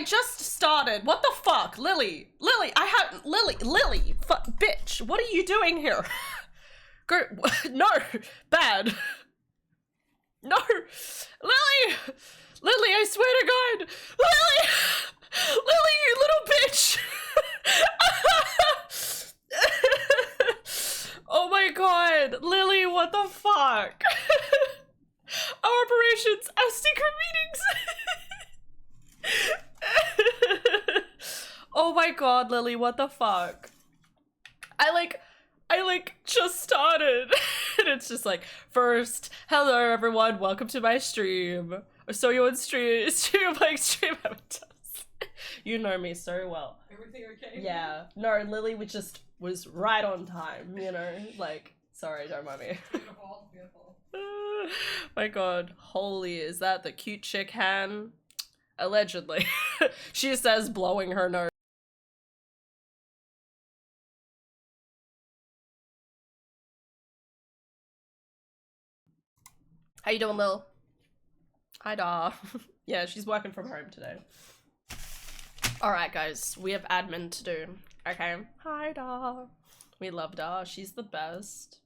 just started. What the fuck? Lily, Lily, bitch, what are you doing here? Go, no, bad. No, Lily, I swear to God, Lily, you little bitch. Oh my God, Lily, what the fuck? Our operations, our secret meetings. Oh my God, Lily, what the fuck? I just started. And it's just like, first, hello everyone, welcome to my stream. I saw you on stream stream avatars. You know me so well. Everything okay? Yeah. No, Lily was right on time, you know? Like, sorry, don't mind me. Beautiful, beautiful. My God, holy, is that the cute chick Han? Allegedly. She says, blowing her nose. How you doing, Lil? Hi, Da. Yeah, she's working from home today. Alright, guys, we have admin to do. Okay. Hi, Da. We love Da. She's the best.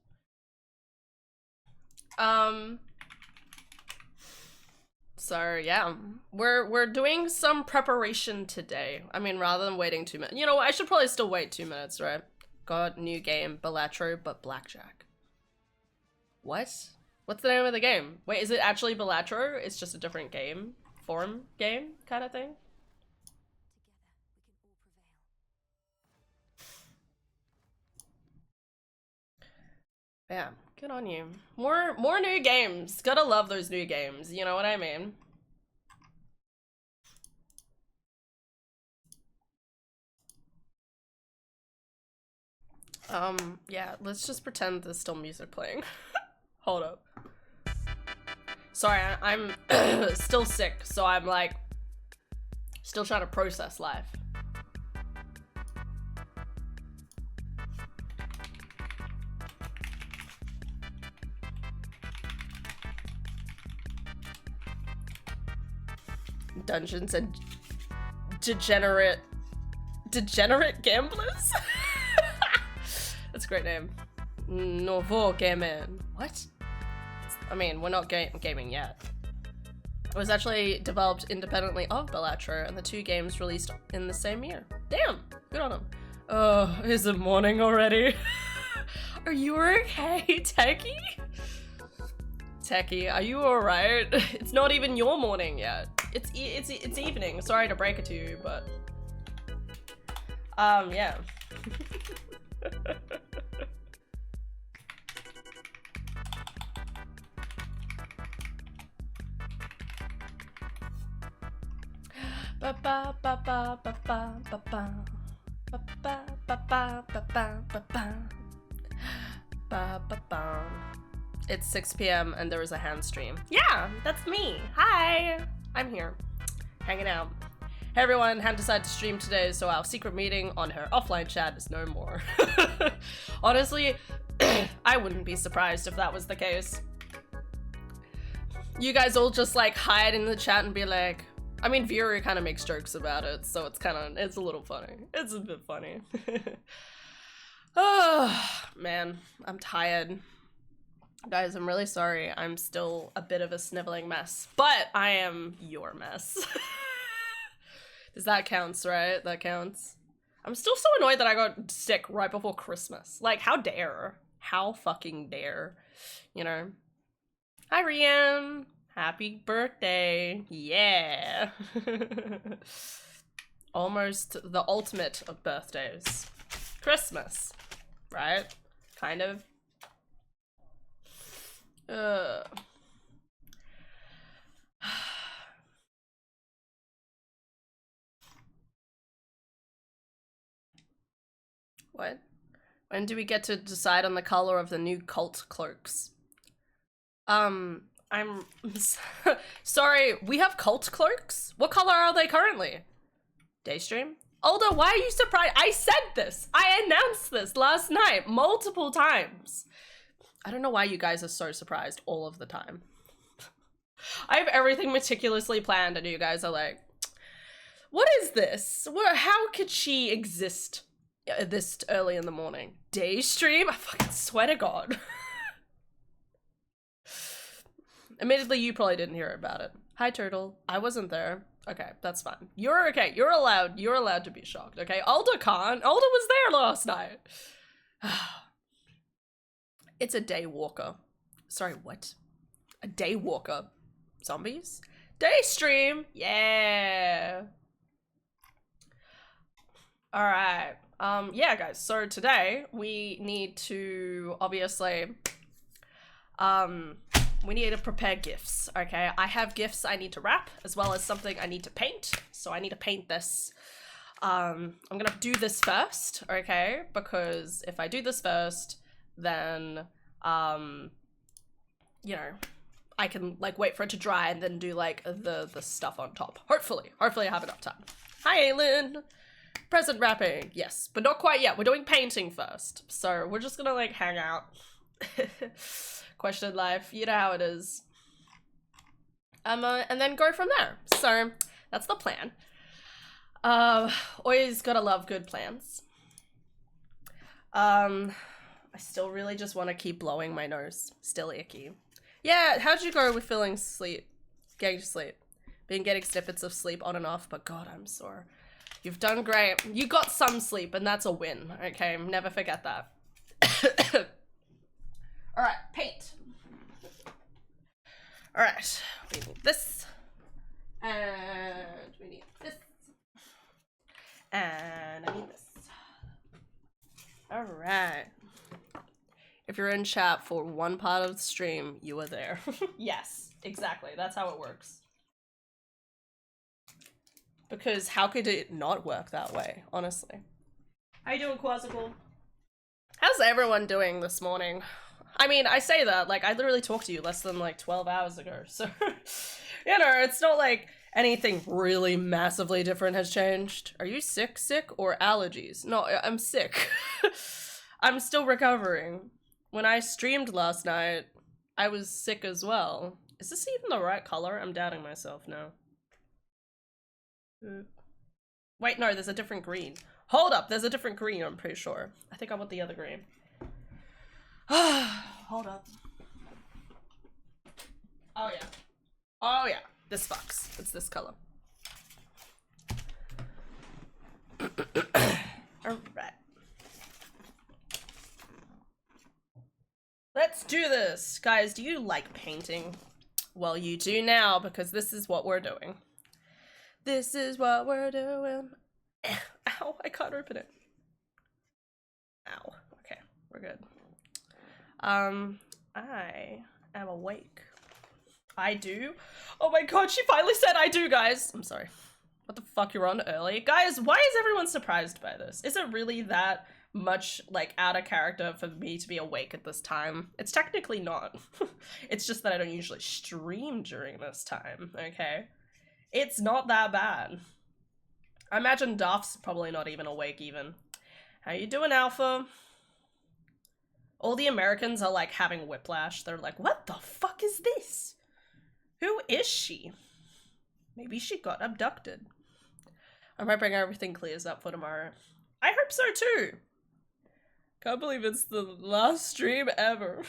So yeah, we're doing some preparation today. I mean, rather than waiting 2 minutes. You know what? I should probably still wait 2 minutes, right? God, new game, Balatro, but blackjack. What? What's the name of the game? Wait, is it actually Balatro? It's just a different game? Form game kind of thing? Yeah, good on you. More new games. Gotta love those new games, you know what I mean? Yeah, let's just pretend there's still music playing. Hold up. Sorry, I'm still sick, so I'm like, still trying to process life. Dungeons and degenerate gamblers? That's a great name. Nouveau Gamin. What? I mean, we're not gaming yet. It was actually developed independently of Balatro, and the two games released in the same year. Damn! Good on them. Oh, is it morning already? Are you okay, Techie? Techie, are you alright? It's not even your morning yet. It's evening. Sorry to break it to you, but yeah. Ba ba ba ba ba ba ba ba ba ba ba ba ba ba ba ba ba. It's 6 p.m. and there is a hand stream. Yeah, that's me. Hi, I'm here, hanging out. Hey everyone, Han decided to stream today, so our secret meeting on her offline chat is no more. Honestly, I wouldn't be surprised if that was the case. You guys all just like hide in the chat and be like, I mean, Vera kind of makes jokes about it, so it's a little funny. It's a bit funny. Oh, man, I'm tired. Guys, I'm really sorry. I'm still a bit of a sniveling mess, but I am your mess. Does that counts, right? That counts. I'm still so annoyed that I got sick right before Christmas. Like, how dare? How fucking dare? You know? Hi, Rian. Happy birthday. Yeah. Almost the ultimate of birthdays. Christmas. Right? Kind of. What? When do we get to decide on the color of the new cult cloaks? I'm sorry, we have cult cloaks? What color are they currently? Daystream? Alda, why are you surprised? I said this! I announced this last night multiple times. I don't know why you guys are so surprised all of the time. I have everything meticulously planned and you guys are like, What is this? How could she exist this early in the morning? Day stream? I fucking swear to God. Admittedly, you probably didn't hear about it. Hi, Turtle. I wasn't there. Okay, that's fine. You're okay. You're allowed to be shocked, okay? Alda can't. Alda was there last night. It's a day walker. Sorry, what? A day walker. Zombies? Day stream! Yeah! Alright. Yeah, guys. So today, we need to, obviously, we need to prepare gifts, okay? I have gifts I need to wrap, as well as something I need to paint. So I need to paint this. I'm gonna do this first, okay? Because if I do this first, then, you know, I can, like, wait for it to dry and then do, like, the stuff on top. Hopefully I have enough time. Hi, Aylin! Present wrapping, yes, but not quite yet. We're doing painting first. So we're just gonna, like, hang out. Question life, you know how it is. And then go from there. So that's the plan. Always gotta love good plans. I still really just want to keep blowing my nose. Still icky. Yeah, how'd you go with getting to sleep? Been getting snippets of sleep on and off, but God, I'm sore. You've done great. You got some sleep, and that's a win, okay? Never forget that. Alright, paint. Alright, we need this. And we need this. And I need this. Alright. If you're in chat for one part of the stream, you were there. Yes, exactly. That's how it works. Because how could it not work that way, honestly? How you doing, Quasical? How's everyone doing this morning? I mean, I say that, like, I literally talked to you less than, like, 12 hours ago, so, you know, it's not like anything really massively different has changed. Are you sick or allergies? No, I'm sick. I'm still recovering. When I streamed last night, I was sick as well. Is this even the right color? I'm doubting myself now. Wait, no, there's a different green. Hold up, there's a different green, I'm pretty sure. I think I want the other green. Hold up. Oh yeah. Oh yeah. This fucks. It's this color. Alright. Let's do this. Guys, do you like painting? Well, you do now, because this is what we're doing. This is what we're doing. Ow, I can't open it. Ow. Okay, we're good. I am awake. I do? Oh my God, she finally said I do, guys. I'm sorry. What the fuck, you're on early? Guys, why is everyone surprised by this? Is it really that much, like, out of character for me to be awake at this time? It's technically not. It's just that I don't usually stream during this time, okay? It's not that bad. I imagine Duff's probably not even awake even. How you doing, Alpha? All the Americans are, like, having whiplash. They're like, what the fuck is this? Who is she? Maybe she got abducted. I'm hoping everything clears up for tomorrow. I hope so too. Can't believe it's the last stream ever.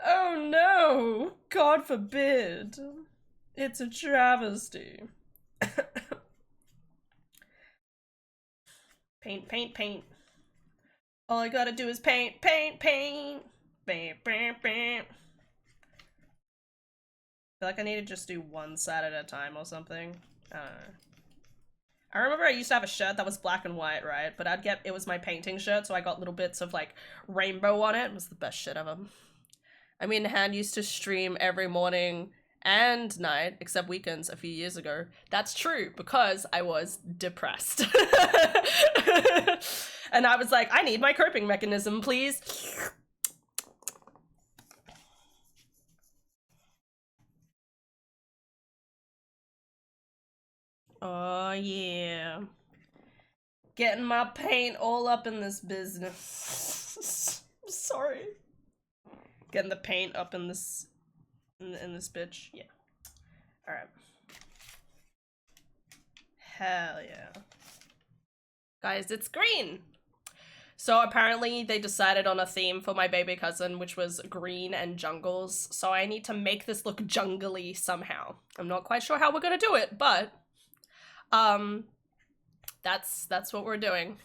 Oh no! God forbid. It's a travesty. Paint, paint, paint. All I gotta do is paint, paint, paint. Bam, bam, bam. I feel like I need to just do one side at a time or something. I don't know. I remember I used to have a shirt that was black and white, right? But it was my painting shirt, so I got little bits of, like, rainbow on it. It was the best shit ever. I mean, Han used to stream every morning and night, except weekends a few years ago. That's true, because I was depressed. And I was like, I need my coping mechanism, please. Oh, yeah. Getting my paint all up in this business. Sorry. Getting the paint up in this bitch. Yeah. Alright. Hell yeah. Guys, it's green! So apparently they decided on a theme for my baby cousin, which was green and jungles. So I need to make this look jungly somehow. I'm not quite sure how we're gonna do it, but that's what we're doing.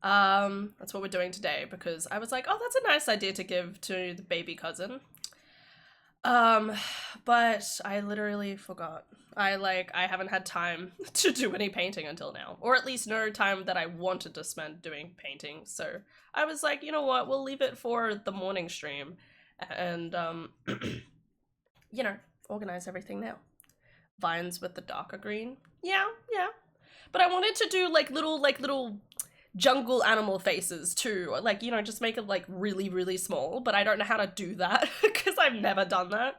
That's what we're doing today because I was like, oh, that's a nice idea to give to the baby cousin. But I literally forgot. I haven't had time to do any painting until now, or at least no time that I wanted to spend doing painting. So I was like, you know what, we'll leave it for the morning stream and, you know, organize everything now. Vines with the darker green. Yeah. But I wanted to do little jungle animal faces too. Like, you know, just make it like really, really small, but I don't know how to do that because I've never done that.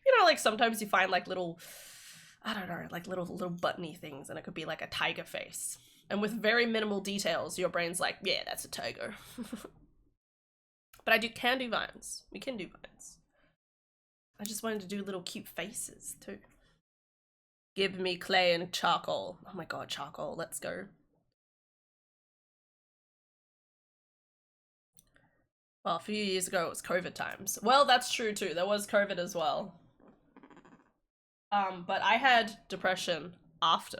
You know, like sometimes you find like little, I don't know, like little buttony things and it could be like a tiger face. And with very minimal details, your brain's like, yeah, that's a tiger. But can do vines. We can do vines. I just wanted to do little cute faces too. Give me clay and charcoal. Oh my god, charcoal, let's go. Well, a few years ago it was COVID times. Well, that's true too. There was COVID as well. But I had depression after.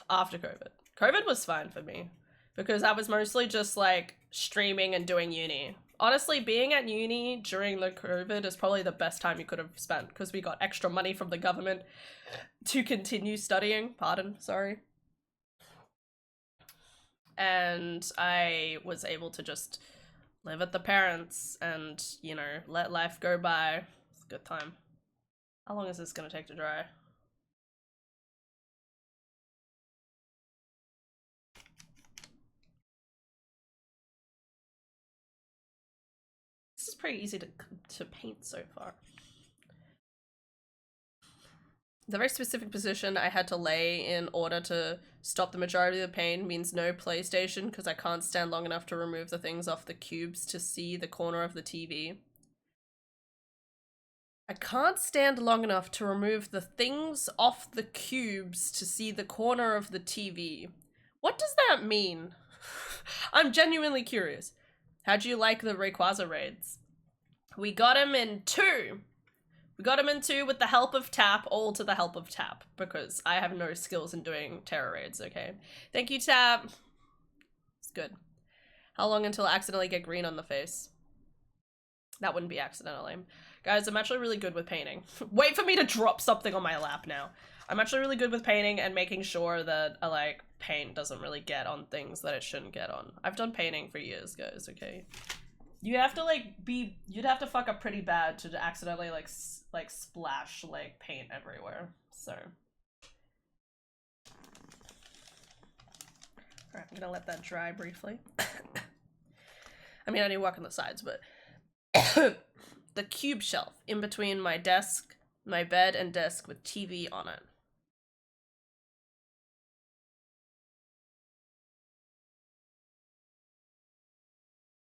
After COVID. COVID was fine for me because I was mostly just like streaming and doing uni. Honestly, being at uni during the COVID is probably the best time you could have spent because we got extra money from the government to continue studying. Pardon, sorry. And I was able to just live at the parents and, you know, let life go by. It's a good time. How long is this gonna take to dry? This is pretty easy to paint so far. The very specific position I had to lay in order to stop the majority of the pain means no PlayStation because I can't stand long enough to remove the things off the cubes to see the corner of the TV. I can't stand long enough to remove the things off the cubes to see the corner of the TV. What does that mean? I'm genuinely curious. How'd you like the Rayquaza raids? We got him in 2. We got him in 2 with the help of Tap, all to the help of Tap, because I have no skills in doing terror raids, okay? Thank you, Tap. It's good. How long until I accidentally get green on the face? That wouldn't be accidentally. Guys, I'm actually really good with painting. Wait for me to drop something on my lap now. I'm actually really good with painting and making sure that, like, paint doesn't really get on things that it shouldn't get on. I've done painting for years, guys, okay? You have to, like, you'd have to fuck up pretty bad to accidentally, like splash, like, paint everywhere, so. Alright, I'm gonna let that dry briefly. I mean, I need to work on the sides, but the cube shelf in between my desk, my bed and desk with TV on it.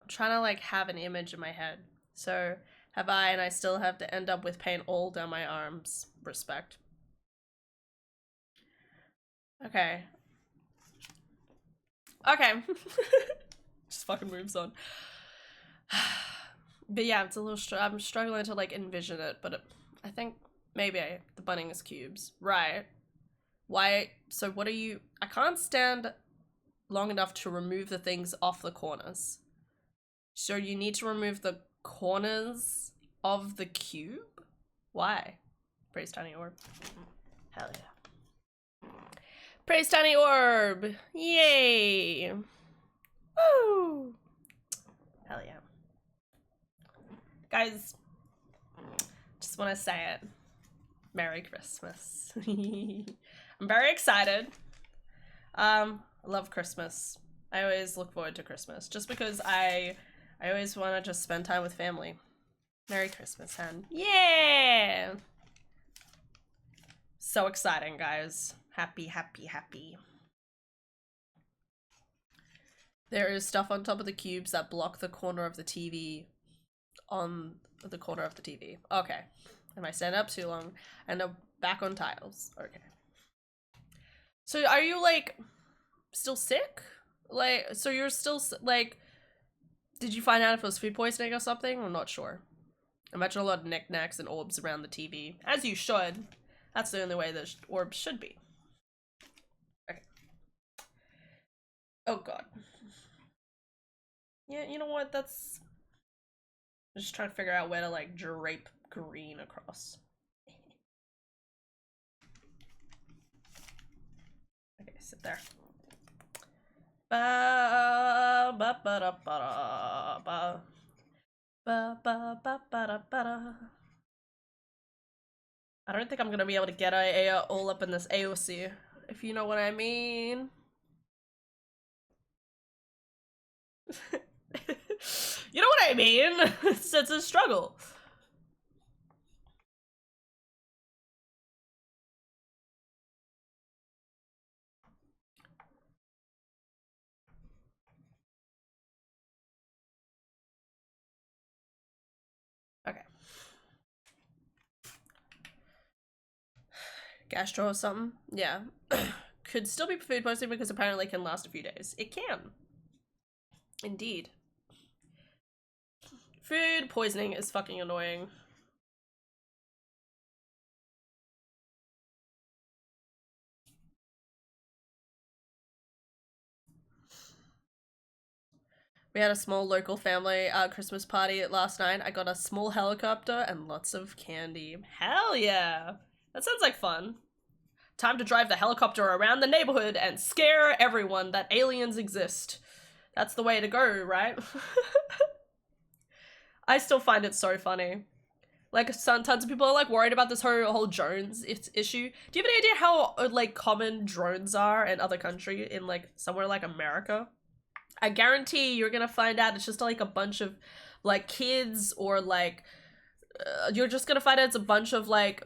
I'm trying to like have an image in my head. So have I, and I still have to end up with paint all down my arms. Respect. Okay. Okay. Just fucking moves on. But yeah, it's a little, I'm struggling to like envision it, but I think maybe the Bunnings cubes. Right. Why, so what are you, I can't stand long enough to remove the things off the corners. So you need to remove the corners of the cube? Why? Praise Tiny Orb. Hell yeah. Praise Tiny Orb! Yay! Woo! Hell yeah. Guys, just want to say it. Merry Christmas. I'm very excited. I love Christmas. I always look forward to Christmas just because I always want to just spend time with family. Merry Christmas, hen. Yeah! So exciting, guys. Happy, happy, happy. There is stuff on top of the cubes that block the corner of the TV on the corner of the TV. Okay. If I stand up too long, I end up back on tiles. Okay. So are you like still sick? Like, so you're still like, did you find out if it was food poisoning or something? I'm not sure. Imagine a lot of knickknacks and orbs around the TV, as you should. That's the only way that orbs should be. Okay. Oh god. Yeah, you know what? That's. I'm just trying to figure out where to like drape green across. Okay, sit there. Ba ba ba da ba da ba ba ba ba ba da ba da. I don't think I'm gonna be able to get all up in this AOC, if you know what I mean. You know what I mean? It's a struggle. Okay. Gastro or something? Yeah. Could still be food poisoning because apparently it can last a few days. It can. Indeed. Food poisoning is fucking annoying. We had a small local family Christmas party last night. I got a small helicopter and lots of candy. Hell yeah! That sounds like fun. Time to drive the helicopter around the neighborhood and scare everyone that aliens exist. That's the way to go, right? I still find it so funny. Like, tons of people are like worried about this whole drones issue. Do you have any idea how like common drones are in other country, in like somewhere like America? I guarantee you're gonna find out it's just like a bunch of like kids or like you're just gonna find out it's a bunch of like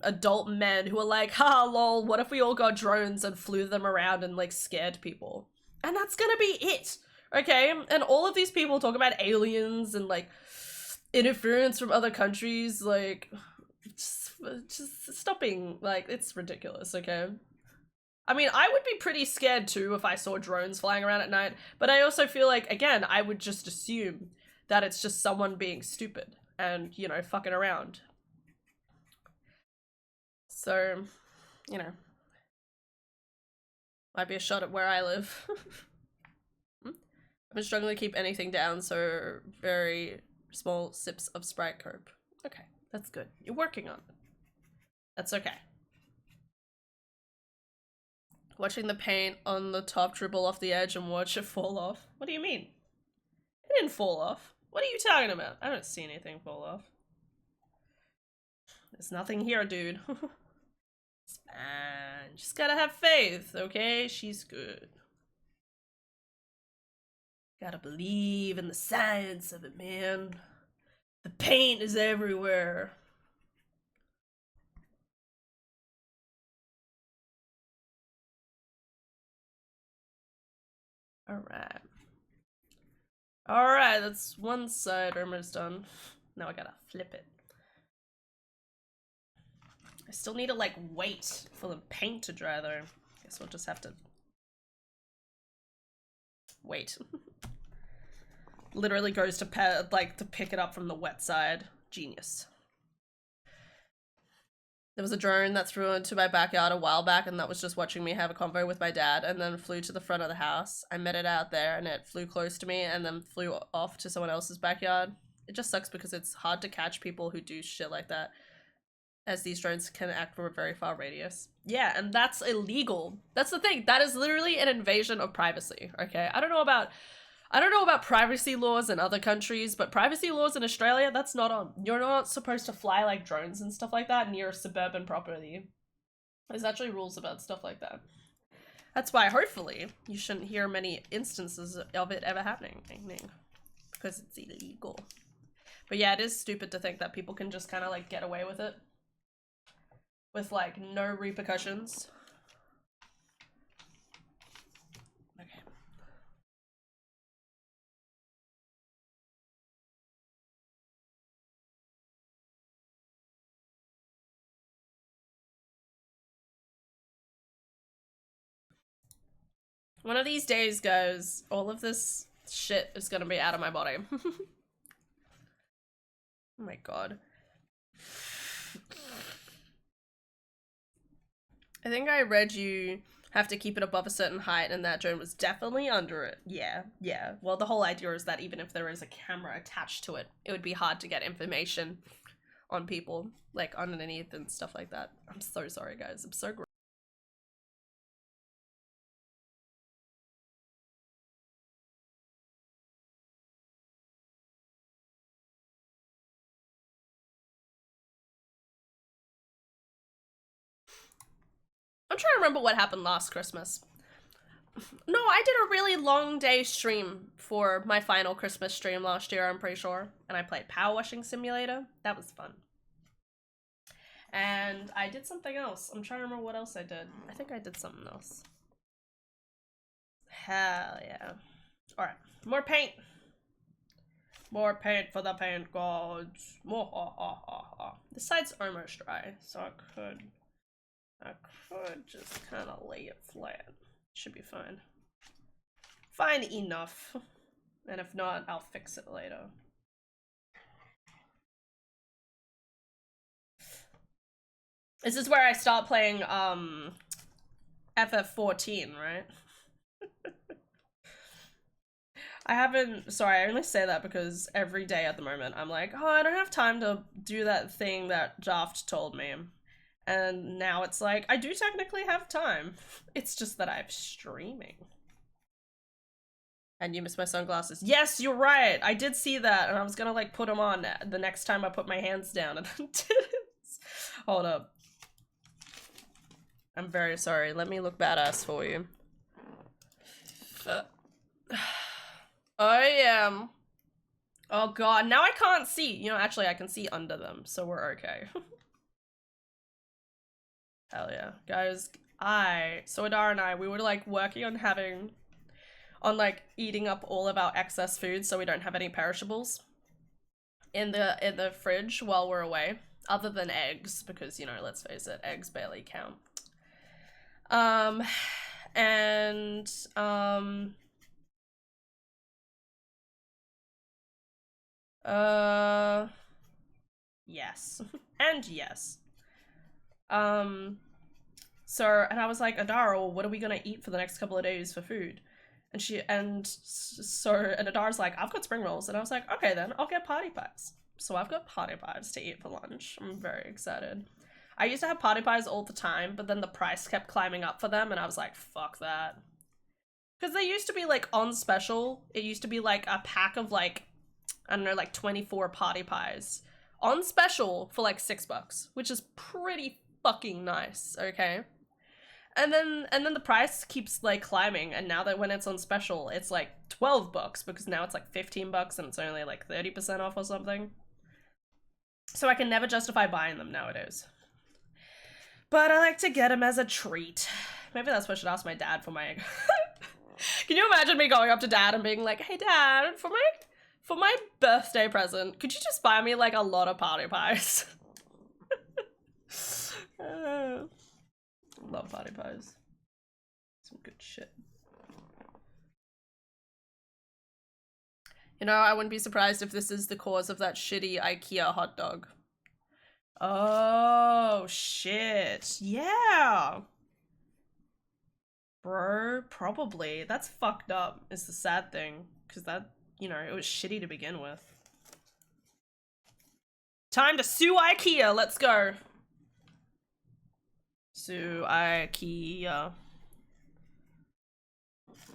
adult men who are like, ha lol, what if we all got drones and flew them around and like scared people? And that's gonna be it. Okay? And all of these people talk about aliens and like interference from other countries, like just stopping, like it's ridiculous, okay? I mean, I would be pretty scared too if I saw drones flying around at night, but I also feel like, again, I would just assume that it's just someone being stupid and, you know, fucking around. So, you know, might be a shot at where I live. I've been struggling to keep anything down, so very small sips of Sprite Cope. Okay, that's good. You're working on it. That's okay. Watching the paint on the top dribble off the edge and watch it fall off. What do you mean? It didn't fall off. What are you talking about? I don't see anything fall off. There's nothing here, dude. It's fine. Just gotta have faith, okay? She's good. Gotta believe in the science of it, man. The paint is everywhere. Alright. Alright, that's one side almost done. Now I gotta flip it. I still need to like wait for the paint to dry though. Guess we'll just have to wait. Literally goes to to pick it up from the wet side. Genius. There was a drone that flew into my backyard a while back, and that was just watching me have a convo with my dad, and then flew to the front of the house. I met it out there, and it flew close to me, and then flew off to someone else's backyard. It just sucks because it's hard to catch people who do shit like that, as these drones can act from a very far radius. Yeah, and that's illegal. That's the thing. That is literally an invasion of privacy, okay? I don't know about privacy laws in other countries, but privacy laws in Australia, that's not on. You're not supposed to fly like drones and stuff like that near a suburban property. There's actually rules about stuff like that. That's why, hopefully, you shouldn't hear many instances of it ever happening. Because it's illegal. But yeah, it is stupid to think that people can just kind of like get away with it. With like no repercussions. One of these days, guys, all of this shit is gonna be out of my body. Oh my god. I think I read you have to keep it above a certain height, and that drone was definitely under it. Yeah, yeah. Well, the whole idea is that even if there is a camera attached to it, it would be hard to get information on people, like underneath and stuff like that. I'm so sorry, guys. I'm so gross. I'm trying to remember what happened last Christmas. No, I did a really long day stream for my final Christmas stream last year, I'm pretty sure. And I played Powerwashing Simulator. That was fun. And I did something else. I'm trying to remember what else I did. I think I did something else. Hell yeah. Alright, more paint. More paint for the paint gods. More. This side's almost dry, so I could just kind of lay it flat. Should be fine. Fine enough. And if not, I'll fix it later. This is where I start playing FF14, right? I haven't, sorry, I only say that because every day at the moment I'm like, oh, I don't have time to do that thing that Jaft told me. And now it's like, I do technically have time. It's just that I'm streaming. And you missed my sunglasses. Yes, you're right. I did see that, and I was gonna like put them on the next time I put my hands down, and then didn't. Hold up. I'm very sorry. Let me look badass for you. I am. Oh god, now I can't see. You know, actually I can see under them, so we're okay. Hell yeah. Guys, Soidar and I, we were like working on like eating up all of our excess food so we don't have any perishables in the fridge while we're away. Other than eggs, because, you know, let's face it, eggs barely count. Yes. And yes. So, and I was like, Adara, what are we gonna eat for the next couple of days for food? And Adara's like, I've got spring rolls. And I was like, okay then, I'll get party pies. So I've got party pies to eat for lunch. I'm very excited. I used to have party pies all the time, but then the price kept climbing up for them, and I was like, fuck that. Because they used to be, like, on special. It used to be, like, a pack of, like, I don't know, like 24 party pies on special for, like, $6, which is pretty fucking nice, okay? And then the price keeps, like, climbing, and now that when it's on special, it's, like, $12, because now it's, like, $15, and it's only, like, 30% off or something. So I can never justify buying them nowadays. But I like to get them as a treat. Maybe that's what I should ask my dad for my... Can you imagine me going up to dad and being like, hey dad, for my birthday present, could you just buy me like a lot of party pies? Love party pies. Some good shit. You know, I wouldn't be surprised if this is the cause of that shitty IKEA hot dog. Oh, shit. Yeah. Bro, probably. That's fucked up, is the sad thing. Because that, you know, it was shitty to begin with. Time to sue IKEA, let's go. Sue IKEA.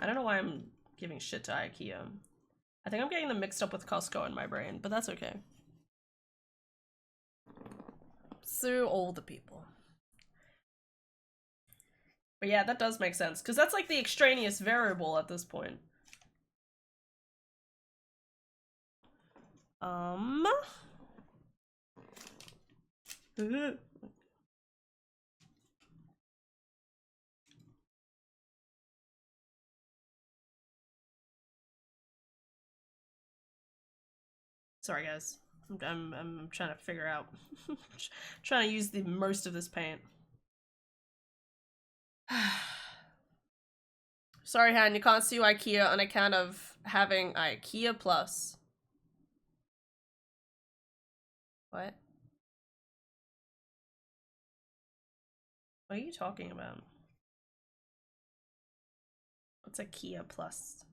I don't know why I'm giving shit to IKEA. I think I'm getting them mixed up with Costco in my brain, but that's okay. Sue all the people. But yeah, that does make sense, because that's like the extraneous variable at this point. Sorry guys, I'm trying to figure out, trying to use the most of this paint. Sorry, Han, you can't sue IKEA on account of having IKEA Plus. What? What are you talking about? What's IKEA Plus?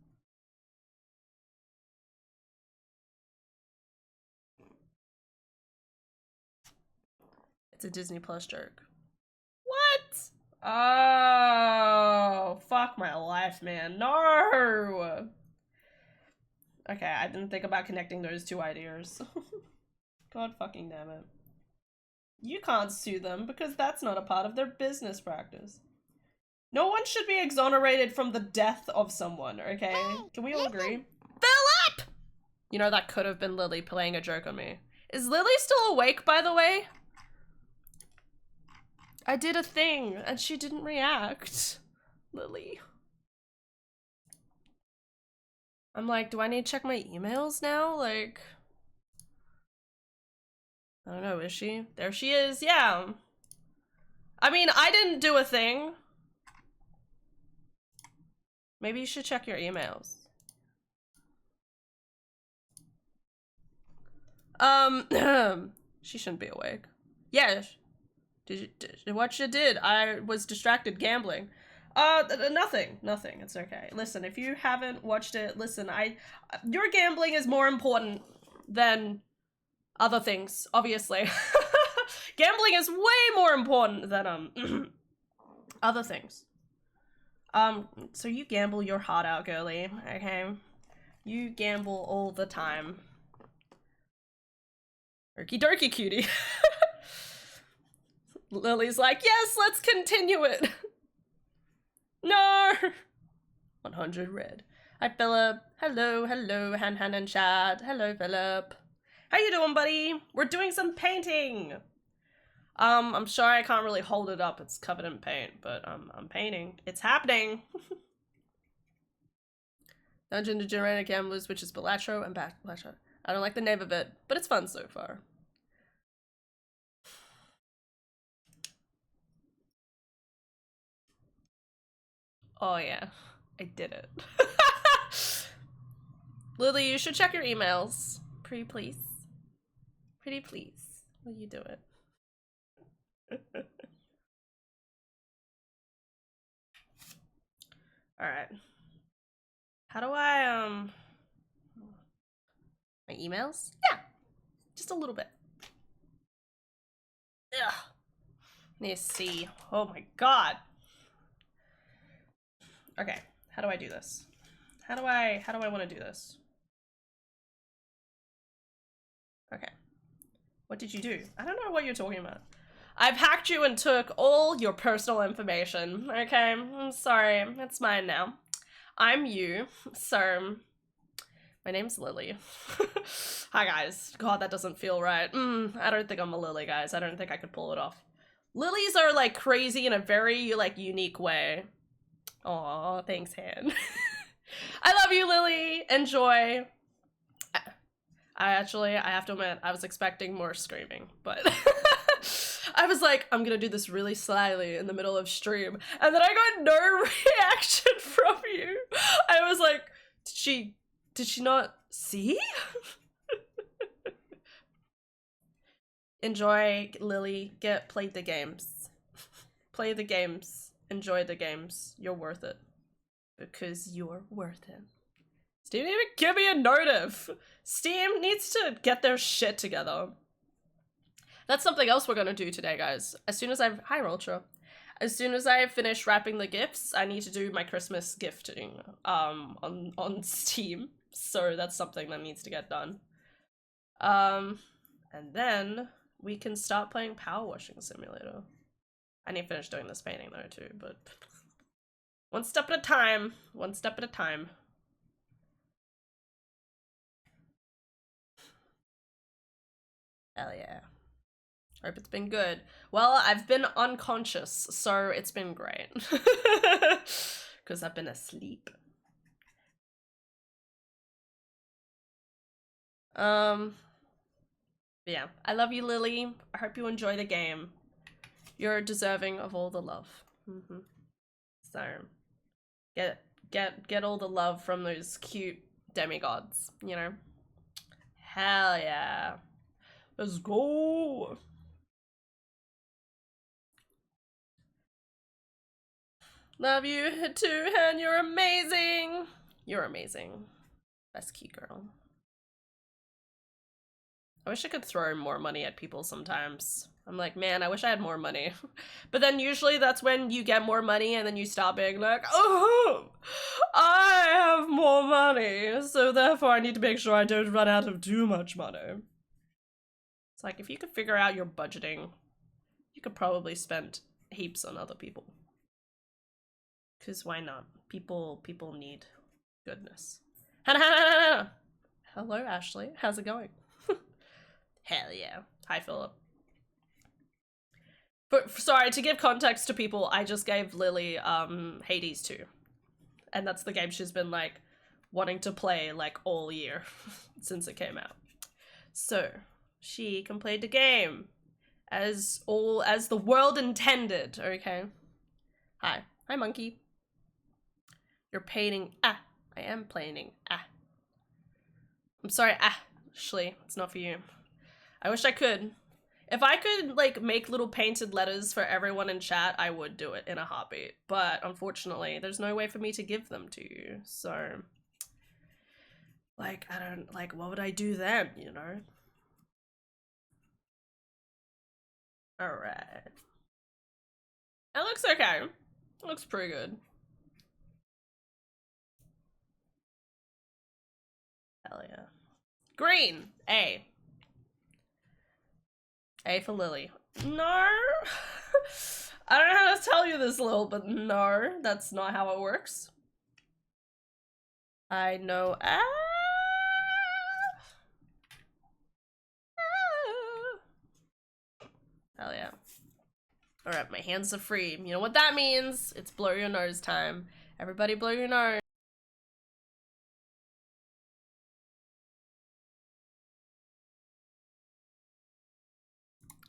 It's a Disney Plus joke. What? Oh, fuck my life, man. No! Okay, I didn't think about connecting those two ideas. God fucking damn it. You can't sue them because that's not a part of their business practice. No one should be exonerated from the death of someone, okay? Can we all agree? Philip! You know, that could have been Lily playing a joke on me. Is Lily still awake, by the way? I did a thing and she didn't react. Lily. I'm like, do I need to check my emails now? Like, I don't know, is she? There she is, yeah. I mean, I didn't do a thing. Maybe you should check your emails. She shouldn't be awake. Yeah. Did what you did? I was distracted gambling. Nothing. It's okay. Listen, if you haven't watched it, listen, your gambling is more important than other things, obviously. Gambling is way more important than, other things. So you gamble your heart out, girly, okay? You gamble all the time. Okie dokie, cutie. Lily's like, yes, let's continue it. No. 100 red. Hi, Philip. Hello, Han and Chad. Hello, Philip. How you doing, buddy? We're doing some painting. I'm sorry I can't really hold it up. It's covered in paint, but I'm painting. It's happening. Dungeon Degenerate Gamblers, which is Balatro and Balatro. I don't like the name of it, but it's fun so far. Oh yeah, I did it. Lily, you should check your emails. Pretty please. Pretty please. Will you do it? Alright. How do I, my emails? Yeah. Just a little bit. Ugh. Let me see. Oh my god. Okay. How do I do this? How do I want to do this? Okay. What did you do? I don't know what you're talking about. I've hacked you and took all your personal information, okay? I'm sorry, it's mine now. I'm you, so my name's Lily. Hi guys. God, that doesn't feel right. I don't think I'm a Lily, guys. I don't think I could pull it off. Lilies are like crazy in a very like unique way. Aw, thanks, Han. I love you, Lily. Enjoy. I have to admit, I was expecting more screaming, but I was like, I'm gonna do this really slyly in the middle of stream, and then I got no reaction from you. I was like, did she not see? Enjoy, Lily. Play the games. Play the games. Enjoy the games. You're worth it. Because you're worth it. Steam didn't even give me a notif. Steam needs to get their shit together. That's something else we're gonna do today, guys. As soon as hi, Roltra. As soon as I finish wrapping the gifts, I need to do my Christmas gifting on Steam. So that's something that needs to get done. And then we can start playing Power Washing Simulator. I need to finish doing this painting though too, but one step at a time. One step at a time. Hell yeah. Hope it's been good. Well, I've been unconscious, so it's been great. Because I've been asleep. Yeah. I love you, Lily. I hope you enjoy the game. You're deserving of all the love. So, Get all the love from those cute demigods, you know? Hell yeah. Let's go. Love you too, and you're amazing. You're amazing. Best cute girl. I wish I could throw more money at people sometimes. I'm like, man, I wish I had more money. But then usually that's when you get more money and then you stop being like, oh, I have more money, so therefore I need to make sure I don't run out of too much money. It's like, if you could figure out your budgeting, you could probably spend heaps on other people. Because why not? People need goodness. Hello, Ashley. How's it going? Hell yeah. Hi, Philip. But sorry, to give context to people, I just gave Lily Hades 2. And that's the game she's been like wanting to play like all year since it came out. So she can play the game as the world intended, okay? Hi, monkey. You're painting. I am painting. I'm sorry, Ashley. It's not for you. I wish I could. If I could, like, make little painted letters for everyone in chat, I would do it in a heartbeat. But, unfortunately, there's no way for me to give them to you. So, like, I don't, like, what would I do then, you know? Alright. It looks okay. It looks pretty good. Hell yeah. Green! A. A for Lily. No! I don't know how to tell you this, Lil, but no, that's not how it works. I know. Hell yeah. Alright, my hands are free. You know what that means? It's blow your nose time. Everybody blow your nose.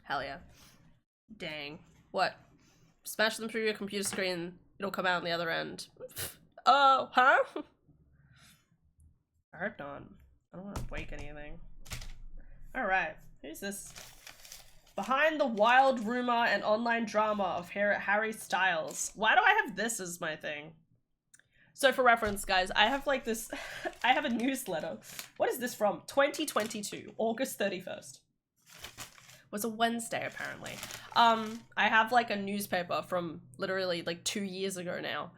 Hell yeah. Dang. What? Smash them through your computer screen, it'll come out on the other end. Oh, huh? I hope not. I don't want to break anything. Alright, who's this? Behind the wild rumor and online drama of Harry Styles. Why do I have this as my thing? So for reference, guys, I have like this, I have a newsletter. What is this from? 2022, August 31st. Was a Wednesday, apparently. I have like a newspaper from literally like 2 years ago now.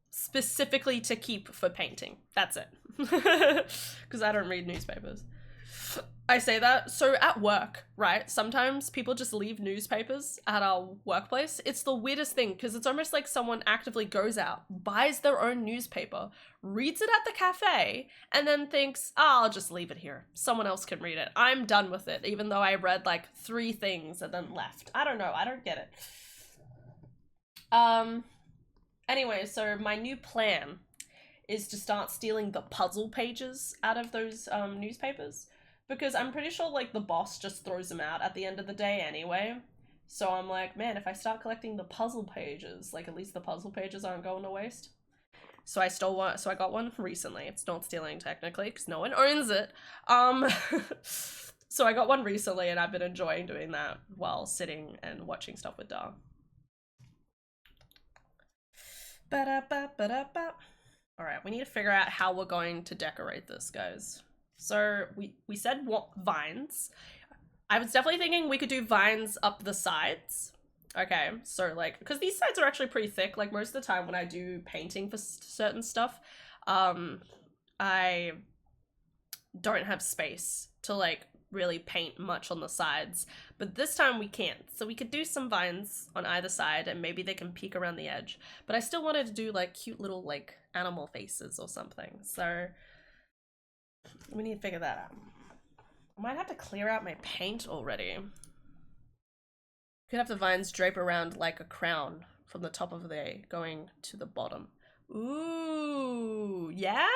Specifically to keep for painting. That's it. Because I don't read newspapers. I say that, so at work, right? Sometimes people just leave newspapers at our workplace. It's the weirdest thing, because it's almost like someone actively goes out, buys their own newspaper, reads it at the cafe, and then thinks, oh, I'll just leave it here. Someone else can read it. I'm done with it, even though I read like 3 things and then left. I don't know, I don't get it. Anyway, so my new plan is to start stealing the puzzle pages out of those newspapers. Because I'm pretty sure, like, the boss just throws them out at the end of the day anyway. So I'm like, man, if I start collecting the puzzle pages, like, at least the puzzle pages aren't going to waste. So I stole one, so I got one recently. It's not stealing, technically, because no one owns it. So I got one recently, and I've been enjoying doing that while sitting and watching stuff with Da. Alright, we need to figure out how we're going to decorate this, guys. So we said what vines. I was definitely thinking we could do vines up the sides. Okay, so like, because these sides are actually pretty thick. Like most of the time when I do painting for certain stuff, I don't have space to like really paint much on the sides. But this time we can't. So we could do some vines on either side and maybe they can peek around the edge. But I still wanted to do like cute little like animal faces or something. So we need to figure that out. I might have to clear out my paint already. Could have the vines drape around like a crown from the top of the A going to the bottom. Ooh, yeah?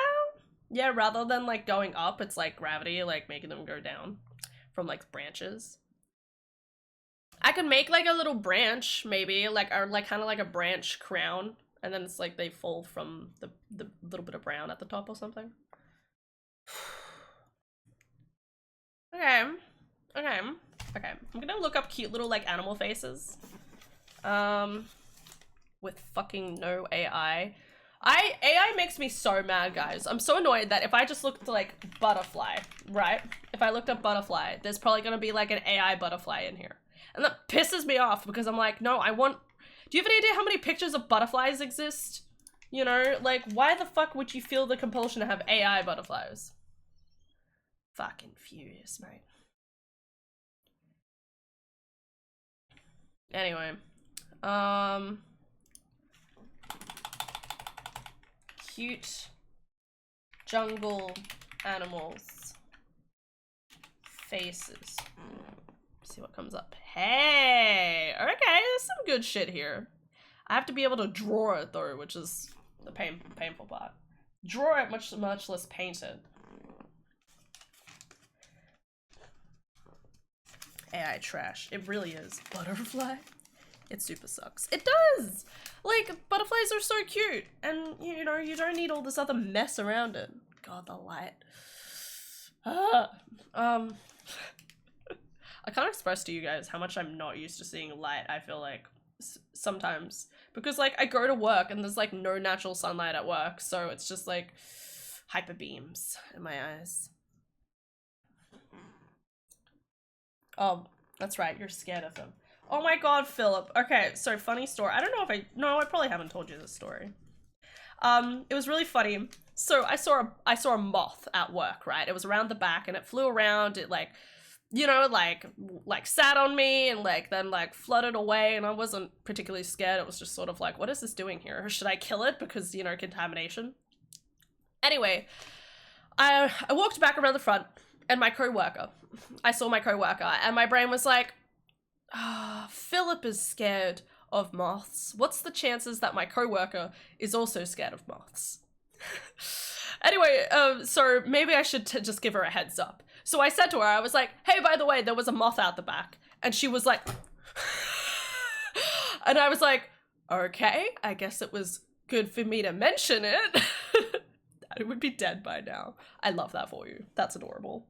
Yeah, rather than like going up, it's like gravity, like making them go down from like branches. I could make like a little branch, maybe, like, or like kind of like a branch crown and then it's like they fall from the little bit of brown at the top or something. Okay. I'm gonna look up cute little like animal faces. With fucking no AI. AI makes me so mad, guys. I'm so annoyed that if I just looked like butterfly, right? If I looked up butterfly, there's probably gonna be like an AI butterfly in here. And that pisses me off because I'm like, no, do you have any idea how many pictures of butterflies exist? You know, like, why the fuck would you feel the compulsion to have AI butterflies? Fucking furious, mate. Anyway, cute jungle animals faces. See what comes up. Hey, okay, there's some good shit here. I have to be able to draw it though, which is the painful part. Draw it, much less paint it. AI trash. It really is. Butterfly? It super sucks. It does! Like, butterflies are so cute, and you know, you don't need all this other mess around it. God, the light. I can't express to you guys how much I'm not used to seeing light, I feel like, sometimes. Because, like, I go to work and there's, like, no natural sunlight at work, so it's just, like, hyper beams in my eyes. Oh, that's right, you're scared of them. Oh my god, Philip. Okay, so funny story. I don't know if I probably haven't told you this story. It was really funny. So I saw a moth at work, right? It was around the back and it flew around, it like, you know, like sat on me and like then like fluttered away, and I wasn't particularly scared. It was just sort of like, what is this doing here? Should I kill it because, you know, contamination? Anyway, I walked back around the front and I saw my co-worker and my brain was like, Philip is scared of moths. What's the chances that my co-worker is also scared of moths? Anyway, so maybe I should just give her a heads up. So I said to her, I was like, hey, by the way, there was a moth out the back. And she was like, and I was like, okay, I guess it was good for me to mention it. It would be dead by now. I love that for you. That's adorable.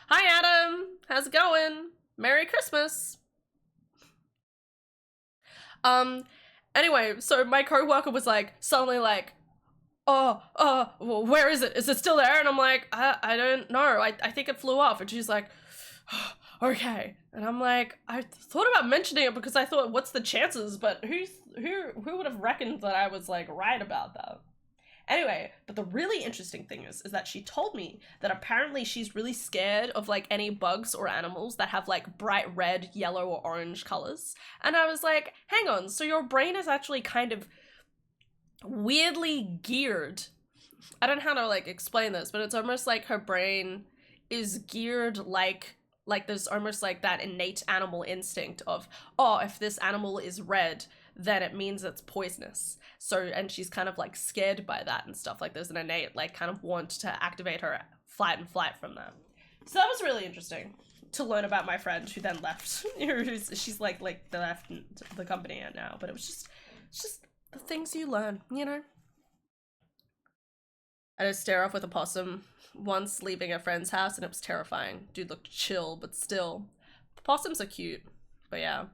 Hi, Adam. How's it going? Merry Christmas. Anyway, so my co-worker was like, suddenly like, well, where is it? Is it still there? And I'm like, I don't know. I think it flew off. And she's like, okay. And I'm like, I thought about mentioning it because I thought, what's the chances? But who would have reckoned that I was like right about that? Anyway, but the really interesting thing is that she told me that apparently she's really scared of like any bugs or animals that have like bright red, yellow, or orange colors. And I was like, hang on, so your brain is actually kind of weirdly geared. I don't know how to like explain this, but it's almost like her brain is geared like there's almost like that innate animal instinct of, oh, if this animal is red, then it means it's poisonous. So, and she's kind of like scared by that and stuff. Like there's an innate like kind of want to activate her fight and flight from that. So that was really interesting to learn about my friend who then left. She's like left the company now, but it was just the things you learn, you know? I just stare off with a possum once leaving a friend's house and it was terrifying. Dude looked chill, but still. Possums are cute, but yeah.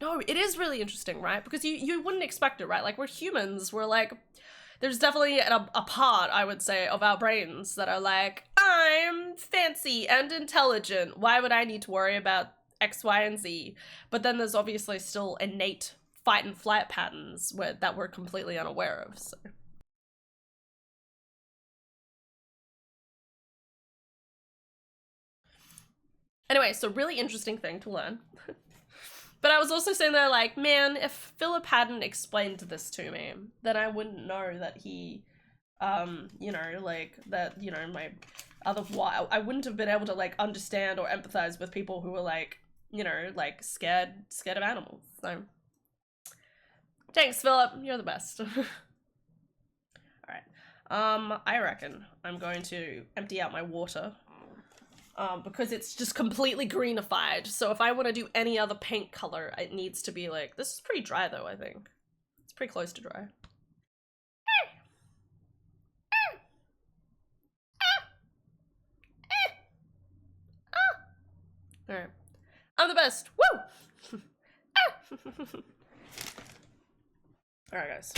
No, it is really interesting, right? Because you wouldn't expect it, right? Like, we're humans, we're like, there's definitely a part, I would say, of our brains that are like, I'm fancy and intelligent. Why would I need to worry about X, Y, and Z? But then there's obviously still innate fight and flight patterns that we're completely unaware of, so. Anyway, so really interesting thing to learn. But I was also saying there, like, man, if Philip hadn't explained this to me, then I wouldn't know that he, you know, like, that, you know, I wouldn't have been able to, like, understand or empathize with people who were, like, you know, like, scared of animals, so. Thanks, Philip, you're the best. Alright, I reckon I'm going to empty out my water. because it's just completely greenified. So if I want to do any other paint color, it needs to be like, this is pretty dry though, I think. It's pretty close to dry. Alright. I'm the best! Woo! Alright, guys.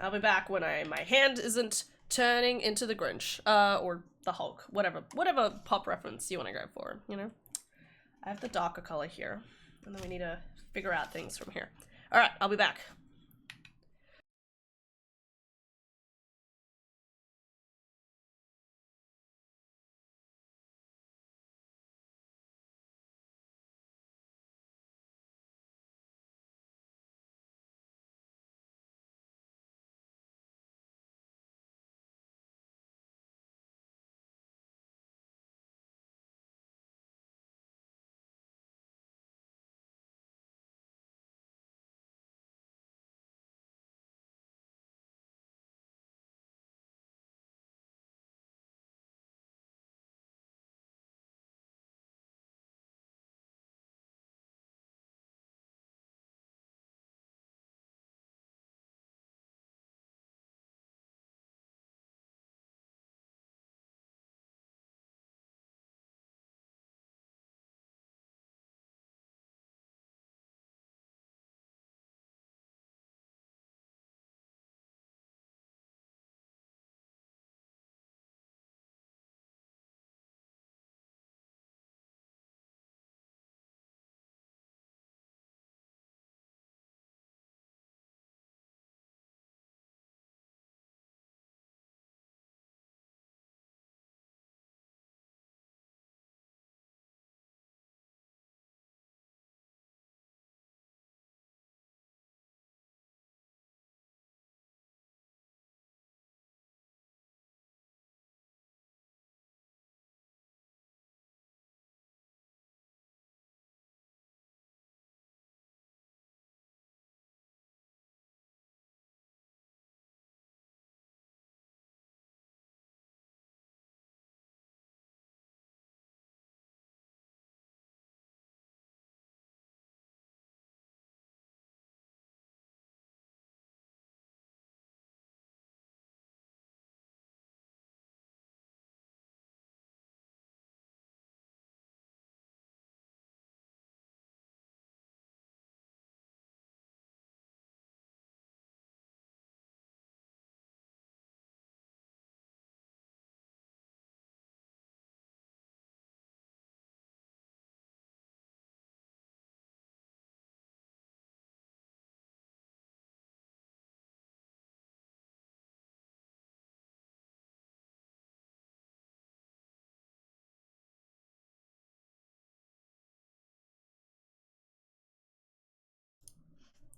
I'll be back when my hand isn't turning into the Grinch. Or the Hulk. Whatever pop reference you want to go for, you know? I have the darker color here. And then we need to figure out things from here. Alright, I'll be back.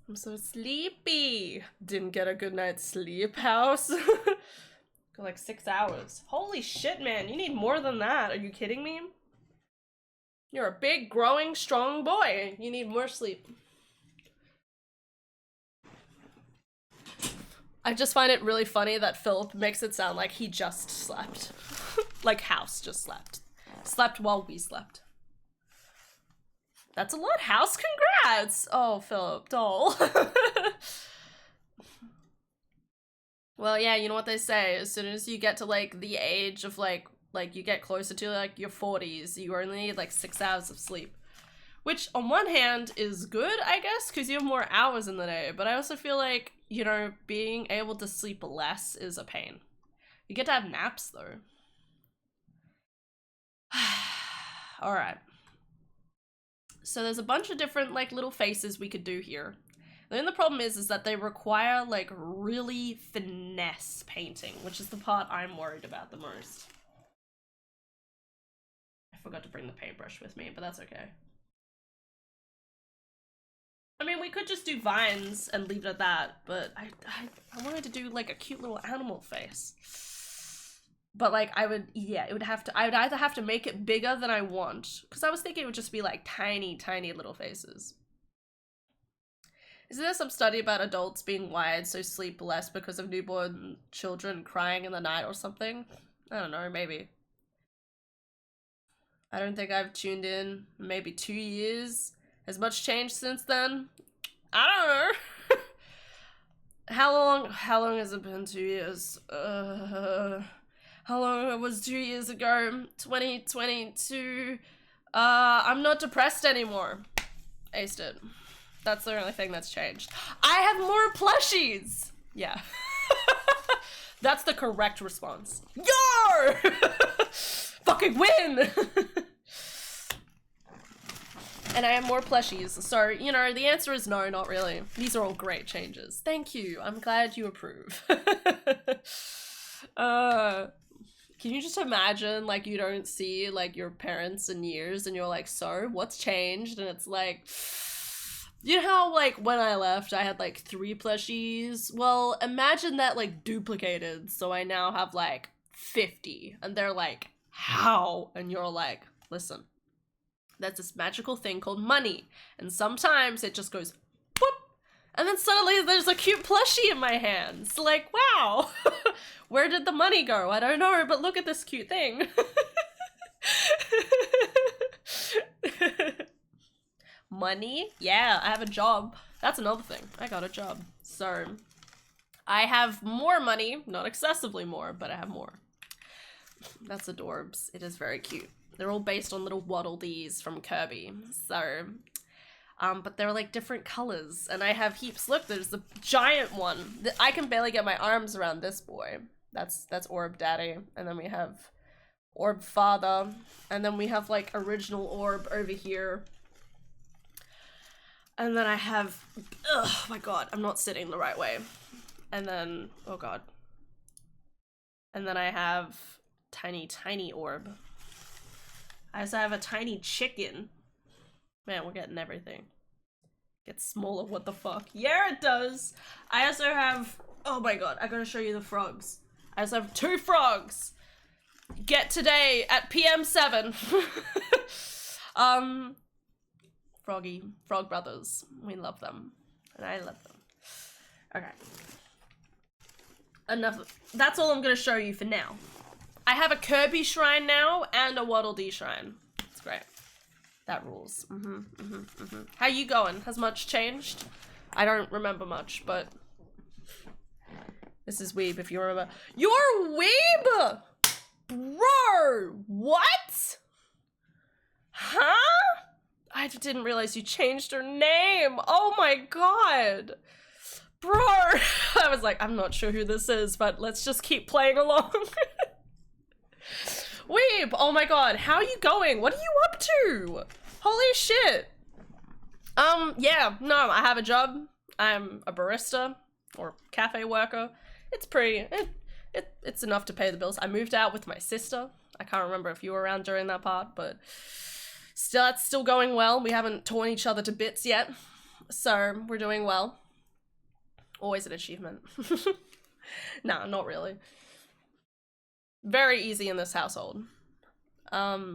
I'm so sleepy. Didn't get a good night's sleep, house. Got like 6 hours. Holy shit, man. You need more than that. Are you kidding me? You're a big, growing, strong boy. You need more sleep. I just find it really funny that Philip makes it sound like he just slept. Like House just slept. Slept while we slept. That's a lot, House. Congrats! Oh, Philip, doll. Well, yeah, you know what they say. As soon as you get to, like, the age of, like you get closer to, like, your 40s, you only need, like, 6 hours of sleep. Which, on one hand, is good, I guess, because you have more hours in the day. But I also feel like, you know, being able to sleep less is a pain. You get to have naps, though. Alright. So there's a bunch of different, like, little faces we could do here. The only problem is that they require, like, really finesse painting, which is the part I'm worried about the most. I forgot to bring the paintbrush with me, but that's okay. I mean, we could just do vines and leave it at that, but I wanted to do, like, a cute little animal face. But, like, I would either have to make it bigger than I want, because I was thinking it would just be, like, tiny, tiny little faces. Isn't there some study about adults being wired so sleep less because of newborn children crying in the night or something? I don't know, maybe. I don't think I've tuned in in maybe 2 years. Has much changed since then? I don't know. How long has it been? 2 years? How long it was 2 years ago? 2022. I'm not depressed anymore. Aced it. That's the only thing that's changed. I have more plushies! Yeah. That's the correct response. Yar! Fucking win! And I have more plushies, so, you know, the answer is no, not really. These are all great changes. Thank you. I'm glad you approve. Can you just imagine, like, you don't see, like, your parents in years and you're like, so, what's changed? And it's like, you know how, like, when I left, I had, like, 3 plushies? Well, imagine that, like, duplicated, so I now have, like, 50. And they're like, how? And you're like, listen. That's this magical thing called money. And sometimes it just goes, whoop, and then suddenly there's a cute plushie in my hands. Like, wow, where did the money go? I don't know, but look at this cute thing. Money? Yeah, I have a job. That's another thing. I got a job. So, I have more money, not excessively more, but I have more. That's adorbs. It is very cute. They're all based on little Waddle Dees from Kirby, so, but they're like different colors, and I have heaps. Look, there's the giant one. I can barely get my arms around this boy. That's Orb Daddy, and then we have Orb Father, and then we have like original Orb over here. And then I have, oh my god, I'm not sitting the right way. And then, oh god. And then I have tiny Orb. I also have a tiny chicken. Man, we're getting everything. Gets smaller, what the fuck? Yeah, it does! I also have, oh my god, I gotta show you the frogs. I also have 2 frogs! Get today at PM7. Frog brothers. We love them. And I love them. Okay. Enough. That's all I'm gonna show you for now. I have a Kirby shrine now and a Waddle Dee shrine. It's great. That rules. How you going? Has much changed? I don't remember much, but this is Weeb if you remember. You're Weeb! Bro! What? Huh? I didn't realize you changed her name. Oh my god. Bro! I was like, I'm not sure who this is, but let's just keep playing along. Weeb, oh my god, how are you going? What are you up to? Holy shit. Yeah, no, I have a job. I'm a barista or cafe worker. It's pretty, it's enough to pay the bills. I moved out with my sister. I can't remember if you were around during that part, but still, it's still going well. We haven't torn each other to bits yet, so we're doing well. Always an achievement. No, not really. Very easy in this household. But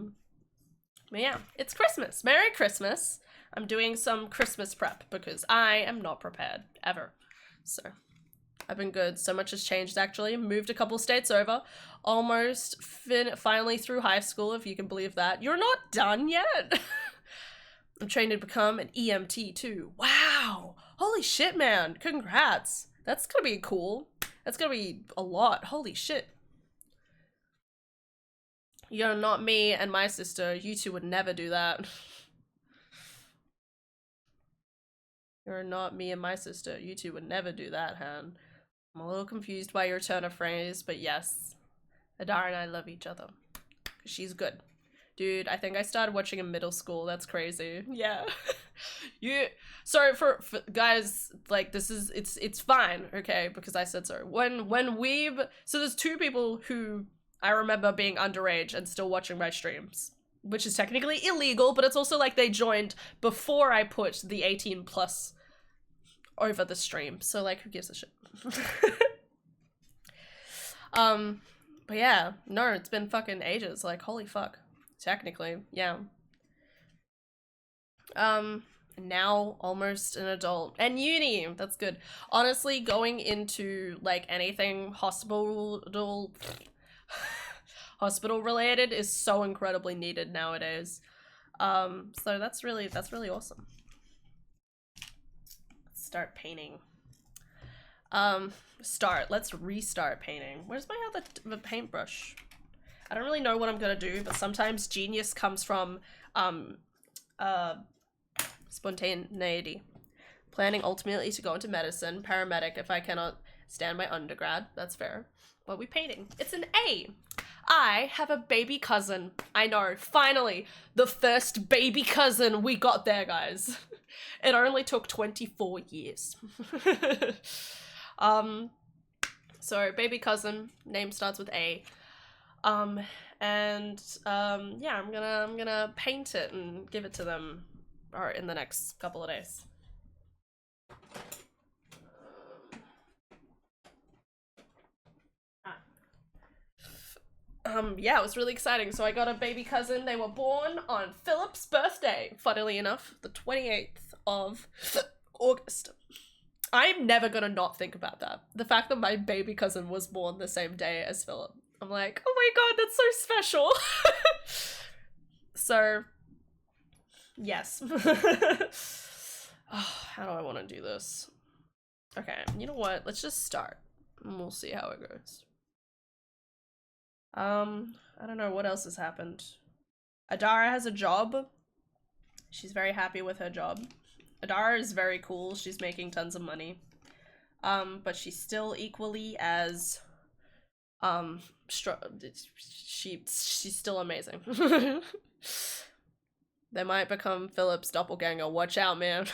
yeah, it's Christmas. Merry Christmas. I'm doing some Christmas prep because I am not prepared, ever. So, I've been good. So much has changed, actually. Moved a couple states over. Almost finally through high school, if you can believe that. You're not done yet? I'm trained to become an EMT, too. Wow! Holy shit, man. Congrats. That's gonna be cool. That's gonna be a lot. Holy shit. You're not me and my sister. You two would never do that. You're not me and my sister. You two would never do that, Han. I'm a little confused by your turn of phrase, but yes. Adara and I love each other. She's good. Dude, I think I started watching in middle school. That's crazy. Yeah. Sorry for guys, like, this is, it's fine, okay? Because I said so. When Weeb, so there's 2 people who I remember being underage and still watching my streams, which is technically illegal, but it's also like they joined before I put the 18 plus over the stream. So like, who gives a shit? But yeah, no, it's been fucking ages. Like, holy fuck. Technically, yeah. Now almost an adult and uni. That's good. Honestly, going into like anything hospital hospital related is so incredibly needed nowadays. So that's really awesome. Let's start painting. Let's restart painting. Where's my other paintbrush? I don't really know what I'm gonna do, but sometimes genius comes from spontaneity. Planning ultimately to go into medicine, paramedic if I cannot stand my undergrad. That's fair. What are we painting? It's an A. I have a baby cousin. I know, finally, the first baby cousin. We got there, guys. It only took 24 years. So baby cousin, name starts with A. Yeah, I'm gonna paint it and give it to them in the next couple of days. Yeah, it was really exciting. So I got a baby cousin. They were born on Philip's birthday, funnily enough, the 28th of August. I'm never gonna not think about that. The fact that my baby cousin was born the same day as Philip. I'm like, oh my god, that's so special. So, yes. Oh, how do I want to do this? Okay, you know what? Let's just start and we'll see how it goes. I don't know what else has happened. Adara has a job. She's very happy with her job. Adara is very cool. She's making tons of money. But she's still equally as she's still amazing. They might become Philip's doppelganger. Watch out, man.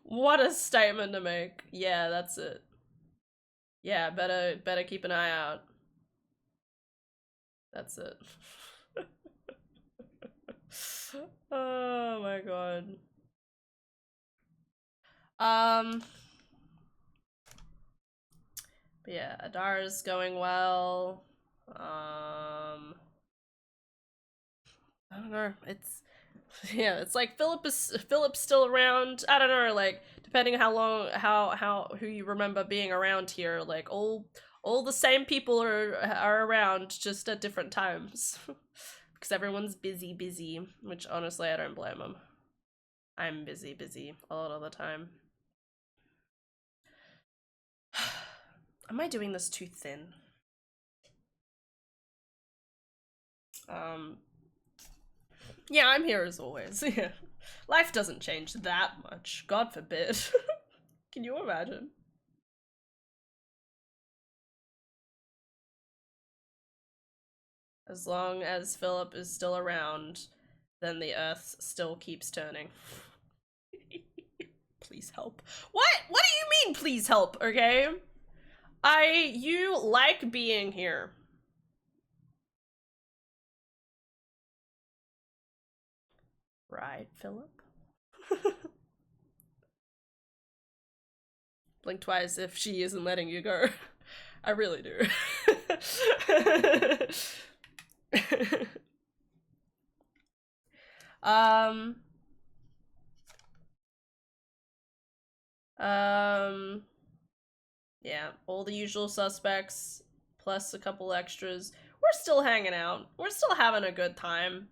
What a statement to make. Yeah, that's it. Yeah, better keep an eye out. That's it. Oh my god. But yeah, Adara's going well. I don't know. It's yeah, it's like Philip's still around. I don't know, like depending how long who you remember being around here, like all the same people are around, just at different times. Because everyone's busy, which honestly I don't blame them. I'm busy a lot of the time. Am I doing this too thin? Yeah, I'm here as always. Yeah. Life doesn't change that much. God forbid. Can you imagine? As long as Philip is still around, then the earth still keeps turning. Please help. What? What do you mean, please help, okay? You like being here. Right, Philip? Blink twice if she isn't letting you go. I really do. Yeah, all the usual suspects, plus a couple extras. We're still hanging out. We're still having a good time.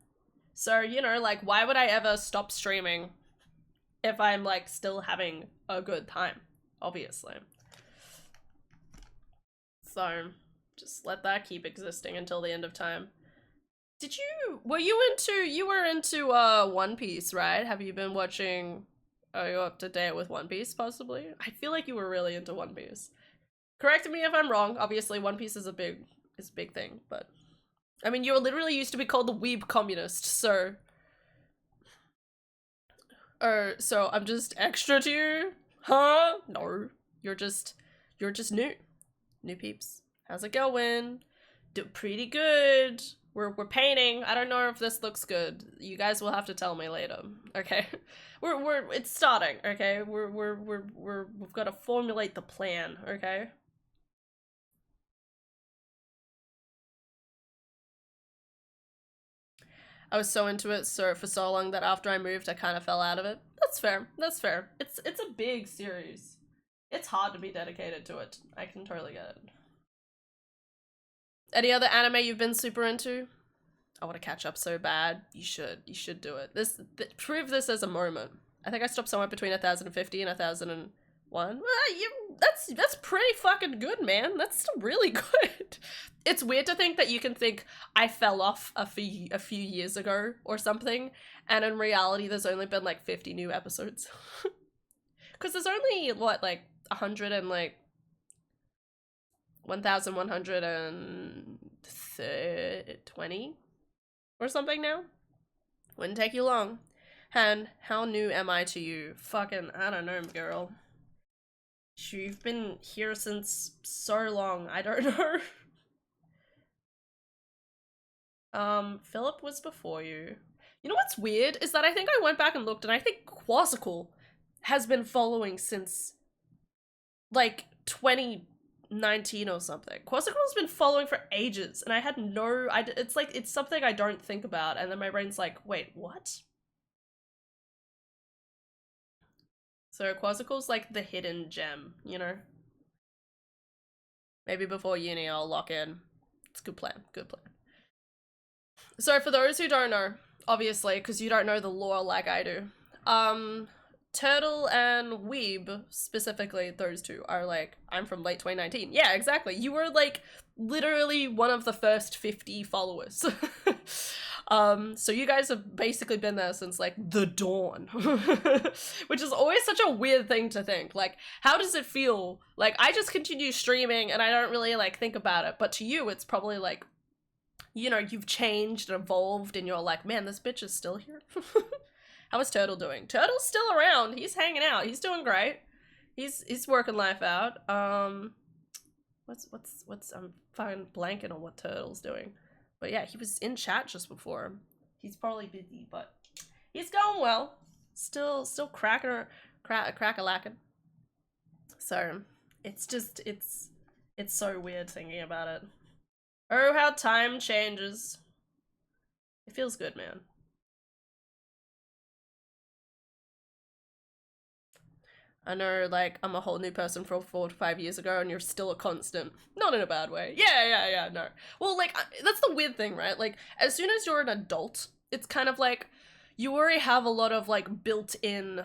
So, you know, like, why would I ever stop streaming if I'm, like, still having a good time? Obviously. So, just let that keep existing until the end of time. You were into One Piece, right? Have you been watching, are you up to date with One Piece, possibly? I feel like you were really into One Piece. Correct me if I'm wrong. Obviously, One Piece is a big thing, but I mean, you literally used to be called the weeb communist, so so I'm just extra to you, huh? No, you're just new peeps. How's it going? Pretty good. We're painting. I don't know if this looks good. You guys will have to tell me later. Okay, it's starting. Okay, we've got to formulate the plan. Okay. I was so into it for so long that after I moved, I kind of fell out of it. That's fair. That's fair. It's a big series. It's hard to be dedicated to it. I can totally get it. Any other anime you've been super into? I want to catch up so bad. You should do it. Prove this as a moment. I think I stopped somewhere between 1050 and 1001. Well, that's pretty fucking good, man. That's still really good. It's weird to think that you can think I fell off a few years ago or something, and in reality, there's only been like 50 new episodes. Because there's only what, like 100 and like 1120 or something now. Wouldn't take you long. And how new am I to you? Fucking, I don't know, girl. You've been here since so long. I don't know. Philip was before you. You know what's weird is that I think I went back and looked, and I think Quasical has been following since like 2019 or something. Quasical's been following for ages, and I had no. It's like it's something I don't think about, and then my brain's like, wait, what? So Quasical's like the hidden gem, you know? Maybe before uni I'll lock in. It's a good plan, good plan. So for those who don't know, obviously, because you don't know the lore like I do, Turtle and Weeb, specifically, those two are like, I'm from late 2019. Yeah, exactly. You were like literally one of the first 50 followers. So you guys have basically been there since like the dawn, which is always such a weird thing to think. Like, how does it feel? Like, I just continue streaming and I don't really like think about it, but to you, it's probably like, you know, you've changed and evolved and you're like, man, this bitch is still here. How is Turtle doing? Turtle's still around. He's hanging out. He's doing great. He's working life out. What's I'm fucking blanking on what Turtle's doing. But yeah, he was in chat just before. He's probably busy, but he's going well. Still crack-a-lacking. So it's just it's so weird thinking about it. Oh, how time changes. It feels good, man. I know, like, I'm a whole new person from 4 to 5 years ago and you're still a constant. Not in a bad way. Yeah, no. Well, like, that's the weird thing, right? Like, as soon as you're an adult, it's kind of like, you already have a lot of, like, built-in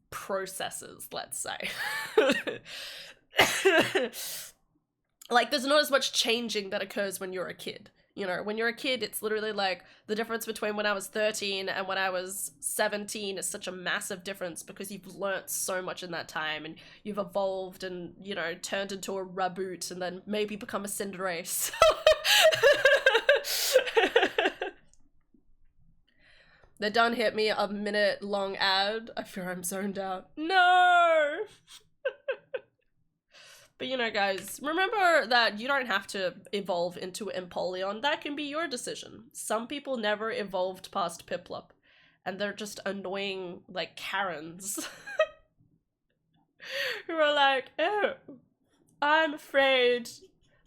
processes, let's say. Like, there's not as much changing that occurs when you're a kid. You know, when you're a kid, it's literally like the difference between when I was 13 and when I was 17 is such a massive difference because you've learnt so much in that time and you've evolved and, you know, turned into a reboot and then maybe become a Cinderace. They done hit me a minute long ad. I fear I'm zoned out. No! But you know, guys, remember that you don't have to evolve into Empoleon. That can be your decision. Some people never evolved past Piplup, and they're just annoying, like, Karens. Who are like, oh, I'm afraid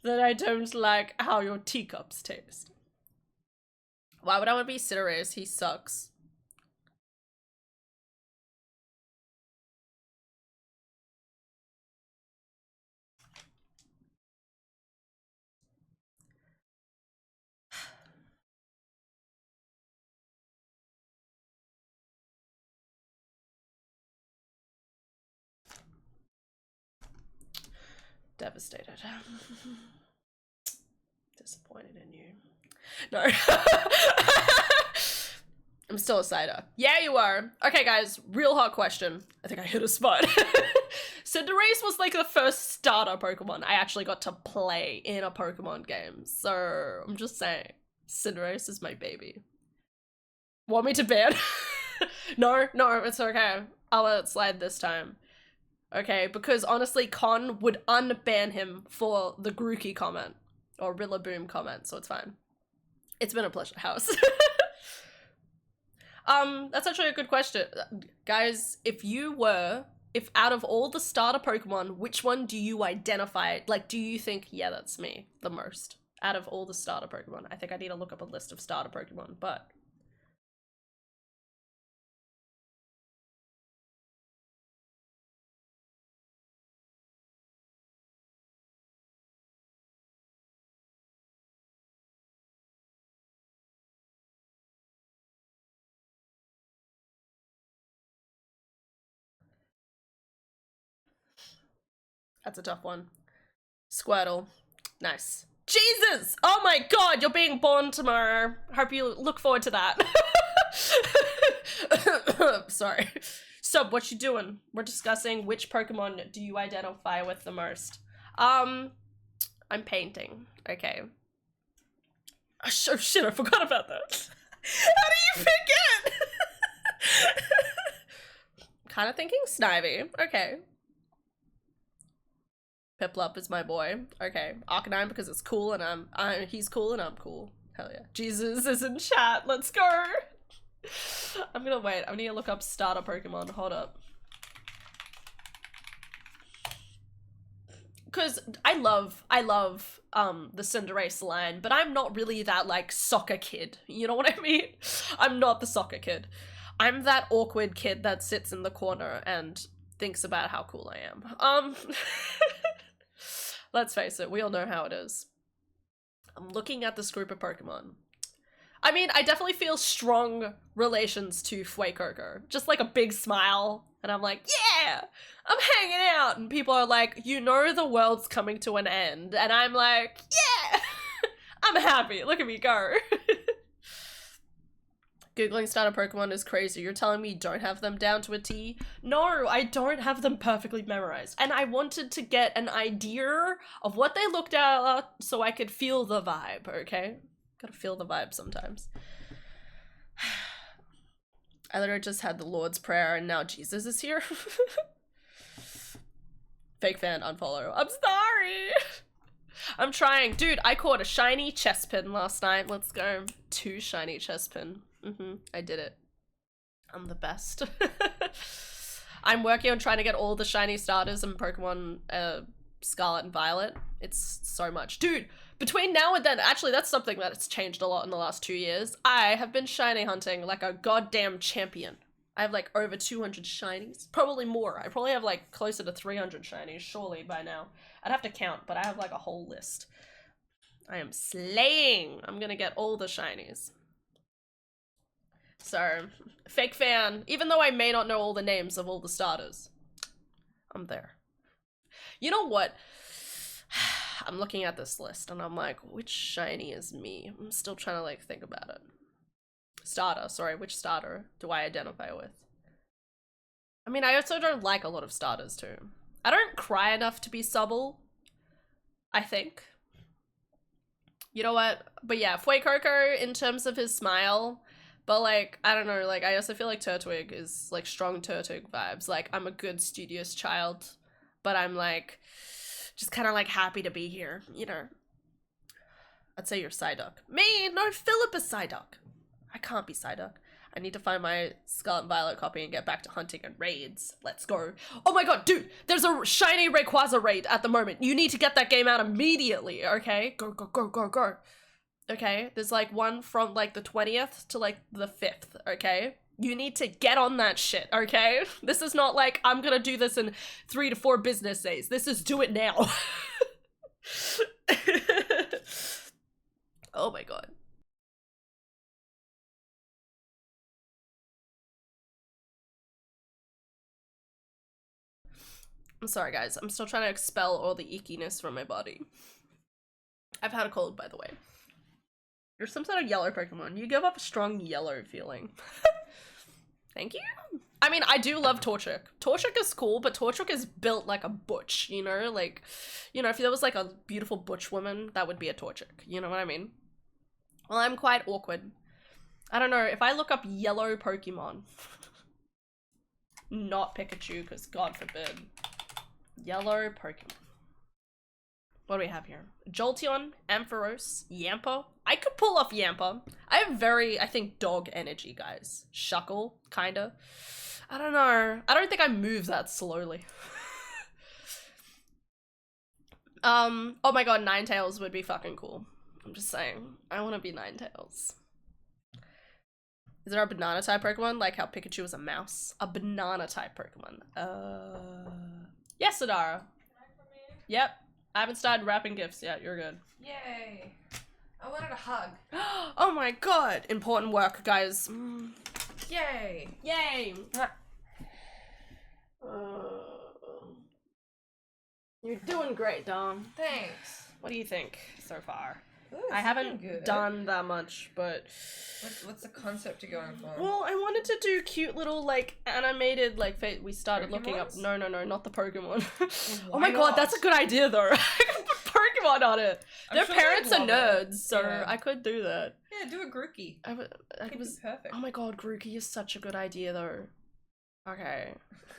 that I don't like how your teacups taste. Why would I want to be Cinderace? He sucks. Devastated. Disappointed in you. No. I'm still a cider. Yeah, you are. Okay, guys, real hot question. I think I hit a spot. Cinderace was like the first starter Pokemon I actually got to play in a Pokemon game. So, I'm just saying, Cinderace is my baby. Want me to ban? No, it's okay. I'll let it slide this time. Okay, because honestly, Con would unban him for the Grookey comment. Or Rillaboom comment, so it's fine. It's been a pleasure, House. That's actually a good question. Guys, if out of all the starter Pokemon, which one do you identify? Like, do you think, yeah, that's me the most? Out of all the starter Pokemon. I think I need to look up a list of starter Pokemon, but That's a tough one. Squirtle. Nice. Jesus! Oh my god, you're being born tomorrow. Hope you look forward to that. Sorry. So, what you doing? We're discussing which Pokemon do you identify with the most. I'm painting. Okay. Oh shit, I forgot about that. How do you pick it? Kind of thinking Snivy. Okay. Piplup is my boy. Okay. Arcanine because it's cool and he's cool and I'm cool. Hell yeah. Jesus is in chat. Let's go. I'm gonna wait. I need to look up starter Pokemon. Hold up. Because I love the Cinderace line, but I'm not really that like soccer kid. You know what I mean? I'm not the soccer kid. I'm that awkward kid that sits in the corner and thinks about how cool I am. Let's face it, we all know how it is. I'm looking at this group of Pokemon. I mean, I definitely feel strong relations to Fuecoco. Just like a big smile. And I'm like, yeah, I'm hanging out. And people are like, you know the world's coming to an end. And I'm like, yeah, I'm happy. Look at me go. Googling starter Pokemon is crazy. You're telling me you don't have them down to a T? No, I don't have them perfectly memorized. And I wanted to get an idea of what they looked at so I could feel the vibe, okay? Gotta feel the vibe sometimes. I literally just had the Lord's Prayer and now Jesus is here. Fake fan, unfollow. I'm sorry. I'm trying. Dude, I caught a shiny Chespin last night. Let's go. 2 shiny Chespin. I did it. I'm the best. I'm working on trying to get all the shiny starters in Pokemon Scarlet and Violet. It's so much. Dude, between now and then, actually that's something that's changed a lot in the last 2 years. I have been shiny hunting like a goddamn champion. I have like over 200 shinies. Probably more. I probably have like closer to 300 shinies, surely by now. I'd have to count, but I have like a whole list. I am slaying. I'm gonna get all the shinies. So, fake fan, even though I may not know all the names of all the starters, I'm there. You know what? I'm looking at this list and I'm like, which shiny is me? I'm still trying to like think about it. Starter, sorry, which starter do I identify with? I mean, I also don't like a lot of starters too. I don't cry enough to be Subble, I think. You know what? But yeah, Fuecoco in terms of his smile, but like, I don't know, like I also feel like Turtwig is like strong Turtwig vibes. Like I'm a good studious child, but I'm like, just kind of like happy to be here, you know? I'd say you're Psyduck. Me? No, Philip is Psyduck. I can't be Psyduck. I need to find my Scarlet and Violet copy and get back to hunting and raids. Let's go. Oh my god, dude, there's a shiny Rayquaza raid at the moment. You need to get that game out immediately, okay? Go, go, go, go, go. Okay, there's like one from like the 20th to like the 5th, okay? You need to get on that shit, okay? This is not like, I'm gonna do this in 3 to 4 business days. This is do it now. Oh my god. I'm sorry guys, I'm still trying to expel all the ickiness from my body. I've had a cold, by the way. You're some sort of yellow Pokemon. You give up a strong yellow feeling. Thank you. I mean, I do love Torchic. Torchic is cool, but Torchic is built like a butch, you know? Like, you know, if there was like a beautiful butch woman, that would be a Torchic. You know what I mean? Well, I'm quite awkward. I don't know, if I look up yellow Pokemon, not Pikachu, because God forbid. Yellow Pokemon. What do we have here? Jolteon, Ampharos, Yampa. I could pull off Yampa. I have very, I think, dog energy, guys. Shuckle, kinda. I don't know. I don't think I move that slowly. Oh my god, Ninetales would be fucking cool. I'm just saying. I want to be Ninetales. Is there a banana type Pokemon? Like how Pikachu is a mouse? A banana type Pokemon. Yes, Sadara. Yep. I haven't started wrapping gifts yet. You're good. Yay. I wanted a hug. Oh my god. Important work, guys. Yay. Yay. You're doing great, Dom. Thanks. What do you think so far? Ooh, I it's haven't looking good. done that much, but... What's the concept you're going for? Well, I wanted to do cute little, like, animated, like, we started looking up... Pokemons? No, not the Pokemon. Oh Why my god, not? that's a good idea, though. I could put Pokemon on it. I'm Their sure parents they'd are love nerds, it. so Yeah. I could do that. Yeah, do a Grookey. I It'd was... be perfect. Oh my god, Grookey is such a good idea, though. Okay.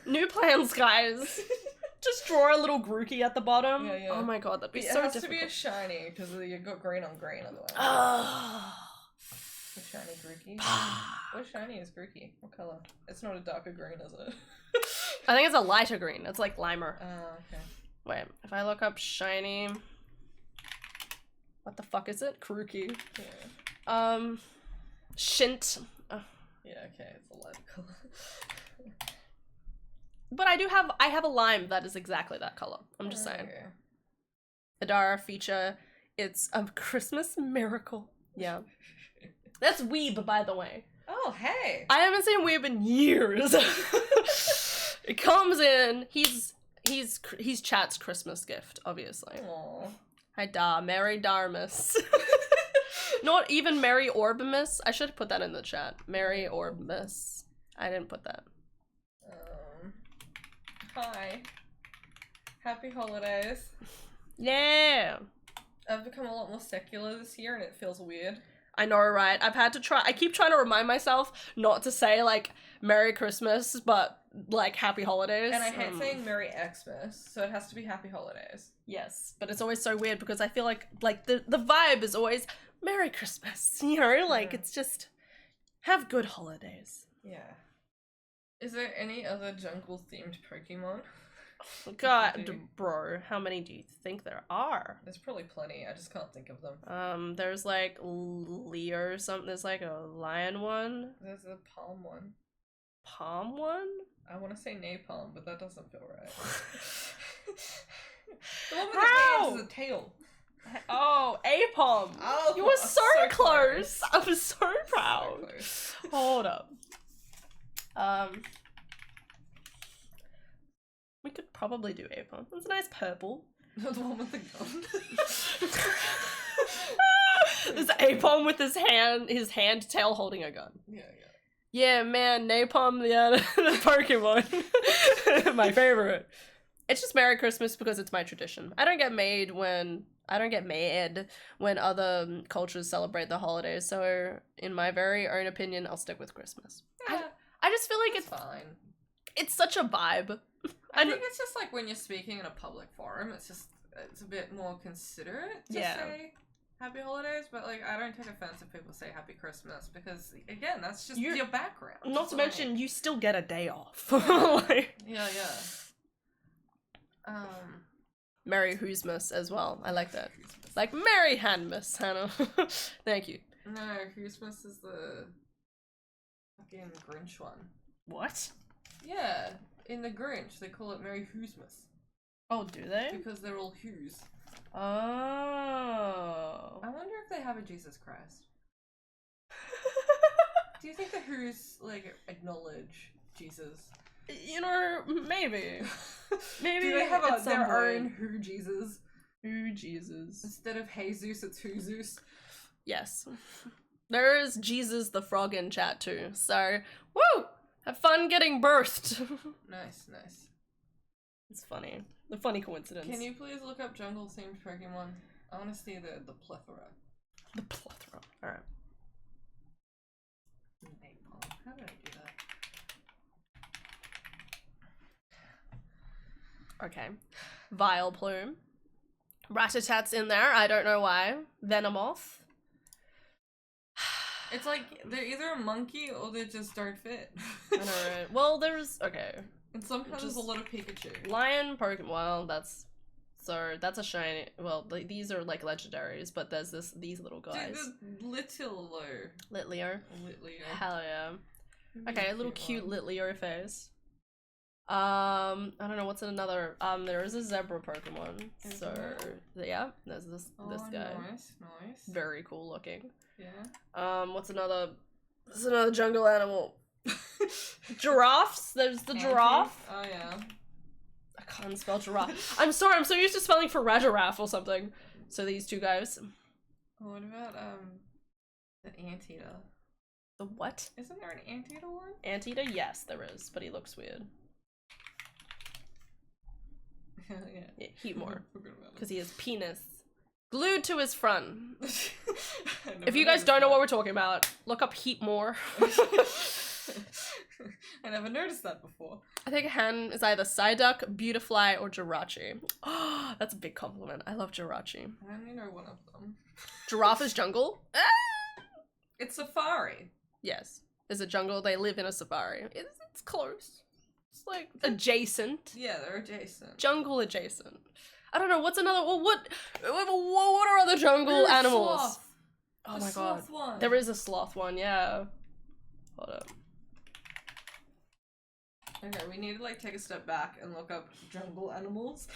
New plans, guys. Just draw a little Grookey at the bottom. Yeah, yeah. Oh my god, that'd be But so it has difficult. to be a shiny, because you got green on green otherwise. A shiny Grookey. What shiny is Grookey? What color? It's not a darker green, is it? I think it's a lighter green. It's like limer. Oh, okay. Wait, if I look up shiny... What the fuck is it? Grookey. Yeah. Shint. Yeah, okay, it's a lighter color. But I have a lime that is exactly that color. I'm just saying. Okay. Adara feature, it's a Christmas miracle. Yeah. That's Weeb, by the way. Oh, hey! I haven't seen Weeb in years. It comes in, he's chat's Christmas gift, obviously. Aww. Hi da, Merry Darmus. Not even Merry Orbimus. I should have put that in the chat. Merry Orbimus. I didn't put that. Hi. Happy holidays. Yeah. I've become a lot more secular this year and it feels weird. I know, right? I keep trying to remind myself not to say, like, Merry Christmas, but, like, Happy Holidays. And I hate saying Merry Xmas, so it has to be Happy Holidays. Yes, but it's always so weird because I feel like the vibe is always Merry Christmas, you know? Like, it's just, have good holidays. Yeah. Is there any other jungle-themed Pokemon? God, bro, how many do you think there are? There's probably plenty, I just can't think of them. There's, like, Leo or something. There's, like, a lion one. There's a palm one. Palm one? I want to say napalm, but that doesn't feel right. The one with How? the hands is a tail. Oh, Apom! Oh, You were so close! close. I was so proud. So close. Hold up. We could probably do Apom. It's a nice purple. The one with the gun. There's Apom with his hand tail holding a gun. Yeah. Yeah, man, Napalm, yeah, the Pokemon. My favorite. It's just Merry Christmas because it's my tradition. I don't get mad when other cultures celebrate the holidays, so in my very own opinion, I'll stick with Christmas. Yeah, I just feel like it's fine. It's such a vibe. I think it's just like when you're speaking in a public forum, it's a bit more considerate to say Happy Holidays, but like I don't take offense if people say Happy Christmas because again, that's just your background. Not to mention, you still get a day off. Yeah. Merry Hoosmas as well. I like that. Like Merry Handmas, Hannah. Thank you. No, Christmas is the fucking Grinch one. What? Yeah, in the Grinch they call it Merry Hoosmas. Oh, do they? Because they're all Who's. Oh. I wonder if they have a Jesus Christ. Do you think the Who's like acknowledge Jesus? You know, maybe. Maybe Do they have their point. own Who Jesus? Who Jesus? Instead of Jesus, it's Who Zeus. Yes. There is Jesus the Frog in chat too. So, woo! Have fun getting birthed. Nice. It's funny. The funny coincidence. Can you please look up jungle-themed Pokemon? I want to see the plethora. The plethora. Alright. Napalm. How did I do that? Okay. Vileplume. Ratatat's in there. I don't know why. Venomoth. It's like they're either a monkey or they just don't fit. I know, right? Well, there's... Okay. And sometimes there's a lot of Pikachu. Lion Pokemon. Well, that's a shiny. Well, these are like legendaries, but there's these little guys. Dude, the Litleo. Litleo. Hell yeah. Okay, a little cute Litleo face. I don't know what's another. There is a zebra Pokemon. So yeah, there's this guy. Nice. Very cool looking. Yeah. What's another? There's another jungle animal. Giraffes. There's the giraffe. Oh yeah. I can't spell giraffe. I'm sorry, I'm so used to spelling for giraffe or something. So these two guys. What about the anteater? The what? Isn't there an anteater one? Anteater? Yes, there is, but he looks weird. Yeah, heat more. Because he has penis glued to his front. If you guys don't know what we're talking about, look up heat more. I never noticed that before. I think hen is either Psyduck, Beautifly, or Jirachi. Oh, that's a big compliment. I love Jirachi. I only know one of them. Giraffe is jungle? It's safari. Yes. Is a jungle. They live in a safari. It's close. It's like adjacent. Yeah, they're adjacent. Jungle adjacent. I don't know. What's another? Well, what are other jungle animals? Sloth. Oh the my sloth god. One. There is a sloth one. Yeah. Hold up. Okay, we need to like take a step back and look up jungle animals.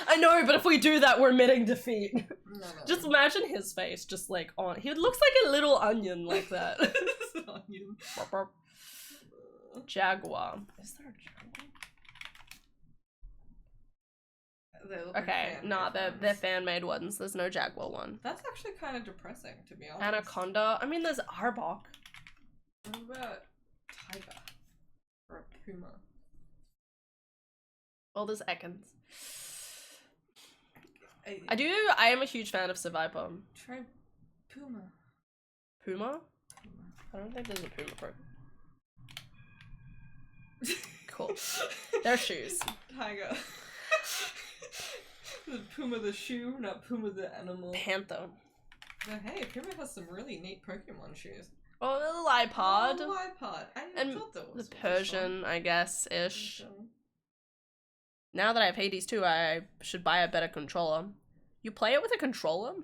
I know, but if we do that, we're admitting defeat. No. Just imagine his face, just like on. He looks like a little onion like that. It's an onion. Jaguar. Is there a jaguar? Okay, nah, they're fan-made ones. There's no jaguar one. That's actually kind of depressing, to be honest. Anaconda. I mean, there's Arbok. What about tiger or a puma? Well, there's Ekans. I am a huge fan of Survivor. Try puma. Puma? I don't think there's a puma pro. Cool. They're shoes. Tiger. The puma the shoe, not puma the animal. Panther. But hey, puma has some really neat Pokemon shoes. Oh, the Lipod. Oh, Lipod. And thought that was the Persian, I guess-ish. Persian. Now that I have Hades too, I should buy a better controller. You play it with a controller?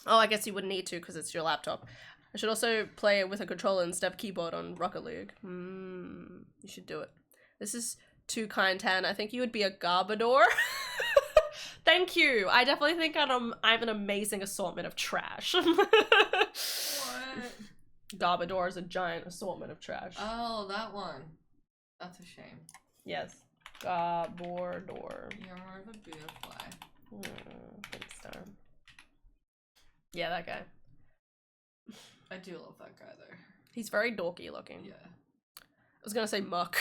Oh, I guess you wouldn't need to because it's your laptop. I should also play it with a controller instead of keyboard on Rocket League. You should do it. This is too kind, Tan. I think you would be a Garbodor. Thank you. I definitely think I'm an amazing assortment of trash. What? Garbodor is a giant assortment of trash. Oh, that one. That's a shame. Yes. Garbodor. You're more of a beautifly. Thanks, Star. Yeah, that guy. I do love that guy though. He's very dorky looking. Yeah. I was gonna say Muck.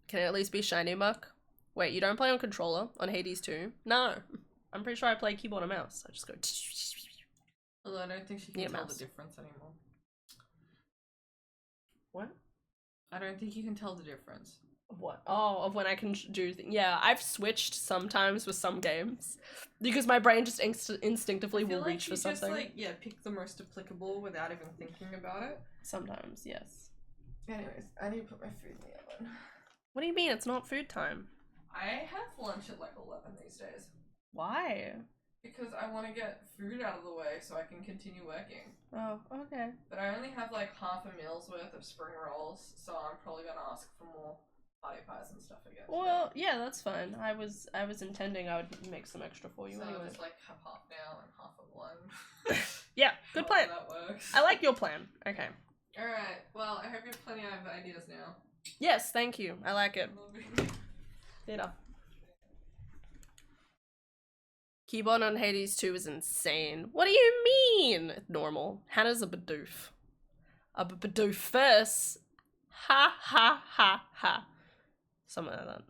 Can it at least be shiny Muck? Wait, you don't play on controller on Hades 2? No. I'm pretty sure I play keyboard and mouse. I just go. Although I don't think she can tell the difference anymore. What? I don't think you can tell the difference. What? Oh, of when I can do yeah, I've switched sometimes with some games because my brain just instinctively will reach for something. Just, like, pick the most applicable without even thinking about it. Sometimes, yes. Anyways, I need to put my food in the oven. What do you mean? It's not food time. I have lunch at like 11 these days. Why? Because I want to get food out of the way so I can continue working. Oh, okay. But I only have like half a meal's worth of spring rolls, so I'm probably gonna ask for more party pies and stuff again. Well, yeah, that's fine. I was intending I would make some extra for you anyway. I'll just like have half now and half of one. Yeah, good plan. That works. I like your plan. Okay. Alright, well, I hope you have plenty of ideas now. Yes, thank you. I like it. Later. Keyboard on Hades 2 is insane. What do you mean? Normal. Hannah's a Bidoof. A Bidoof first. Ha ha ha ha. Something like that.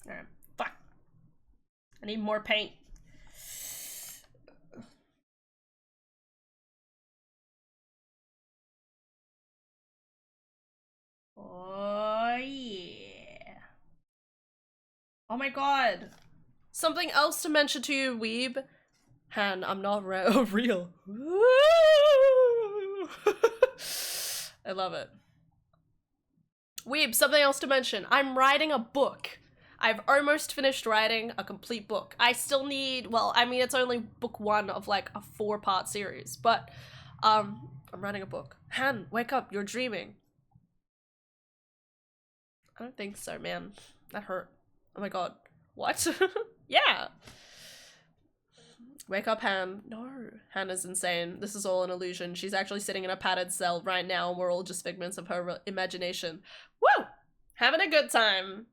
Alright. Fuck. I need more paint. Oh yeah. Oh my god. Something else to mention to you, weeb. Han, I'm not real. I love it. Weeb, something else to mention. I'm writing a book. I've almost finished writing a complete book. I still need, well, I mean, it's only book 1 of like a 4-part series, but I'm writing a book. Han, wake up, you're dreaming. I don't think so, man. That hurt. Oh my god. What? Yeah. Wake up, Han. No. Hannah's insane. This is all an illusion. She's actually sitting in a padded cell right now, and we're all just figments of her imagination. Woo! Having a good time.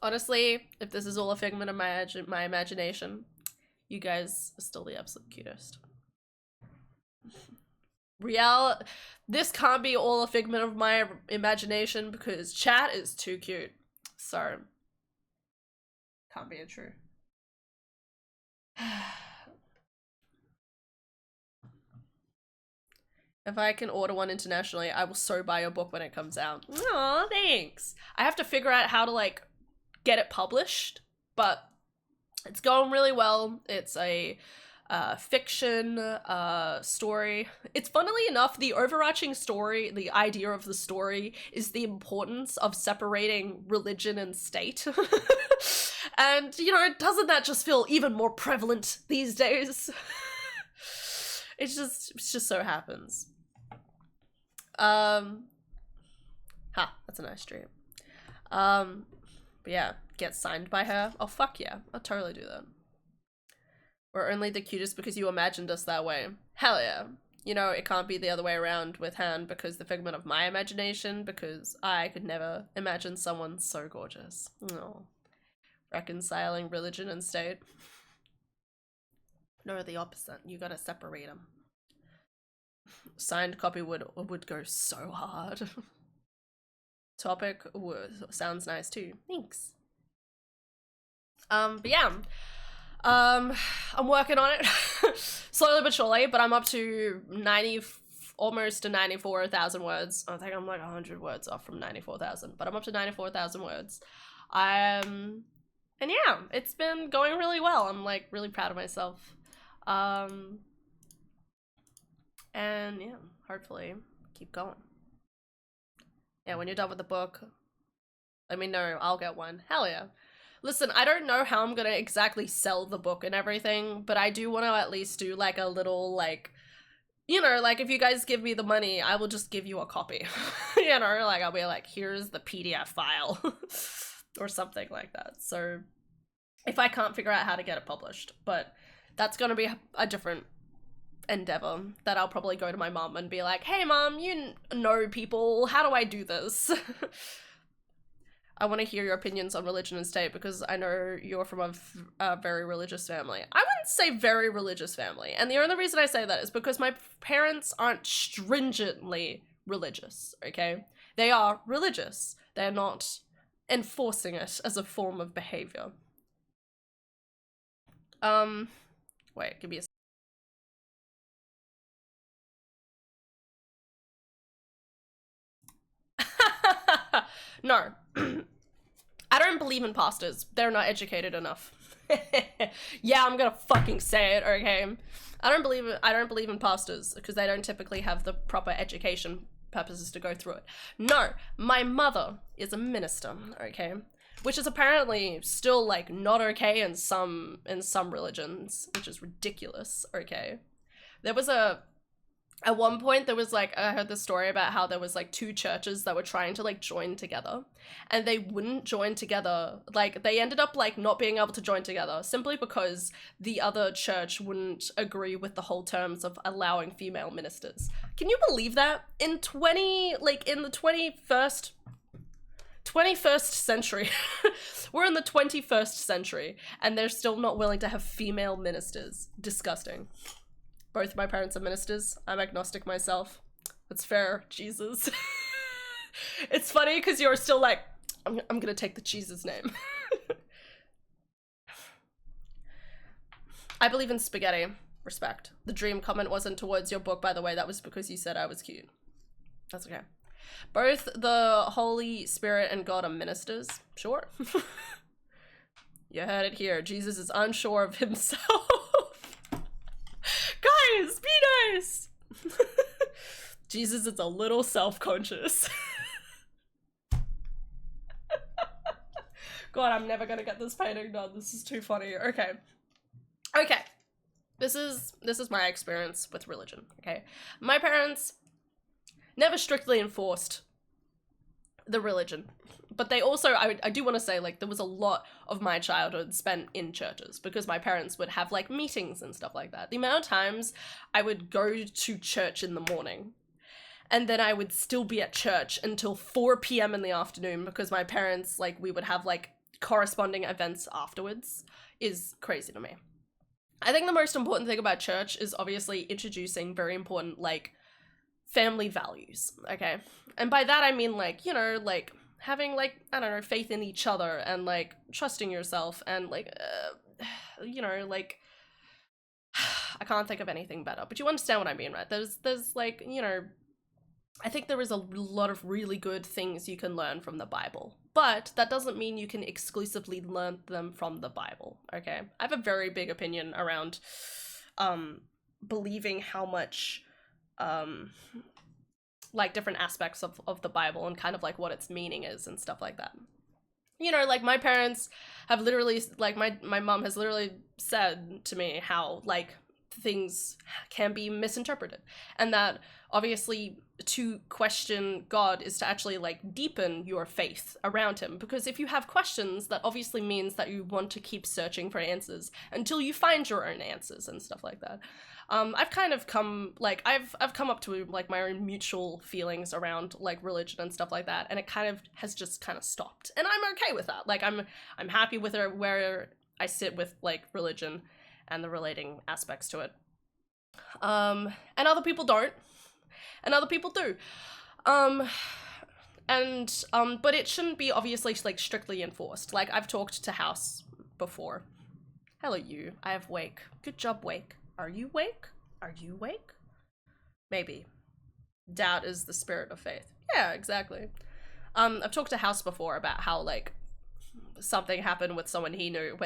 Honestly, if this is all a figment of my imagination, you guys are still the absolute cutest. This can't be all a figment of my imagination because chat is too cute. So, can't be true. If I can order one internationally, I will so buy your book when it comes out. Aw, thanks. I have to figure out how to, like, get it published, but it's going really well. It's a fiction story. It's funnily enough, the overarching story, the idea of the story is the importance of separating religion and state. And, you know, doesn't that just feel even more prevalent these days? It just so happens. That's a nice dream. But yeah, get signed by her. Oh, fuck yeah. I'll totally do that. We're only the cutest because you imagined us that way. Hell yeah. You know, it can't be the other way around with Han because the figment of my imagination, because I could never imagine someone so gorgeous. No. Reconciling religion and state. No, the opposite. You gotta separate them. Signed copy would go so hard. Topic sounds nice too. Thanks. But yeah. I'm working on it slowly but surely, but I'm up to almost to 94,000 words. I think I'm like 100 words off from 94,000, but I'm up to 94,000 words. And yeah, it's been going really well. I'm like really proud of myself. And yeah, hopefully keep going. Yeah, when you're done with the book, let me know. I'll get one. Hell yeah. Listen, I don't know how I'm gonna exactly sell the book and everything, but I do want to at least do like a little, like, you know, like if you guys give me the money, I will just give you a copy. You know, like I'll be like, here's the PDF file or something like that. So if I can't figure out how to get it published, but that's gonna be a different endeavor that I'll probably go to my mom and be like, hey mom, you know people, how do I do this? I want to hear your opinions on religion and state because I know you're from a very religious family. I wouldn't say very religious family, and the only reason I say that is because my parents aren't stringently religious, okay? They are religious. They're not enforcing it as a form of behavior. Wait, give me a No. I don't believe in pastors. They're not educated enough. Yeah, I'm gonna fucking say it, okay? I don't believe in pastors because they don't typically have the proper education purposes to go through it. No, my mother is a minister, okay? Which is apparently still like not okay in some religions, which is ridiculous, okay? There was at one point there was like, I heard this story about how there was like two churches that were trying to like join together and they wouldn't join together. Like they ended up like not being able to join together simply because the other church wouldn't agree with the whole terms of allowing female ministers. Can you believe that? In the 21st century, we're in the 21st century and they're still not willing to have female ministers. Disgusting. Both my parents are ministers. I'm agnostic myself. That's fair, Jesus. It's funny because you're still like, I'm gonna take the Jesus name. I believe in spaghetti. Respect. The dream comment wasn't towards your book, by the way. That was because you said I was cute. That's okay. Both the Holy Spirit and God are ministers. Sure. You heard it here. Jesus is unsure of himself. Guys, be nice! Jesus is a little self-conscious. God, I'm never gonna get this painting done. This is too funny. Okay. Okay. This is my experience with religion, okay? My parents never strictly enforced the religion. But they also, I do want to say, like, there was a lot of my childhood spent in churches because my parents would have, like, meetings and stuff like that. The amount of times I would go to church in the morning and then I would still be at church until 4 p.m. in the afternoon because my parents, like, we would have, like, corresponding events afterwards is crazy to me. I think the most important thing about church is obviously introducing very important, like, family values, okay? And by that I mean, like, you know, like, having, like, I don't know, faith in each other and, like, trusting yourself and, like, you know, like, I can't think of anything better, but you understand what I mean, right? There's, like, you know, I think there is a lot of really good things you can learn from the Bible, but that doesn't mean you can exclusively learn them from the Bible, okay? I have a very big opinion around, believing how much, like, different aspects of the Bible and kind of, like, what its meaning is and stuff like that. You know, like, my parents have literally, like, my mom has literally said to me how, like, things can be misinterpreted. And that, obviously, to question God is to actually, like, deepen your faith around him. Because if you have questions, that obviously means that you want to keep searching for answers until you find your own answers and stuff like that. I've kind of come, like, I've come up to, like, my own mutual feelings around, like, religion and stuff like that, and it kind of has just kind of stopped. And I'm okay with that. Like, I'm happy with where I sit with, like, religion and the relating aspects to it. And other people don't. And other people do. But it shouldn't be obviously, like, strictly enforced. Like, I've talked to House before. Hello, you. I have Wake. Good job, Wake. Are you Wake? Are you Wake? Maybe. Doubt is the spirit of faith. Yeah, exactly. I've talked to House before about how, like, something happened with someone he knew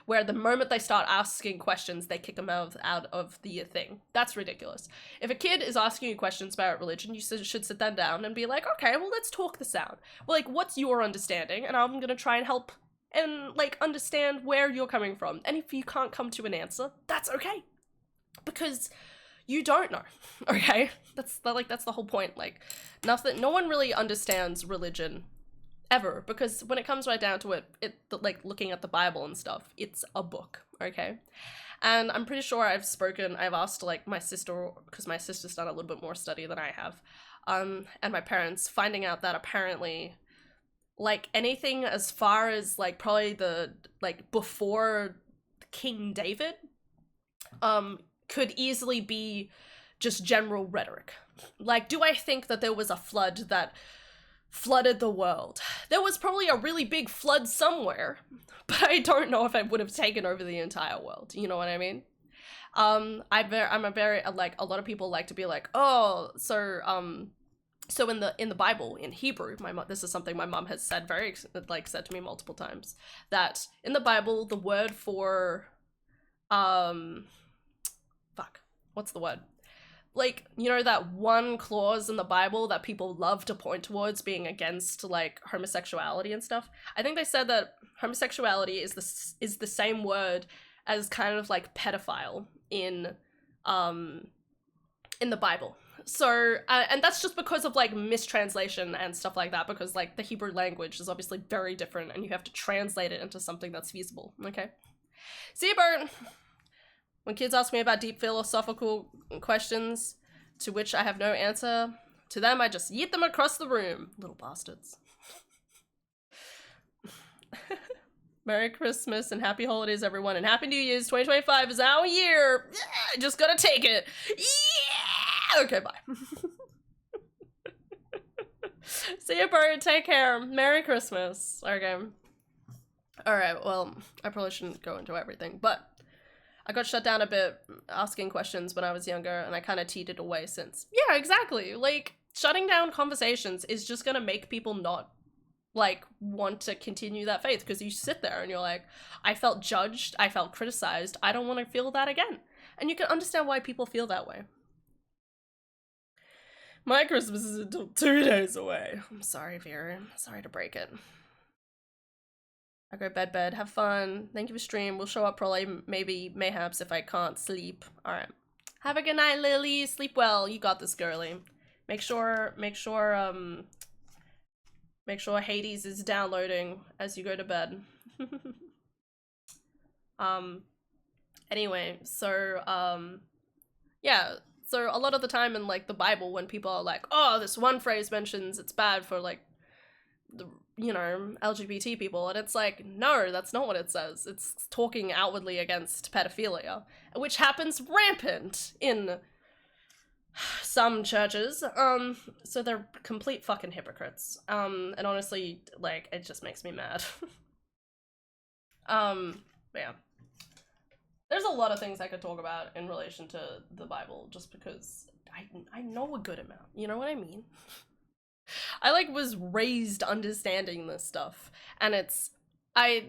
where the moment they start asking questions, they kick them out of the thing. That's ridiculous. If a kid is asking you questions about religion, you should sit them down and be like, okay, well, let's talk this out. Well, like, what's your understanding? And I'm gonna try and help and, like, understand where you're coming from. And if you can't come to an answer, that's okay. Because you don't know, okay? That's the whole point. Like, no one really understands religion ever, because when it comes right down to it, like, looking at the Bible and stuff, it's a book, okay? And I'm pretty sure I've asked, like, my sister, because my sister's done a little bit more study than I have, and my parents, finding out that apparently, like, anything as far as, like, probably before King David, could easily be just general rhetoric. Like, do I think that there was a flood that flooded the world? There was probably a really big flood somewhere, but I don't know if it would have taken over the entire world. You know what I mean? I'm a very, like, a lot of people like to be like, oh, so in the Bible, in Hebrew, this is something my mom has said said to me multiple times, that in the Bible, the word for, what's the word? Like, you know, that one clause in the Bible that people love to point towards being against, like, homosexuality and stuff. I think they said that homosexuality is the same word as kind of, like, pedophile in the Bible. So, and that's just because of, like, mistranslation and stuff like that, because, like, the Hebrew language is obviously very different and you have to translate it into something that's feasible, okay? See you, Bert! When kids ask me about deep philosophical questions to which I have no answer, to them I just yeet them across the room. Little bastards. Merry Christmas and happy holidays, everyone, and Happy New Year's. 2025 is our year! Yeah, just gotta take it! Yeah! Okay, bye. See you, Bert. Take care. Merry Christmas. Okay. Alright, well, I probably shouldn't go into everything, but I got shut down a bit asking questions when I was younger, and I kind of teetered away since. Yeah, exactly. Like, shutting down conversations is just gonna make people not, like, want to continue that faith, because you sit there and you're like, I felt judged, I felt criticized, I don't want to feel that again. And you can understand why people feel that way. My Christmas is until 2 days away. I'm sorry, Vera. Sorry to break it. Okay, bed, have fun. Thank you for stream. We'll show up probably, maybe, mayhaps if I can't sleep. Alright. Have a good night, Lily. Sleep well. You got this, girly. Make sure, Make sure Hades is downloading as you go to bed. Anyway, so, yeah, so a lot of the time in, like, the Bible, when people are like, oh, this one phrase mentions it's bad for, like, the, you know, LGBT people, and it's like, no, that's not what it says. It's talking outwardly against pedophilia, which happens rampant in some churches, so they're complete fucking hypocrites, and honestly, like, it just makes me mad. Yeah. There's a lot of things I could talk about in relation to the Bible, just because I know a good amount, you know what I mean? I, like, was raised understanding this stuff, and it's,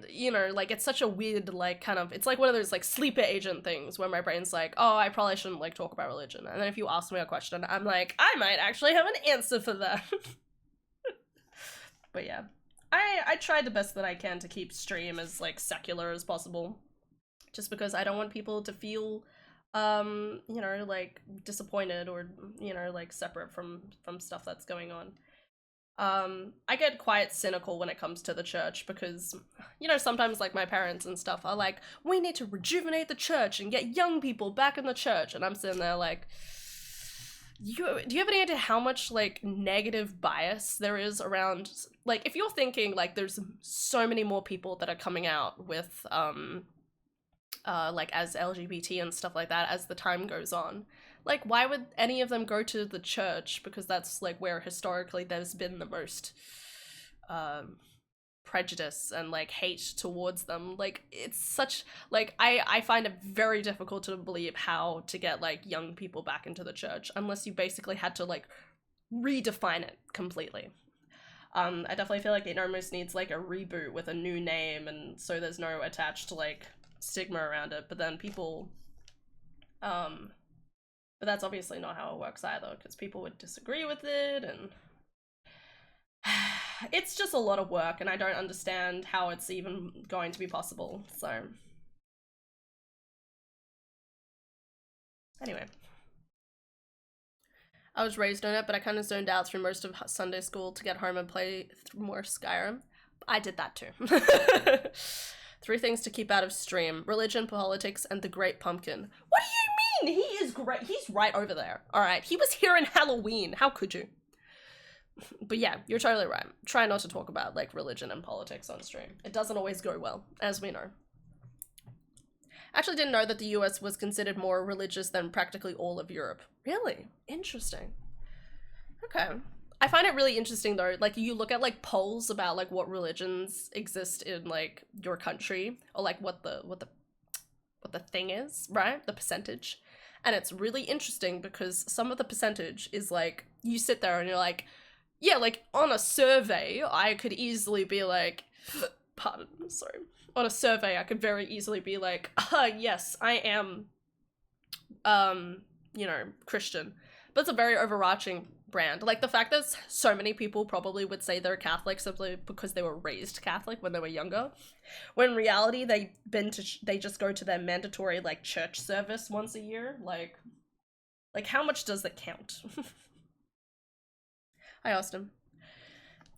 you know, like, it's such a weird, like, kind of, it's like one of those, like, sleeper agent things where my brain's like, oh, I probably shouldn't, like, talk about religion, and then if you ask me a question, I'm like, I might actually have an answer for that. But yeah, I tried the best that I can to keep stream as, like, secular as possible, just because I don't want people to feel, you know, like, disappointed or, you know, like, separate from stuff that's going on. I get quite cynical when it comes to the church because, you know, sometimes, like, my parents and stuff are like, we need to rejuvenate the church and get young people back in the church, and I'm sitting there like, do you have any idea how much, like, negative bias there is around, like, if you're thinking, like, there's so many more people that are coming out with, like, as LGBT and stuff like that as the time goes on. Like, why would any of them go to the church? Because that's, like, where historically there's been the most, prejudice and, like, hate towards them. Like, it's such, like, I find it very difficult to believe how to get, like, young people back into the church, unless you basically had to, like, redefine it completely. I definitely feel like it almost needs, like, a reboot with a new name, and so there's no attached, like, stigma around it, but then people, but that's obviously not how it works either, because people would disagree with it, and it's just a lot of work, and I don't understand how it's even going to be possible, so. Anyway. I was raised on it, but I kind of zoned out through most of Sunday school to get home and play more Skyrim. I did that too. 3 things to keep out of stream: religion, politics, and the Great Pumpkin. What do you mean? He is great. He's right over there. All right. He was here in Halloween. How could you? But yeah, you're totally right. Try not to talk about, like, religion and politics on stream. It doesn't always go well, as we know. Actually didn't know that the US was considered more religious than practically all of Europe. Really? Interesting. Okay. I find it really interesting though, like, you look at, like, polls about, like, what religions exist in, like, your country, or, like, what the thing is, right? The percentage. And it's really interesting because some of the percentage is, like, you sit there and you're like, yeah, like, on a survey, I could easily be like, pardon, sorry. On a survey, I could very easily be like, yes, I am, you know, Christian. But it's a very overarching brand. Like, the fact that so many people probably would say they're Catholic simply because they were raised Catholic when they were younger, when in reality they just go to their mandatory, like, church service once a year. Like how much does that count? I asked him.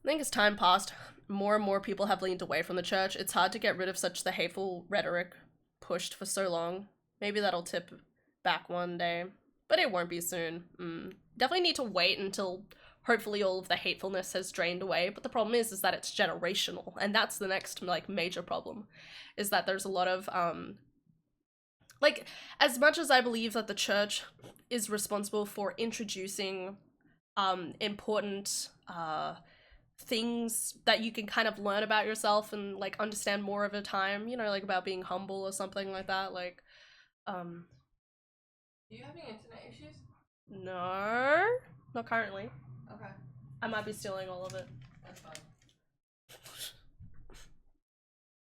I think as time passed, more and more people have leaned away from the church. It's hard to get rid of such the hateful rhetoric pushed for so long. Maybe that'll tip back one day, but it won't be soon. Definitely need to wait until hopefully all of the hatefulness has drained away, but the problem is that it's generational, and that's the next, like, major problem, is that there's a lot of, like, as much as I believe that the church is responsible for introducing, important, things that you can kind of learn about yourself and, like, understand more over time, you know, like, about being humble or something like that, like, Do you having internet issues? No, not currently. Okay. I might be stealing all of it. That's fine.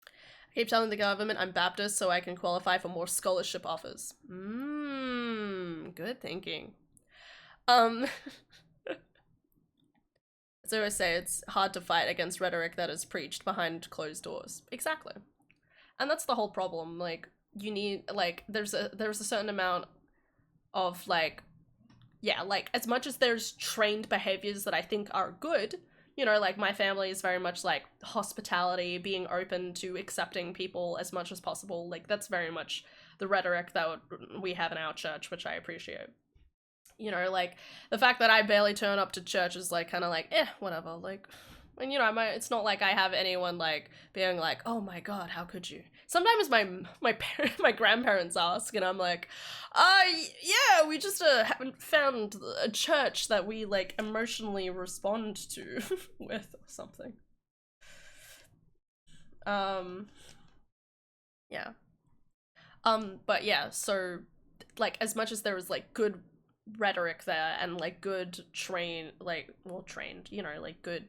I keep telling the government I'm Baptist so I can qualify for more scholarship offers. Good thinking. As I always say, it's hard to fight against rhetoric that is preached behind closed doors. Exactly. And that's the whole problem. Like, you need, like, there's a certain amount of, like, yeah, like, as much as there's trained behaviors that I think are good, you know, like my family is very much like hospitality, being open to accepting people as much as possible. Like that's very much the rhetoric that we have in our church, which I appreciate. You know, like the fact that I barely turn up to church is like kind of like, whatever. Like, and you know, it's not like I have anyone like being like, oh my god, how could you? Sometimes my grandparents ask, and I'm like, yeah, we just haven't found a church that we like emotionally respond to with or something. Yeah. But yeah, so like as much as there is like good rhetoric there and like good trained, you know, like good,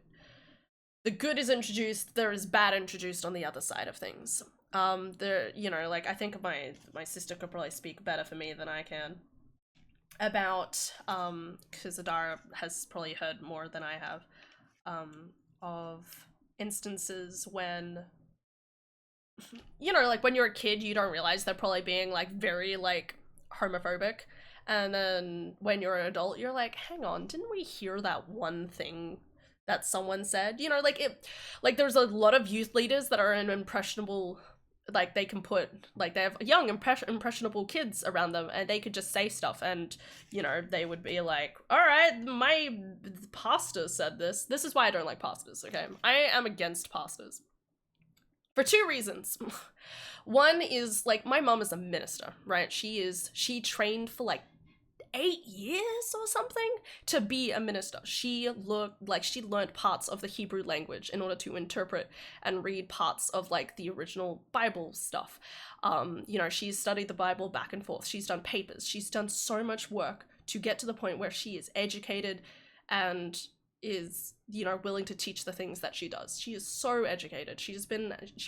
the good is introduced, there is bad introduced on the other side of things. There, you know, like I think my sister could probably speak better for me than I can about because Adara has probably heard more than I have of instances when, you know, like when you're a kid you don't realize they're probably being like very like homophobic, and then when you're an adult you're like, hang on, didn't we hear that one thing that someone said? You know, like it, like there's a lot of youth leaders that are in impressionable, like they can put, like they have young impressionable kids around them and they could just say stuff and, you know, they would be like, all right, my pastor said this. This is why I don't like pastors, okay? I am against pastors for two reasons. One is like my mom is a minister, right? She trained for like 8 years or something to be a minister. She learned parts of the Hebrew language in order to interpret and read parts of like the original Bible stuff. You know, she's studied the Bible back and forth. She's done papers. She's done so much work to get to the point where she is educated and is, you know, willing to teach the things that she does. She is so educated. She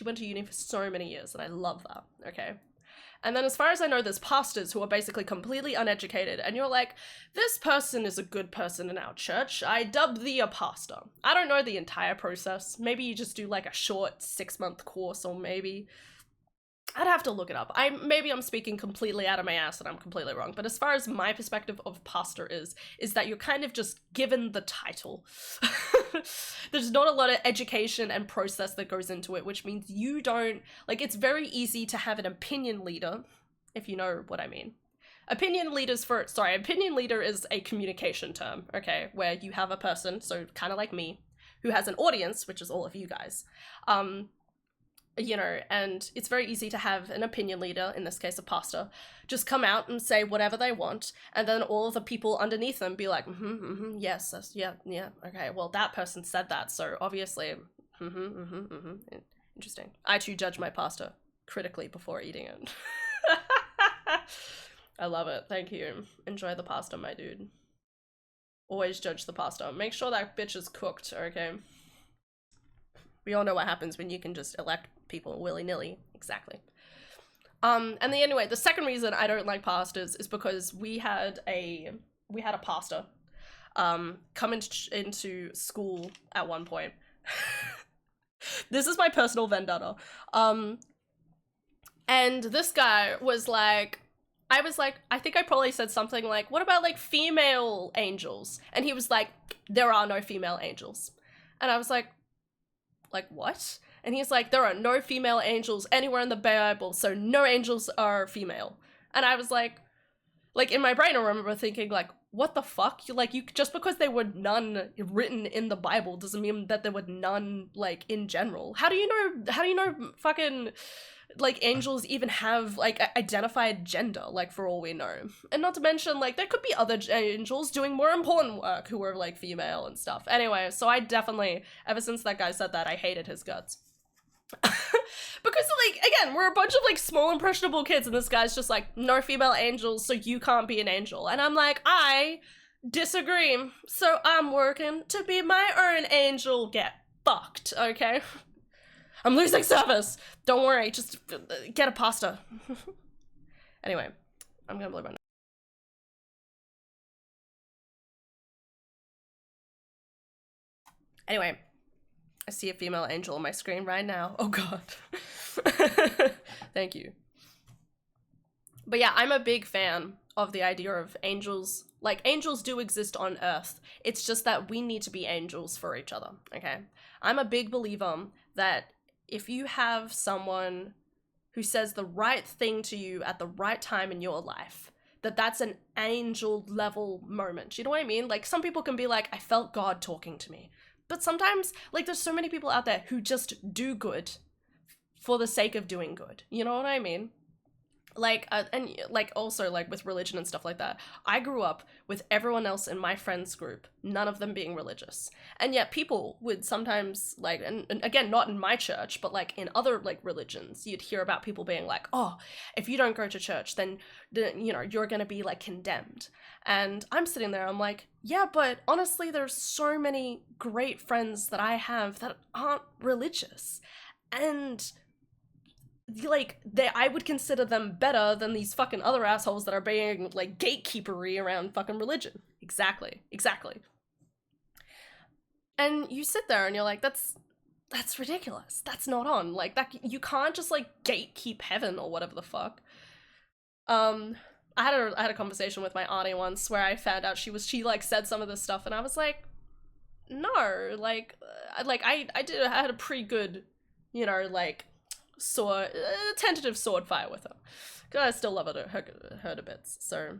went to uni for so many years, and I love that, okay? And then as far as I know, there's pastors who are basically completely uneducated, and you're like, this person is a good person in our church. I dub thee a pastor. I don't know the entire process. Maybe you just do like a short 6-month course, or maybe I'd have to look it up. Maybe I'm speaking completely out of my ass and I'm completely wrong. But as far as my perspective of pastor is that you're kind of just given the title. There's not a lot of education and process that goes into it, which means you don't, like, it's very easy to have an opinion leader, if you know what I mean. Opinion leader is a communication term, okay, where you have a person, so kind of like me, who has an audience, which is all of you guys, you know, and it's very easy to have an opinion leader, in this case a pastor, just come out and say whatever they want, and then all of the people underneath them be like, yes, that's, yeah, okay, well, that person said that, so obviously, interesting. I too judge my pasta critically before eating it. I love it, thank you. Enjoy the pasta, my dude. Always judge the pasta. Make sure that bitch is cooked, okay? We all know what happens when you can just elect people willy-nilly. Exactly. And anyway, the second reason I don't like pastors is because we had a pastor come into school at one point. This is my personal vendetta. And this guy was like, I think I probably said something like, what about like female angels? And he was like, there are no female angels. And I was like, what? And he's like, there are no female angels anywhere in the Bible, so no angels are female. And I was like in my brain I remember thinking like, what the fuck? You just because there were none written in the Bible doesn't mean that there were none like in general. How do you know fucking like angels even have like identified gender, like for all we know? And not to mention like there could be other angels doing more important work who are like female and stuff. Anyway, so I definitely, ever since that guy said that, I hated his guts. Because like, again, we're a bunch of like small impressionable kids and this guy's just like, no female angels, so you can't be an angel. And I'm like, I disagree, so I'm working to be my own angel. Get fucked, okay? I'm losing service. Don't worry, just get a pasta. Anyway, I'm gonna blow my nose. Anyway, I see a female angel on my screen right now. Oh god. Thank you. But yeah, I'm a big fan of the idea of angels Like, angels do exist on Earth. It's just that we need to be angels for each other, okay? I'm a big believer that if you have someone who says the right thing to you at the right time in your life, that's an angel level moment. You know what I mean? Like, some people can be like, I felt God talking to me. But sometimes, like, there's so many people out there who just do good for the sake of doing good. You know what I mean? Like, and like also like with religion and stuff like that, I grew up with everyone else in my friends group, none of them being religious, and yet people would sometimes like, and again, not in my church, but like in other like religions, you'd hear about people being like, oh, if you don't go to church, then you know, you're gonna be like condemned. And I'm sitting there, I'm like, yeah, but honestly, there's so many great friends that I have that aren't religious, and like, I would consider them better than these fucking other assholes that are being like gatekeepery around fucking religion. Exactly. And you sit there and you're like, that's ridiculous. That's not on. Like, that, you can't just like gatekeep heaven or whatever the fuck. I had a conversation with my auntie once where I found out she like said some of this stuff, and I was like, no, like I had a pretty good, you know, like, tentative sword fight with her, because I still love her to bits. So,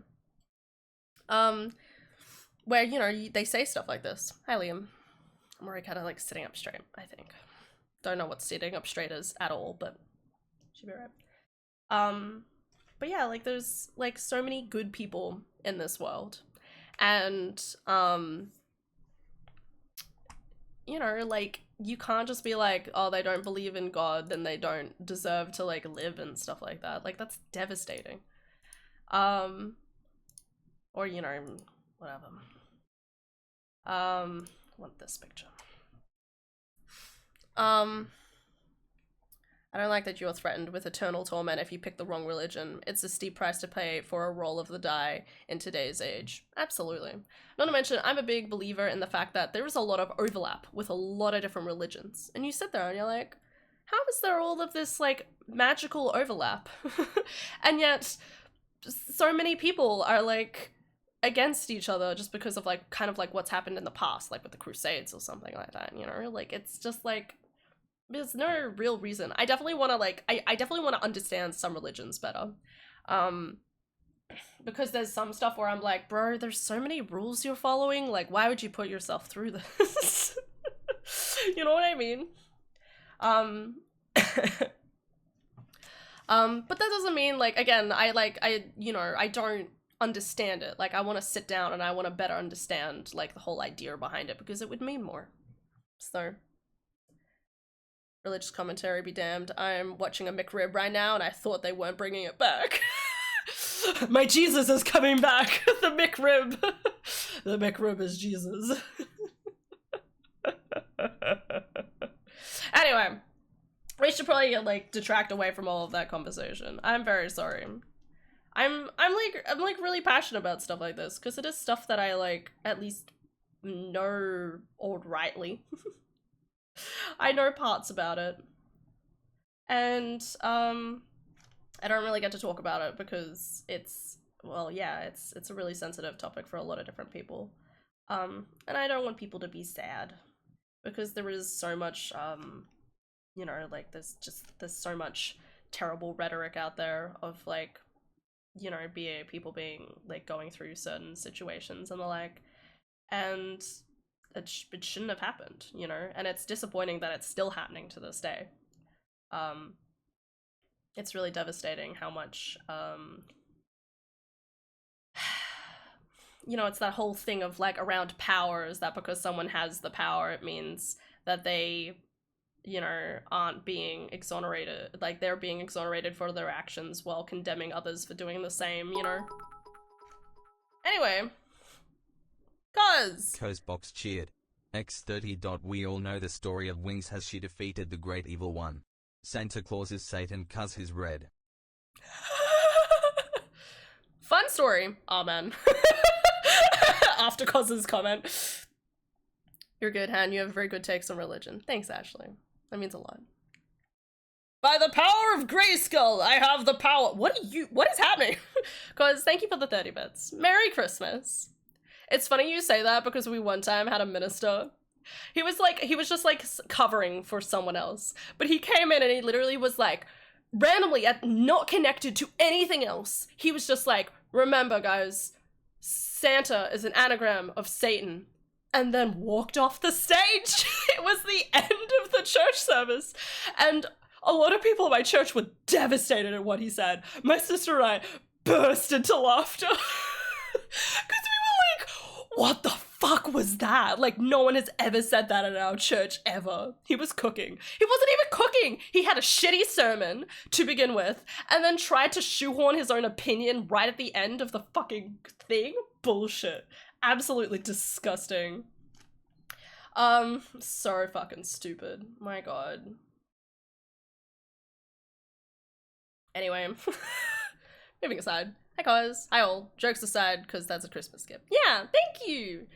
where, you know, they say stuff like this. Hi, Liam. I'm already kind of like sitting up straight, I think. Don't know what sitting up straight is at all, but should be right. But yeah, like, there's like so many good people in this world, and you know, like, you can't just be like, oh, they don't believe in God, then they don't deserve to like live and stuff like that. Like, that's devastating. Or, you know, whatever. Want this picture. I don't like that you are threatened with eternal torment if you pick the wrong religion. It's a steep price to pay for a roll of the die in today's age. Absolutely. Not to mention, I'm a big believer in the fact that there is a lot of overlap with a lot of different religions. And you sit there and you're like, how is there all of this, like, magical overlap? And yet, so many people are, like, against each other just because of, like, kind of like what's happened in the past, like with the Crusades or something like that, you know? Like, it's just like, there's no real reason. I definitely want to like, I definitely want to understand some religions better. Because there's some stuff where I'm like, bro, there's so many rules you're following, like, why would you put yourself through this? You know what I mean? But that doesn't mean, like, again, you know, I don't understand it. Like, I want to sit down and I want to better understand, like, the whole idea behind it, because it would mean more. So, religious commentary be damned. I'm watching a McRib right now and I thought they weren't bringing it back. My Jesus is coming back. The McRib. The McRib is Jesus. Anyway, we should probably like detract away from all of that conversation. I'm very sorry. I'm really passionate about stuff like this because it is stuff that I like at least know all rightly. I know parts about it, and I don't really get to talk about it because it's, well, yeah, it's a really sensitive topic for a lot of different people, and I don't want people to be sad because there is so much, you know, like, there's so much terrible rhetoric out there of, like, you know, people being like going through certain situations and the like, and it shouldn't have happened, you know, and it's disappointing that it's still happening to this day. It's really devastating how much, you know, it's that whole thing of, like, around power, is that because someone has the power, it means that they, you know, aren't being exonerated, like, they're being exonerated for their actions while condemning others for doing the same, you know? Anyway. Cozbox cheered. X30. We all know the story of Wings. Has she defeated the great evil one? Santa Claus is Satan, cuz he's red. Fun story. Amen. After Coz's comment. You're good, Han. You have very good takes on religion. Thanks, Ashley. That means a lot. By the power of Grayskull, I have the power. What is happening? Because thank you for the 30 bits. Merry Christmas. It's funny you say that because we one time had a minister. He was just like covering for someone else. But he came in and he literally was like, randomly, not connected to anything else. He was just like, remember guys, Santa is an anagram of Satan. And then walked off the stage. It was the end of the church service. And a lot of people in my church were devastated at what he said. My sister and I burst into laughter. Because we were like, what the fuck was that? Like, no one has ever said that in our church, ever. He was cooking. He wasn't even cooking! He had a shitty sermon to begin with, and then tried to shoehorn his own opinion right at the end of the fucking thing? Bullshit. Absolutely disgusting. So fucking stupid. My god. Anyway, moving aside. Hi guys. Hi all. Jokes aside, because that's a Christmas gift. Yeah, thank you.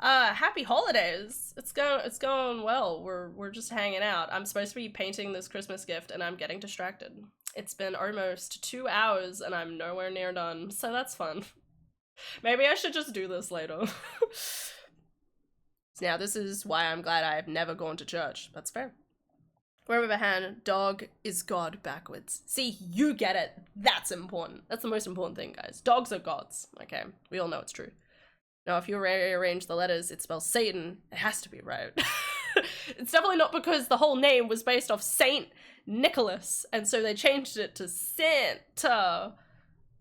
Happy holidays. It's going well. We're just hanging out. I'm supposed to be painting this Christmas gift and I'm getting distracted. It's been almost 2 hours and I'm nowhere near done, so that's fun. Maybe I should just do this later. Now, this is why I'm glad I have never gone to church. That's fair. Remember, hand, dog is God backwards. See, you get it. That's important. That's the most important thing, guys. Dogs are gods. Okay, we all know it's true. Now, if you rearrange the letters, it spells Satan. It has to be right. It's definitely not because the whole name was based off Saint Nicholas, and so they changed it to Santa.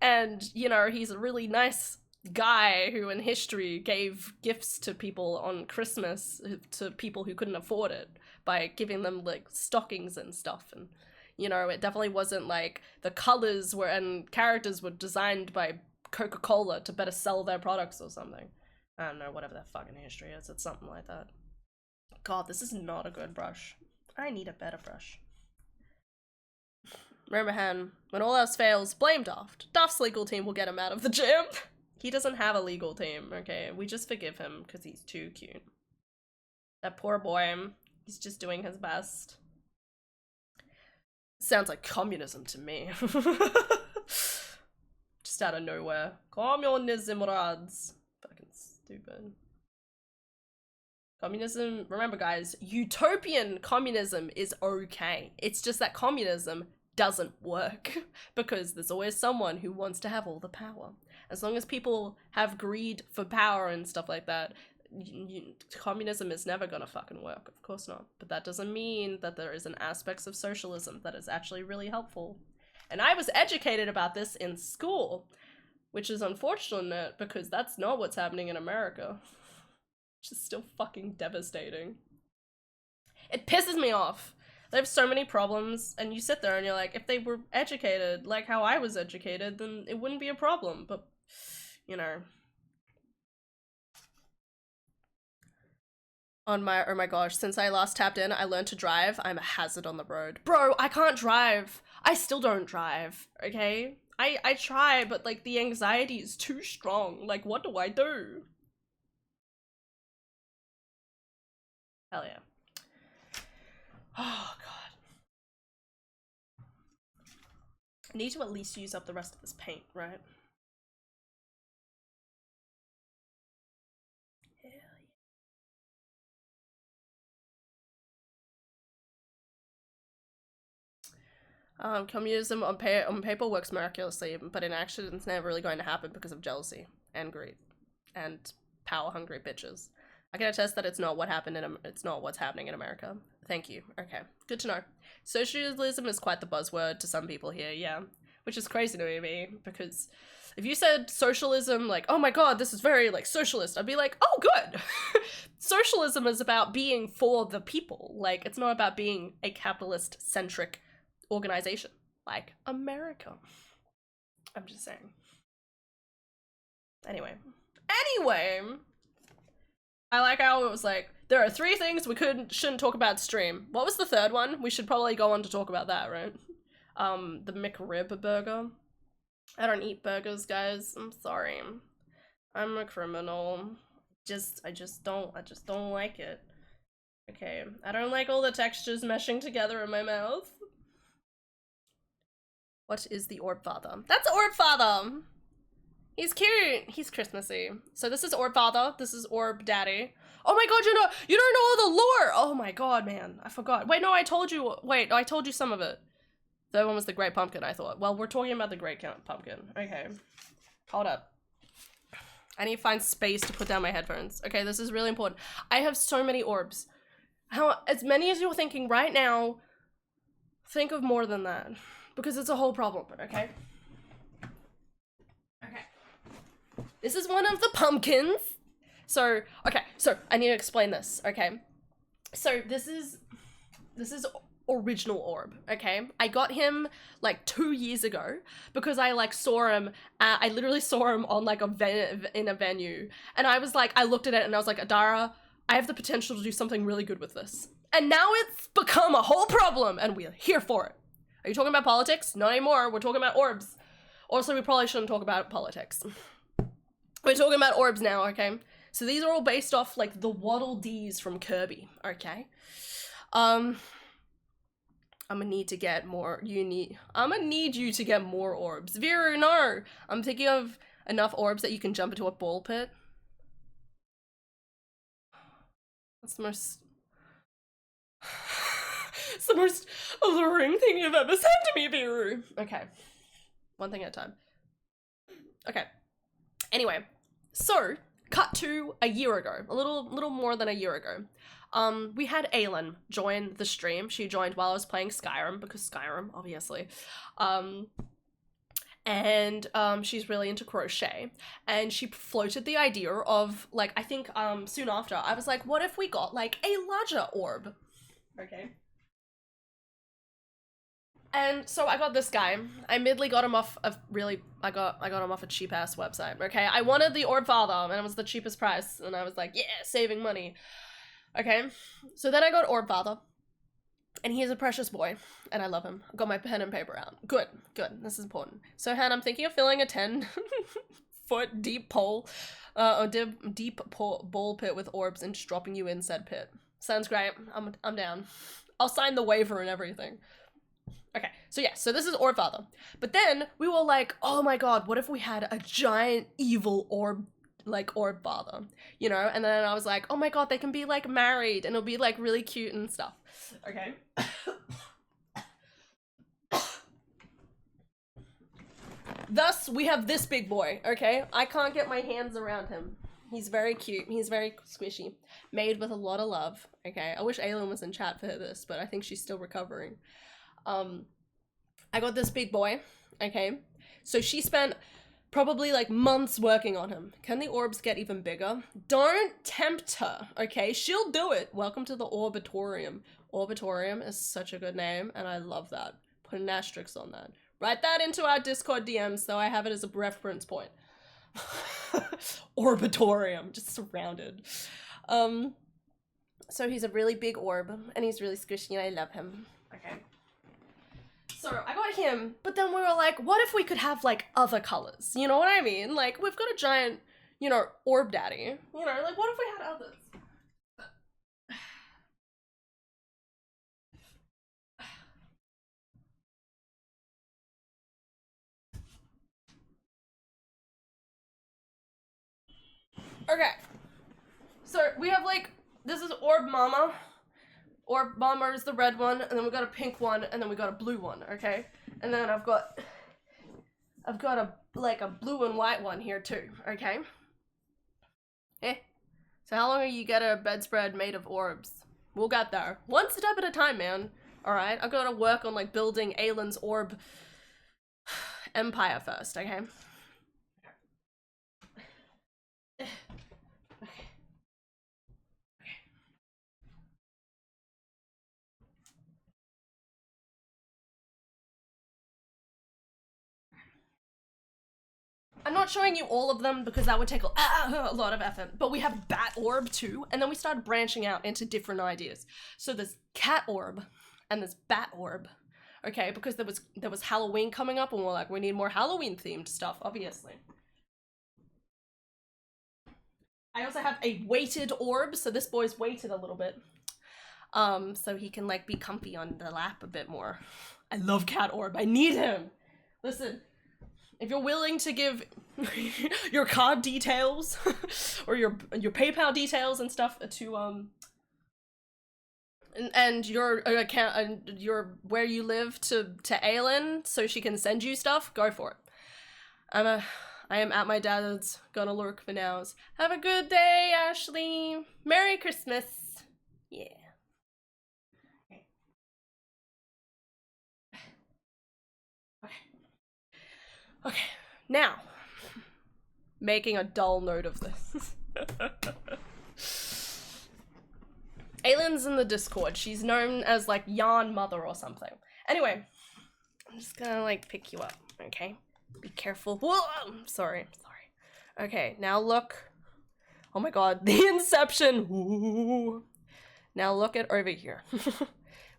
And, you know, he's a really nice guy who in history gave gifts to people on Christmas, to people who couldn't afford it, by giving them like stockings and stuff. And, you know, it definitely wasn't like the colors were and characters were designed by Coca-Cola to better sell their products or something. I don't know, whatever that fucking history is, it's something like that. God, this is not a good brush. I need a better brush. Remember, Han, when all else fails, blame Daft. Daft's legal team will get him out of the gym. He doesn't have a legal team, okay? We just forgive him because he's too cute. That poor boy, he's just doing his best. Sounds like communism to me. Just out of nowhere. Communism rods. Fucking stupid. Communism, remember guys, utopian communism is okay. It's just that communism doesn't work because there's always someone who wants to have all the power. As long as people have greed for power and stuff like that, communism is never gonna fucking work. Of course not. But that doesn't mean that there isn't aspects of socialism that is actually really helpful. And I was educated about this in school, which is unfortunate because that's not what's happening in America. Which is still fucking devastating. It pisses me off. They have so many problems, and you sit there and you're like, if they were educated like how I was educated, then it wouldn't be a problem. But, you know. Oh my gosh, since I last tapped in, I learned to drive. I'm a hazard on the road. Bro, I can't drive. I still don't drive, okay? I try, but like the anxiety is too strong. Like, what do I do? Hell yeah. Oh god. I need to at least use up the rest of this paint, right? Hell yeah. Communism on paper works miraculously, but in action it's never really going to happen because of jealousy and greed and power-hungry bitches. I can attest that it's not what's happening in America. Thank you. Okay, good to know. Socialism is quite the buzzword to some people here, yeah. Which is crazy to me, because if you said socialism, like, oh my god, this is very, like, socialist, I'd be like, oh, good! Socialism is about being for the people. Like, it's not about being a capitalist-centric organization. Like, America. I'm just saying. Anyway. I like how it was like, there are 3 things we shouldn't talk about stream. What was the third one? We should probably go on to talk about that, right? The McRib burger. I don't eat burgers, guys. I'm sorry. I'm a criminal. I just don't like it. Okay. I don't like all the textures meshing together in my mouth. What is the Orb Father? That's Orb Father! He's cute. He's Christmassy. So this is Orb Father. This is Orb Daddy. Oh my god, you don't know all the lore! Oh my god, man. I forgot. Wait, no, I told you. Wait, I told you some of it. That one was the Great Pumpkin, I thought. Well, we're talking about the Great Pumpkin. Okay. Hold up. I need to find space to put down my headphones. Okay, this is really important. I have so many orbs. As many as you're thinking right now, think of more than that. Because it's a whole problem, okay? Okay. This is one of the pumpkins. So, okay, so I need to explain this, okay? So this is original orb, okay? I got him like 2 years ago because I like saw him, I literally saw him on like in a venue, and I was like, I looked at it and I was like, Adara, I have the potential to do something really good with this. And now it's become a whole problem and we're here for it. Are you talking about politics? Not anymore, we're talking about orbs. Also, we probably shouldn't talk about politics. We're talking about orbs now, okay? So these are all based off like the Waddle Dees from Kirby, okay? I'm gonna need to get more, I'm gonna need you to get more orbs. Viru, no! I'm thinking of enough orbs that you can jump into a ball pit. That's the most... it's the most alluring thing you've ever said to me, Viru. Okay. One thing at a time. Okay. Anyway, so, cut to a year ago. A little more than a year ago. We had Aylin join the stream. She joined while I was playing Skyrim, because Skyrim, obviously. She's really into crochet. And she floated the idea of, like, I think, soon after, I was like, what if we got, like, a larger orb? Okay. And so I got this guy. I midly got him off of I got him off a cheap ass website, okay? I wanted the Orb Father, and it was the cheapest price, and I was like, yeah, saving money. Okay, so then I got Orb Father, and he's a precious boy, and I love him. I got my pen and paper out. Good, this is important. So, Han, I'm thinking of filling a 10-foot deep pole, or deep ball pit with orbs and just dropping you in said pit. Sounds great. I'm down. I'll sign the waiver and everything. Okay, so yeah, so this is Orb Father. But then we were like, oh my god, what if we had a giant evil orb, like Orb Father, you know? And then I was like, oh my god, they can be like married and it'll be like really cute and stuff. Okay. Thus, we have this big boy, okay? I can't get my hands around him. He's very cute. He's very squishy. Made with a lot of love, okay? I wish Aylin was in chat for this, but I think she's still recovering. I got this big boy, okay? So she spent probably like months working on him. Can the orbs get even bigger? Don't tempt her, okay? She'll do it. Welcome to the Orbitorium. Orbitorium is such a good name, and I love that. Put an asterisk on that. Write that into our Discord DMs so I have it as a reference point. Orbitorium, just surrounded. So he's a really big orb, and he's really squishy, and I love him. Okay. So I got him, but then we were like, what if we could have like other colors? You know what I mean? Like, we've got a giant, you know, orb daddy. You know, like, what if we had others? Okay. So we have like, this is Orb Mama. Orb Mama is the red one, and then we got a pink one, and then we got a blue one, okay? And then I've got a blue and white one here too, okay? So how long are you get a bedspread made of orbs? We'll get there. One step at a time, man. Alright, I've got to work on like building Aylin's orb empire first, okay? I'm not showing you all of them because that would take a lot of effort, but we have Bat Orb too, and then we started branching out into different ideas. So there's Cat Orb, and there's Bat Orb, okay, because there was Halloween coming up, and we're like, we need more Halloween themed stuff, obviously. I also have a weighted orb, so this boy's weighted a little bit, so he can like be comfy on the lap a bit more. I love Cat Orb, I need him. Listen, if you're willing to give your card details or your PayPal details and stuff to and your account and your where you live to Aylin so she can send you stuff, go for it. I am at my dad's, gonna lurk for nows. Have a good day, Ashley. Merry Christmas. Yeah. Okay, now, making a dull note of this. Aylin's in the Discord. She's known as, like, Yarn Mother or something. Anyway, I'm just gonna, like, pick you up, okay? Be careful. Whoa! Sorry. Okay, now look. Oh my god, the Inception! Ooh. Now look at over here.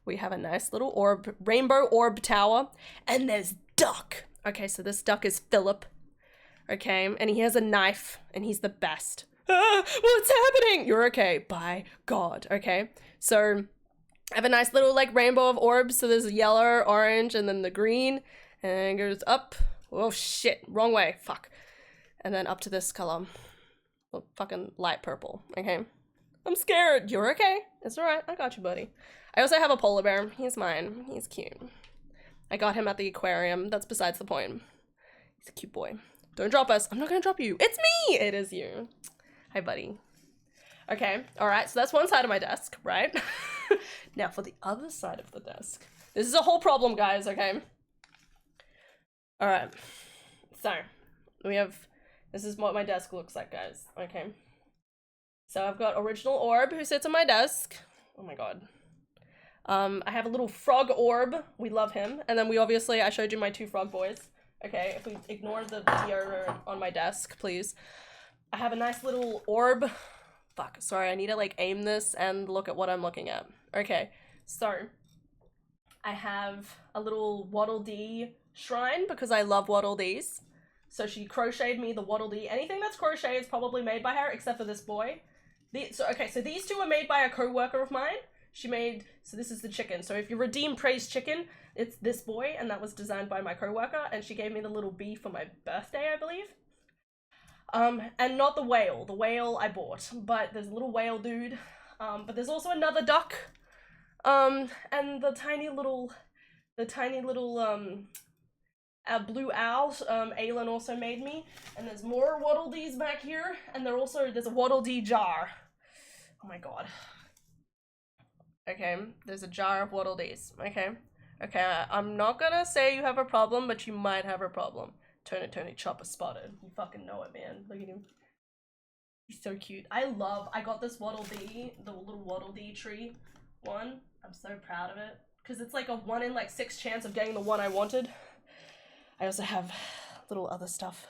We have a nice little orb, rainbow orb tower, and there's Duck. Okay, so this Duck is Philip. Okay, and he has a knife, and he's the best. Ah, what's happening? You're okay, by God. Okay, so I have a nice little like rainbow of orbs. So there's a yellow, orange, and then the green, and it goes up. Oh shit, wrong way. Fuck. And then up to this color, fucking light purple. Okay, I'm scared. You're okay. It's all right. I got you, buddy. I also have a polar bear. He's mine. He's cute. I got him at the aquarium. That's besides the point. He's a cute boy. Don't drop us. I'm not gonna drop you. It's me! It is you. Hi, buddy. Okay, alright, so that's one side of my desk, right? Now for the other side of the desk. This is a whole problem, guys, okay? Alright. So, we have... This is what my desk looks like, guys. Okay. So I've got Original Orb, who sits on my desk. Oh my god. I have a little frog orb. We love him. And then we obviously, I showed you my two frog boys. Okay, if we ignore the deodorant on my desk, please. I have a nice little orb. Fuck, sorry, I need to like aim this and look at what I'm looking at. Okay, so I have a little Waddle Dee shrine because I love Waddle Dees. So she crocheted me the Waddle Dee. Anything that's crocheted is probably made by her except for this boy. So these two were made by a co-worker of mine. She made, so this is the chicken. So if you redeem Praise Chicken, it's this boy, and that was designed by my co-worker, and she gave me the little bee for my birthday, I believe. And not the whale. The whale I bought, but there's a little whale dude. But there's also another duck. And the tiny little blue owls, Aylin also made me. And there's more Waddle Dees back here, and there's a Waddle Dee jar. Oh my god. Okay, there's a jar of Waddle Dees. Okay, I'm not gonna say you have a problem, but you might have a problem. Tony Chopper spotted. You fucking know it, man. Look at him. He's so cute. I got this Waddle Dee, the little Waddle Dee tree one. I'm so proud of it. Because it's like a 1 in like 6 chance of getting the one I wanted. I also have little other stuff.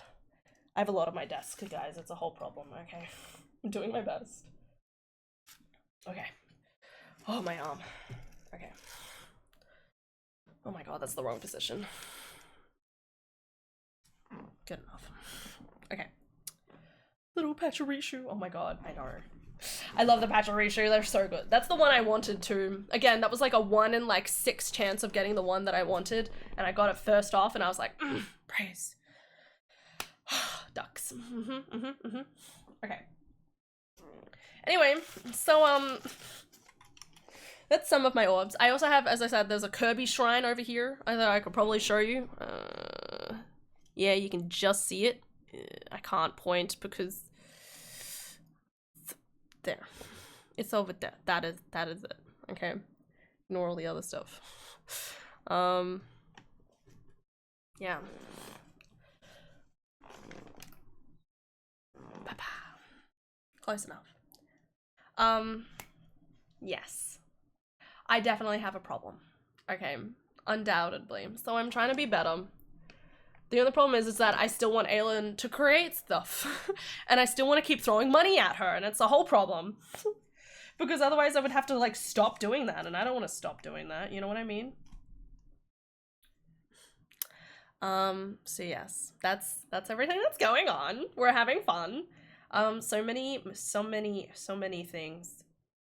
I have a lot on my desk, guys. It's a whole problem, okay? I'm doing my best. Okay. Oh, my arm. Okay. Oh my god, that's the wrong position. Good enough. Okay. Little Pacharishu. Oh my god, I know. I love the Pacharishu, they're so good. That's the one I wanted too. Again, that was like a 1 in like 6 chance of getting the one that I wanted, and I got it first off, and I was like, praise. Ducks. Okay. Anyway, so that's some of my orbs. I also have, as I said, there's a Kirby shrine over here. I thought I could probably show you. Yeah, you can just see it. I can't point because there. It's over there. That is it. Okay. Ignore all the other stuff. Yeah. Close enough. Yes. I definitely have a problem. Okay. Undoubtedly. So I'm trying to be better. The only problem is that I still want Aylin to create stuff. And I still want to keep throwing money at her, and it's a whole problem. Because otherwise I would have to, like, stop doing that, and I don't want to stop doing that, you know what I mean? So yes, that's everything that's going on. We're having fun. So many things.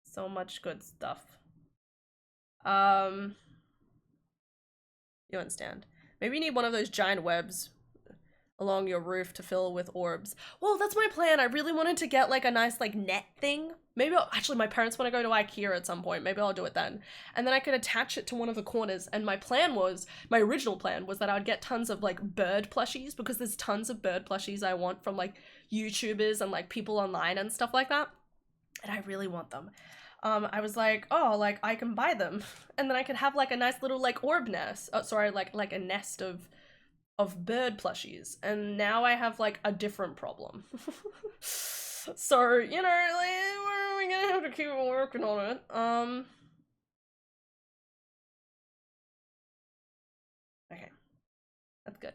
So much good stuff. You understand. Maybe you need one of those giant webs along your roof to fill with orbs. Well, that's my plan. I really wanted to get like a nice like net thing. Maybe actually my parents want to go to IKEA at some point. Maybe I'll do it then. And then I could attach it to one of the corners. And my original plan was that I would get tons of like bird plushies, because there's tons of bird plushies I want from like YouTubers and like people online and stuff like that. And I really want them. I was like, oh, like I can buy them. And then I could have like a nice little like orb nest. Oh, sorry, like a nest of bird plushies, and now I have like a different problem. So, you know, like, we're gonna have to keep working on it. Okay, that's good.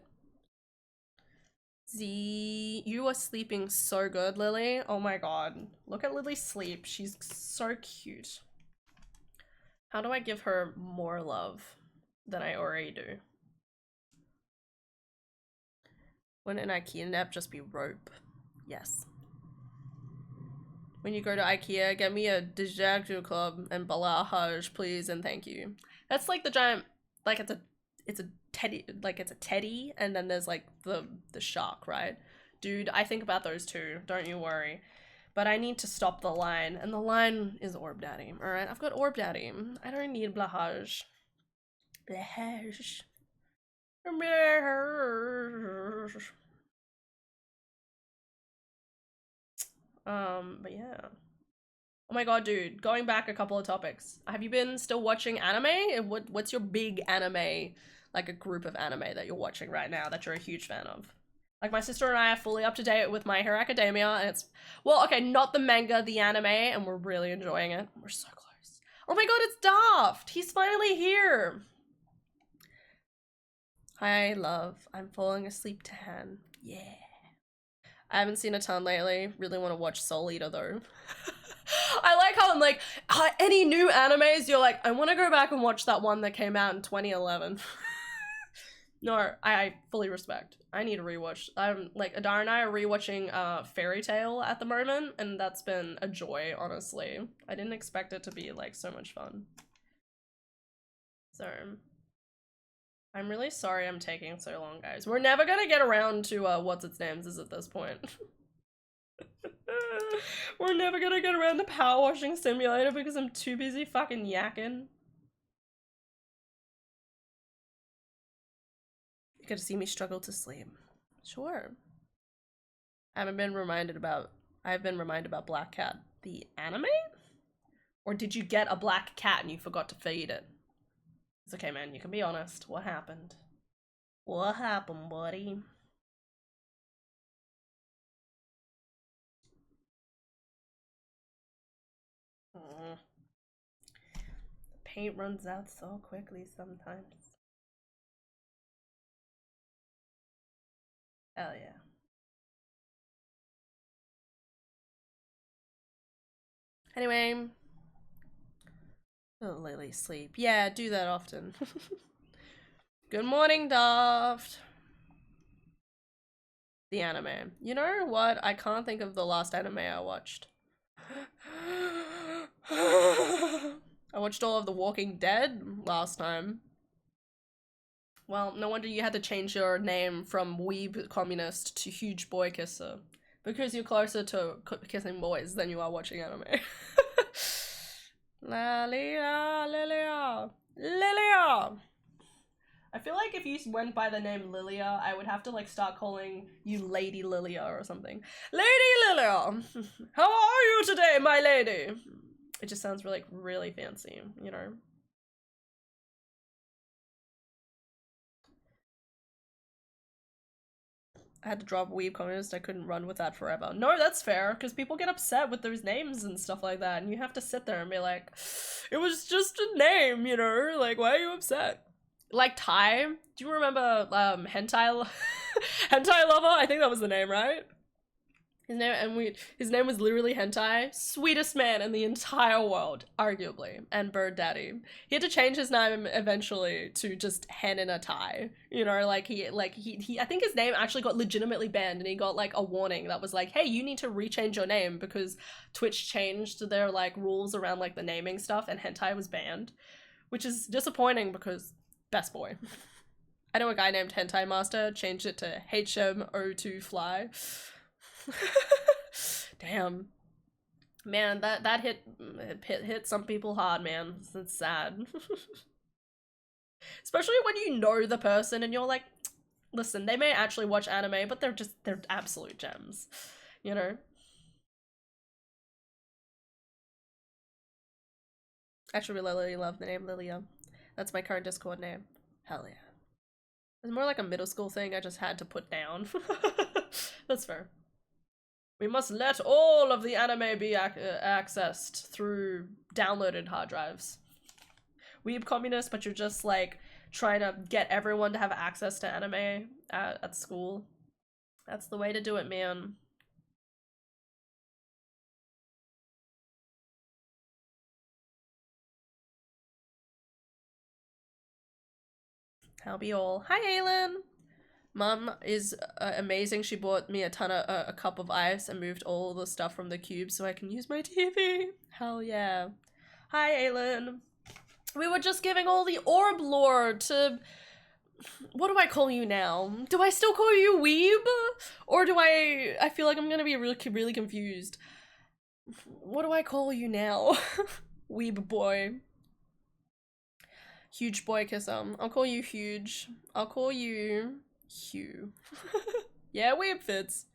Z, you are sleeping so good, Lily. Oh my god, look at Lily sleep. She's so cute. How do I give her more love than I already do? Wouldn't an IKEA nap just be rope? Yes. When you go to IKEA, get me a Dijagju Club and Balahaj, please and thank you. That's like the giant, like it's a teddy, like it's a teddy, and then there's like the shark, right? Dude, I think about those two, don't you worry. But I need to stop the line, and the line is Orb Daddy, alright? I've got Orb Daddy. I don't need Balahaj. Balahaj. But yeah. Oh my god, dude, going back a couple of topics. Have you been still watching anime? What's your big anime, like a group of anime that you're watching right now that you're a huge fan of? Like, my sister and I are fully up to date with My Hero Academia, and it's, well, okay, not the manga, the anime, and we're really enjoying it. We're so close. Oh my god, it's Daft! He's finally here! Hi, love. I'm falling asleep tan. Yeah. I haven't seen a ton lately. Really want to watch Soul Eater, though. I like how I'm like, any new animes, you're like, I want to go back and watch that one that came out in 2011. No, I fully respect. I need to rewatch. I'm like, Adara and I are rewatching Fairy Tail at the moment, and that's been a joy, honestly. I didn't expect it to be like so much fun. So I'm really sorry I'm taking so long, guys. We're never gonna get around to what's its names is at this point. We're never gonna get around to Power Washing Simulator because I'm too busy fucking yakking. You get to see me struggle to sleep. Sure. I've been reminded about Black Cat, the anime? Or did you get a black cat and you forgot to feed it? It's okay, man, you can be honest. What happened? What happened, buddy? The paint runs out so quickly sometimes. Hell yeah. Anyway. Oh, Lily, sleep. Yeah, do that often. Good morning, Daft. The anime. You know what? I can't think of the last anime I watched. I watched all of The Walking Dead last time. Well, no wonder you had to change your name from Weeb Communist to Huge Boy Kisser. Because you're closer to kissing boys than you are watching anime. Lilia, Lilia, Lilia! I feel like if you went by the name Lilia, I would have to like start calling you Lady Lilia or something. Lady Lilia! How are you today, my lady? It just sounds really fancy, you know? I had to drop Weeb Communist. I couldn't run with that forever. No, that's fair, because people get upset with those names and stuff like that, and you have to sit there and be like, it was just a name, you know? Like, why are you upset? Like Ty, do you remember Hentai Hentai Lover? I think that was the name, right? His name was literally Hentai. Sweetest man in the entire world, arguably, and Bird Daddy. He had to change his name eventually to just Hen in a Tie. You know, like he I think his name actually got legitimately banned, and he got like a warning that was like, hey, you need to rechange your name because Twitch changed their like rules around like the naming stuff, and Hentai was banned, which is disappointing because best boy. I know a guy named Hentai Master changed it to HMO2 Fly. Damn. Man, that hit some people hard, man. It's sad. Especially when you know the person and you're like, listen, they may actually watch anime, but they're absolute gems. You know? Actually, we really love the name Lilia. That's my current Discord name. Hell yeah. It's more like a middle school thing I just had to put down. That's fair. We must let all of the anime be accessed through downloaded hard drives. Weeb communist, but you're just like trying to get everyone to have access to anime at school. That's the way to do it, man. How be all? Hi, Aylin! Mum is amazing. She bought me a cup of ice and moved all the stuff from the cube so I can use my TV. Hell yeah. Hi, Aylin. We were just giving all the orb lore to... What do I call you now? Do I still call you Weeb? Or do I feel like I'm gonna be really confused. What do I call you now? Weeb boy. Huge boy kisser. I'll call you Huge. I'll call you... Hugh. Yeah, Weeb fits.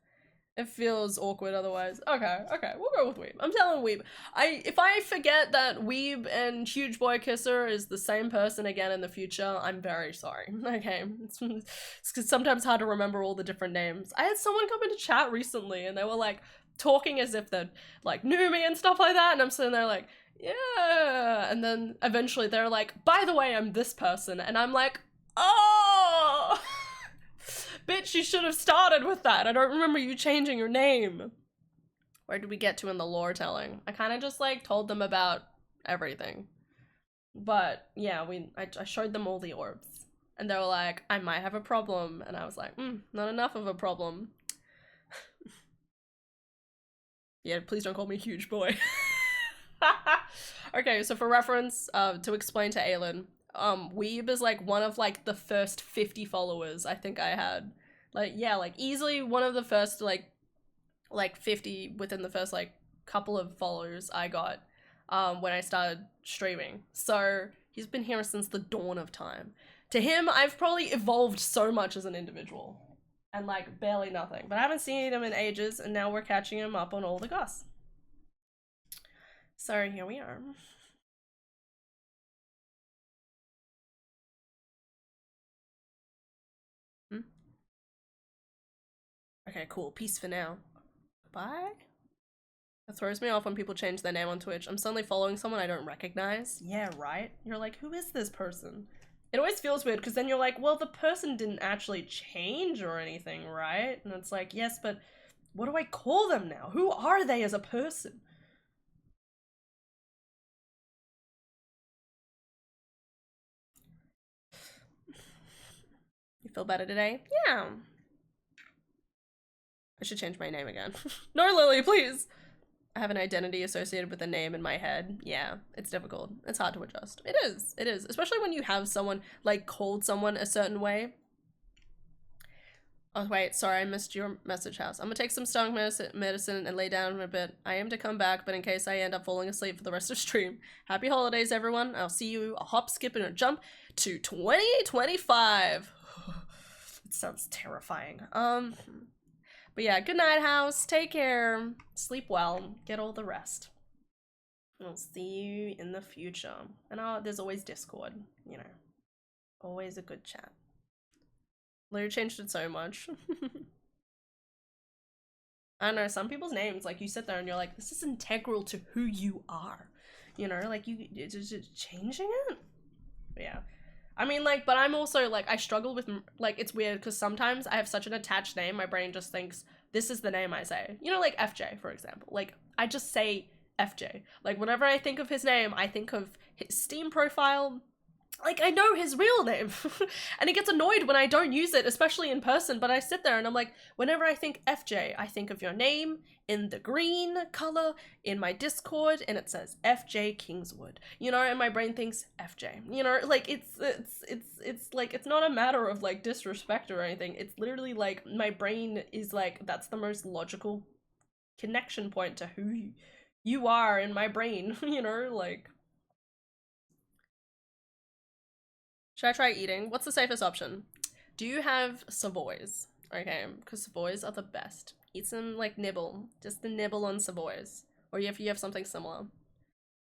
It feels awkward otherwise. Okay, we'll go with Weeb. I'm telling Weeb. If I forget that Weeb and Huge Boy Kisser is the same person again in the future, I'm very sorry. Okay, it's sometimes hard to remember all the different names. I had someone come into chat recently and they were like talking as if they like knew me and stuff like that, and I'm sitting there like, yeah, and then eventually they're like, by the way, I'm this person, and I'm like, oh. Bitch, you should have started with that. I don't remember you changing your name. Where did we get to in the lore telling? I kind of just like told them about everything. But yeah, I showed them all the orbs. And they were like, I might have a problem. And I was like, not enough of a problem. Yeah, please don't call me Huge Boy. Okay, so for reference, to explain to Aylin, Weeb is like one of like the first 50 followers I think I had. Like, yeah, like easily one of the first like 50 within the first like couple of followers I got when I started streaming. So he's been here since the dawn of time. To him, I've probably evolved so much as an individual and like barely nothing, but I haven't seen him in ages and now we're catching him up on all the goss. So here we are. Okay, cool. Peace for now. Bye. It throws me off when people change their name on Twitch. I'm suddenly following someone I don't recognize. Yeah, right? You're like, who is this person? It always feels weird because then you're like, well, the person didn't actually change or anything, right? And it's like, yes, but what do I call them now? Who are they as a person? You feel better today? Yeah. I should change my name again. No, Lily, please! I have an identity associated with a name in my head. Yeah, it's difficult. It's hard to adjust. It is. Especially when you have someone, like, called someone a certain way. Oh, wait, sorry, I missed your message, House. I'm gonna take some stomach medicine and lay down a bit. I am to come back, but in case I end up falling asleep for the rest of stream. Happy holidays, everyone. I'll see you a hop, skip, and a jump to 2025. It sounds terrifying. But yeah, good night, House. Take care. Sleep well. Get all the rest. I'll see you in the future. And there's always Discord, you know. Always a good chat. Lou changed it so much. I don't know, some people's names, like, you sit there and you're like, this is integral to who you are. You know, like, you're just changing it? But yeah. I mean, like, but I'm also, like, I struggle with, like, it's weird, because sometimes I have such an attached name, my brain just thinks, this is the name I say. You know, like, FJ, for example. Like, I just say FJ. Like, whenever I think of his name, I think of his Steam profile, like, I know his real name. And he gets annoyed when I don't use it, especially in person, but I sit there and I'm like, whenever I think FJ, I think of your name in the green color in my Discord, and it says FJ Kingswood, you know, and my brain thinks FJ, you know, like, it's like, it's not a matter of, like, disrespect or anything. It's literally, like, my brain is, like, that's the most logical connection point to who you are in my brain, you know, like... Should I try eating? What's the safest option? Do you have Savoys? Okay, because Savoys are the best. Eat some, like, nibble. Just the nibble on Savoys. Or if you have something similar.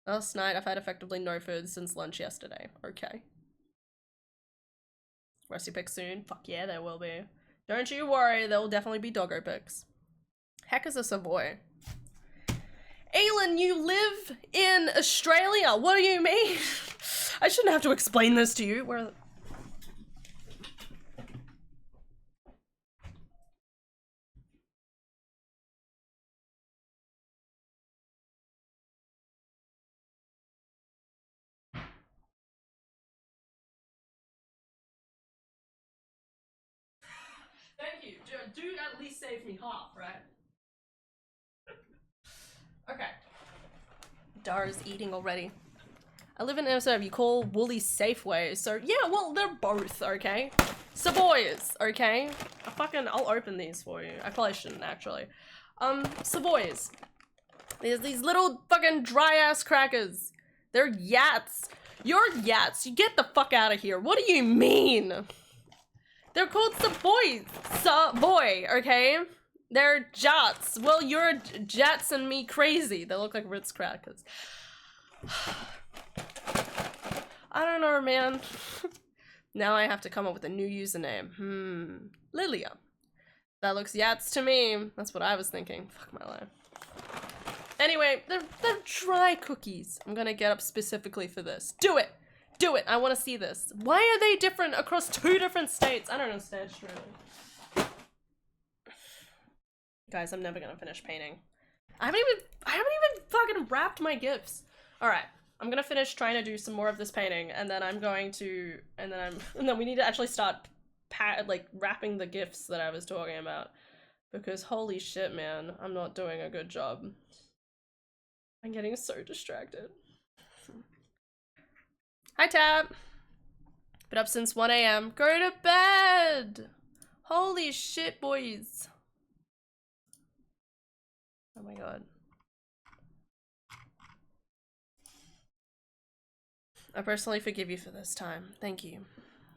Last night, I've had effectively no food since lunch yesterday. Okay. Recipe pick soon? Fuck yeah, there will be. Don't you worry, there will definitely be doggo pics. Heck is a Savoy? Aylin, you live in Australia. What do you mean? I shouldn't have to explain this to you. Where? Thank you. Do at least save me half, right? Okay. Dara's eating already. I live in Minnesota. You call Woolies Safeway, so yeah, well, they're both, okay? Savoys, okay? I'll open these for you. I probably shouldn't, actually. Savoys. There's these little fucking dry-ass crackers. They're yats. You're yats. You get the fuck out of here. What do you mean? They're called Savoys. Savoy, okay? They're jats. Well, you're jats and me crazy. They look like Ritz crackers. I don't know, man. Now I have to come up with a new username. Lilia. That looks yats to me. That's what I was thinking. Fuck my life. Anyway, they're dry cookies. I'm gonna get up specifically for this. Do it! Do it! I want to see this. Why are they different across 2 different states? I don't understand, truly. Guys, I'm never gonna finish painting. I haven't even fucking wrapped my gifts. Alright. I'm gonna finish trying to do some more of this painting, and then I'm going to, and then we need to actually start like wrapping the gifts that I was talking about, because holy shit, man, I'm not doing a good job. I'm getting so distracted. Hi, Tab. Been up since 1 AM. Go to bed. Holy shit, boys. Oh my god. I personally forgive you for this time. Thank you.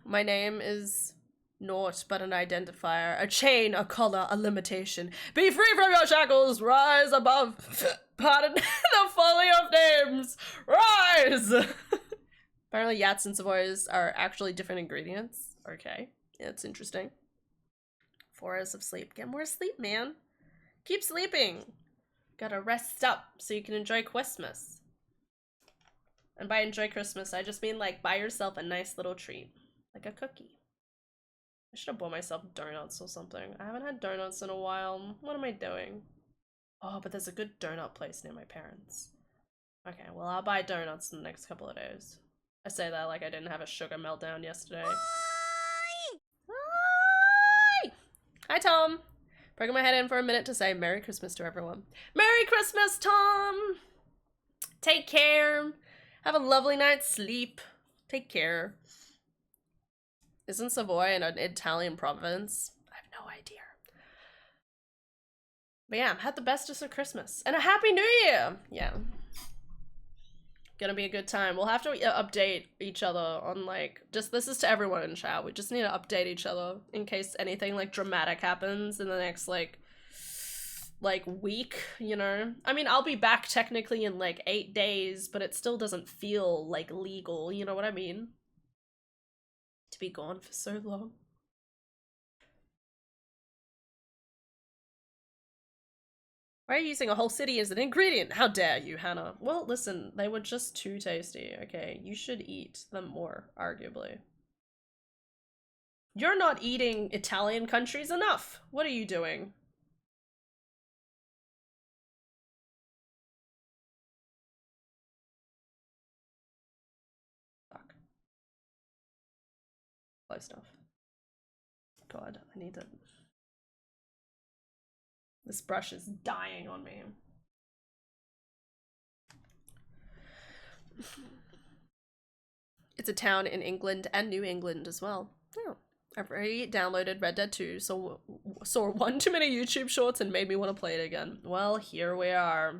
My name is naught but an identifier, a chain, a collar, a limitation. Be free from your shackles, rise above. Pardon the folly of names. Rise! Apparently yats and savoys are actually different ingredients. Okay, yeah, it's interesting. 4 hours of sleep. Get more sleep, man. Keep sleeping. Gotta rest up so you can enjoy Christmas. And by enjoy Christmas, I just mean, like, buy yourself a nice little treat. Like a cookie. I should have bought myself donuts or something. I haven't had donuts in a while. What am I doing? Oh, but there's a good donut place near my parents. Okay, well, I'll buy donuts in the next couple of days. I say that like I didn't have a sugar meltdown yesterday. Hi! Hi! Hi, Tom! Poking my head in for a minute to say Merry Christmas to everyone. Merry Christmas, Tom! Take care. Have a lovely night's sleep. Take care. Isn't Savoy an Italian province? I have no idea. But yeah, had the bestest of Christmas. And a Happy New Year! Yeah. Gonna be a good time. We'll have to update each other on, like, just, this is to everyone in chat. We just need to update each other in case anything, like, dramatic happens in the next, like, week, you know? I mean, I'll be back technically in, like, 8 days, but it still doesn't feel, like, legal, you know what I mean? To be gone for so long. Why are you using a whole city as an ingredient? How dare you, Hannah? Well, listen, they were just too tasty, okay? You should eat them more, arguably. You're not eating Italian countries enough. What are you doing? Fuck. close stuff. God, I need to... This brush is dying on me. It's a town in England and New England as well. Oh. I've already downloaded Red Dead 2, so saw one too many YouTube shorts and made me want to play it again. Well, here we are.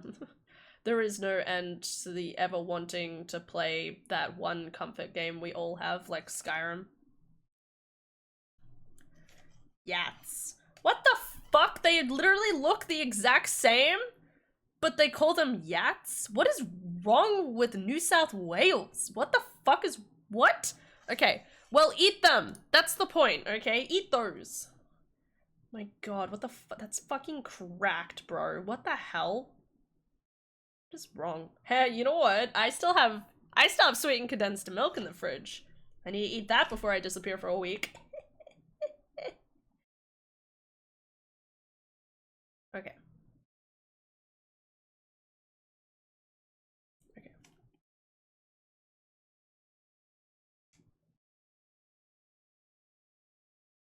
There is no end to the ever wanting to play that one comfort game we all have, like Skyrim. Yats. What the fuck? They literally look the exact same, but they call them yats? What is wrong with New South Wales? What the fuck is... what? Okay. Well, eat them. That's the point, okay? Eat those. My god, what the fuck? That's fucking cracked, bro. What the hell? What is wrong? Hey, you know what? I still have sweetened condensed milk in the fridge. I need to eat that before I disappear for a week. Okay.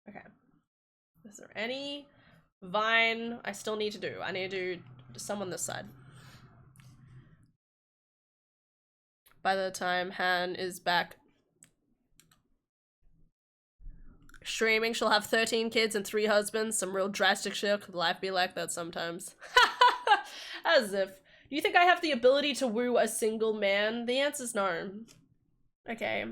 Okay. Is there any vine I still need to do? I need to do some on this side. By the time Han is back streaming, she'll have 13 kids and 3 husbands. Some real drastic shit. Could life be like that sometimes? As if. Do you think I have the ability to woo a single man? The answer's no. Okay.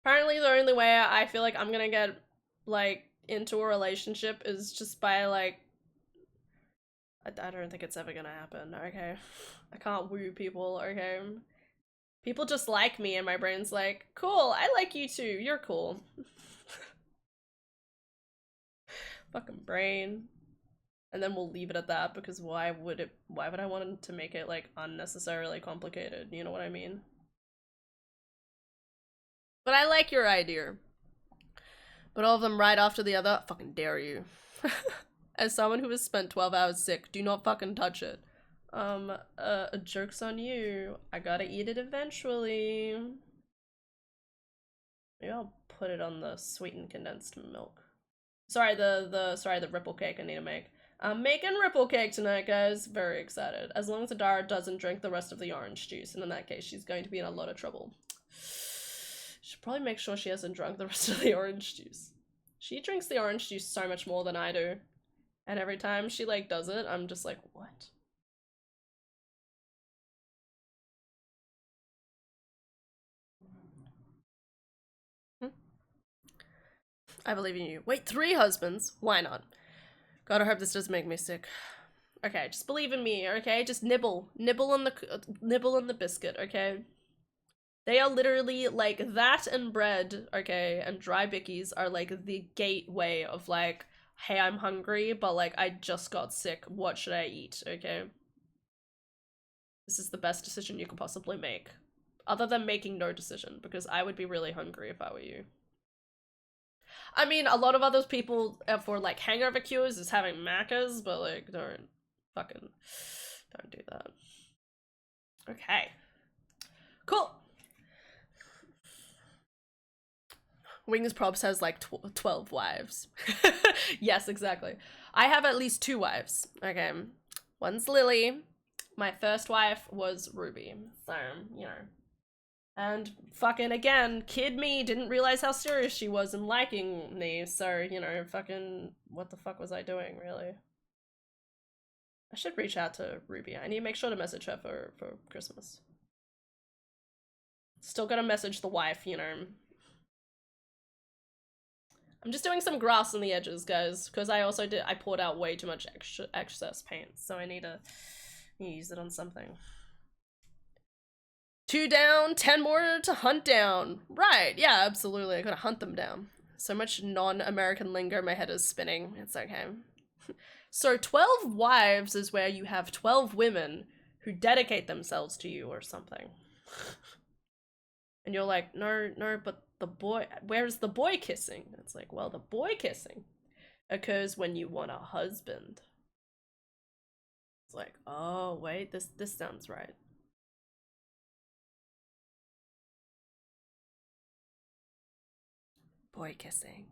Apparently the only way I feel like I'm gonna get, like, into a relationship is just by, like... I don't think it's ever gonna happen, okay? I can't woo people, okay? People just like me and my brain's like, cool, I like you too, you're cool. Fucking brain. And then we'll leave it at that, because why would I want to make it, like, unnecessarily complicated, you know what I mean? But I like your idea. But all of them right after the other, fucking dare you. As someone who has spent 12 hours sick, do not fucking touch it. Joke's on you. I gotta eat it eventually. Maybe I'll put it on the sweetened condensed milk. Sorry, the ripple cake I need to make. I'm making ripple cake tonight, guys. Very excited. As long as Adara doesn't drink the rest of the orange juice, and in that case, she's going to be in a lot of trouble. Should probably make sure she hasn't drunk the rest of the orange juice. She drinks the orange juice so much more than I do. And every time she, like, does it, I'm just like, what? I believe in you. Wait, 3 husbands? Why not? God, I hope this doesn't make me sick. Okay, just believe in me, okay? Just nibble. Nibble on the biscuit, okay? They are literally, like, that and bread, okay, and dry bickies are, like, the gateway of, like, hey, I'm hungry, but, like, I just got sick. What should I eat, okay? This is the best decision you could possibly make. Other than making no decision, because I would be really hungry if I were you. I mean, a lot of other people for, like, hangover cures is having macas, but, like, don't do that. Okay. Cool. Wings Props has, like, 12 wives. Yes, exactly. I have at least 2 wives. Okay. One's Lily. My first wife was Ruby. So, you know. And fucking, again, kid me didn't realize how serious she was in liking me. So, you know, fucking, what the fuck was I doing, really? I should reach out to Ruby. I need to make sure to message her for Christmas. Still gotta message the wife, you know. I'm just doing some grass on the edges, guys, because I poured out way too much excess paint, so I need to use it on something. 2 down, 10 more to hunt down. Right, yeah, absolutely, I gotta hunt them down. So much non-American lingo, my head is spinning. It's okay. So 12 wives is where you have 12 women who dedicate themselves to you or something. And you're like, no, but the boy, where's the boy kissing? It's like, well, the boy kissing occurs when you want a husband. It's like, oh, wait, this sounds right. Boy kissing.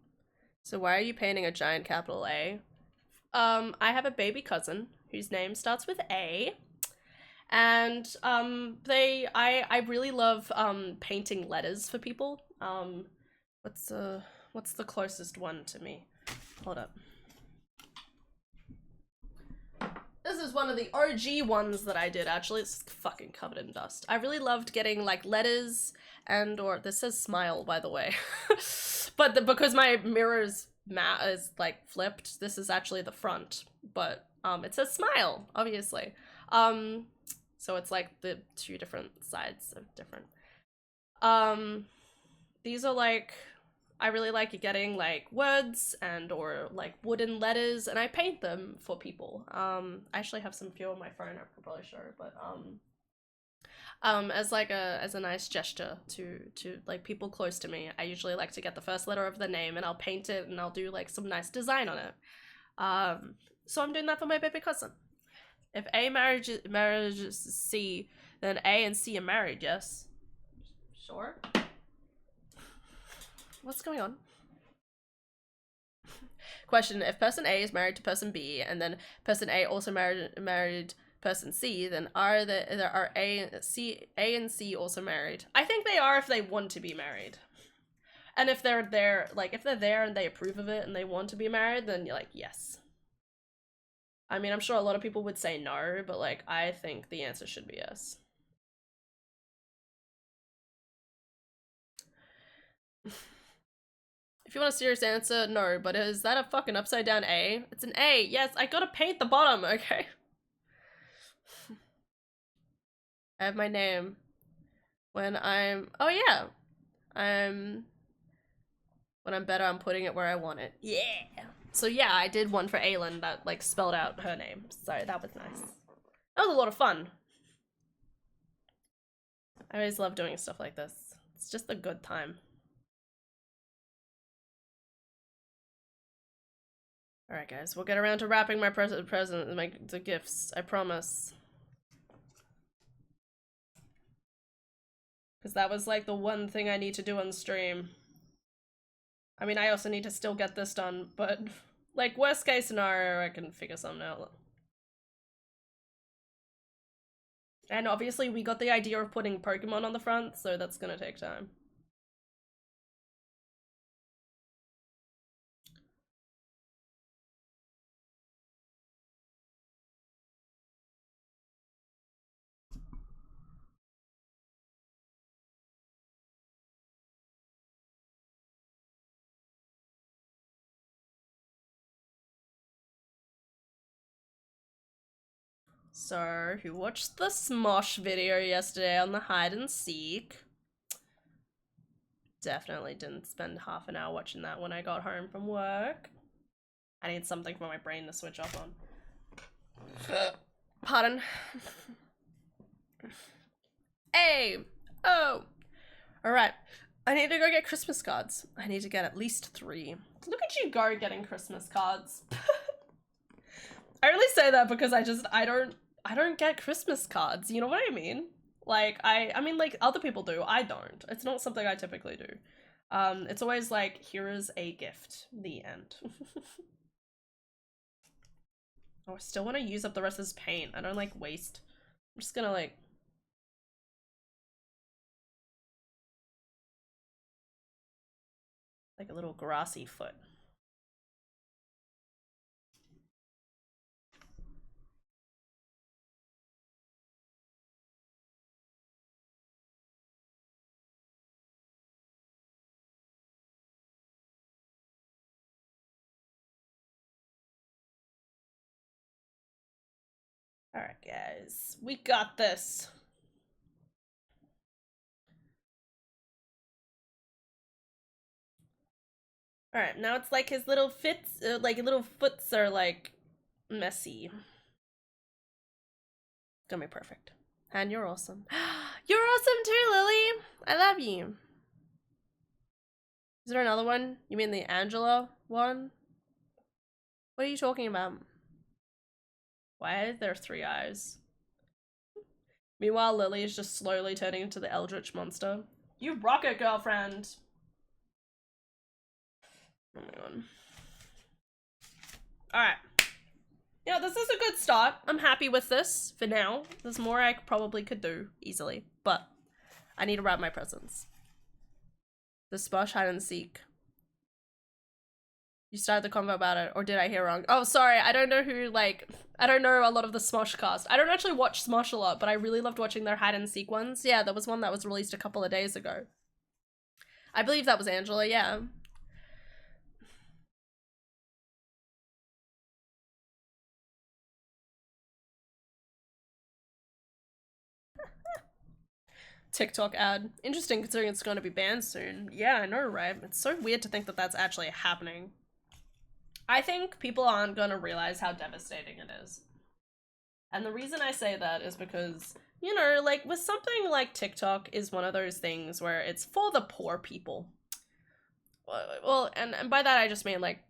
So why are you painting a giant capital A? I have a baby cousin whose name starts with A. And I really love painting letters for people. What's the closest one to me? Hold up. This is one of the OG ones that I did, actually. It's fucking covered in dust. I really loved getting, like, letters or this says smile, by the way. But because my mirror's is, like, flipped, this is actually the front. But, it says smile, obviously. So it's, like, the two different sides of different. These are, like... I really like getting, like, words or, like, wooden letters, and I paint them for people. I actually have some few on my phone I could probably show, but, as a nice gesture to, like, people close to me, I usually like to get the first letter of the name, and I'll paint it, and I'll do, like, some nice design on it. So I'm doing that for my baby cousin. If A marriages C, then A and C are married, yes? Sure. What's going on? Question, if person A is married to person B, and then person A also married person C, then are A and C also married? I think they are if they want to be married. And if they're there, like, if they're there and they approve of it and they want to be married, then you're like, yes. I mean, I'm sure a lot of people would say no, but, like, I think the answer should be yes. If you want a serious answer, no, but is that a fucking upside down A? It's an A. Yes, I gotta paint the bottom, okay? I have my name. When I'm... Oh, yeah. When I'm better, I'm putting it where I want it. Yeah! So yeah, I did one for Aylin that, like, spelled out her name. So that was nice. That was a lot of fun. I always love doing stuff like this. It's just a good time. Alright guys, we'll get around to wrapping my the gifts, I promise. Because that was like the one thing I need to do on stream. I mean, I also need to still get this done, but like worst case scenario, I can figure something out. And obviously we got the idea of putting Pokemon on the front, so that's gonna take time. So, who watched the Smosh video yesterday on the hide and seek? Definitely didn't spend half an hour watching that when I got home from work. I need something for my brain to switch off on. Pardon. Hey! Oh! Alright. I need to go get Christmas cards. I need to get at least 3. Look at you go getting Christmas cards. I really say that because I don't get Christmas cards, you know what I mean? Like, I mean, like, other people do, I don't. It's not something I typically do. It's always like, here is a gift, the end. Oh, I still want to use up the rest of this paint. I don't like waste. I'm just gonna like... like a little grassy foot. Alright guys, we got this. Alright, now it's like his little fits, little foots are like messy. Gonna be perfect. And you're awesome. You're awesome too, Lily! I love you. Is there another one? You mean the Angela one? What are you talking about? Why are there 3 eyes? Meanwhile, Lily is just slowly turning into the Eldritch monster. You rock it, girlfriend! Oh my god. Alright. Yeah, this is a good start. I'm happy with this for now. There's more I probably could do easily, but I need to wrap my presents. The Smosh hide and seek. You started the convo about it, or did I hear wrong? Oh, sorry, I don't know who, like, I don't know a lot of the Smosh cast. I don't actually watch Smosh a lot, but I really loved watching their hide and seek ones. Yeah, there was one that was released a couple of days ago. I believe that was Angela, yeah. TikTok ad. Interesting considering it's going to be banned soon. Yeah, I know, right? It's so weird to think that that's actually happening. I think people aren't going to realize how devastating it is. And the reason I say that is because, you know, like, with something like TikTok is one of those things where it's for the poor people. Well, and by that I just mean, like,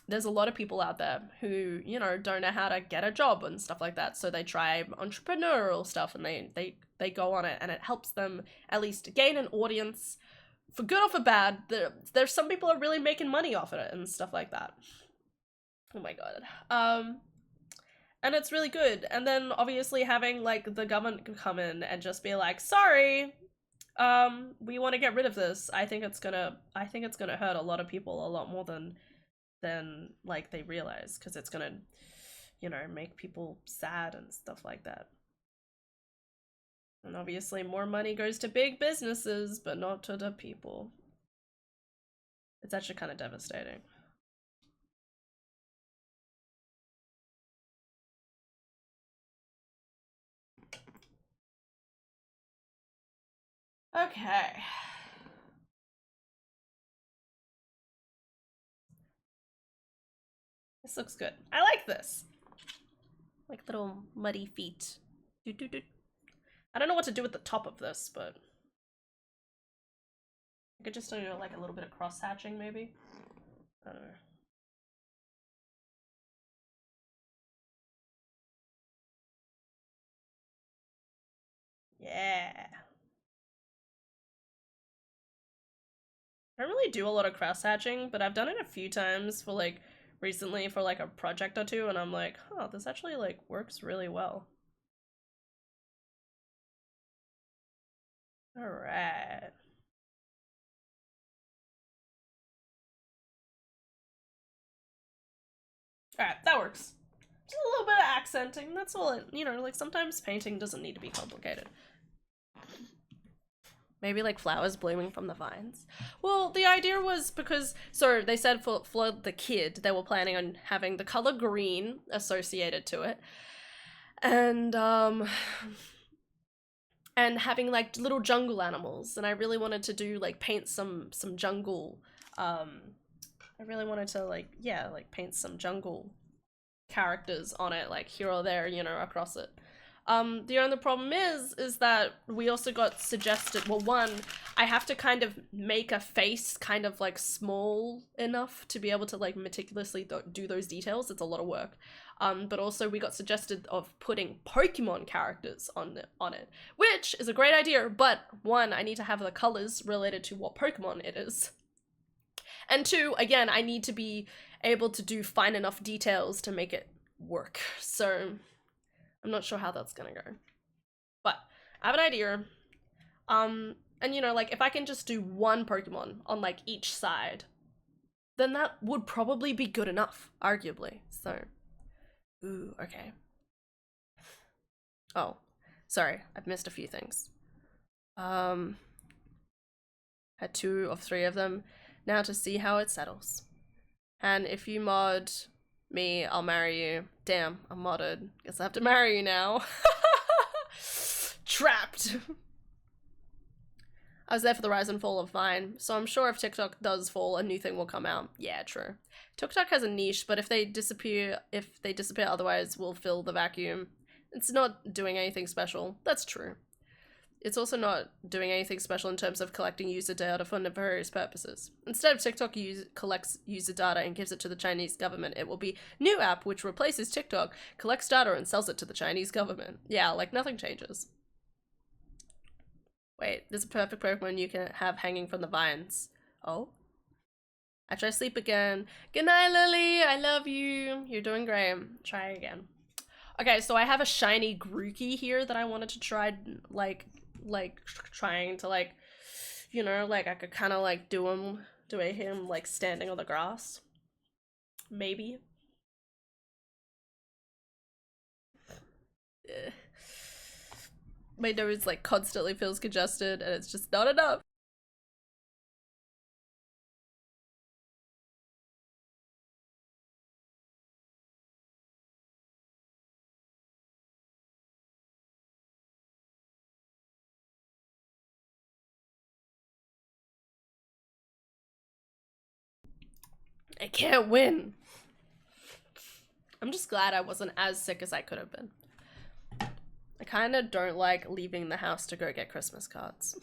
there's a lot of people out there who, you know, don't know how to get a job and stuff like that, so they try entrepreneurial stuff and they go on it, and it helps them at least gain an audience, for good or for bad. There's some people are really making money off of it and stuff like that. Oh my god. And it's really good. And then obviously having like the government come in and just be like, sorry, we want to get rid of this. I think it's gonna hurt a lot of people a lot more than like they realize, because it's gonna, you know, make people sad and stuff like that. And obviously more money goes to big businesses, but not to the people. It's actually kind of devastating. Okay. This looks good. I like this. Like little muddy feet. I don't know what to do with the top of this, but I could just do like a little bit of cross hatching maybe. I don't know. Yeah. I don't really do a lot of cross hatching, but I've done it a few times for like recently for like a project or two, and I'm like, huh, this actually like works really well. Alright. Alright, that works. Just a little bit of accenting, that's all it, you know, like sometimes painting doesn't need to be complicated. Maybe like flowers blooming from the vines. Well, the idea was because, so they said for the kid, they were planning on having the color green associated to it. And having like little jungle animals. And I really wanted to do like paint some jungle, I really wanted to like, yeah, like paint some jungle characters on it, like here or there, you know, across it. The only problem is that we also got suggested, well, one, I have to kind of make a face kind of like small enough to be able to like meticulously do those details. It's a lot of work. But also we got suggested of putting Pokemon characters on it, which is a great idea, but one, I need to have the colors related to what Pokemon it is. And two, again, I need to be able to do fine enough details to make it work. So I'm not sure how that's gonna go. But I have an idea. And you know, like if I can just do one Pokemon on like each side, then that would probably be good enough, arguably. So, ooh, okay. Oh, sorry, I've missed a few things. Had 2 of 3 of them. Now to see how it settles. And if you mod me, I'll marry you. Damn, I'm modded. Guess I have to marry you now. Trapped. I was there for the rise and fall of Vine, so I'm sure if TikTok does fall, a new thing will come out. Yeah, true. TikTok has a niche, but if they disappear otherwise, we'll fill the vacuum. It's not doing anything special. That's true. It's also not doing anything special in terms of collecting user data for nefarious purposes. Instead of TikTok collects user data and gives it to the Chinese government, it will be new app which replaces TikTok, collects data and sells it to the Chinese government. Yeah, like nothing changes. Wait, there's a perfect Pokemon you can have hanging from the vines. Oh? I try to sleep again. Good night, Lily. I love you. You're doing great. Try again. Okay, so I have a shiny Grookey here that I wanted to try, like trying to, like, you know, like I could kind of like do him like standing on the grass. Maybe. My nose like constantly feels congested and it's just not enough. I can't win. I'm just glad I wasn't as sick as I could have been. I kind of don't like leaving the house to go get Christmas cards.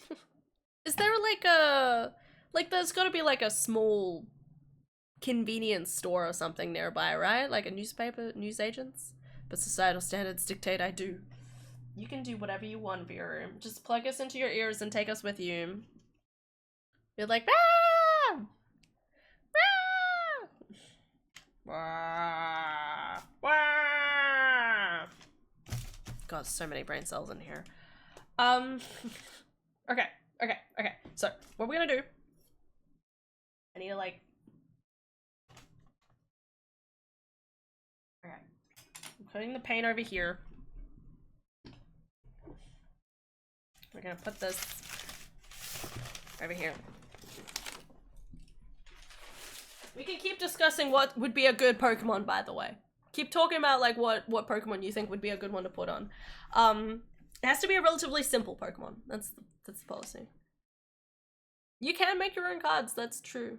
Is there like a... Like there's gotta be like a small convenience store or something nearby, right? Like a newspaper, newsagents? But societal standards dictate I do. You can do whatever you want, Vera. Just plug us into your ears and take us with you. You're like, ah! Ah! Wah! Wah! God, so many brain cells in here. Okay. So, what we're gonna do... I need to, like... Okay. I'm putting the paint over here. We're gonna put this over here. We can keep discussing what would be a good Pokemon, by the way. Keep talking about, like, what Pokemon you think would be a good one to put on. It has to be a relatively simple Pokemon. That's the policy. You can make your own cards, that's true.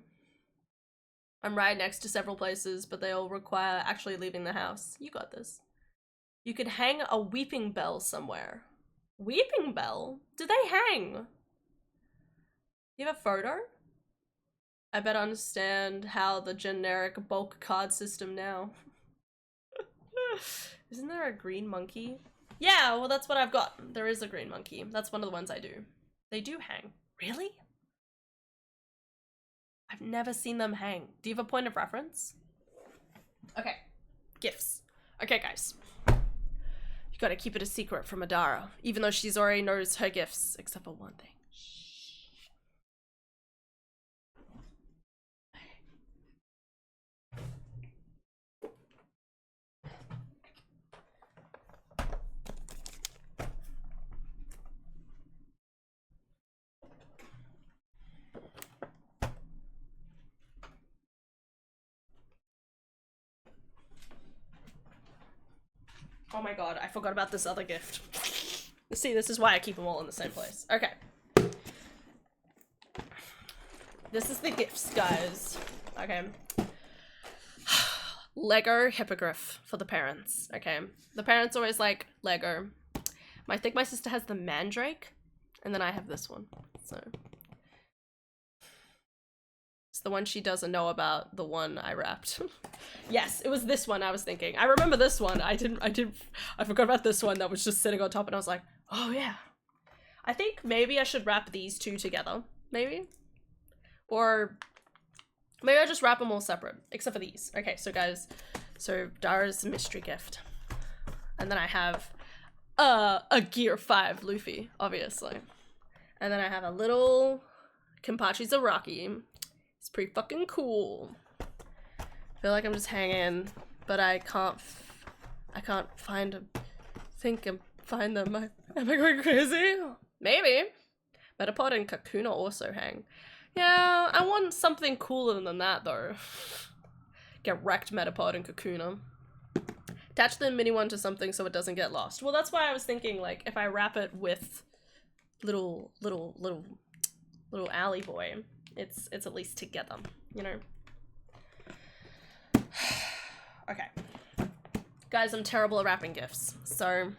I'm right next to several places, but they all require actually leaving the house. You got this. You could hang a Weeping Bell somewhere. Weeping Bell? Do they hang? You have a photo? I better understand how the generic bulk card system now. Isn't there a green monkey? Yeah, well that's what I've got. There is a green monkey. That's one of the ones I do. They do hang. Really? I've never seen them hang. Do you have a point of reference? Okay. Gifts. Okay, guys. You gotta keep it a secret from Adara, even though she's already knows her gifts, except for one thing. Oh my god, I forgot about this other gift. See, this is why I keep them all in the same place. Okay. This is the gifts, guys. Okay. Lego Hippogriff for the parents, okay? The parents always like Lego. I think my sister has the Mandrake, and then I have this one, so. It's the one she doesn't know about, the one I wrapped. Yes, it was this one I was thinking. I remember this one. I forgot about this one that was just sitting on top and I was like, oh yeah. I think maybe I should wrap these two together, maybe? Or maybe I'll just wrap them all separate, except for these. Okay, so guys, so Dara's mystery gift. And then I have a Gear 5 Luffy, obviously. And then I have a little Kenpachi Zaraki. It's pretty fucking cool. I feel like I'm just hanging, but I can't find them. Find them. Am I going crazy? Maybe. Metapod and Kakuna also hang. Yeah, I want something cooler than that though. Get wrecked, Metapod and Kakuna. Attach the mini one to something so it doesn't get lost. Well, that's why I was thinking, like, if I wrap it with little alley boy, it's at least together, you know? Okay. Guys, I'm terrible at wrapping gifts, so...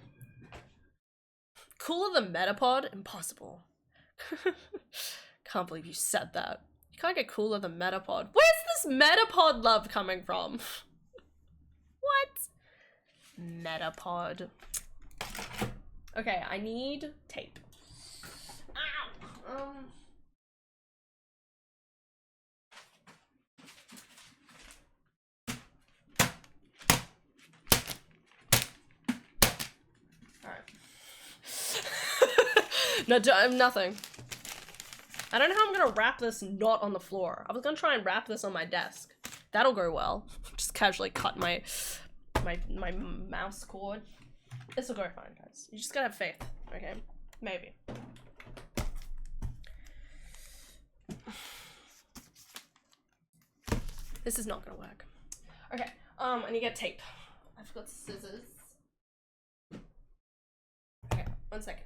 Cooler than Metapod? Impossible. Can't believe you said that. You can't get cooler than Metapod. Where's this Metapod love coming from? What? Metapod. Okay, I need tape. Ow! No, nothing. I don't know how I'm gonna wrap this not on the floor. I was gonna try and wrap this on my desk. That'll go well. Just casually cut my mouse cord. This will go fine, guys. You just gotta have faith, okay? Maybe. This is not gonna work. Okay, I need to get tape. I forgot scissors. Okay, 1 second.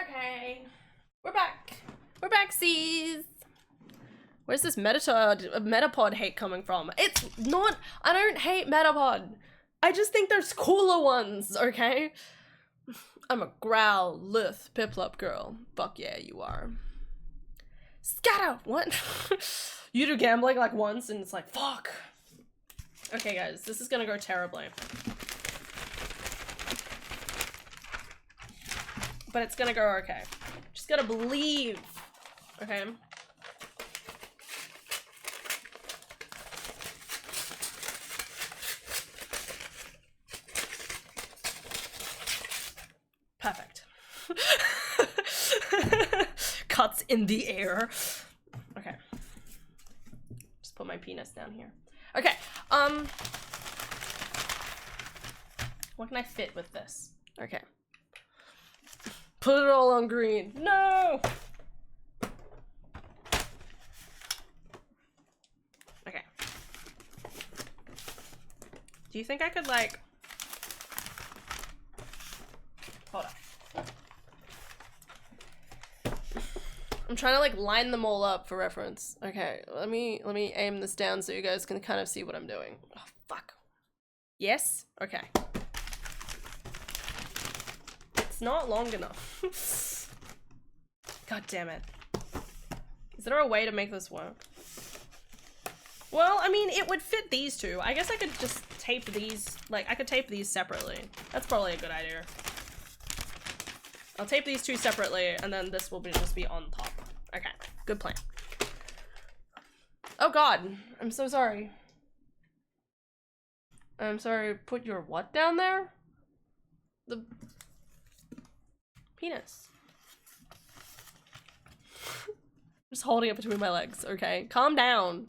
Okay, we're back. We're back, C's. Where's this Metapod hate coming from? It's not, I don't hate Metapod. I just think there's cooler ones, okay? I'm a Growlithe Piplup girl. Fuck yeah, you are. Scatter! What? You do gambling like once and it's like, fuck. Okay, guys, this is gonna go terribly. But it's gonna go okay. Just gotta believe. Okay? Perfect. Cuts in the air. Okay. Just put my penis down here. Okay, what can I fit with this? Okay. Put it all on green. No! Okay. Do you think I could, like... Hold on. I'm trying to, like, line them all up for reference. Okay, let me aim this down so you guys can kind of see what I'm doing. Oh, fuck. Yes? Okay. It's not long enough. God damn it. Is there a way to make this work? Well, I mean, it would fit these two. I guess I could just tape these, like, I could tape these separately. That's probably a good idea. I'll tape these two separately, and then this will just be on top. Okay, good plan. Oh god, I'm so sorry. I'm sorry, put your what down there? The... penis. Just holding it between my legs, okay? Calm down.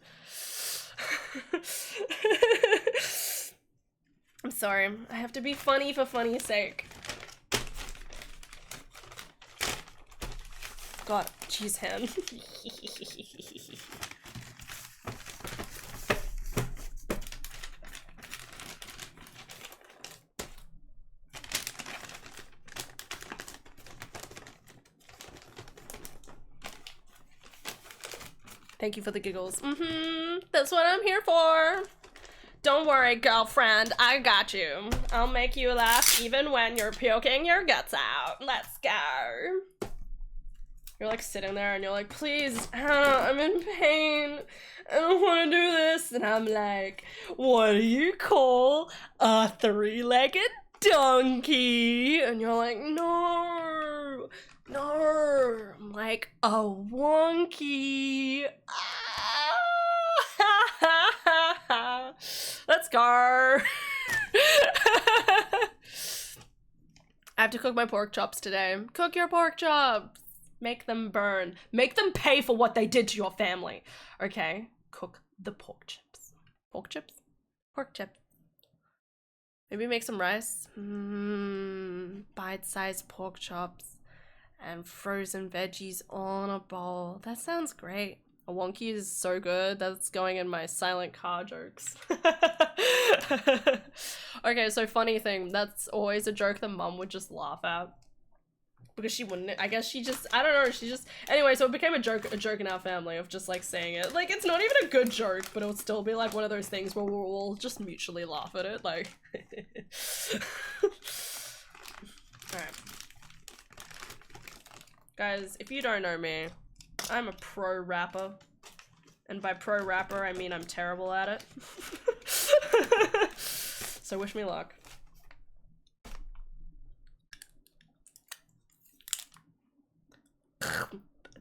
I'm sorry. I have to be funny for funny's sake. God, cheese hand. Thank you for the giggles. That's what I'm here for. Don't worry, girlfriend. I got you. I'll make you laugh even when you're puking your guts out. Let's go. You're like sitting there and you're like, please, Hannah, I'm in pain. I don't want to do this. And I'm like, what do you call a three-legged donkey? And you're like, no. No. I'm like, a wonky. Ah. Let's go. I have to cook my pork chops today. Cook your pork chops. Make them burn. Make them pay for what they did to your family. Okay? Cook the pork chips. Pork chips? Pork chips. Maybe make some rice. Bite-sized pork chops. And frozen veggies on a bowl. That sounds great. A wonky is so good. That's going in my silent car jokes. Okay, so funny thing. That's always a joke that mum would just laugh at. Because she wouldn't, I guess she just, I don't know, she just, anyway, so it became a joke in our family of just like saying it. Like, it's not even a good joke, but it would still be like one of those things where we'll all just mutually laugh at it, like. Alright. Guys, if you don't know me, I'm a pro rapper. And by pro rapper, I mean I'm terrible at it. So wish me luck.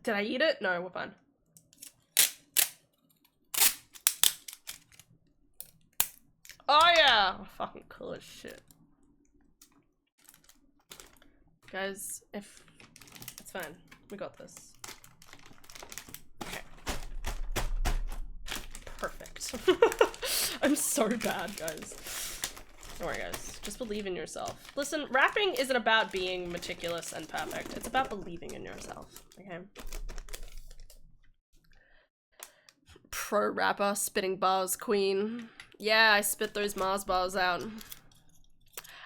Did I eat it? No, we're fine. Oh yeah! Oh, fucking cool as shit. Guys, if... It's fine. We got this. Okay. Perfect. I'm so bad, guys. Don't worry, guys. Just believe in yourself. Listen, rapping isn't about being meticulous and perfect. It's about believing in yourself, okay? Pro rapper, spitting bars queen. Yeah, I spit those Mars bars out.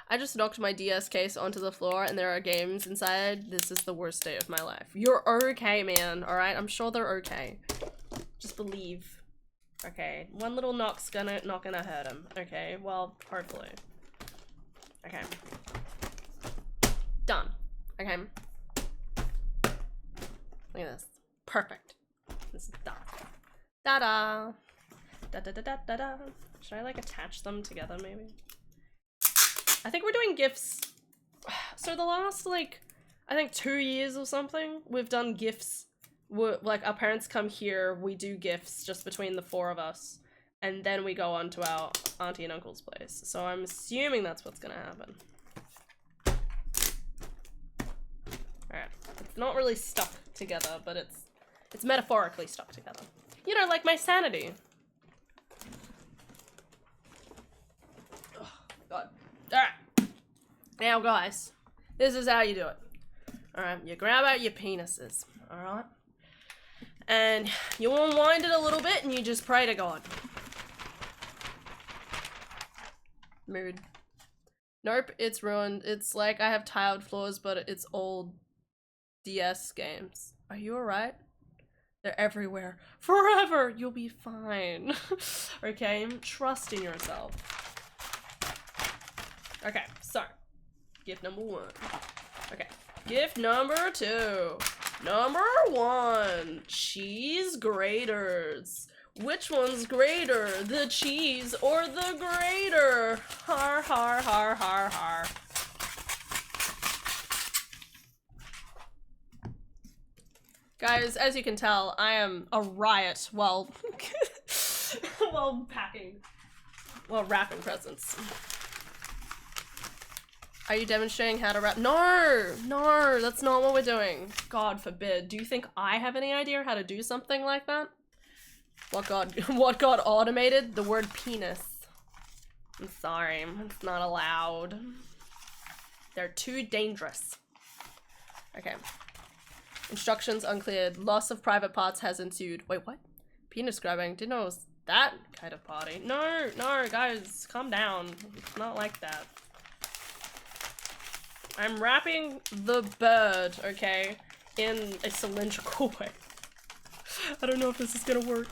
I just knocked my DS case onto the floor and there are games inside. This is the worst day of my life. You're okay, man, alright? I'm sure they're okay. Just believe. Okay, one little knock's not gonna hurt him. Okay, well, hopefully. Okay. Done. Okay. Look at this. Perfect. This is done. Da-da! Da-da-da-da-da-da. Should I, like, attach them together, maybe? I think we're doing gifts. So the last, like, I think 2 years or something, we've done gifts. Like, our parents come here, we do gifts just between the 4 of us, and then we go on to our auntie and uncle's place. So I'm assuming that's what's gonna happen. Alright. It's not really stuck together, but it's metaphorically stuck together. You know, like my sanity. Oh, God. Alright. Now, guys, this is how you do it. Alright, you grab out your penises, alright? And you unwind it a little bit and you just pray to God. Mood. Nope, it's ruined. It's like I have tiled floors, but it's old DS games. Are you alright? They're everywhere. Forever! You'll be fine. Okay? Trust in yourself. Okay, so. Gift number 1. Okay. Gift number 2. Number 1. Cheese graters. Which one's greater? The cheese or the grater? Har, har, har, har, har. Guys, as you can tell, I am a riot while while wrapping presents. Are you demonstrating how to wrap? No, no, that's not what we're doing. God forbid. Do you think I have any idea how to do something like that? What got automated? The word penis. I'm sorry, it's not allowed. They're too dangerous. Okay. Instructions uncleared. Loss of private parts has ensued. Wait, what? Penis grabbing? Didn't know it was that kind of party. No, no, guys, calm down. It's not like that. I'm wrapping the bird, okay, in a cylindrical way. I don't know if this is gonna work.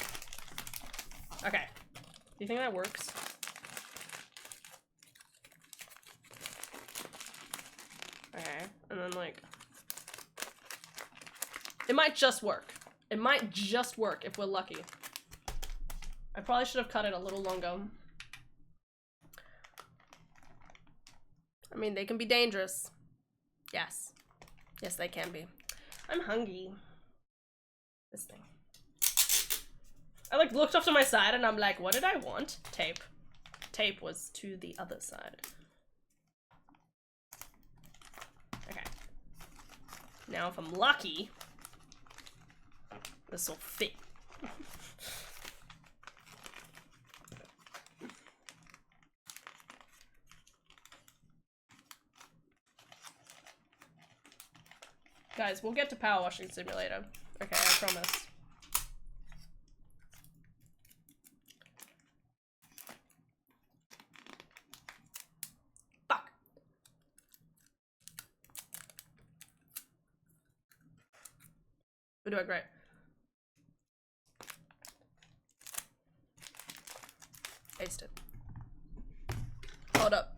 Okay. Do you think that works? Okay, and then like... It might just work. It might just work if we're lucky. I probably should have cut it a little longer. I mean, they can be dangerous. Yes. Yes, they can be. I'm hungry. This thing. I like looked off to my side and I'm like, what did I want? Tape. Tape was to the other side. Now if I'm lucky, this will fit. Guys, we'll get to Power Washing Simulator. Okay, I promise. Fuck. We're doing great. Aced it. Hold up.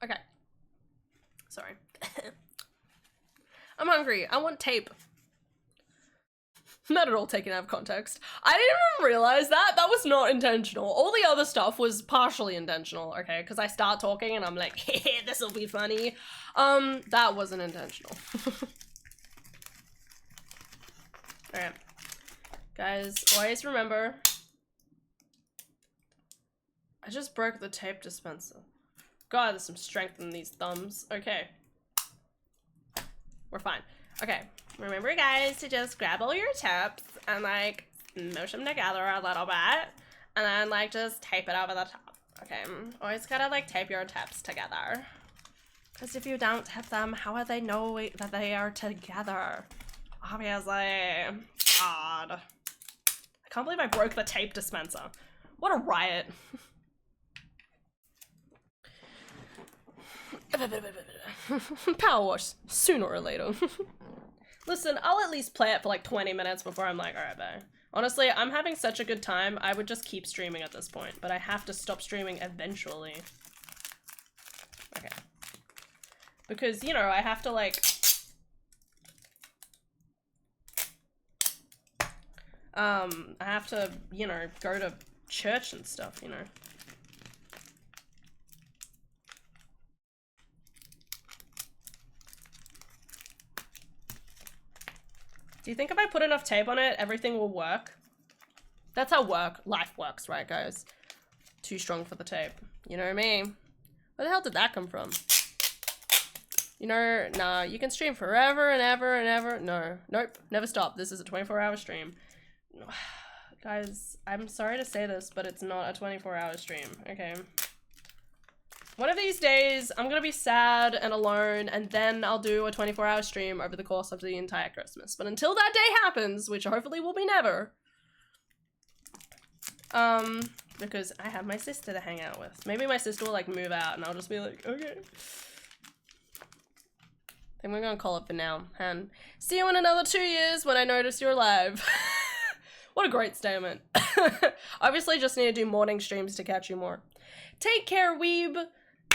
Okay. Sorry. I'm hungry. I want tape. Not at all taken out of context. I didn't even realize that. That was not intentional. All the other stuff was partially intentional, okay? Because I start talking and I'm like, hey, this will be funny. That wasn't intentional. Alright. Guys, always remember. I just broke the tape dispenser. God, there's some strength in these thumbs. Okay. We're fine. Okay. Remember, guys, to just grab all your tips and, like, mush them together a little bit. And then, like, just tape it over the top. Okay. Always gotta, like, tape your tips together. Because if you don't tape them, how would they know that they are together? Obviously. God. I can't believe I broke the tape dispenser. What a riot. Power wash sooner or later. Listen, I'll at least play it for like 20 minutes before I'm like, alright, bye. Honestly, I'm having such a good time, I would just keep streaming at this point, but I have to stop streaming eventually. Okay. Because, you know, I have to like... I have to, you know, go to church and stuff, you know. Do you think if I put enough tape on it, everything will work? That's how life works, right, guys? Too strong for the tape. You know what I mean? Where the hell did that come from? You know, nah, you can stream forever and ever and ever. No, nope, never stop. This is a 24-hour stream. Guys, I'm sorry to say this, but it's not a 24-hour stream, okay? One of these days, I'm gonna be sad and alone, and then I'll do a 24-hour stream over the course of the entire Christmas. But until that day happens, which hopefully will be never, because I have my sister to hang out with. Maybe my sister will, like, move out, and I'll just be like, okay. I think we're gonna call it for now, and see you in another 2 years when I notice you're alive. What a great statement. Obviously, just need to do morning streams to catch you more. Take care, weeb.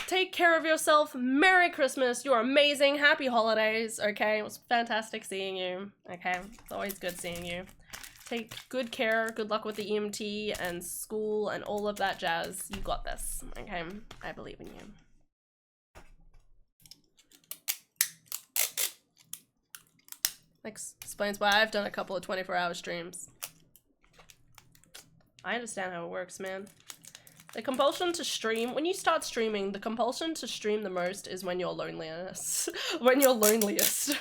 Take care of yourself. Merry Christmas. You're amazing. Happy holidays. Okay, it was fantastic seeing you. Okay, it's always good seeing you. Take good care. Good luck with the EMT and school and all of that jazz. You got this. Okay, I believe in you. Explains why I've done a couple of 24-hour streams. I understand how it works, man. The compulsion to stream, when you start streaming, the compulsion to stream the most is when you're loneliest. When you're loneliest.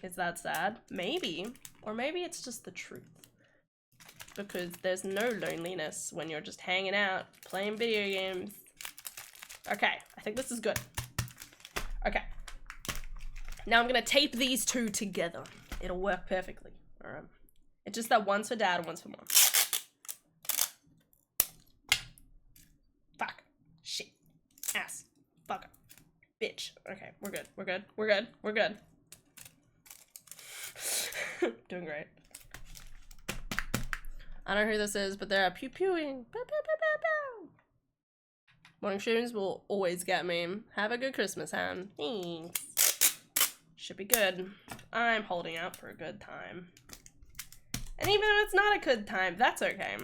Is that sad? Maybe. Or maybe it's just the truth. Because there's no loneliness when you're just hanging out, playing video games. Okay, I think this is good. Okay. Now I'm gonna tape these two together. It'll work perfectly. Alright. It's just that one's for dad and one's for mom. Fuck. Shit. Ass. Fucker. Bitch. Okay, we're good. We're good. We're good. We're good. Doing great. I don't know who this is, but they're pew-pewing. Pew, pew, pew, pew, pew. Morning streams will always get me. Have a good Christmas, Han. Thanks. Should be good. I'm holding out for a good time. And even if it's not a good time, that's okay.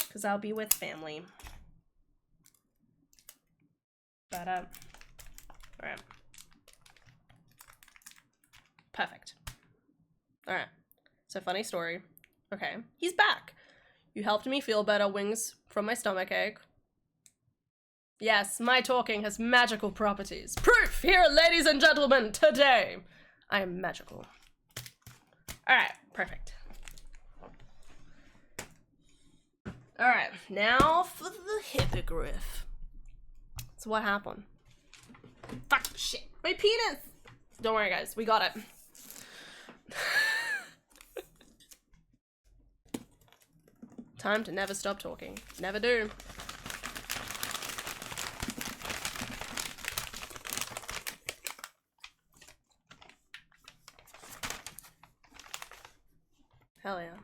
Because I'll be with family. Alright. Perfect. Alright. So, funny story. Okay, he's back. You helped me feel better, Wings, from my stomachache. Yes, my talking has magical properties. Proof here, ladies and gentlemen, today. I am magical. Alright, perfect. Alright, now for the hippogriff. So what happened? Fuck, shit, my penis! Don't worry, guys, we got it. Time to never stop talking. Never do. Hell yeah.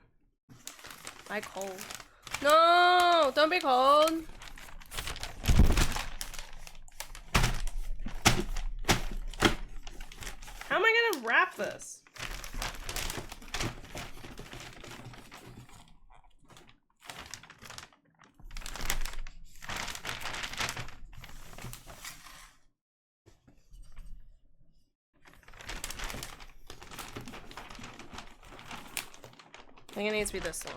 I cold. No! Don't be cold! How am I gonna wrap this? I think it needs to be this long.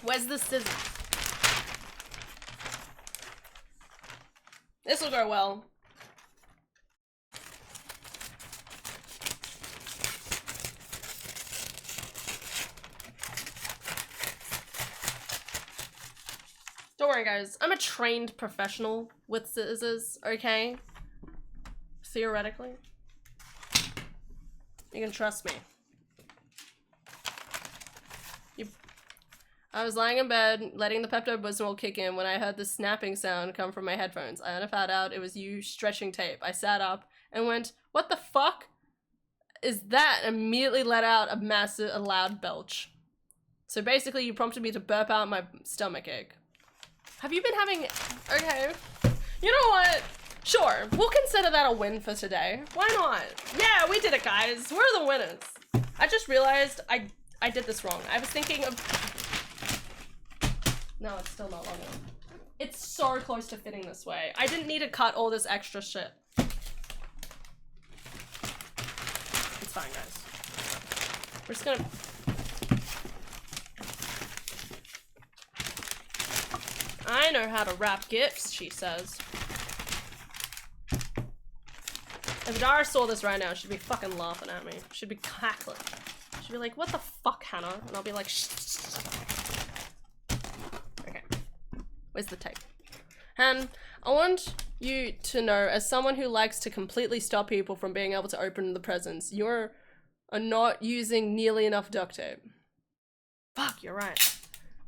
Where's the scissors? This will go well. Don't worry, guys. I'm a trained professional with scissors, okay? Theoretically. You can trust me. I was lying in bed, letting the Pepto-Bismol kick in when I heard the snapping sound come from my headphones. I found out it was you stretching tape. I sat up and went, "What the fuck is that?" and immediately let out a loud belch. So basically you prompted me to burp out my stomachache. Have you been having... Okay. You know what? Sure, we'll consider that a win for today. Why not? Yeah, we did it, guys. We're the winners. I just realized I did this wrong. I was thinking of... No, it's still not long enough. It's so close to fitting this way. I didn't need to cut all this extra shit. It's fine, guys. We're just gonna... I know how to wrap gifts, she says. If Dara saw this right now, she'd be fucking laughing at me. She'd be cackling. She'd be like, "What the fuck, Hannah?" And I'll be like, "Shh." Okay. Where's the tape? Han, I want you to know, as someone who likes to completely stop people from being able to open the presents, you're not using nearly enough duct tape. Fuck, you're right.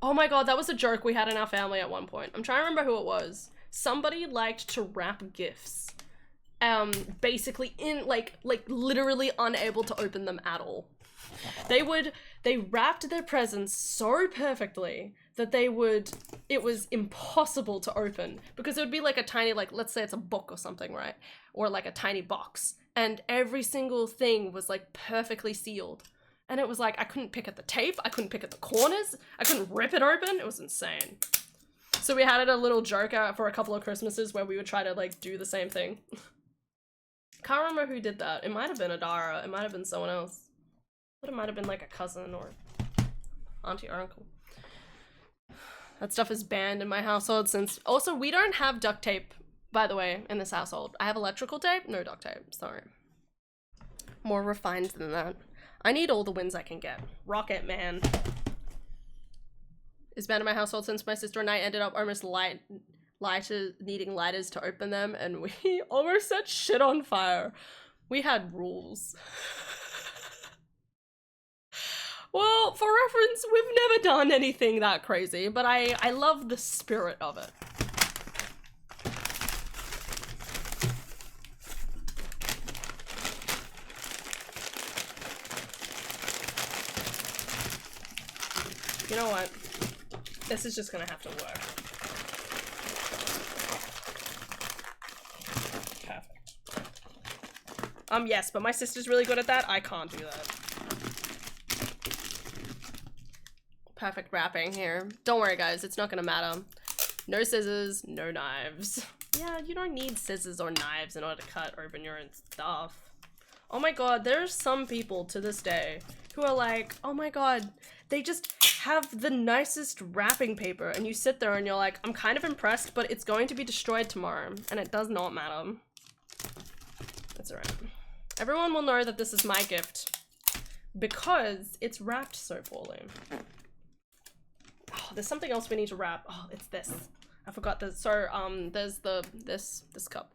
Oh my god, that was a joke we had in our family at one point. I'm trying to remember who it was. Somebody liked to wrap gifts. Basically in, like literally unable to open them at all. They wrapped their presents so perfectly that it was impossible to open, because it would be like a tiny, like, let's say it's a book or something, right? Or like a tiny box, and every single thing was like perfectly sealed. And it was like, I couldn't pick at the tape, I couldn't pick at the corners, I couldn't rip it open, it was insane. So we had a little joke for a couple of Christmases where we would try to like do the same thing. Can't remember who did that. It might have been Adara, it might have been someone else. But it might have been like a cousin or auntie or uncle. That stuff is banned in my household since... Also, we don't have duct tape, by the way, in this household. I have electrical tape, no duct tape, sorry. More refined than that. I need all the wins I can get. Rocket Man. Is banned in my household since my sister and I ended up almost needing lighters to open them, and we almost set shit on fire. We had rules. Well, for reference, we've never done anything that crazy, but I love the spirit of it. You know what? This is just gonna have to work. Perfect. Yes, but my sister's really good at that. I can't do that. Perfect wrapping here. Don't worry, guys. It's not gonna matter. No scissors, no knives. Yeah, you don't need scissors or knives in order to cut open your own stuff. Oh my god, there's some people to this day who are like, oh my god, they just have the nicest wrapping paper, and you sit there and you're like, I'm kind of impressed, but it's going to be destroyed tomorrow, and it does not matter. That's alright. Everyone will know that this is my gift because it's wrapped so poorly. Oh, there's something else we need to wrap. Oh, it's this. I forgot this. So, there's this cup.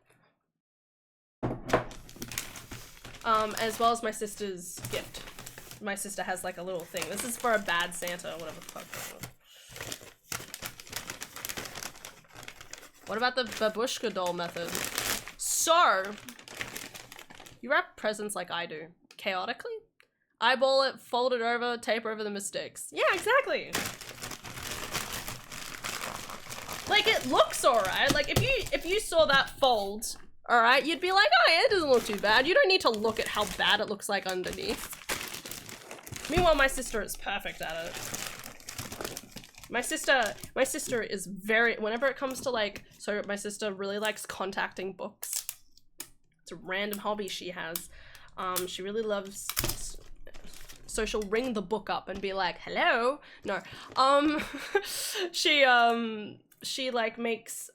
As well as my sister's gift. My sister has like a little thing. This is for a bad Santa or whatever the fuck. What about the babushka doll method? So, you wrap presents like I do. Chaotically? Eyeball it, fold it over, tape over the mistakes. Yeah, exactly. Like, it looks alright. Like, if you saw that fold, alright, you'd be like, oh yeah, it doesn't look too bad. You don't need to look at how bad it looks like underneath. Meanwhile, my sister is perfect at it. My sister is very, whenever it comes to like, so my sister really likes contacting books. It's a random hobby she has. She really loves, so she'll ring the book up and be like, hello? No. She like makes,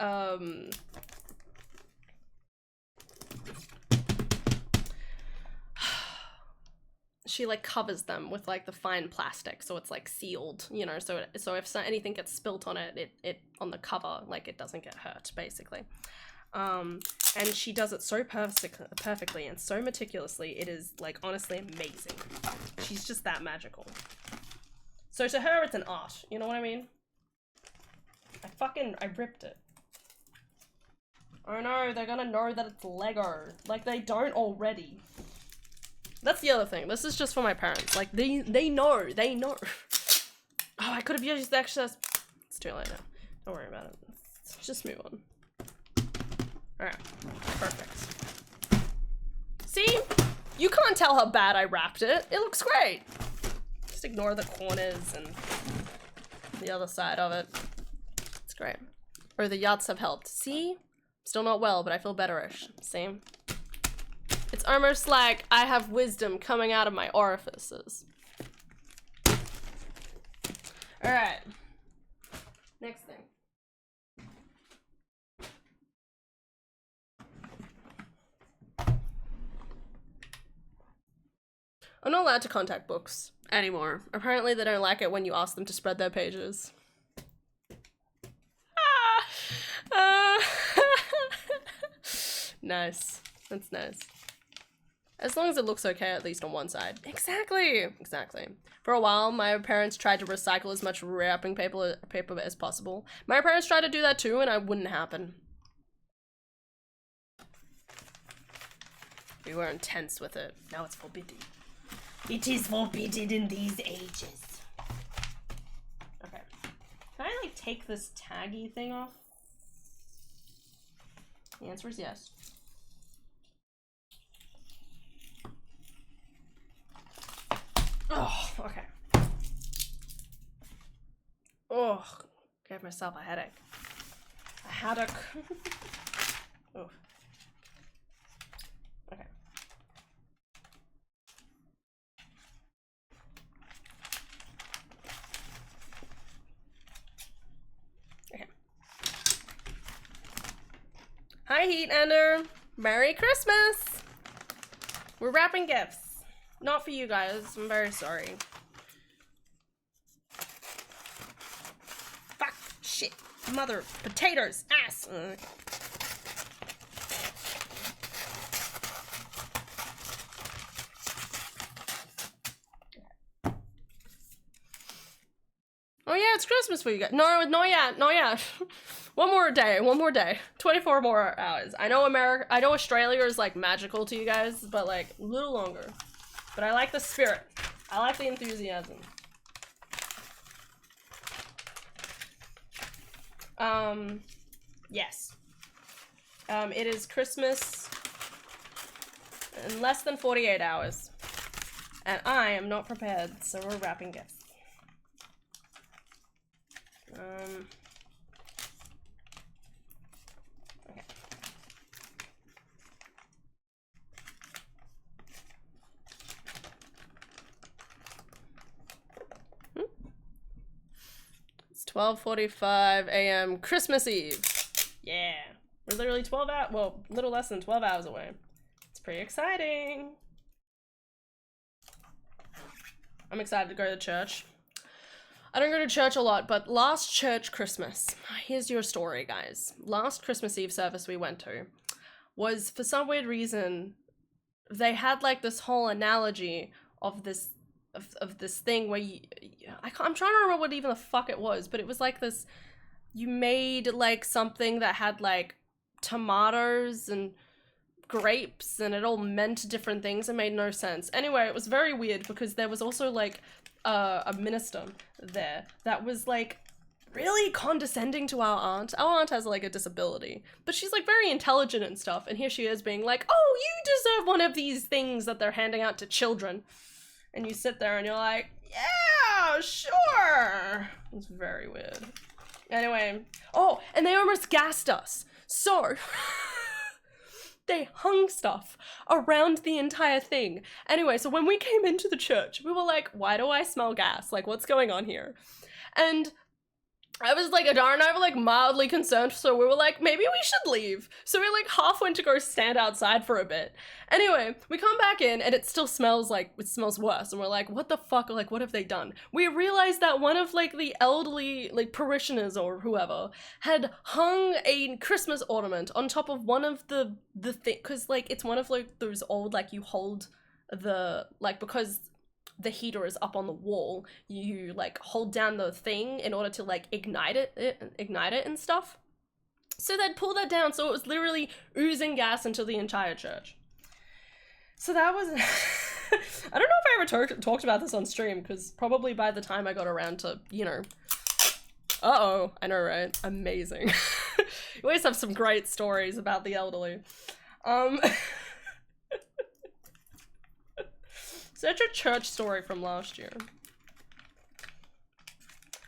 she like covers them with like the fine plastic, so it's like sealed, you know, so if anything gets spilt on it, it on the cover, like it doesn't get hurt, basically. And she does it so perfectly and so meticulously, it is like honestly amazing. She's just that magical. So to her, it's an art, you know what I mean? I ripped it. Oh no, they're gonna know that it's Lego. Like, they don't already. That's the other thing. This is just for my parents. Like, they know. Oh, I could have used the excess. It's too late now. Don't worry about it. Let's just move on. Alright. Perfect. See? You can't tell how bad I wrapped it. It looks great. Just ignore the corners and the other side of it. It's great. Or the yachts have helped. See? Still not well, but I feel betterish. See? It's almost like I have wisdom coming out of my orifices. Alright. Next thing. I'm not allowed to contact books anymore. Apparently they don't like it when you ask them to spread their pages. Nice. That's nice. As long as it looks okay, at least on one side. Exactly. For a while, my parents tried to recycle as much wrapping paper as possible. My parents tried to do that too, and it wouldn't happen. We were intense with it. Now it's forbidden. It is forbidden in these ages. Okay. Can I, like, take this taggy thing off? The answer is yes. Oh, okay. Oh, gave myself a headache. A headache. Oh. Okay. Okay. Hi, Heat Ender. Merry Christmas. We're wrapping gifts. Not for you guys. I'm very sorry. Fuck. Shit. Mother. Potatoes. Ass. Oh yeah, it's Christmas for you guys. No yet. One more day. 24 more hours. I know Australia is like magical to you guys, but like a little longer. But I like the spirit. I like the enthusiasm. Yes. It is Christmas in less than 48 hours. And I am not prepared, so we're wrapping gifts. Okay. 12:45 a.m. Christmas Eve. Yeah. We're literally 12 hours, well, a little less than 12 hours away. It's pretty exciting. I'm excited to go to church. I don't go to church a lot, but last church Christmas, here's your story, guys. Last Christmas Eve service we went to was, for some weird reason, they had like this whole analogy of this thing where I'm trying to remember what even the fuck it was, but it was like this, you made like something that had like tomatoes and grapes and it all meant different things and made no sense. Anyway, it was very weird because there was also like a minister there that was like really condescending to our aunt. Our aunt has like a disability, but she's like very intelligent and stuff, and here she is being like, oh, you deserve one of these things that they're handing out to children. And you sit there and you're like, yeah, sure. It's very weird. Anyway, oh, and they almost gassed us. So they hung stuff around the entire thing. Anyway, so when we came into the church, we were like, why do I smell gas? Like, what's going on here? And I was like, Adara and I were like mildly concerned, so we were like, maybe we should leave. So we like half went to go stand outside for a bit. Anyway, we come back in and it still smells like, it smells worse. And we're like, what the fuck? Like, what have they done? We realized that one of like the elderly like parishioners or whoever had hung a Christmas ornament on top of one of the thing, cause like it's one of like those old, like you hold the, like, because the heater is up on the wall, you like hold down the thing in order to like ignite it and stuff. So they'd pull that down, so it was literally oozing gas into the entire church. So that was I don't know if I ever talked about this on stream, because probably by the time I got around to, you know, uh-oh, I know, right? Amazing. You always have some great stories about the elderly. Such a church story from last year.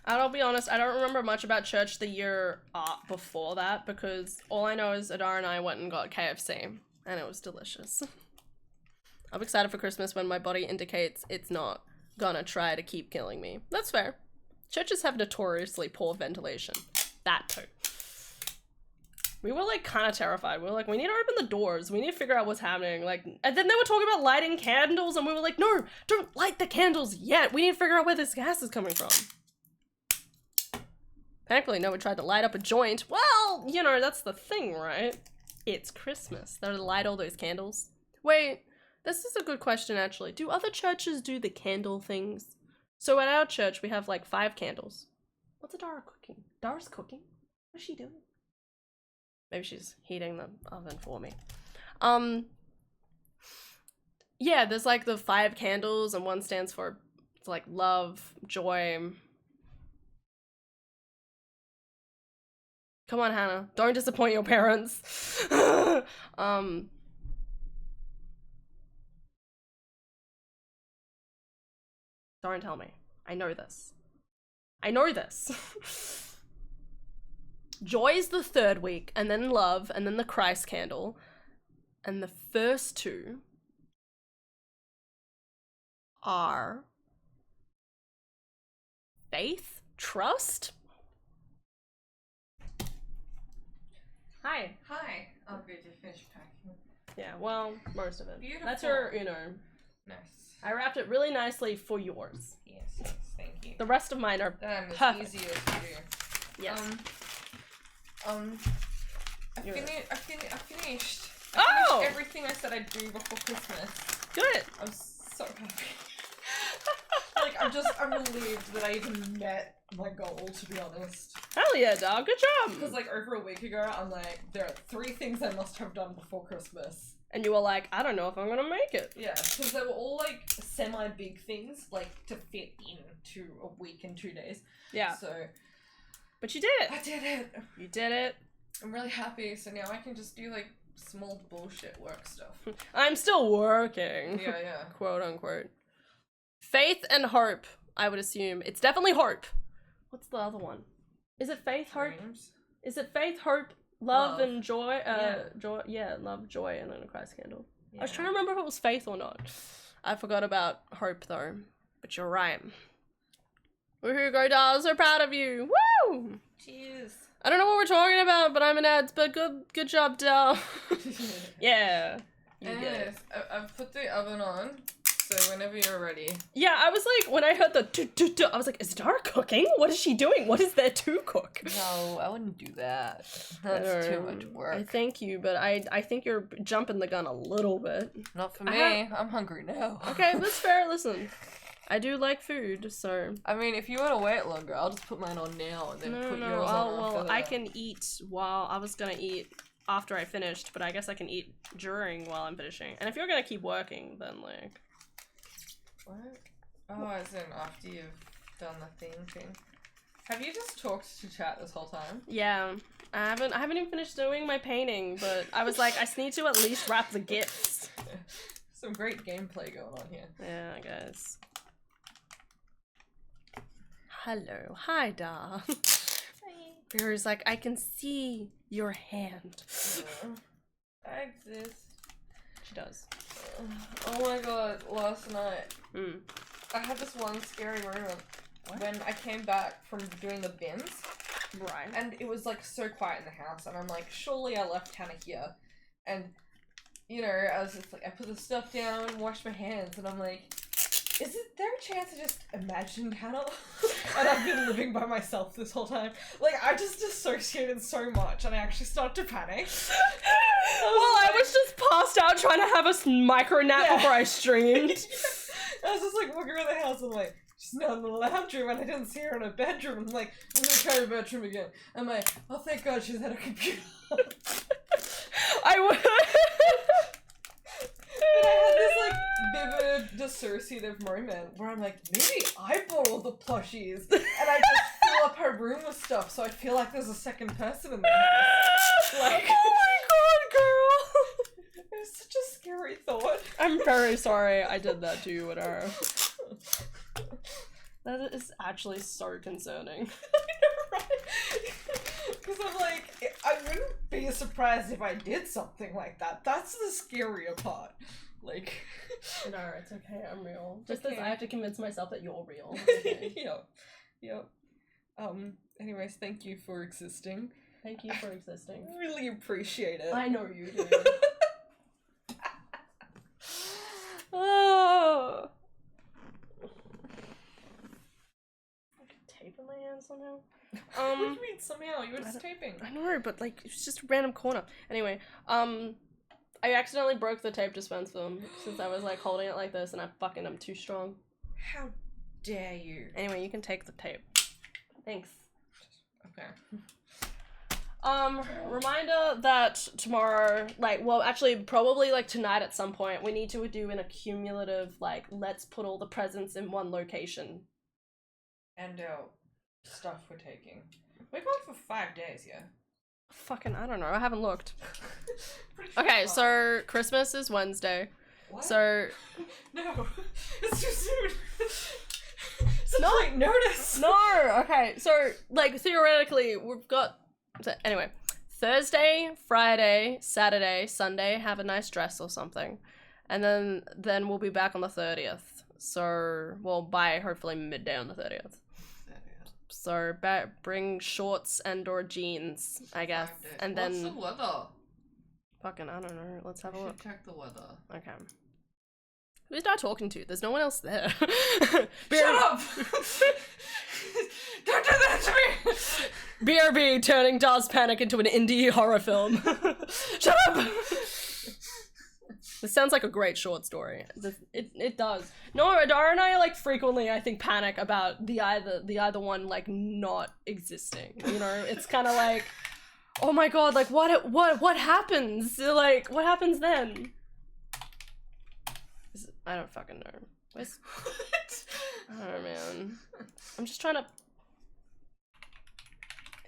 And I'll be honest, I don't remember much about church the year before that, because all I know is Adara and I went and got KFC, and it was delicious. I'm excited for Christmas when my body indicates it's not gonna try to keep killing me. That's fair. Churches have notoriously poor ventilation. That too. We were like kind of terrified. We were like, we need to open the doors. We need to figure out what's happening. Like, and then they were talking about lighting candles, and we were like, no, don't light the candles yet. We need to figure out where this gas is coming from. Thankfully, no one tried to light up a joint. Well, you know, that's the thing, right? It's Christmas. They're to light all those candles. Wait, this is a good question, actually. Do other churches do the candle things? So at our church, we have like 5 candles. What's Adara cooking? Dara's cooking? What's she doing? Maybe she's heating the oven for me. Yeah, there's like the 5 candles, and one stands for, it's like love, joy. Come on, Hannah. Don't disappoint your parents. Don't tell me. I know this. I know this. Joy's the 3rd week, and then love, and then the Christ candle. And the first 2 are faith, trust. Hi. Hi. Oh, good. You finished packing. Yeah, well, most of it. Beautiful. That's your, you know. Nice. I wrapped it really nicely for yours. Yes, thank you. The rest of mine are perfect. It's easier to do. Yes. I finished Oh! everything I said I'd do before Christmas. Good. I'm so happy. Like, I'm relieved that I even met my goal, to be honest. Hell yeah, dog. Good job. Because, like, over a week ago, I'm like, there are 3 things I must have done before Christmas. And you were like, I don't know if I'm gonna make it. Yeah, because they were all, like, semi-big things, like, to fit into a week and 2 days. Yeah. So... But you did it. I did it. You did it. I'm really happy, so now I can just do, like, small bullshit work stuff. I'm still working. Yeah, yeah. Quote unquote. Faith and hope, I would assume. It's definitely hope. What's the other one? Is it faith, hope? Dreams. Is it faith, hope, love, and joy? Joy. Yeah, love, joy, and then a Christ candle. Yeah. I was trying to remember if it was faith or not. I forgot about hope though. But you're right. Woohoo, go Dal, so proud of you. Woo! Cheers. I don't know what we're talking about, but I'm an ads, but good job, Dal. Yeah. You get it. Anyways, I've put the oven on, so whenever you're ready. Yeah, I was like, when I heard the I was like, is Dara cooking? What is she doing? What is there to cook? No, I wouldn't do that. That's too much work. I thank you, but I think you're jumping the gun a little bit. Not for me. I'm hungry now. Okay, that's fair. Listen, I do like food, so. I mean, if you want to wait longer, I'll just put mine on now and then put yours on. Well, I can eat while I was gonna eat after I finished, but I guess I can eat during while I'm finishing. And if you're gonna keep working, then like. What? Oh, as in after you've done the thing. Have you just talked to chat this whole time? Yeah, I haven't even finished doing my painting, but I was like, I just need to at least wrap the gifts. Some great gameplay going on here. Yeah, guys. Hello, hi, Da. Beer's like, I can see your hand. I exist. She does. Oh my god, last night. I had this one scary moment when I came back from doing the bins. Right. And it was like so quiet in the house, and I'm like, surely I left Hannah here. And, you know, I was just like, I put the stuff down, washed my hands, and I'm like, is there a chance I just imagined Hannah? And I've been living by myself this whole time. Like, I just dissociated so much, and I actually started to panic. I was just passed out trying to have a micro nap before I streamed. I was just like walking around the house and like, she's not in the lounge room, and I didn't see her in her bedroom. I'm like, I'm gonna try the bedroom again. I'm like, oh thank god she's at her computer. I would. But I had this like vivid dissociative moment where I'm like, maybe I bought all the plushies and I just fill up her room with stuff so I feel like there's a second person in the house. Like, oh my god, girl! It was such a scary thought. I'm very sorry I did that to you with her. That is actually so concerning. I know, right? Because I'm like, I wouldn't be surprised if I did something like that. That's the scarier part. Like, no, it's okay, I'm real. Just okay. as I have to convince myself that you're real. Okay. Yep. Anyways, thank you for existing. Thank you for existing. Really appreciate it. I know you do. Oh. Tape in my hand somehow. What do you mean somehow? You were just taping. I know, but like it's just a random corner. Anyway, I accidentally broke the tape dispenser since I was like holding it like this, and I'm too strong. How dare you? Anyway, you can take the tape. Thanks. Okay. Reminder that tomorrow, actually probably like tonight at some point, we need to do an accumulative, like, let's put all the presents in one location. And stuff we're taking. We're going for 5 days, yeah? Fucking, I don't know, I haven't looked. Sure Okay, so Christmas is Wednesday. What? So... No, it's too soon. Such late notice. No, okay, so, like, theoretically, we've got... So, anyway, Thursday, Friday, Saturday, Sunday, have a nice dress or something. And then we'll be back on the 30th. So, well, by hopefully midday on the 30th. So, bring shorts and or jeans, I guess. And then... What's the weather? Fucking, I don't know. Let's have a look. Check the weather. Okay. Who's Dar talking to? There's no one else there. Shut up! Don't do that to me! BRB turning Dar's Panic into an indie horror film. Shut up! This sounds like a great short story. It does. No, Dar and I like frequently, I think, panic about the either one like not existing. You know, it's kind of like, oh my god, like what happens? Like what happens then? I don't fucking know. Where's... What? I don't know, man. I'm just trying to...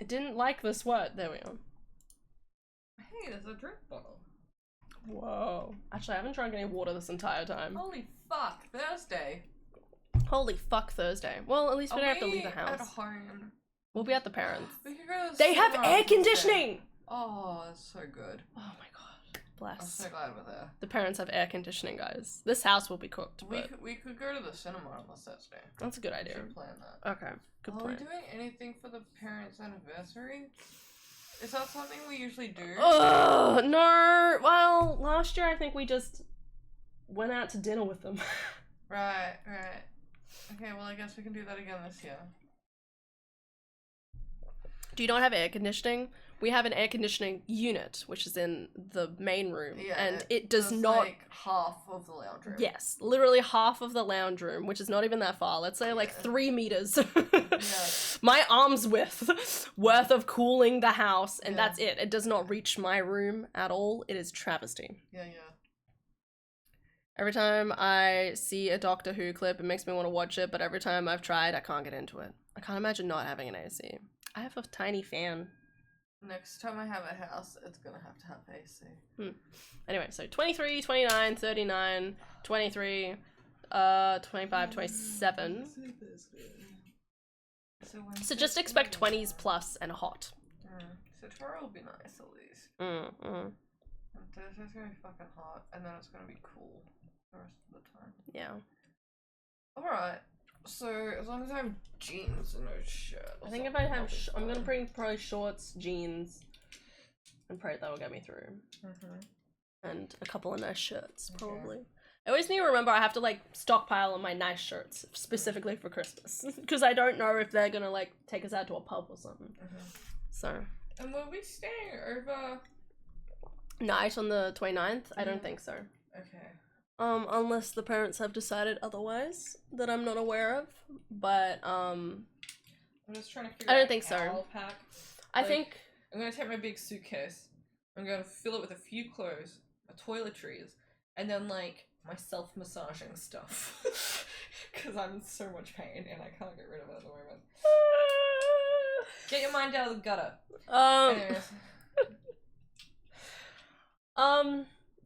It didn't like this word. There we go. Hey, there's a drink bottle. Whoa. Actually, I haven't drunk any water this entire time. Holy fuck, Thursday. Holy fuck Thursday. Well, at least we don't have to leave the At house. home. We'll be at the parents. We could go to the They have cinema air on Tuesday. conditioning! Oh, that's so good. Oh my god. bless. I'm so glad we're there. The parents have air conditioning, guys. This house will be cooked. We could go to the cinema on the Saturday. That's a good idea. We should plan that. Okay, good Are plan. we doing anything for the parents' anniversary? Is that something we usually do? Oh, no. Well, last year I think we just went out to dinner with them. Right. Okay, well I guess we can do that again this year. Do you not have air conditioning? We have an air conditioning unit, which is in the main room, and it does not... like half of the lounge room. Yes, literally half of the lounge room, which is not even that far. Let's say like 3 meters. My arm's width worth of cooling the house, and that's it. It does not reach my room at all. It is travesty. Yeah. Every time I see a Doctor Who clip, it makes me want to watch it, but every time I've tried, I can't get into it. I can't imagine not having an AC. I have a tiny fan. Next time I have a house, it's gonna have to have AC. Anyway, so 23, 29, 39, 23, 25, 27. So just expect 20s plus and hot. So tomorrow will be nice at least. And Thursday's gonna be fucking hot, and then it's gonna be cool the rest of the time. Yeah. Alright. So, as long as I have jeans and no shirt. I think if I have, I'm gonna bring probably shorts, jeans, and probably that will get me through. And a couple of nice shirts, probably. I always need to remember I have to, like, stockpile on my nice shirts, specifically for Christmas. Because I don't know if they're gonna, like, take us out to a pub or something. So. And will we stay over... Night on the 29th? I don't think so. Okay. Unless the parents have decided otherwise that I'm not aware of, but I'm just trying to figure out I don't think how so. I'll pack. I think I'm gonna take my big suitcase. I'm gonna fill it with a few clothes, my toiletries, and then like my self-massaging stuff. Cause I'm in so much pain and I can't get rid of it at the moment. Get your mind out of the gutter. Anyways.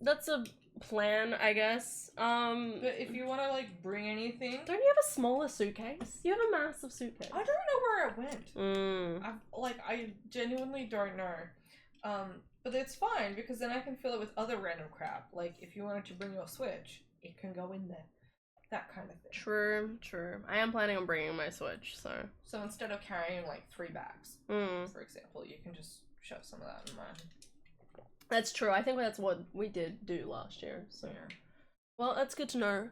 That's a plan, I guess. But if you want to like bring anything, don't you have a smaller suitcase? You have a massive suitcase. I don't know where it went. I genuinely don't know. But it's fine because then I can fill it with other random crap. Like if you wanted to bring your Switch, it can go in there. That kind of thing. True. I am planning on bringing my Switch, so. So instead of carrying like 3 bags, for example, you can just shove some of that in mine. That's true. I think that's what we did do last year. So, well, that's good to know.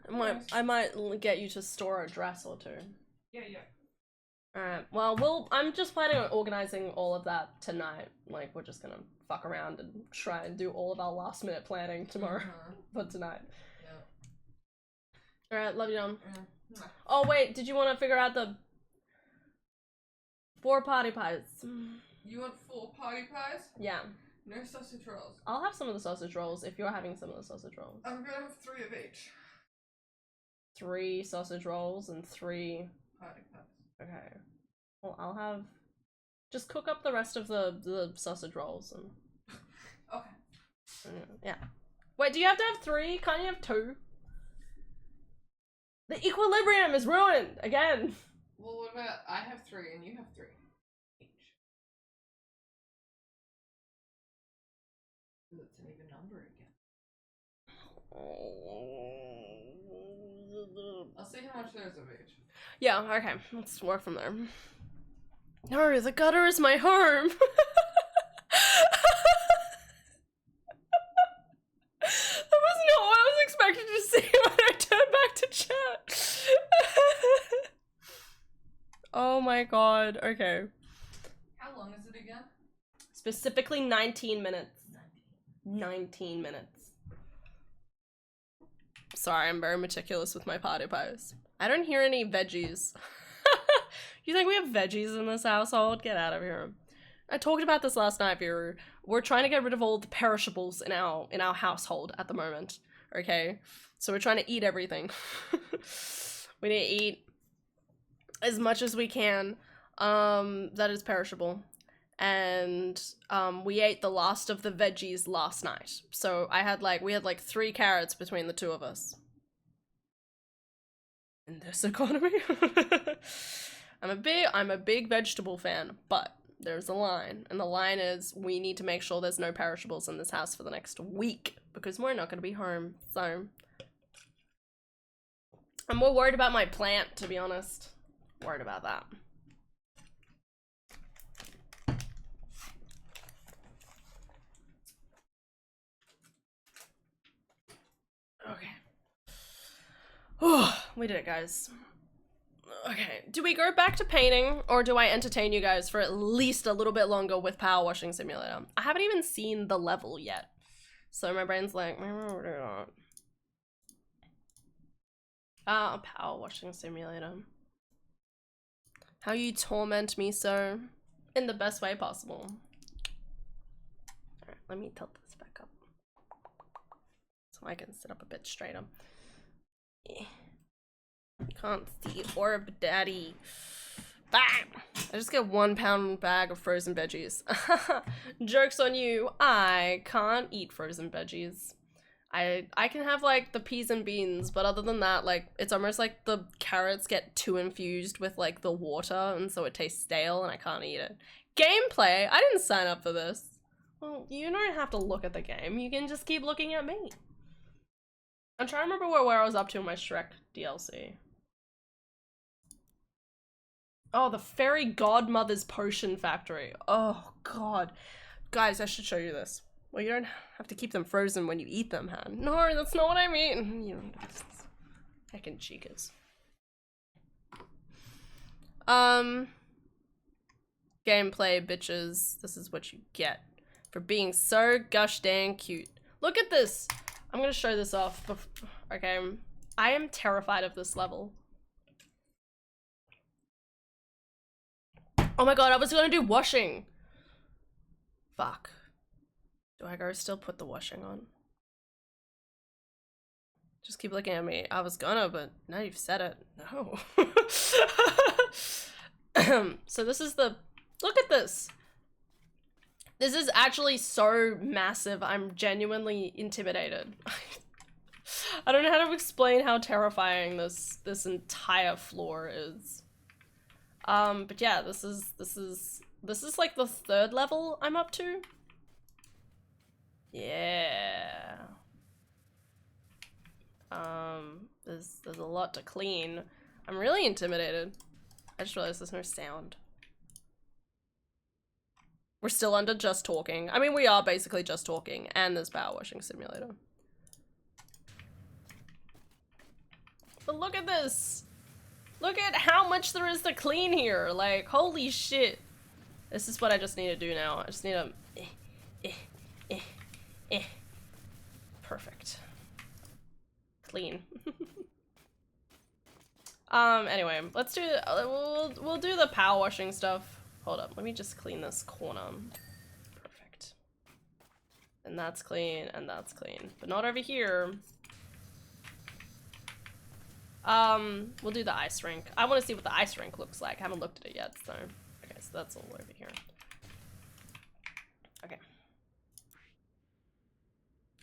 I might get you to store a dress or two. Yeah. All right. Well, I'm just planning on organizing all of that tonight. Like, we're just gonna fuck around and try and do all of our last minute planning tomorrow for tonight. Yeah. All right. Love you, Dom. Oh wait, did you want to figure out the 4 party pies? You want 4 party pies? Yeah. No sausage rolls. I'll have some of the sausage rolls if you're having some of the sausage rolls. I'm gonna have 3 of each. 3 sausage rolls and 3 party pies. Okay. Well, I'll have... Just cook up the rest of the sausage rolls and... Okay. Yeah. Wait, do you have to have 3? Can't you have 2? The equilibrium is ruined! Again! Well, what about I have 3 and you have 3? It's an even number again. I'll see how much there is of each. Yeah, okay. Let's work from there. No, the gutter is my home! That was not what I was expecting to see when I turned back to chat. Oh my god, okay. How long is it again? Specifically 19 minutes. 19 minutes. Sorry, I'm very meticulous with my party pies. I don't hear any veggies. You think we have veggies in this household? Get out of here. I talked about this last night, Viru. We're trying to get rid of all the perishables in our household at the moment. Okay? So we're trying to eat everything. We need to eat as much as we can that is perishable. And we ate the last of the veggies last night. So we had like 3 carrots between the 2 of us. In this economy. I'm a big vegetable fan, but There's a line. And the line is, we need to make sure there's no perishables in this house for the next week. Because we're not going to be home. So I'm more worried about my plant, to be honest. Worried about that. Okay. Oh, we did it, guys. Okay, do we go back to painting, or do I entertain you guys for at least a little bit longer with Power Washing Simulator? I haven't even seen the level yet, so my brain's like, Power Washing Simulator. How you torment me so, in the best way possible. Alright, let me tilt this back up, so I can sit up a bit straighter. Yeah. Can't see orb daddy. Bam! I just get 1 pound bag of frozen veggies. Joke's on you. I can't eat frozen veggies. I can have like the peas and beans, but other than that, like it's almost like the carrots get too infused with like the water, and so it tastes stale and I can't eat it. Gameplay? I didn't sign up for this. Well, you don't have to look at the game. You can just keep looking at me. I'm trying to remember where I was up to in my Shrek DLC. Oh, the Fairy Godmother's Potion Factory. Oh, God. Guys, I should show you this. Well, you don't have to keep them frozen when you eat them, Han. No, that's not what I mean. You know, heckin' chicas. Gameplay, bitches. This is what you get for being so gosh dang cute. Look at this. I'm gonna show this off. Okay, I am terrified of this level. Oh my god, I was gonna do washing. Fuck. Do I go still put the washing on? Just keep looking at me. I was gonna, but now you've said it. No. So this is the... Look at this. This is actually so massive. I'm genuinely intimidated. I don't know how to explain how terrifying this entire floor is. But yeah, this is like the 3rd level I'm up to. Yeah. There's a lot to clean. I'm really intimidated. I just realized there's no sound. We're still under just talking. I mean, we are basically just talking, and there's Power Washing Simulator. But look at this! Look at how much there is to clean here! Like, holy shit. This is what I just need to do now. I just need to... Perfect. Clean. Anyway, let's do... we'll do the power washing stuff. Hold up, let me just clean this corner. Perfect. And that's clean, and that's clean. But not over here. We'll do the ice rink. I want to see what the ice rink looks like. I haven't looked at it yet, so... Okay, so that's all over here. Okay.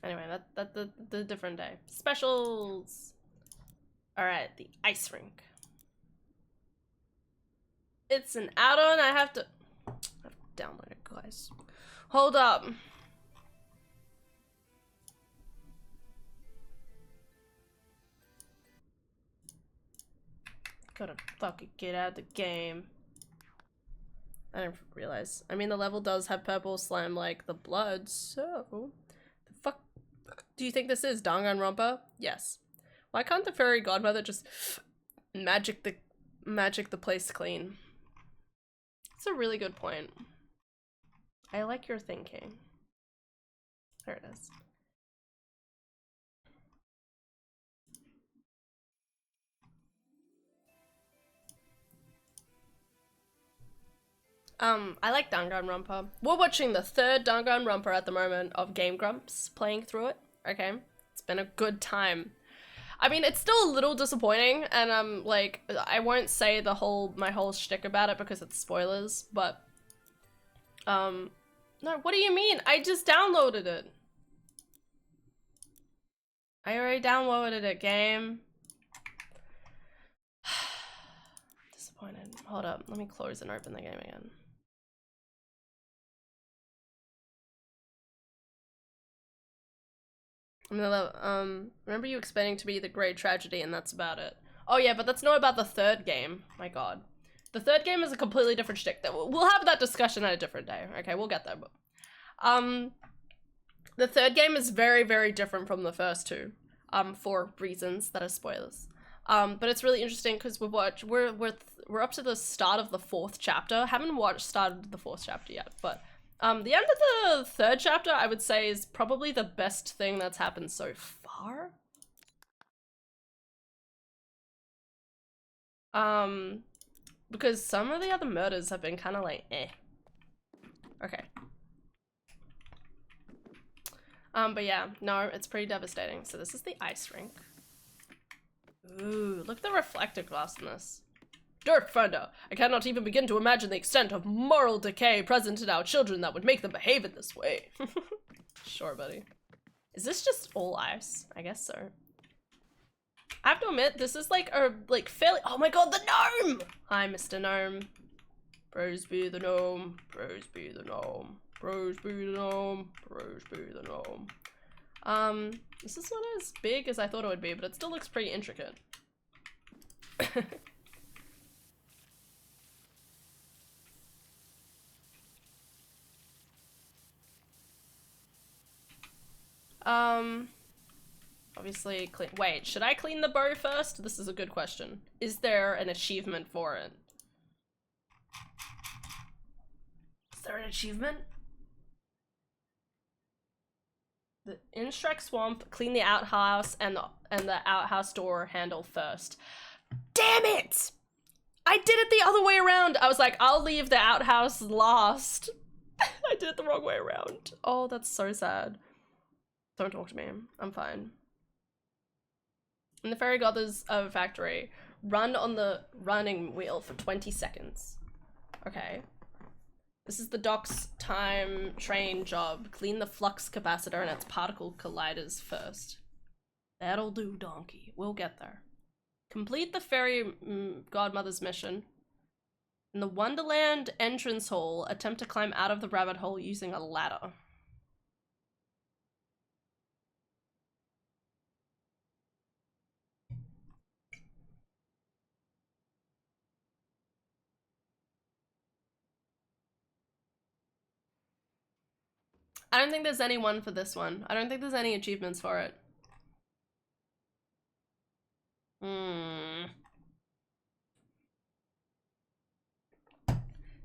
Anyway, that's the different day. Specials! Alright, the ice rink. It's an add-on. I have to download it, guys. Hold up. Gotta fucking get out of the game. I didn't realize. I mean, the level does have purple slime like the blood, so... The fuck do you think this is? Danganronpa? Yes. Why can't the fairy godmother just magic the place clean? It's a really good point. I like your thinking. There it is. I like Danganronpa. We're watching the 3rd Danganronpa at the moment of Game Grumps playing through it. Okay, it's been a good time. I mean, it's still a little disappointing, and like, I won't say my whole shtick about it because it's spoilers, but, no, what do you mean? I just downloaded it. I already downloaded it, game. Disappointed. Hold up, let me close and open the game again. Remember you explaining to me the great tragedy and that's about it. Oh yeah, but that's not about the third game. My god. The third game is a completely different shtick. We'll have that discussion at a different day. Okay, we'll get there. But, the third game is very, very different from the first two. For reasons that are spoilers. But it's really interesting because we're up to the start of the 4th chapter. Haven't started the 4th chapter yet, but the end of the 3rd chapter, I would say, is probably the best thing that's happened so far. Because some of the other murders have been kind of like, eh. Okay. But yeah, no, it's pretty devastating. So this is the ice rink. Ooh, look at the reflector glass in this. Dirt Finder, I cannot even begin to imagine the extent of moral decay present in our children that would make them behave in this way. Sure, buddy. Is this just all ice? I guess so. I have to admit, this is like a, fairly- Oh my god, the gnome! Hi, Mr. Gnome. Praise be the gnome, praise be the gnome, praise be the gnome, praise be the gnome. This is not as big as I thought it would be, but it still looks pretty intricate. Obviously clean- Wait, should I clean the bow first? This is a good question. Is there an achievement for it? Is there an achievement? In Shrek Swamp, clean the outhouse and the outhouse door handle first. Damn it! I did it the other way around. I was like, I'll leave the outhouse last. I did it the wrong way around. Oh, that's so sad. Don't talk to me. I'm fine. In the Fairy Godmother's factory, run on the running wheel for 20 seconds. Okay. This is the doc's time train job. Clean the flux capacitor and its particle colliders first. That'll do, donkey. We'll get there. Complete the Fairy Godmother's mission. In the Wonderland entrance hall, attempt to climb out of the rabbit hole using a ladder. I don't think there's any one for this one. I don't think there's any achievements for it.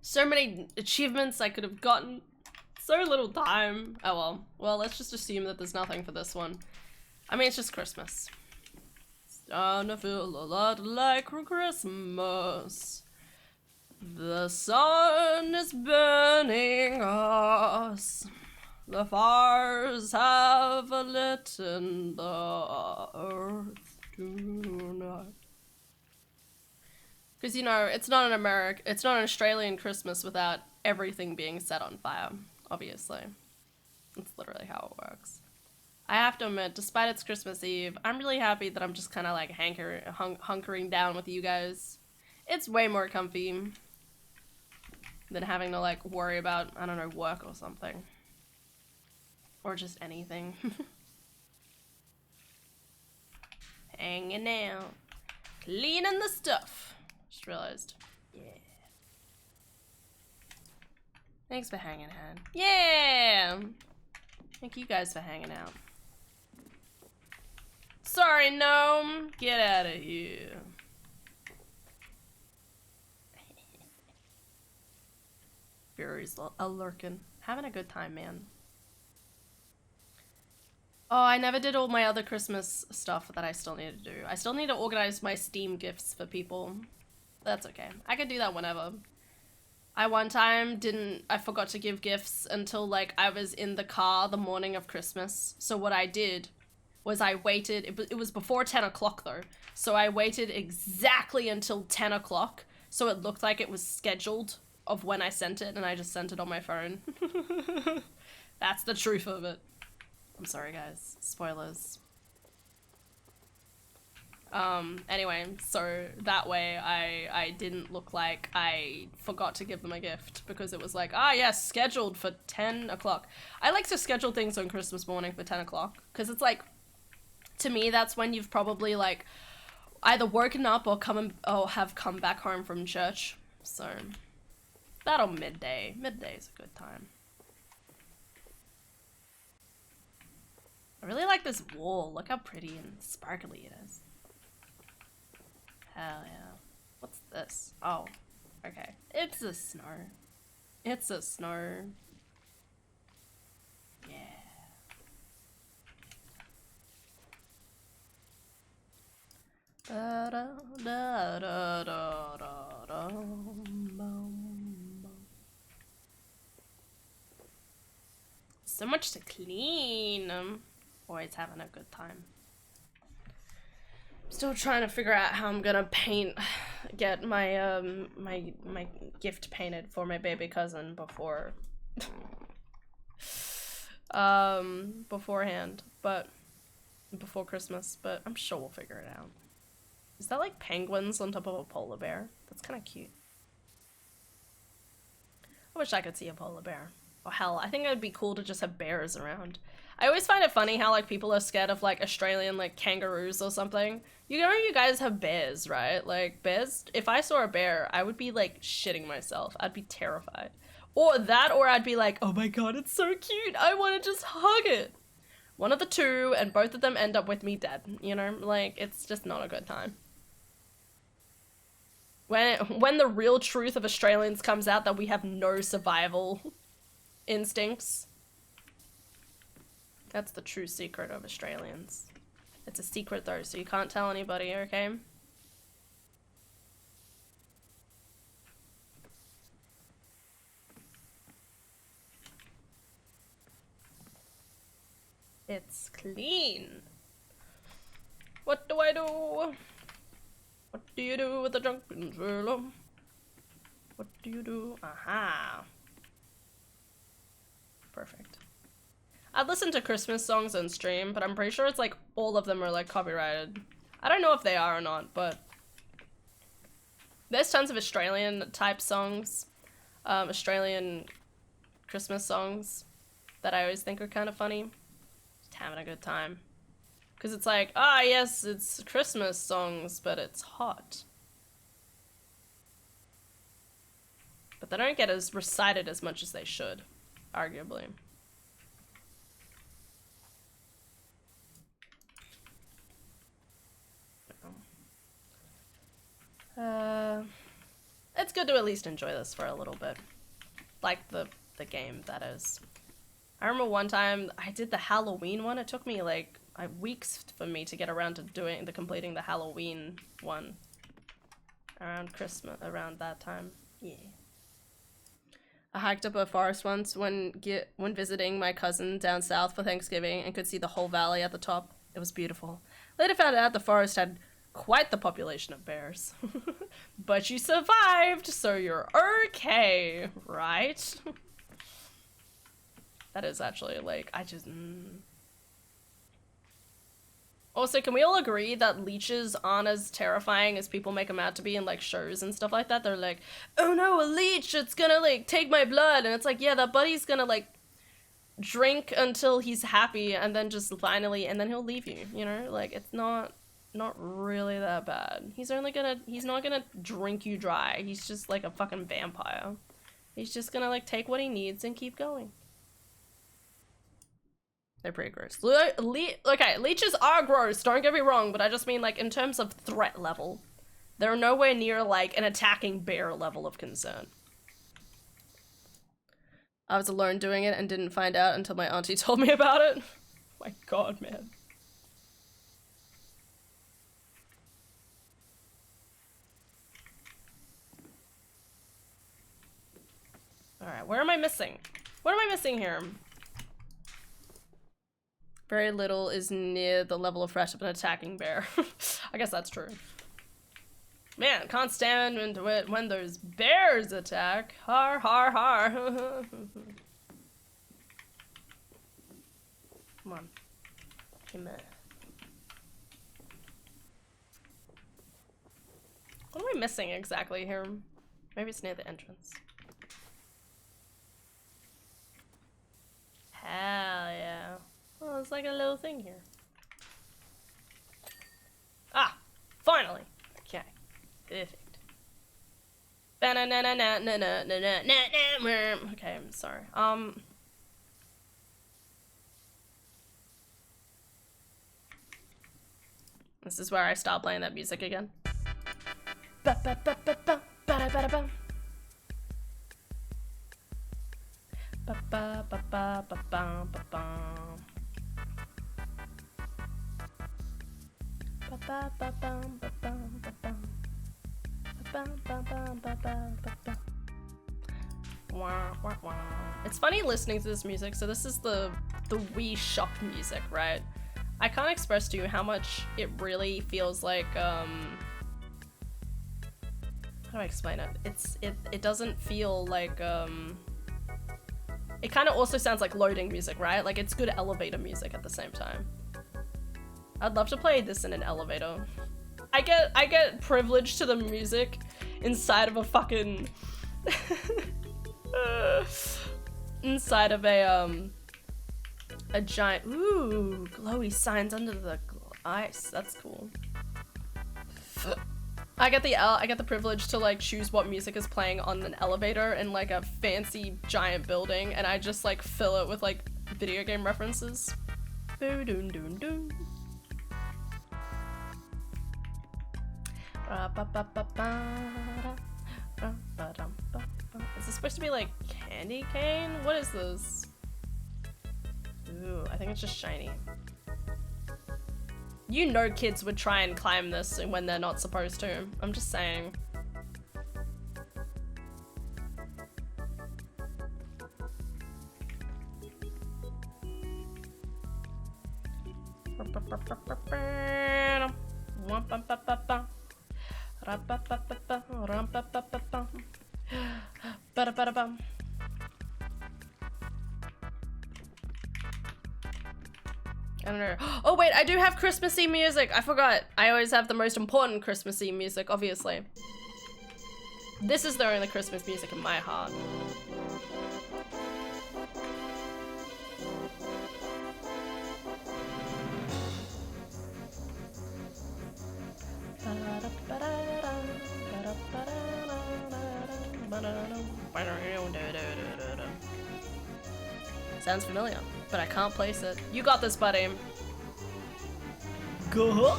So many achievements I could have gotten. So little time. Oh well. Well, let's just assume that there's nothing for this one. I mean, it's just Christmas. It's starting to feel a lot like Christmas. The sun is burning us. The fires have lit in the earth tonight. Because, you know, it's not an Australian Christmas without everything being set on fire, obviously. That's literally how it works. I have to admit, despite it's Christmas Eve, I'm really happy that I'm just kind of like hunkering down with you guys. It's way more comfy than having to like worry about, I don't know, work or something. Or just anything. Hanging out. Cleaning the stuff. Just realized. Yeah. Thanks for hanging out. Yeah! Thank you guys for hanging out. Sorry, gnome. Get out of here. Fury's a lurkin'. Having a good time, man. Oh, I never did all my other Christmas stuff that I still need to do. I still need to organize my Steam gifts for people. That's okay. I can do that whenever. I one time I forgot to give gifts until like I was in the car the morning of Christmas. So what I did was I waited, it was before 10 o'clock though. So I waited exactly until 10 o'clock. So it looked like it was scheduled of when I sent it and I just sent it on my phone. That's the truth of it. I'm sorry guys, spoilers. Anyway, so that way I didn't look like I forgot to give them a gift because it was like, ah yes, scheduled for 10 o'clock. I like to schedule things on Christmas morning for 10 o'clock because it's like, to me, that's when you've probably like either woken up or have come back home from church. So that or midday. Midday is a good time. I really like this wall. Look how pretty and sparkly it is. Hell yeah. What's this? Oh, okay. It's a snow. It's a snow. Yeah. Da da da da da da da. So much to clean. Always having a good time. Still trying to figure out how I'm gonna get my my gift painted for my baby cousin before beforehand, but before Christmas, but I'm sure we'll figure it out. Is that like penguins on top of a polar bear? That's kind of cute. I wish I could see a polar bear. Or hell, I think it would be cool to just have bears around. I always find it funny how like people are scared of like Australian like kangaroos or something. You know you guys have bears, right? Like bears, if I saw a bear, I would be like shitting myself. I'd be terrified. Or that, or I'd be like, oh my god, it's so cute. I want to just hug it. One of the two, and both of them end up with me dead. You know, like it's just not a good time. When the real truth of Australians comes out that we have no survival instincts. That's the true secret of Australians. It's a secret though, so you can't tell anybody, okay? It's clean. What do I do? What do you do with a drunken sailor? What do you do? Aha. Perfect. I'd listen to Christmas songs on stream, but I'm pretty sure it's like all of them are like copyrighted. I don't know if they are or not, but there's tons of Australian type songs, Australian Christmas songs that I always think are kind of funny. Just having a good time. Because it's like, ah yes, it's Christmas songs, but it's hot. But they don't get as recited as much as they should, arguably. It's good to at least enjoy this for a little bit. Like the game, that is. I remember one time I did the Halloween one. It took me like weeks for me to get around to completing the Halloween one. Around Christmas, around that time. Yeah. I hiked up a forest once when visiting my cousin down south for Thanksgiving and could see the whole valley at the top. It was beautiful. Later found out the forest had quite the population of bears. But you survived, so you're okay, right? That is actually, like, I just... Also, can we all agree that leeches aren't as terrifying as people make them out to be in, like, shows and stuff like that? They're like, oh no, a leech, it's gonna, like, take my blood. And it's like, yeah, that buddy's gonna, like, drink until he's happy and then just finally, and then he'll leave you, you know? Like, it's not really that bad. He's not gonna drink you dry. He's just like a fucking vampire. He's just gonna like take what he needs and keep going. They're pretty gross. Okay, leeches are gross, don't get me wrong, but I just mean like in terms of threat level. They're nowhere near like an attacking bear level of concern. I was alone doing it and didn't find out until my auntie told me about it. My god, man. Alright, where am I missing? What am I missing here? Very little is near the level of threat of an attacking bear. I guess that's true. Man, can't stand into it when those bears attack. Har, har, har. Come on. Come on. missing exactly here? Maybe it's near the entrance. Hell yeah. Oh, it's like a little thing here. Ah! Finally! Okay. Perfect. Okay, I'm sorry. This is where I start playing that music again. It's funny listening to this music. So this is the Wii shop music, right? I can't express to you how much it really feels like, how do I explain it? It doesn't feel like, it kind of also sounds like loading music, right? Like it's good elevator music at the same time. I'd love to play this in an elevator. I get privilege to the music inside of a fucking, inside of a giant, ooh, glowy signs under the ice. That's cool. I get the privilege to like choose what music is playing on an elevator in like a fancy giant building, and I just like fill it with like video game references. Boo doon doon doon. Is this supposed to be like candy cane? What is this? Ooh, I think it's just shiny. You know kids would try and climb this when they're not supposed to. I'm just saying. I don't know. Oh wait, I do have Christmassy music. I forgot. I always have the most important Christmassy music, obviously. This is the only Christmas music in my heart. Sounds familiar, but I can't place it. You got this, buddy. Go.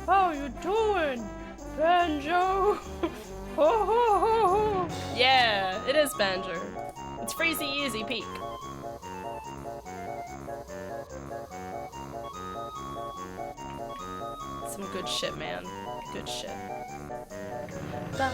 How you doing, Banjo? Yeah, it is Banjo. It's Freezy Easy Peak. Some good shit, man. Good shit. Thought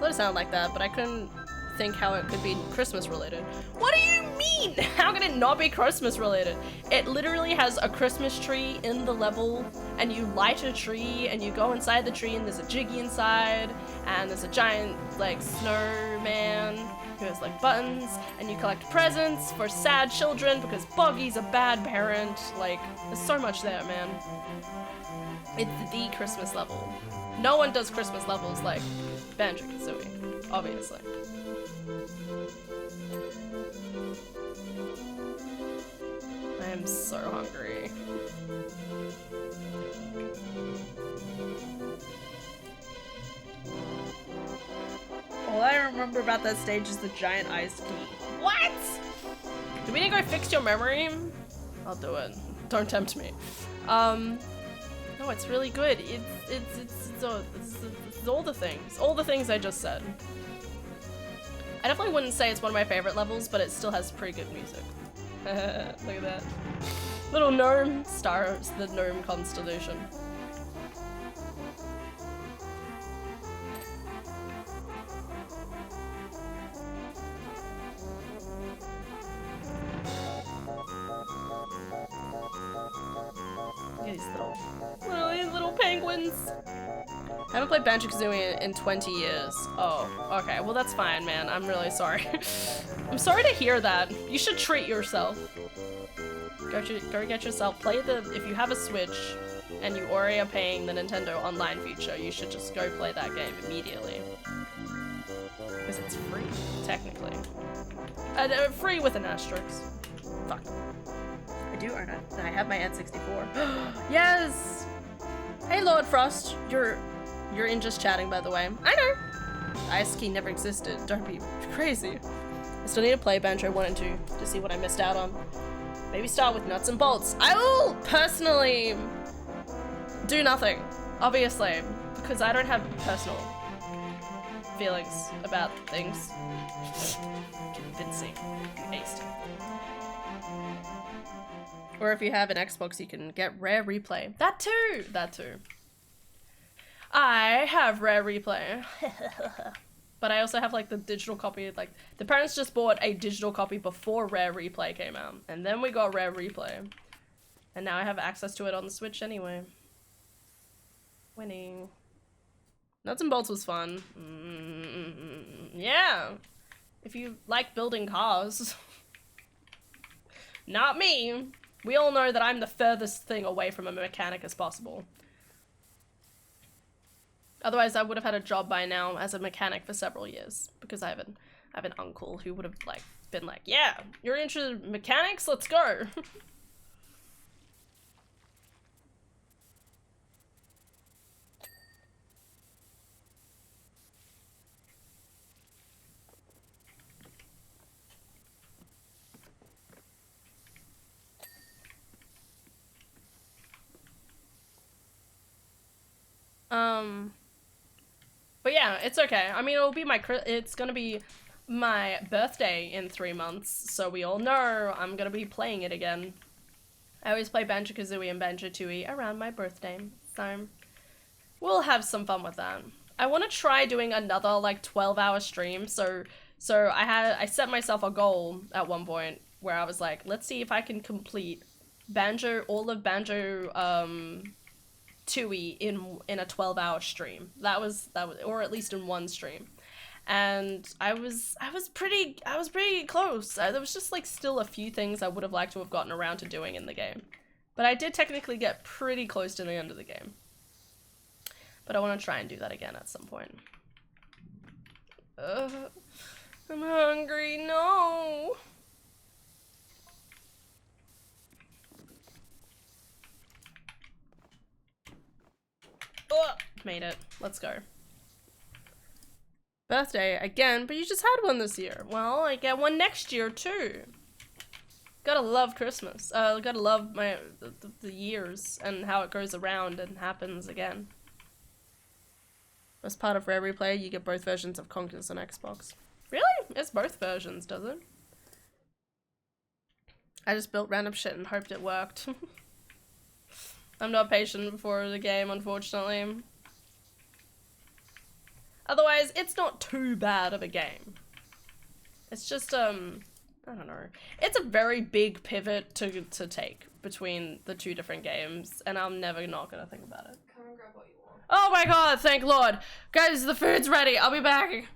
it sounded like that, but I couldn't think how it could be Christmas related. What do you mean? How can it not be Christmas related? It literally has a Christmas tree in the level, and you light a tree and you go inside the tree and there's a Jiggy inside, and there's a giant like snowman who has like buttons, and you collect presents for sad children because Boggy's a bad parent. Like, there's so much there, man. It's the Christmas level. No one does Christmas levels like Banjo-Kazooie, obviously. I am so hungry. All I remember about that stage is the giant ice key. What? Do we need to go fix your memory? I'll do it. Don't tempt me. No, it's really good. It's all the things. All the things I just said. I definitely wouldn't say it's one of my favorite levels, but it still has pretty good music. Look at that. Little gnome. The gnome constellation. these little penguins. I haven't played Banjo-Kazooie in 20 years. Oh, okay. Well, that's fine, man. I'm really sorry. I'm sorry to hear that. You should treat yourself. Go get yourself. If you have a Switch and you already are paying the Nintendo Online feature, you should just go play that game immediately. Because it's free, technically. Free with an asterisk. Fuck. I do own it, and I have my N64. Yes! Hey, Lord Frost. You're in just chatting, by the way. I know! The ice key never existed. Don't be crazy. I still need to play Banjo 1 and 2 to see what I missed out on. Maybe start with nuts and bolts. I will personally do nothing, obviously, because I don't have personal feelings about things. Convincing. AEST. Or if you have an Xbox, you can get Rare Replay. That too! That too. I have Rare Replay. But I also have like the digital copy, like the parents just bought a digital copy before Rare Replay came out. And then we got Rare Replay. And now I have access to it on the Switch anyway. Winning. Nuts and Bolts was fun. Yeah. If you like building cars. Not me. We all know that I'm the furthest thing away from a mechanic as possible. Otherwise, I would have had a job by now as a mechanic for several years because I have an uncle who would have like been like, "Yeah, you're interested in mechanics? Let's go." But yeah, it's okay. I mean, it's gonna be my birthday in 3 months, so we all know I'm gonna be playing it again. I always play Banjo-Kazooie and Banjo-Tooie around my birthday, so we'll have some fun with that. I want to try doing another like 12-hour stream, so I set myself a goal at one point where I was like, let's see if I can complete all of Banjo Tooie in a 12-hour stream. That was, or at least in one stream. And I was pretty close. There was just like still a few things I would have liked to have gotten around to doing in the game. But I did technically get pretty close to the end of the game. But I want to try and do that again at some point. I'm hungry, no! Made it. Let's go. Birthday again, but you just had one this year. Well, I get one next year too. Gotta love Christmas. Gotta love the years and how it goes around and happens again. As part of Rare Replay, you get both versions of Conker's on Xbox. Really? It's both versions, does it? I just built random shit and hoped it worked. I'm not patient for the game, unfortunately. Otherwise, it's not too bad of a game. It's just, I don't know. It's a very big pivot to take between the two different games, and I'm never not gonna think about it. Come and grab what you want. Oh my god, thank Lord. Guys, the food's ready. I'll be back.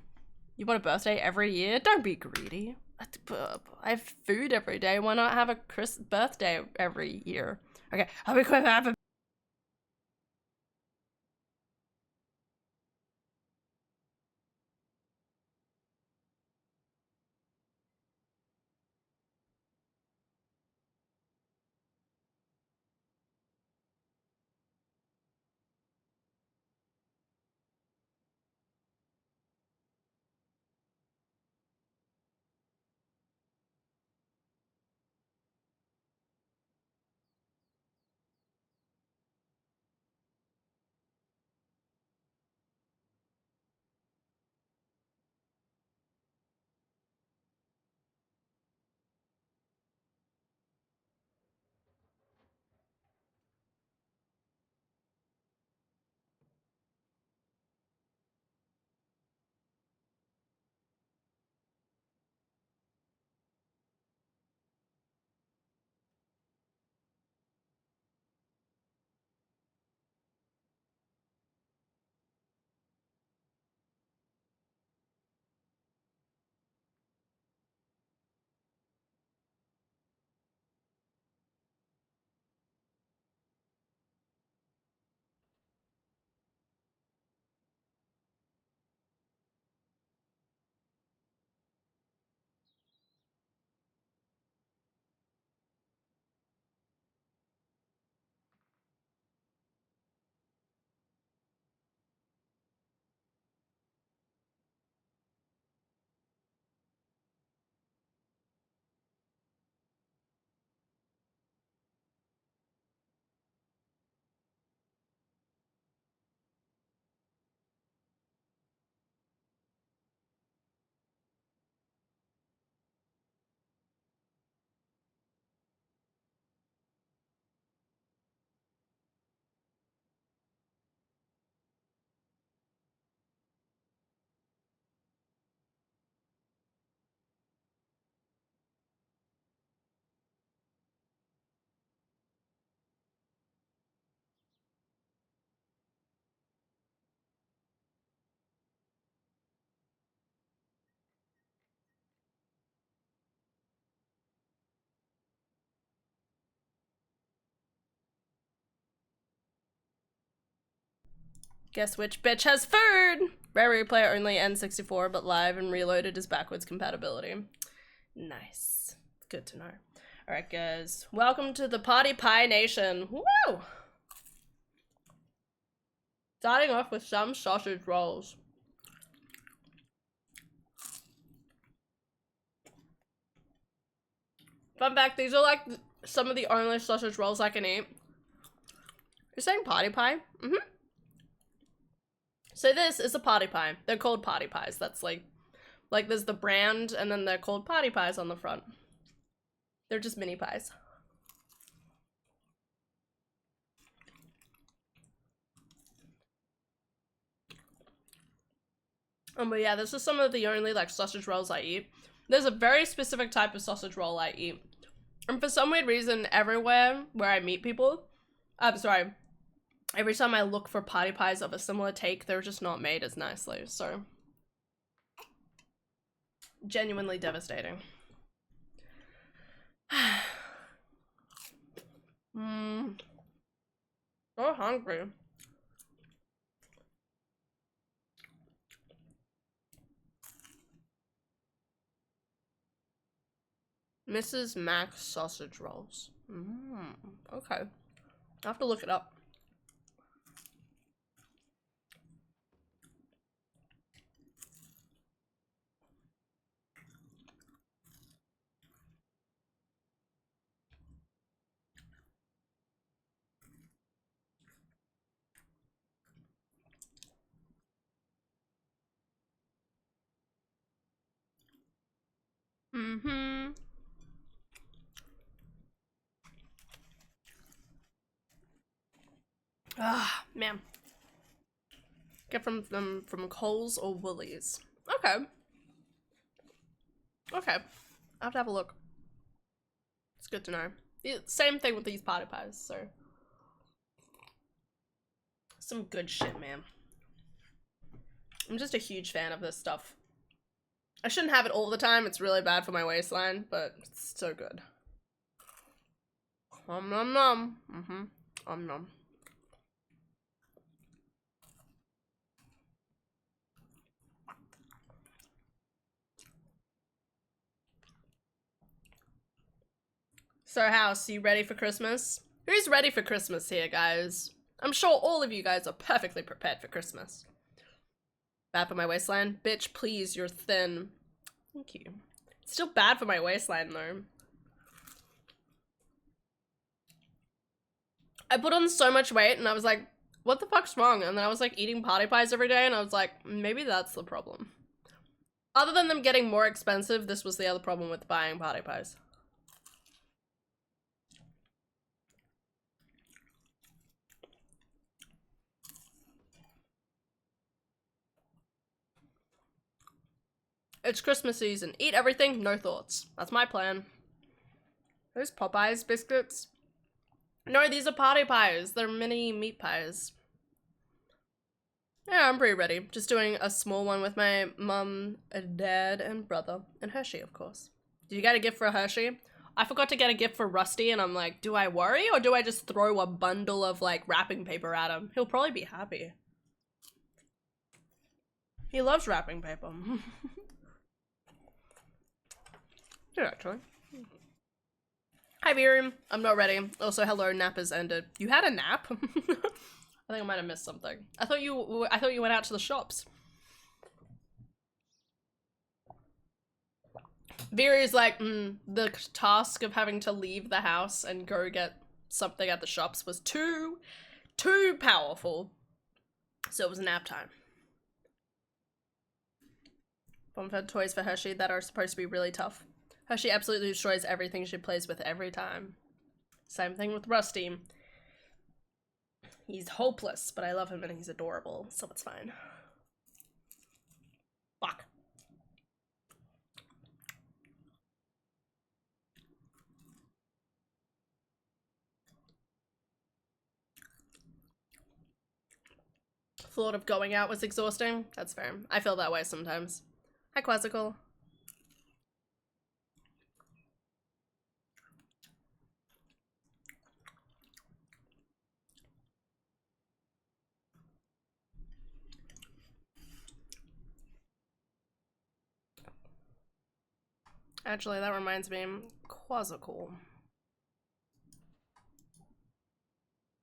You want a birthday every year? Don't be greedy. I have food every day. Why not have a birthday every year? Okay, I'll be quick. Guess which bitch has food? Rare replay only N64, but live and reloaded is backwards compatibility. Nice. Good to know. Alright guys, welcome to the Party Pie Nation. Woo! Starting off with some sausage rolls. Fun fact, these are like some of the only sausage rolls I can eat. You're saying party pie? Mm-hmm. So this is a party pie. They're called party pies. That's like there's the brand and then they're called party pies on the front. They're just mini pies. But yeah, this is some of the only like sausage rolls I eat. There's a very specific type of sausage roll I eat. And for some weird reason, everywhere where I meet people, every time I look for party pies of a similar take, they're just not made as nicely, so. Genuinely devastating. So hungry. Mrs. Max sausage rolls. Okay. I have to look it up. Ah, man. Get from Coles or Woolies. Okay. Okay. I have to have a look. It's good to know. Same thing with these party pies, so. Some good shit, man. I'm just a huge fan of this stuff. I shouldn't have it all the time. It's really bad for my waistline, but it's so good. Nom nom nom. Nom. So House, you ready for Christmas? Who's ready for Christmas here, guys? I'm sure all of you guys are perfectly prepared for Christmas. Bad for my waistline? Bitch, please, you're thin. Thank you. It's still bad for my waistline, though. I put on so much weight, and I was like, what the fuck's wrong? And then I was like eating party pies every day, and I was like, maybe that's the problem. Other than them getting more expensive, this was the other problem with buying party pies. It's Christmas season. Eat everything, no thoughts. That's my plan. Those Popeyes biscuits? No, these are party pies. They're mini meat pies. Yeah, I'm pretty ready. Just doing a small one with my mum, dad, and brother. And Hershey, of course. Did you get a gift for Hershey? I forgot to get a gift for Rusty, and I'm like, do I worry or do I just throw a bundle of, like, wrapping paper at him? He'll probably be happy. He loves wrapping paper. Did actually. Hi, Virum. I'm not ready. Also, hello, nap has ended. You had a nap? I think I might have missed something. I thought you went out to the shops. Viri's like, the task of having to leave the house and go get something at the shops was too powerful. So it was nap time. Bonfed toys for Hershey that are supposed to be really tough. Hershey absolutely destroys everything she plays with every time. Same thing with Rusty. He's hopeless, but I love him and he's adorable, so it's fine. Fuck. Thought of going out was exhausting. That's fair. I feel that way sometimes. Hi, Quasical. Actually, that reminds me, Quasical.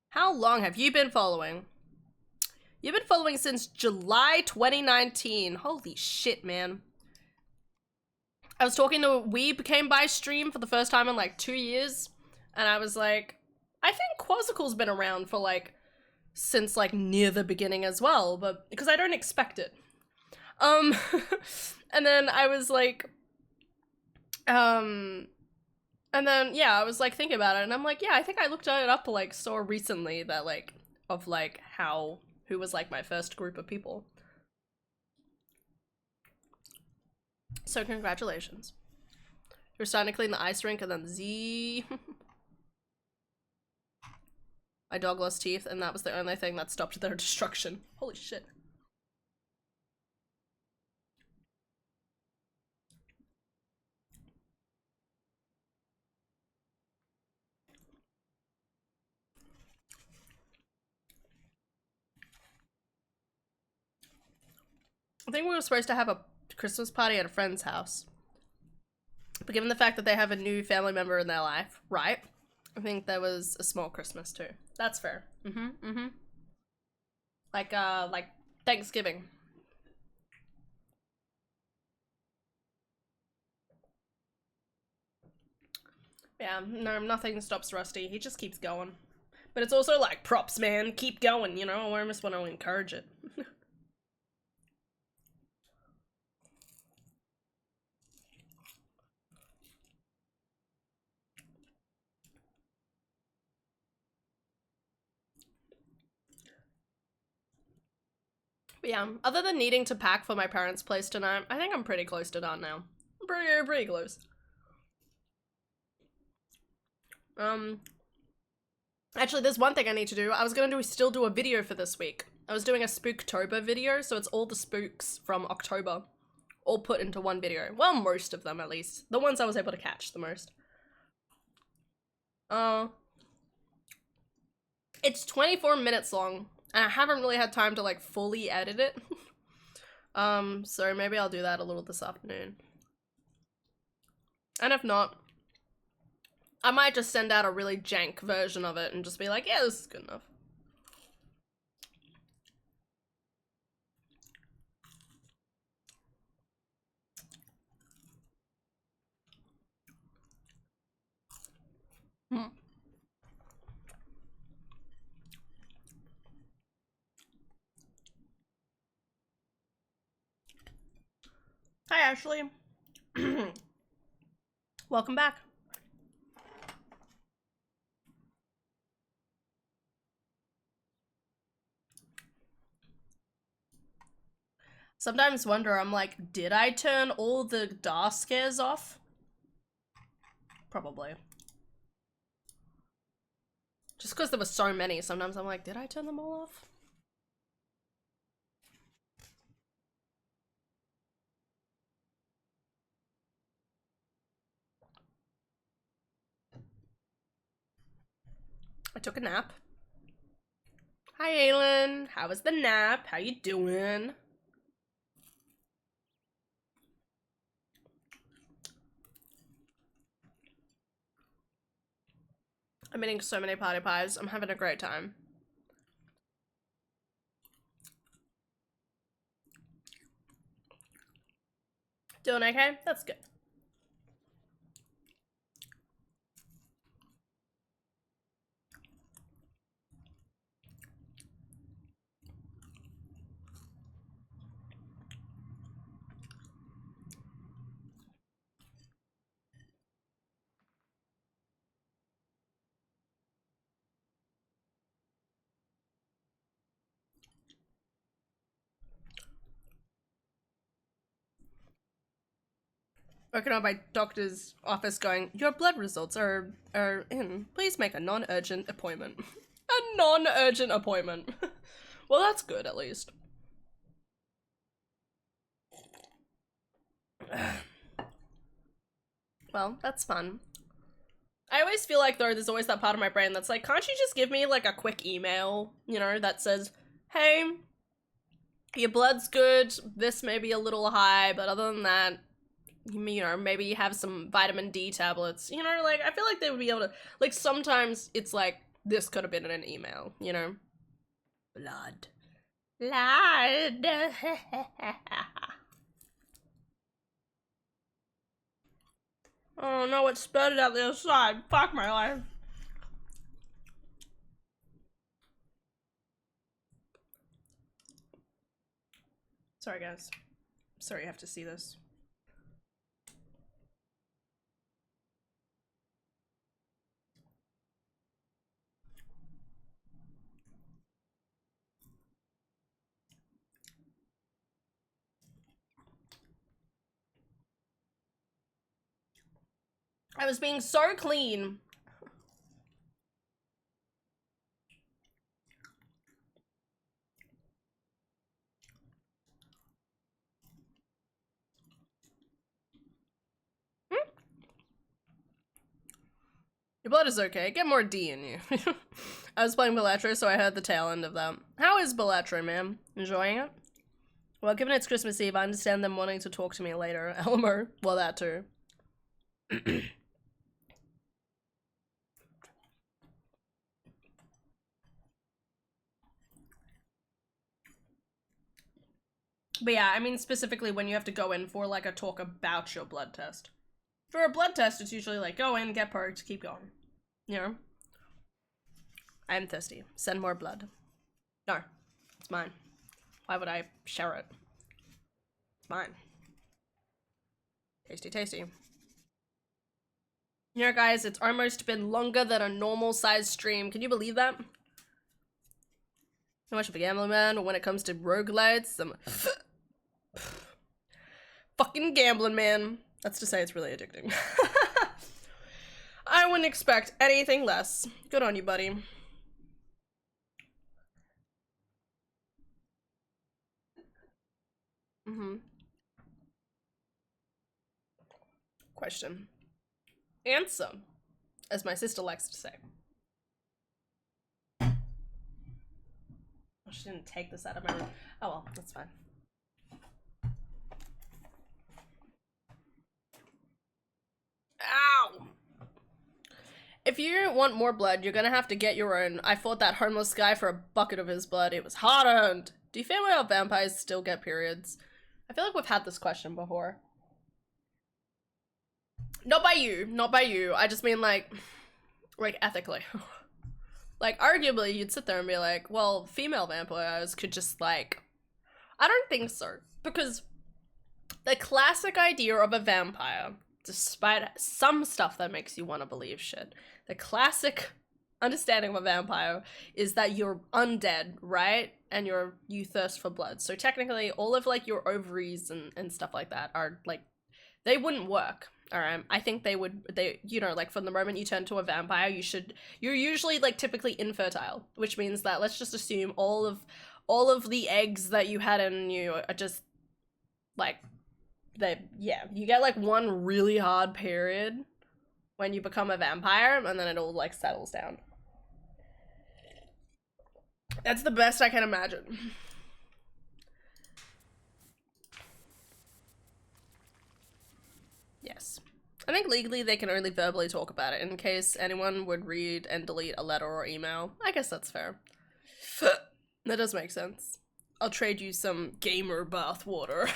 How long have you been following? You've been following since July 2019. Holy shit, man. I was talking to We Became By stream for the first time in like 2 years, and I was like, I think Quasical's been around for like, since like near the beginning as well, but because I don't expect it. And then I was like, and then, yeah, I was like thinking about it, and I'm like, yeah, I think I looked it up like so recently that like, of like who was like my first group of people. So congratulations. You're starting to clean the ice rink and then Z. My dog lost teeth and that was the only thing that stopped their destruction. Holy shit. I think we were supposed to have a Christmas party at a friend's house. But given the fact that they have a new family member in their life, right? I think there was a small Christmas too. That's fair. Like Thanksgiving. Yeah, no, nothing stops Rusty. He just keeps going. But it's also like, props, man. Keep going, you know? I almost want to encourage it. But yeah, other than needing to pack for my parents' place tonight, I think I'm pretty close to done now. Pretty close. Actually, there's one thing I need to do. I was gonna still do a video for this week. I was doing a Spooktober video, so it's all the spooks from October, all put into one video. Well, most of them, at least. The ones I was able to catch the most. It's 24 minutes long, and I haven't really had time to, like, fully edit it. So maybe I'll do that a little this afternoon. And if not, I might just send out a really jank version of it and just be like, yeah, this is good enough. Hi, Ashley. Welcome back. Sometimes wonder, I'm like, did I turn all the DAR scares off? Probably. Just because there were so many, sometimes I'm like, did I turn them all off? I took a nap. Hi, Aylin. How was the nap? How you doing? I'm eating so many party pies. I'm having a great time. Doing okay? That's good. Working on my doctor's office going, your blood results are in. Please make a non-urgent appointment. A non-urgent appointment. Well, that's good, at least. Well, that's fun. I always feel like, though, there's always that part of my brain that's like, can't you just give me, like, a quick email, you know, that says, hey, your blood's good, this may be a little high, but other than that, you know, maybe have some vitamin D tablets, you know, like, I feel like they would be able to, like, sometimes it's like, this could have been in an email, you know? Blood. Blood. Oh no, it spurted out the other side. Fuck my life. Sorry, guys. Sorry you have to see this. I was being so clean. Your blood is okay. Get more D in you. I was playing Belletro, so I heard the tail end of that. How is Belletro, man? Enjoying it? Well, given it's Christmas Eve, I understand them wanting to talk to me later. Elmo. Well, that too. But yeah, I mean specifically when you have to go in for like a talk about your blood test. For a blood test, it's usually like, go in, get perked, keep going. You know? I'm thirsty. Send more blood. No. It's mine. Why would I share it? It's mine. Tasty, tasty. You know, guys, it's almost been longer than a normal size stream. Can you believe that? So much of a gambling man when it comes to roguelites. I'm fucking gambling man. That's to say it's really addicting. I wouldn't expect anything less. Good on you, buddy. Question. Answer, as my sister likes to say. Oh, she didn't take this out of my room. Oh well, that's fine. Ow! If you want more blood, you're gonna have to get your own. I fought that homeless guy for a bucket of his blood. It was hard-earned. Do you female vampires still get periods? I feel like we've had this question before. Not by you. Not by you. I just mean, like ethically. Like, arguably, you'd sit there and be like, well, female vampires could just, like... I don't think so. Because the classic idea of a vampire, despite some stuff that makes you want to believe shit, the classic understanding of a vampire is that you're undead, right? And you thirst for blood. So technically, all of, like, your ovaries and stuff like that are, like, they wouldn't work. Alright, I think they you know, like, from the moment you turn to a vampire, you're usually, like, typically infertile, which means that, let's just assume all of the eggs that you had in you are just, like, you get, like, one really hard period when you become a vampire, and then it all, like, settles down. That's the best I can imagine. Yes. I think legally they can only verbally talk about it in case anyone would read and delete a letter or email. I guess that's fair. That does make sense. I'll trade you some gamer bathwater.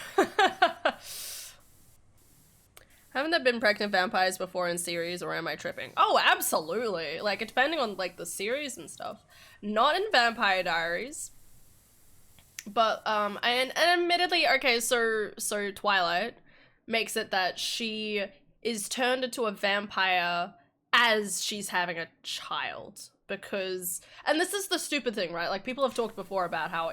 Haven't there been pregnant vampires before in series, or am I tripping? Oh, absolutely. Like, depending on, like, the series and stuff. Not in Vampire Diaries. But, and admittedly, okay, so Twilight makes it that she is turned into a vampire as she's having a child. Because, and this is the stupid thing, right? Like, people have talked before about how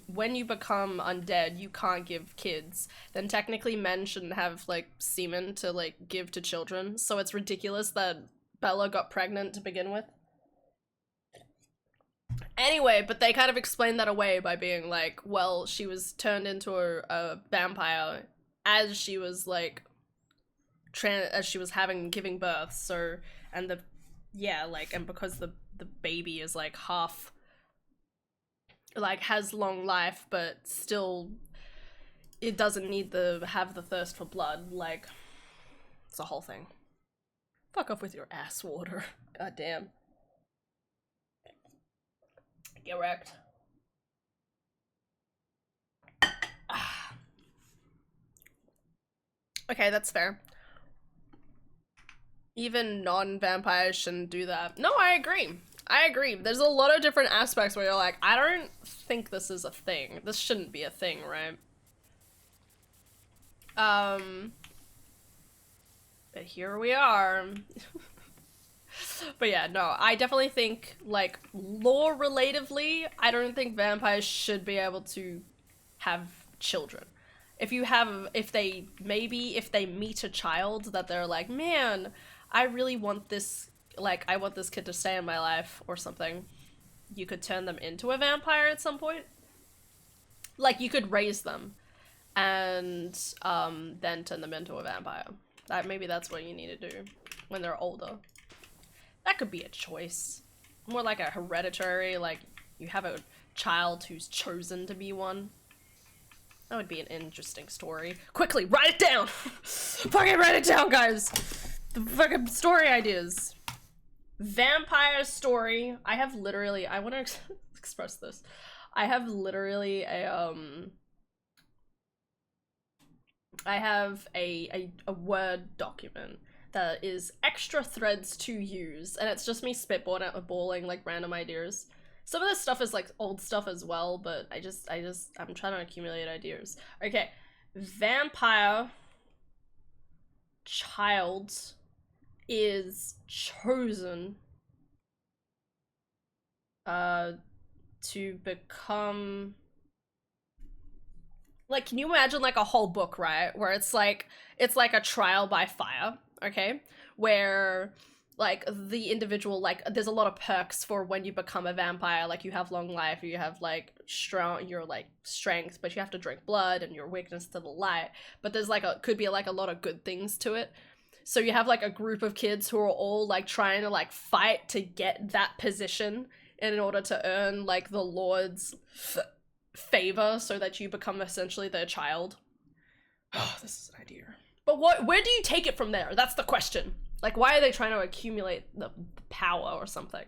when you become undead, you can't give kids, then technically men shouldn't have, like, semen to, like, give to children. So it's ridiculous that Bella got pregnant to begin with. Anyway, but they kind of explained that away by being like, well, she was turned into a vampire as she was, like, as she was giving birth, so, and and because the baby is, like, half, like, has long life, but still, it doesn't need have the thirst for blood, like, It's a whole thing. Fuck off with your ass water. God damn. Get wrecked. Okay, that's fair. Even non-vampires shouldn't do that. No, I agree. I agree. There's a lot of different aspects where you're like, I don't think this is a thing. This shouldn't be a thing, right? But here we are. But yeah, no, I definitely think, like, lore-relatively, I don't think vampires should be able to have children. If they meet a child that they're like, man, I really want this, like, I want this kid to stay in my life or something, you could turn them into a vampire at some point. Like, you could raise them and then turn them into a vampire. Maybe that's what you need to do when they're older. That could be a choice. More like a hereditary, like, you have a child who's chosen to be one. That would be an interesting story. Quickly, write it down! Fucking write it down, guys! The fucking story ideas. Vampire story. I have literally, I want to express this. I have literally I have a Word document that is extra threads to use, and it's just me spitballing like random ideas. Some of this stuff is like old stuff as well, but I'm trying to accumulate ideas. Okay, vampire child is chosen to become, like, can you imagine like a whole book, right, where it's like a trial by fire, okay, where like the individual, like, there's a lot of perks for when you become a vampire, like you have long life, you have like your like strength, but you have to drink blood and your weakness to the light, but there's like could be like a lot of good things to it. So you have like a group of kids who are all like trying to like fight to get that position in order to earn like the Lord's favor so that you become essentially their child. Oh, this is an idea. But where do you take it from there? That's the question. Like, why are they trying to accumulate the power or something?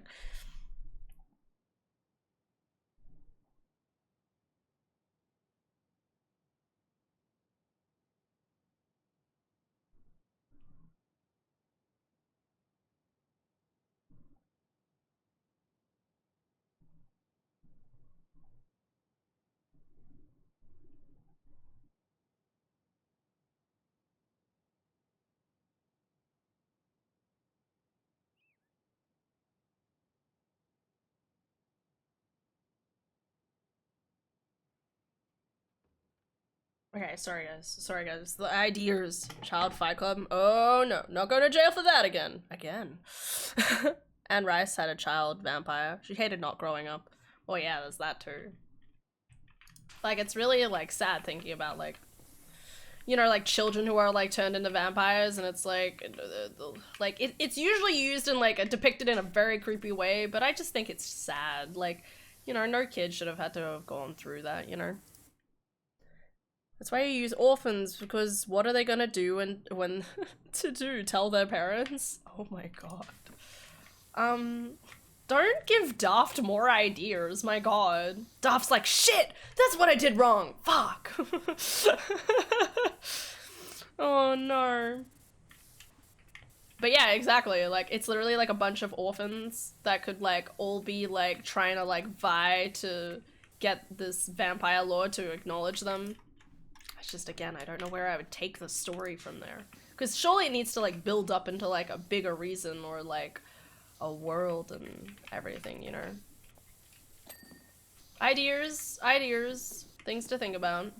Okay, sorry guys. The ideas. Child Fight Club. Oh no, not going to jail for that again. Anne Rice had a child vampire. She hated not growing up. Well, yeah, there's that too. Like, it's really like sad thinking about like, you know, like children who are like turned into vampires, and it's like it's usually used in like depicted in a very creepy way, but I just think it's sad. Like, you know, no kid should have had to have gone through that, you know. That's why you use orphans, because what are they gonna do when tell their parents? Oh my god. Don't give Daft more ideas, my god. Daft's like, shit, that's what I did wrong, fuck. Oh no. But yeah, exactly, like, it's literally like a bunch of orphans that could like all be like trying to like vie to get this vampire lord to acknowledge them. It's just, again, I don't know where I would take the story from there. Because surely it needs to, like, build up into, like, a bigger reason or, like, a world and everything, you know? Ideas. Things to think about.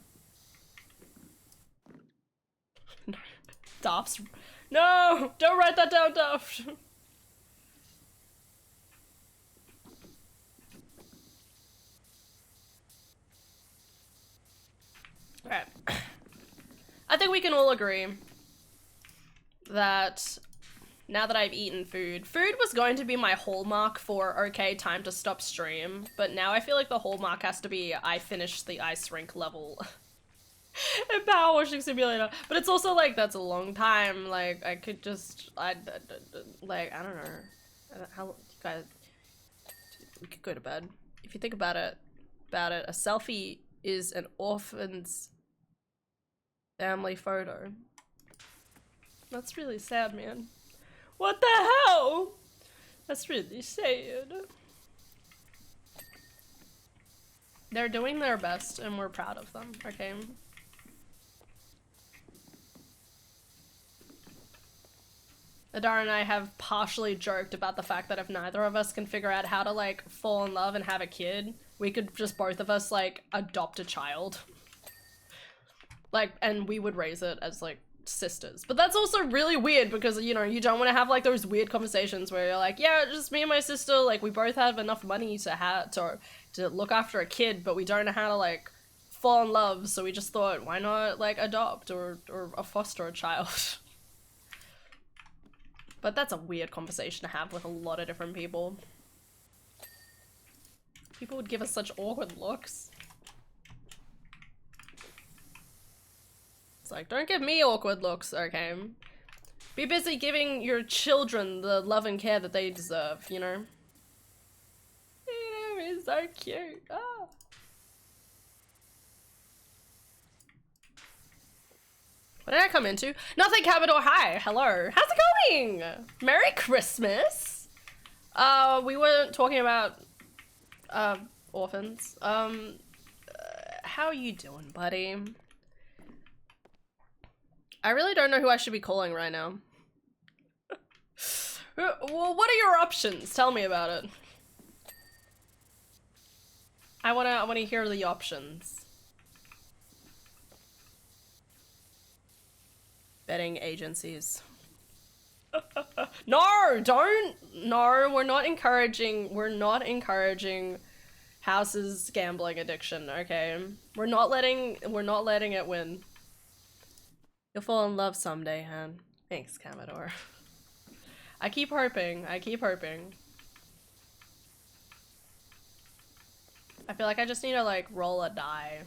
Daft's... No! Don't write that down, Daft! Alright. I think we can all agree that now that I've eaten food was going to be my hallmark for, okay, time to stop stream, but now I feel like the hallmark has to be I finished the ice rink level. in Power Washing Simulator. But it's also like, that's a long time. Like, I could just, like, I don't know. How, you guys, we could go to bed. If you think about it, a selfie is an orphan's family photo. That's really sad, man. What the hell? That's really sad. They're doing their best and we're proud of them, okay? Adara and I have partially joked about the fact that if neither of us can figure out how to like fall in love and have a kid, we could just both of us like adopt a child. Like, and we would raise it as like sisters. But that's also really weird because, you know, you don't want to have like those weird conversations where you're like, yeah, just me and my sister, like we both have enough money to look after a kid, but we don't know how to like fall in love, so we just thought, why not like adopt or foster a child? But that's a weird conversation to have with a lot of different people. People would give us such awkward looks. It's like, don't give me awkward looks, okay? Be busy giving your children the love and care that they deserve, you know? You know, he's so cute. Oh. What did I come into? Nothing, Commodore. Hi. Hello. How's it going? Merry Christmas. We weren't talking about orphans. How are you doing, buddy? I really don't know who I should be calling right now. Well, what are your options? Tell me about it. I wanna hear the options. Betting agencies. No, don't. No, we're not encouraging House's gambling addiction, okay? We're not letting it win. You'll fall in love someday, Han. Thanks, Commodore. I keep hoping. I feel like I just need to like roll a die.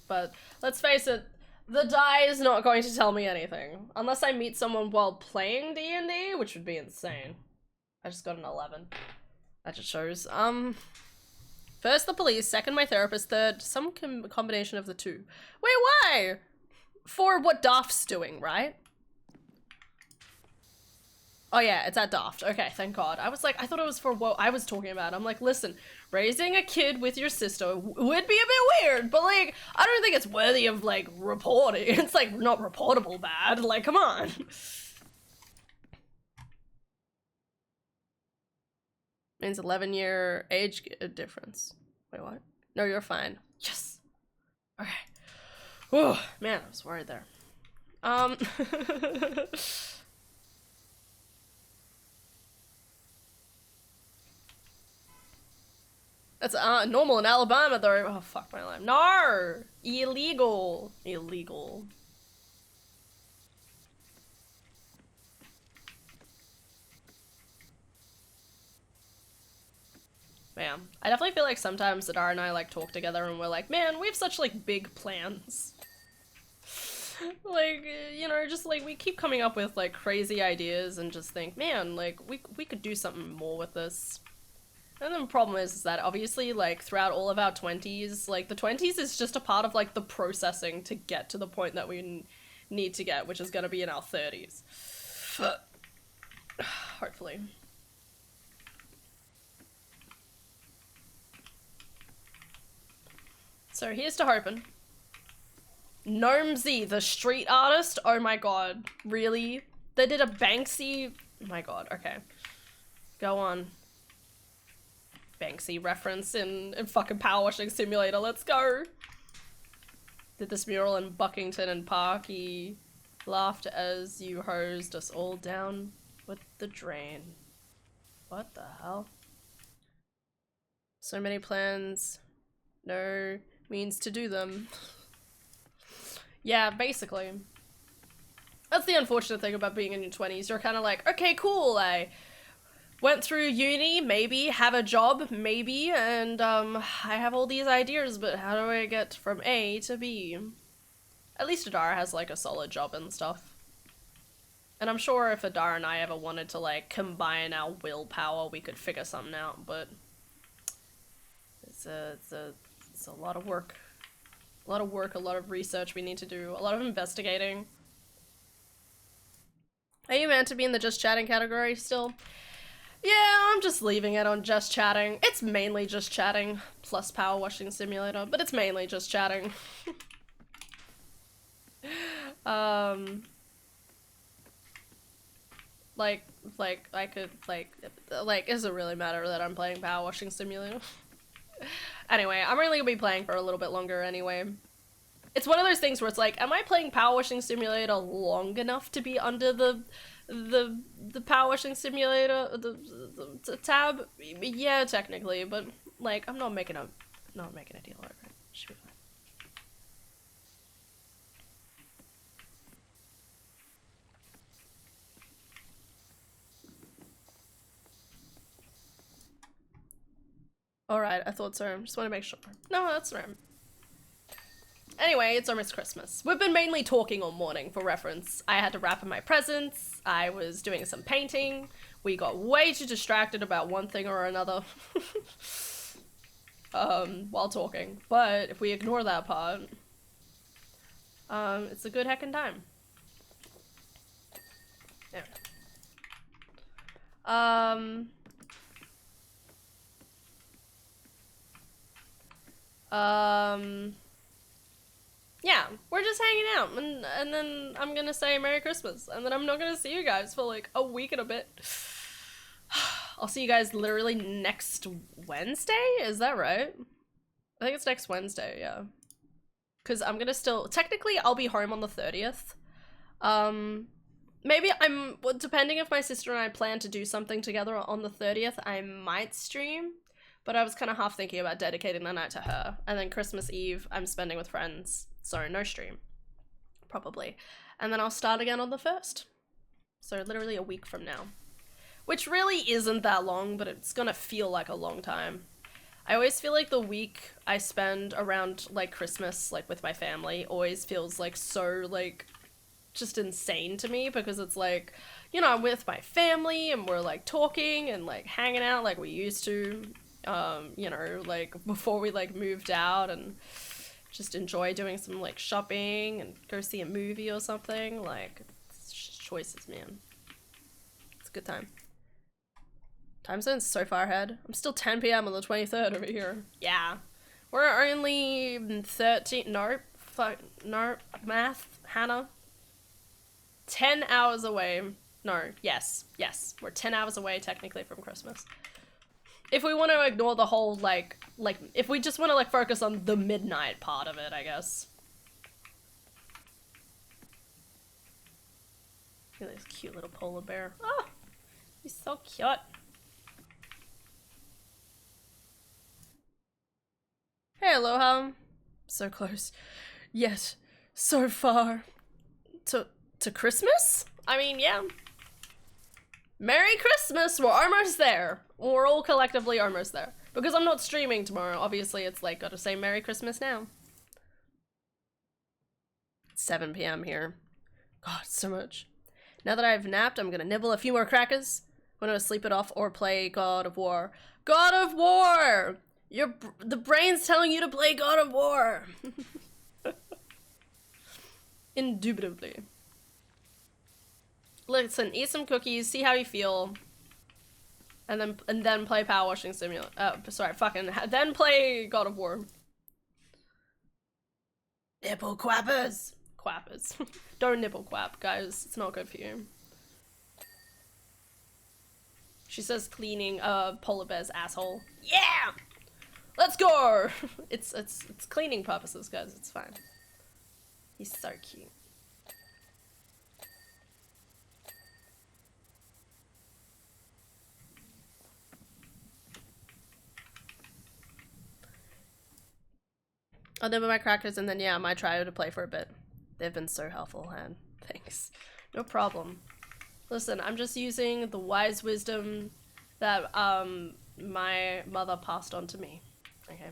But let's face it, the die is not going to tell me anything. Unless I meet someone while playing D&D, which would be insane. I just got an 11. That just shows. First the police, second my therapist, third some combination of the two. Wait, why? For what Daft's doing, right? Oh yeah, it's at Daft. Okay, thank God. I was like, I thought it was for what I was talking about. I'm like, listen, raising a kid with your sister would be a bit weird, but like, I don't think it's worthy of like reporting. It's like not reportable bad. Like, come on. Means 11-year age difference. Wait, what? No, you're fine. Yes. Okay. Whew, man, I was worried there. That's normal in Alabama though. Oh, fuck my life. No! Illegal. Illegal. Man, I definitely feel like sometimes Zadar and I like talk together and we're like, man, we have such like big plans. Like, you know, just like we keep coming up with like crazy ideas and just think, man, like we could do something more with this. And the problem is that obviously like throughout all of our 20s, like the 20s is just a part of like the processing to get to the point that we need to get, which is gonna be in our 30s. Hopefully. So here's to hoping. Gnomesy, the street artist. Oh my god. Really? They did a Banksy. Oh my god. Okay. Go on. Banksy reference in fucking Power Washing Simulator. Let's go. Did this mural in Buckington and Parky. Laughed as you hosed us all down with the drain. What the hell? So many plans. No means to do them. Yeah, basically. That's the unfortunate thing about being in your 20s. You're kind of like, okay, cool, I went through uni, maybe, have a job, maybe, and I have all these ideas, but how do I get from A to B? At least Adara has like a solid job and stuff. And I'm sure if Adara and I ever wanted to like combine our willpower, we could figure something out, but it's a lot of work. A lot of work, a lot of research we need to do, a lot of investigating. Are you meant to be in the just chatting category still? Yeah, I'm just leaving it on just chatting. It's mainly just chatting, plus power washing simulator, but it's mainly just chatting. Like, I could, like, it doesn't really matter that I'm playing power washing simulator. Anyway, I'm only gonna be playing for a little bit longer anyway. It's one of those things where it's like, am I playing Power Washing Simulator long enough to be under the Power Washing Simulator the tab? Yeah, technically, but like, I'm not making a deal over it. Should be fine. Alright, I thought so. Just want to make sure. No, that's right. Anyway, it's almost Christmas. We've been mainly talking all morning, for reference. I had to wrap up my presents, I was doing some painting, we got way too distracted about one thing or another while talking. But if we ignore that part, it's a good heckin' time. Yeah, we're just hanging out, and then I'm gonna say Merry Christmas, and then I'm not gonna see you guys for like a week and a bit. I'll see you guys literally next Wednesday? Is that right? I think it's next Wednesday, yeah. Because I'm gonna still, technically I'll be home on the 30th. Maybe well, depending if my sister and I plan to do something together on the 30th, I might stream. But I was kind of half thinking about dedicating the night to her. And then Christmas Eve, I'm spending with friends. So no stream. Probably. And then I'll start again on the 1st. So literally a week from now. Which really isn't that long, but it's gonna feel like a long time. I always feel like the week I spend around like Christmas, like with my family, always feels like so like just insane to me, because it's like, you know, I'm with my family and we're like talking and like hanging out like we used to. You know, like before we like moved out, and just enjoy doing some like shopping and go see a movie or something. Like, it's just choices, man. It's a good time. Time zone's so far ahead. I'm still 10 p.m. on the 23rd over here. Yeah. We're only 13, no, math, Hannah. 10 hours away. No, yes, we're 10 hours away technically from Christmas. If we want to ignore the whole, like, if we just want to, like, focus on the midnight part of it, I guess. Look at this cute little polar bear. Oh, he's so cute. Hey, Aloha. So close. Yet, so far. To Christmas? I mean, yeah. Merry Christmas! We're almost there. We're all collectively almost there. Because I'm not streaming tomorrow, obviously it's like, gotta say Merry Christmas now. It's 7 p.m. here. God, so much. Now that I've napped, I'm gonna nibble a few more crackers. I'm gonna sleep it off or play God of War. God of War! The brain's telling you to play God of War! Indubitably. Listen, eat some cookies, see how you feel, and then play Power Washing Simulator. Then play God of War. Nipple quappers. Quappers. Don't nipple quap, guys. It's not good for you. She says cleaning polar bear's asshole. Yeah! Let's go! It's cleaning purposes, guys. It's fine. He's so cute. I'll nibble my crackers and then, yeah, I might try to play for a bit. They've been so helpful, Han. Thanks. No problem. Listen, I'm just using the wise wisdom that, my mother passed on to me. Okay.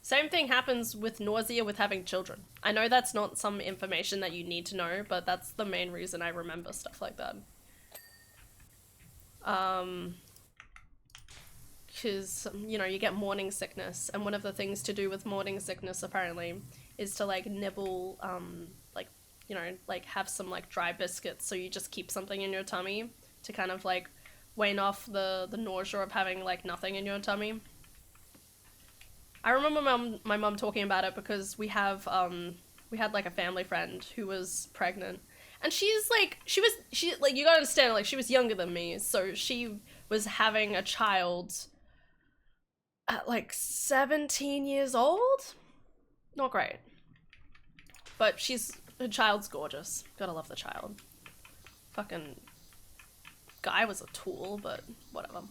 Same thing happens with nausea with having children. I know that's not some information that you need to know, but that's the main reason I remember stuff like that. Because, you know, you get morning sickness, and one of the things to do with morning sickness, apparently, is to, like, nibble, like, you know, like, have some, like, dry biscuits, so you just keep something in your tummy to kind of, like, wane off the nausea of having, like, nothing in your tummy. I remember my mum talking about it because we had, like, a family friend who was pregnant, and she's, like, you gotta understand, like, she was younger than me, so she was having a child at, like, 17 years old? Not great. But her child's gorgeous. Gotta love the child. Fucking guy was a tool, but whatever.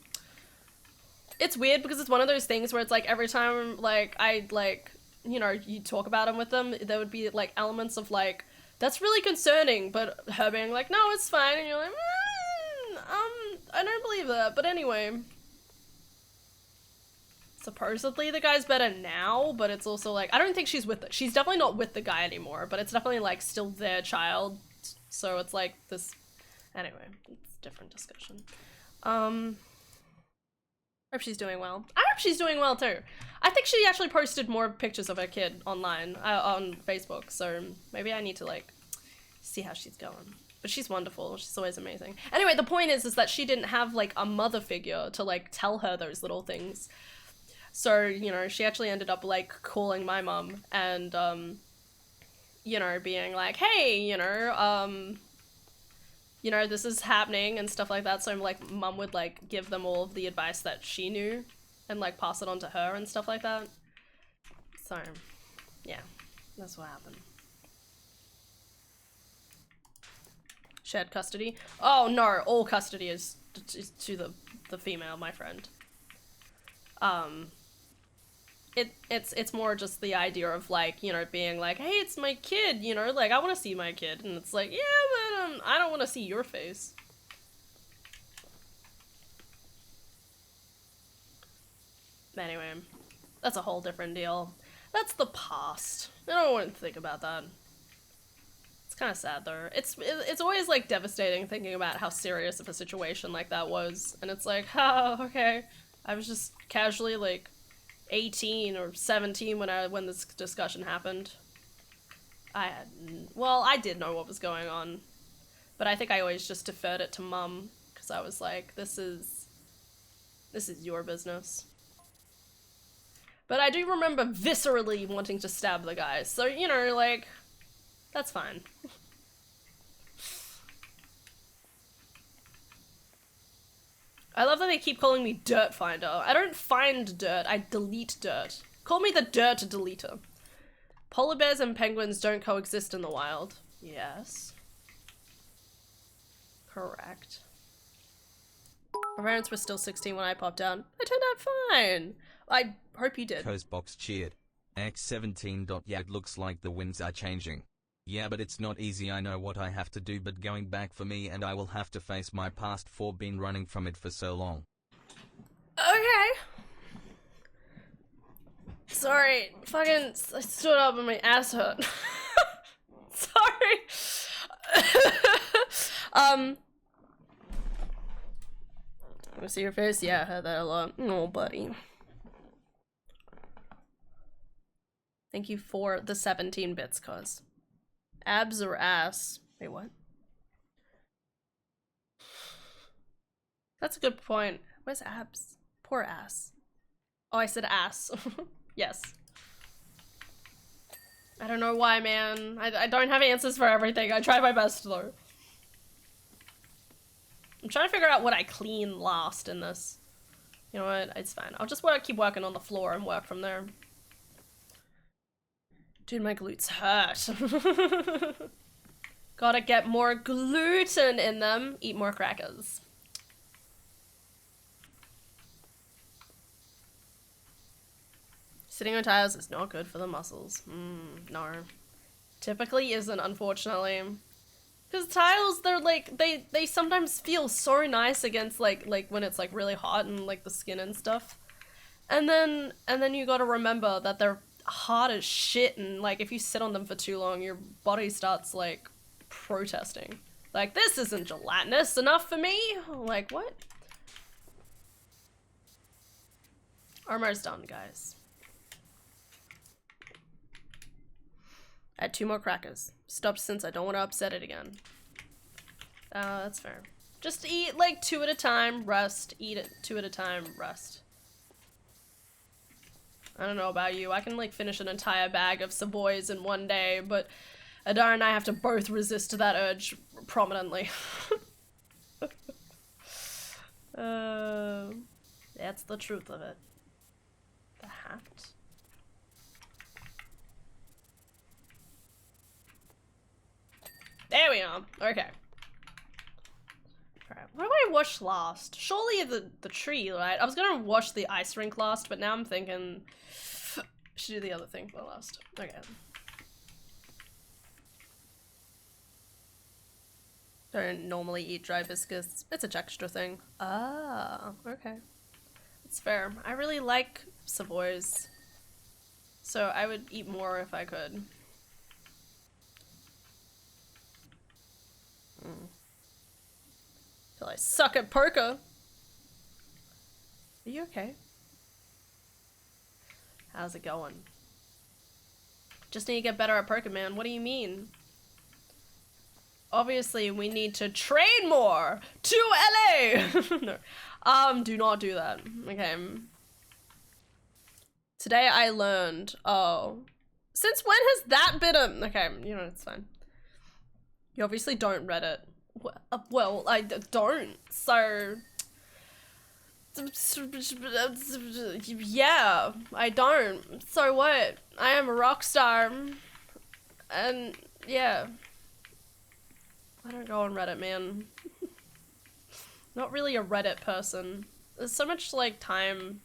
It's weird because it's one of those things where it's like every time, like, I, like, you know, you talk about him with them, there would be, like, elements of, like, that's really concerning, but her being like, no, it's fine, and you're like, I don't believe that, but anyway. Supposedly the guy's better now, but it's also like, I don't think she's she's definitely not with the guy anymore, but it's definitely like still their child, so it's like this, anyway, it's a different discussion. Hope she's doing well. I hope she's doing well too. I think she actually posted more pictures of her kid online, on Facebook, so maybe I need to like, see how she's going. But she's wonderful, she's always amazing. Anyway, the point is that she didn't have like a mother figure to like tell her those little things. So, you know, she actually ended up, like, calling my mum and, you know, being like, hey, you know, this is happening and stuff like that. So, like, mum would, like, give them all of the advice that she knew and, like, pass it on to her and stuff like that. So, yeah, that's what happened. Shared custody? Oh, no, all custody is to the female, my friend. It's more just the idea of like, you know, being like, hey, it's my kid, you know, like I want to see my kid, and it's like, yeah, but I don't want to see your face. Anyway, that's a whole different deal. That's the past. I don't want to think about that. It's kind of sad though. It's always like devastating thinking about how serious of a situation like that was, and it's like, oh, okay, I was just casually like 18 or 17 when this discussion happened. I did know what was going on, but I think I always just deferred it to mum because I was like, this is your business. But I do remember viscerally wanting to stab the guy, so you know, like, that's fine. I love that they keep calling me Dirt Finder. I don't find dirt, I delete dirt. Call me the Dirt Deleter. Polar bears and penguins don't coexist in the wild. Yes. Correct. My parents were still 16 when I popped out. I turned out fine. I hope you did. Cozebox cheered. X17. Yeah, it looks like the winds are changing. Yeah, but it's not easy. I know what I have to do, but going back for me, and I will have to face my past for been running from it for so long. Okay. Sorry, fucking, I stood up and my ass hurt. Sorry. Wanna see your face? Yeah, I heard that a lot. Oh, buddy. Thank you for the 17 bits, cuz. Abs or ass? Wait, what? That's a good point. Where's abs? Poor ass. Oh, I said ass. Yes. I don't know why, man. I don't have answers for everything. I try my best, though. I'm trying to figure out what I clean last in this. You know what? It's fine. I'll just keep working on the floor and work from there. Dude, my glutes hurt. Gotta get more gluten in them. Eat more crackers. Sitting on tiles is not good for the muscles. No. Typically isn't, unfortunately. Because tiles, they're like, they sometimes feel so nice against like when it's like really hot and like the skin and stuff. And then you gotta remember that they're hard as shit, and like if you sit on them for too long, your body starts like protesting. Like, this isn't gelatinous enough for me. Like, what? Armor's done, guys. I had 2 more crackers. Stopped since I don't want to upset it again. That's fair. Just eat like 2 at a time, rest. Eat it 2 at a time, rest. I don't know about you. I can like finish an entire bag of Savoys in one day, but Adara and I have to both resist that urge prominently. That's the truth of it. The hat. There we are. Okay. Alright, what do I wash last? Surely the tree, right? I was gonna wash the ice rink last, but now I'm thinking should do the other thing for last. Okay. Don't normally eat dry biscuits. It's a texture thing. Ah, okay. It's fair. I really like Savoys, so I would eat more if I could. Till I suck at poker. Are you okay? How's it going? Just need to get better at poker, man. What do you mean? Obviously, we need to train more to LA. No, do not do that. Okay. Today I learned. Oh, since when has that been a? Okay, you know it's fine. You obviously don't Reddit. Well, I don't. So yeah, I don't. So what? I am a rock star, and yeah. I don't go on Reddit, man. Not really a Reddit person. There's so much, like, time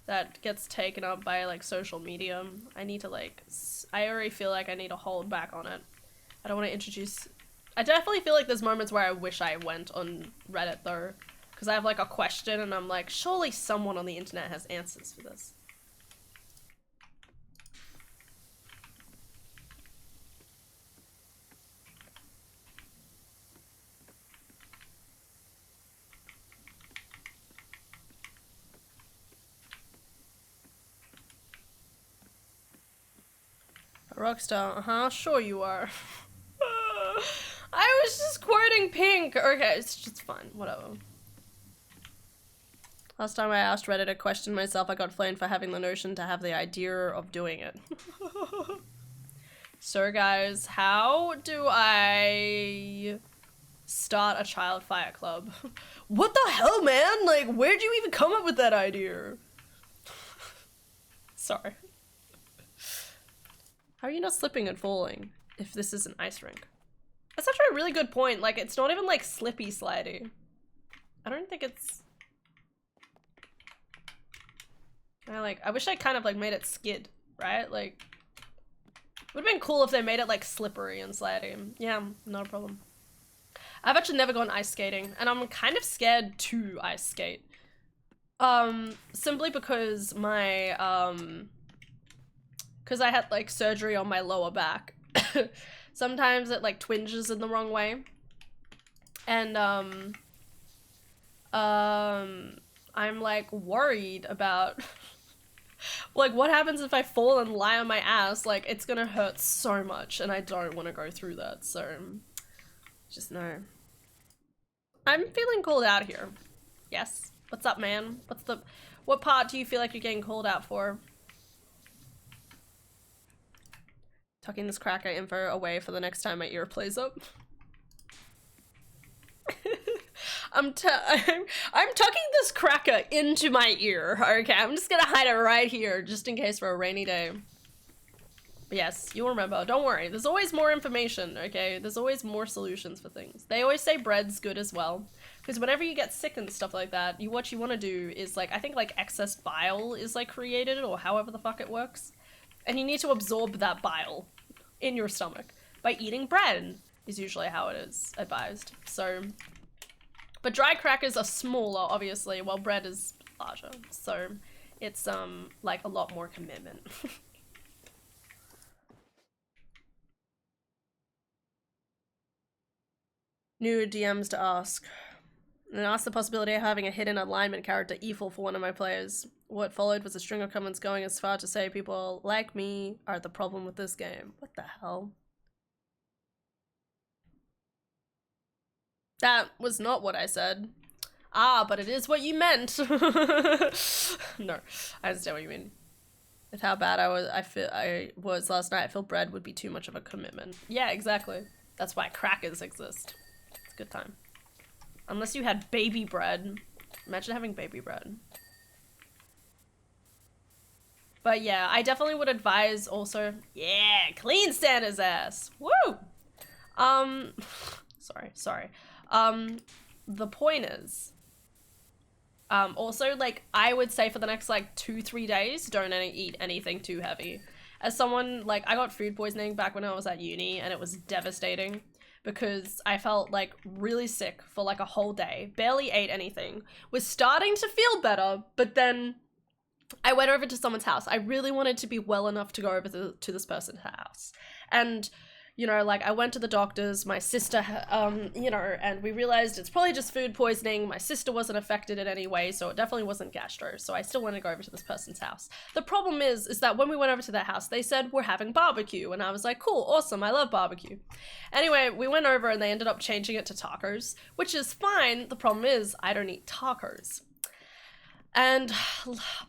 that gets taken up by, like, social media. I need to, like, I already feel like I need to hold back on it. I don't want to introduce... I definitely feel like there's moments where I wish I went on Reddit, though. Because I have, like, a question, and I'm like, surely someone on the internet has answers for this. Rockstar, sure you are. I was just quoting Pink. Okay, it's just fine, whatever. Last time I asked Reddit a question myself, I got flamed for having the notion to have the idea of doing it. So guys, how do I start a child fire club? What the hell, man? Like, where'd you even come up with that idea? Sorry. How are you not slipping and falling if this is an ice rink? That's actually a really good point. Like, it's not even like slippy slidey. I don't think it's... I wish I kind of like made it skid, right? Like, it would've been cool if they made it like slippery and slidey. Yeah, not a problem. I've actually never gone ice skating, and I'm kind of scared to ice skate. Simply because my, because I had like surgery on my lower back. Sometimes it like twinges in the wrong way. And I'm like worried about like what happens if I fall and lie on my ass. Like, it's gonna hurt so much, and I don't want to go through that, so just no. I'm feeling called out here. Yes. What's up, man? What part do you feel like you're getting called out for? Tucking this cracker info away for the next time my ear plays up. I'm tucking this cracker into my ear. Okay, I'm just gonna hide it right here just in case for a rainy day. But yes, you'll remember. Don't worry. There's always more information, okay? There's always more solutions for things. They always say bread's good as well. Because whenever you get sick and stuff like that, what you want to do is, like, I think, like, excess bile is, like, created, or however the fuck it works. And you need to absorb that bile in your stomach by eating bread, is usually how it is advised. So, but dry crackers are smaller, obviously, while bread is larger. So, it's like a lot more commitment. New DMs to ask. And asked the possibility of having a hidden alignment character evil for one of my players. What followed was a string of comments going as far to say people like me are the problem with this game. What the hell? That was not what I said. Ah, but it is what you meant. No, I understand what you mean. With how bad I was last night, I feel bread would be too much of a commitment. Yeah, exactly. That's why crackers exist. It's a good time. Unless you had baby bread. Imagine having baby bread. But yeah, I definitely would advise also, yeah, clean Santa's ass. Woo! Sorry. The point is, also, like, I would say for the next, like, 2-3 days, don't eat anything too heavy. As someone, like, I got food poisoning back when I was at uni, and it was devastating. Because I felt like really sick for like a whole day, barely ate anything, was starting to feel better, but then I went over to someone's house. I really wanted to be well enough to go over to this person's house. And, you know, like I went to the doctors, my sister, you know, and we realized it's probably just food poisoning. My sister wasn't affected in any way, so it definitely wasn't gastro. So I still wanted to go over to this person's house. The problem is that when we went over to their house, they said, we're having barbecue. And I was like, cool, awesome, I love barbecue. Anyway, we went over and they ended up changing it to tacos, which is fine. The problem is I don't eat tacos. And,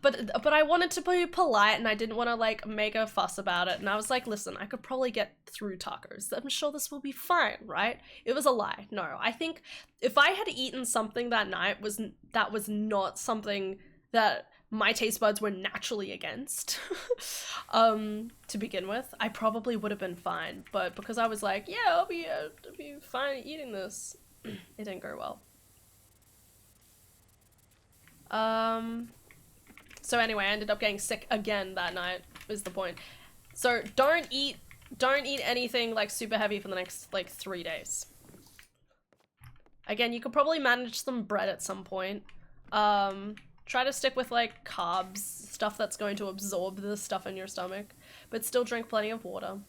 but I wanted to be polite and I didn't want to like make a fuss about it. And I was like, listen, I could probably get through tacos. I'm sure this will be fine, right? It was a lie. No, I think if I had eaten something that night that was not something that my taste buds were naturally against, to begin with, I probably would have been fine. But because I was like, yeah, I'll be fine eating this, it didn't go well. So anyway, I ended up getting sick again that night, is the point. So don't eat anything like super heavy for the next like 3 days. Again, you could probably manage some bread at some point. Try to stick with like carbs, stuff that's going to absorb the stuff in your stomach, but still drink plenty of water.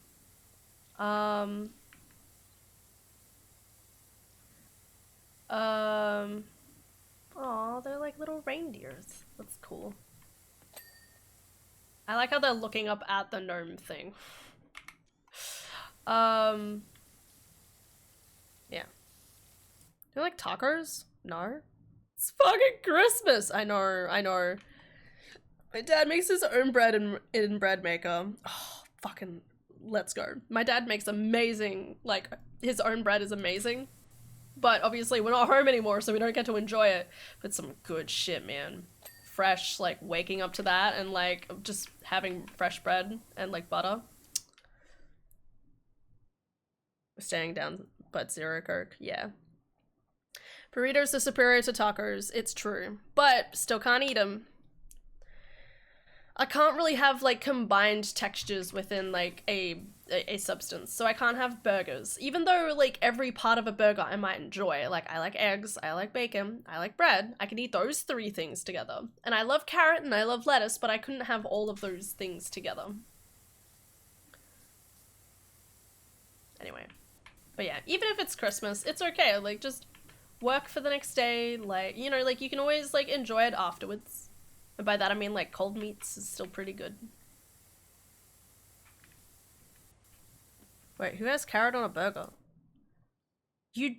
Aw, they're like little reindeers. That's cool. I like how they're looking up at the gnome thing. Yeah. Do you like tacos? No? It's fucking Christmas! I know. My dad makes his own bread in bread maker. Oh, fucking let's go. My dad makes amazing, like, his own bread is amazing. But obviously we're not home anymore, so we don't get to enjoy it. But some good shit, man. Fresh, like, waking up to that and, like, just having fresh bread and, like, butter. Staying down, but zero Coke, yeah. Burritos are superior to tacos, it's true. But still can't eat them. I can't really have, like, combined textures within, like, a substance. So I can't have burgers. Even though, like, every part of a burger I might enjoy. Like, I like eggs, I like bacon, I like bread. I can eat those 3 things together. And I love carrot and I love lettuce, but I couldn't have all of those things together. Anyway. But yeah, even if it's Christmas, it's okay. Like, just work for the next day. Like, you know, like, you can always, like, enjoy it afterwards. And by that I mean, like, cold meats is still pretty good. Wait, who has carrot on a burger? You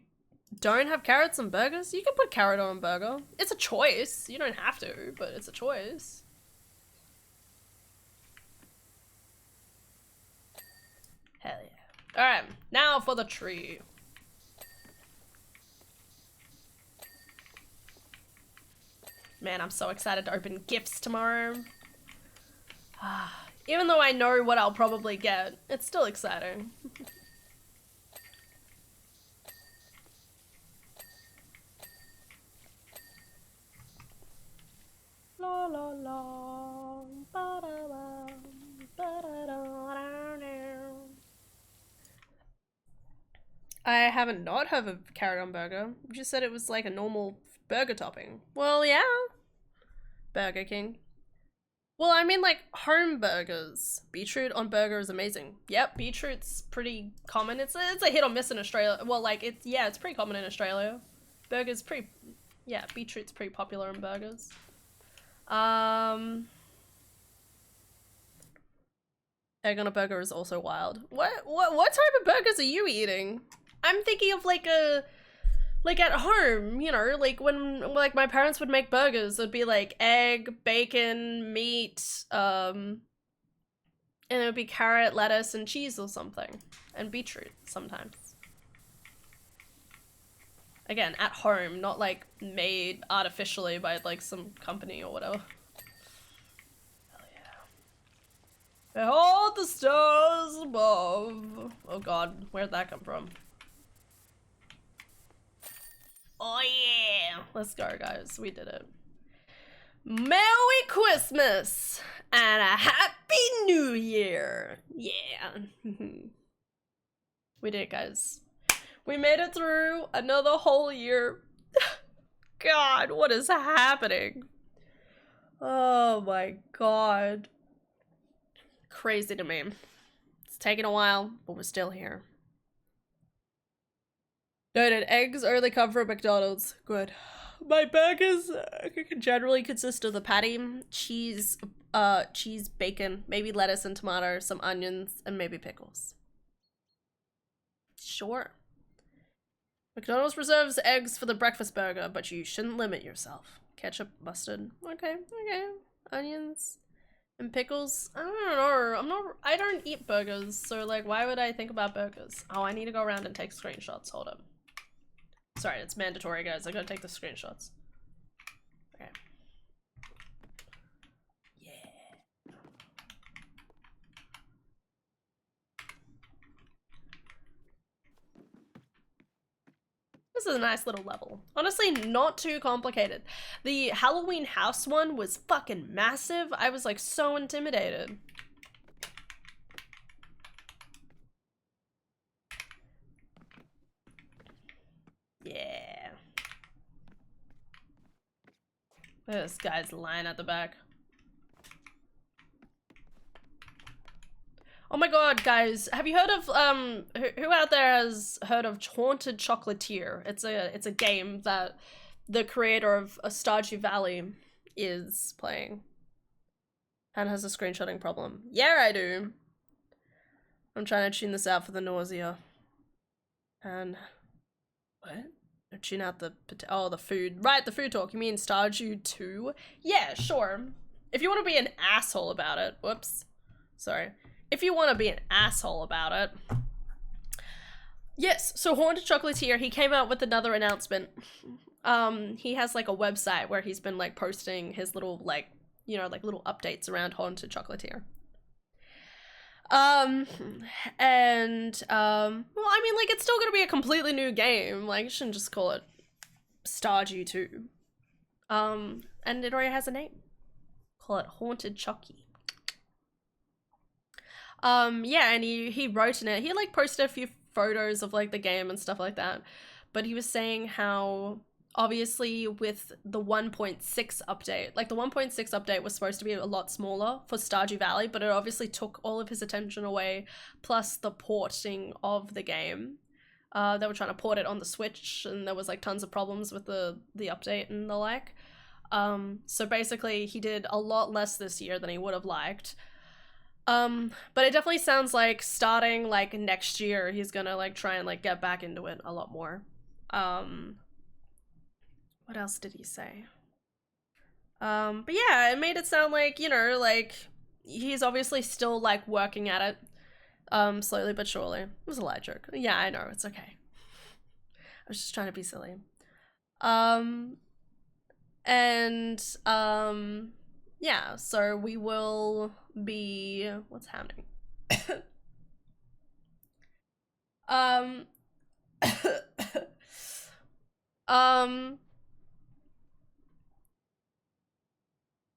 don't have carrots on burgers? You can put carrot on a burger. It's a choice. You don't have to, but it's a choice. Hell yeah. Alright, now for the tree. Man, I'm so excited to open gifts tomorrow. Even though I know what I'll probably get, it's still exciting. La la la. Ba-da-ba, ba-da-da-da-da. I haven't not have a carrot on burger. You just said it was like a normal burger topping. Well, yeah. Burger King. Well, I mean, like, home burgers. Beetroot on burger is amazing. Yep, beetroot's pretty common. It's a hit or miss in Australia. Well, like, it's pretty common in Australia. Burgers pretty, yeah, beetroot's pretty popular in burgers. Egg on a burger is also wild. What type of burgers are you eating? I'm thinking of like at home, you know, like when like my parents would make burgers, it'd be like egg, bacon, meat, and it would be carrot, lettuce, and cheese or something. And beetroot sometimes. Again, at home, not like made artificially by like some company or whatever. Behold the stars above. Oh god, where'd that come from? Oh yeah! Let's go, guys. We did it. Merry Christmas and a Happy New Year! Yeah. We did it, guys. We made it through another whole year. God, what is happening? Oh my god. Crazy to me. It's taken a while, but we're still here. Noted, eggs only come from McDonald's. Good. My burgers generally consist of the patty, cheese, bacon, maybe lettuce and tomato, some onions, and maybe pickles. Sure. McDonald's reserves eggs for the breakfast burger, but you shouldn't limit yourself. Ketchup, mustard. Okay. Onions. And pickles? I don't know. I don't eat burgers, so like why would I think about burgers? Oh, I need to go around and take screenshots. Hold up. Sorry, it's mandatory, guys. I gotta take the screenshots. Okay. Yeah. This is a nice little level. Honestly, not too complicated. The Halloween house one was fucking massive. I was like so intimidated. Yeah. Look at this guy's line at the back. Oh my god, guys, have you heard of who out there has heard of Haunted Chocolatier? It's a game that the creator of Stardew Valley is playing and has a screenshotting problem. Yeah, I do. I'm trying to tune this out for the nausea. And what? Tune out the the food. Right, the food talk. You mean Stardew 2? Yeah, sure. If you want to be an asshole about it. Whoops. Sorry. If you want to be an asshole about it. Yes, so Haunted Chocolatier, he came out with another announcement. He has like a website where he's been like posting his little like, you know, like little updates around Haunted Chocolatier. Well, I mean, like, it's still gonna be a completely new game. Like, you shouldn't just call it Stardew 2. And it already has a name. Call it Haunted Chucky. Yeah, and he wrote in it. He, like, posted a few photos of, like, the game and stuff like that. But he was saying how, obviously, with the 1.6 update, like, the 1.6 update was supposed to be a lot smaller for Stardew Valley, but it obviously took all of his attention away, plus the porting of the game. They were trying to port it on the Switch, and there was, like, tons of problems with the update and the like. So basically, he did a lot less this year than he would have liked. But it definitely sounds like starting, like, next year, he's gonna, like, try and, like, get back into it a lot more. What else did he say? But yeah, it made it sound like, you know, like, he's obviously still, like, working at it, slowly but surely. It was a light joke. Yeah, I know, it's okay. I was just trying to be silly. Yeah, so we will be... What's happening?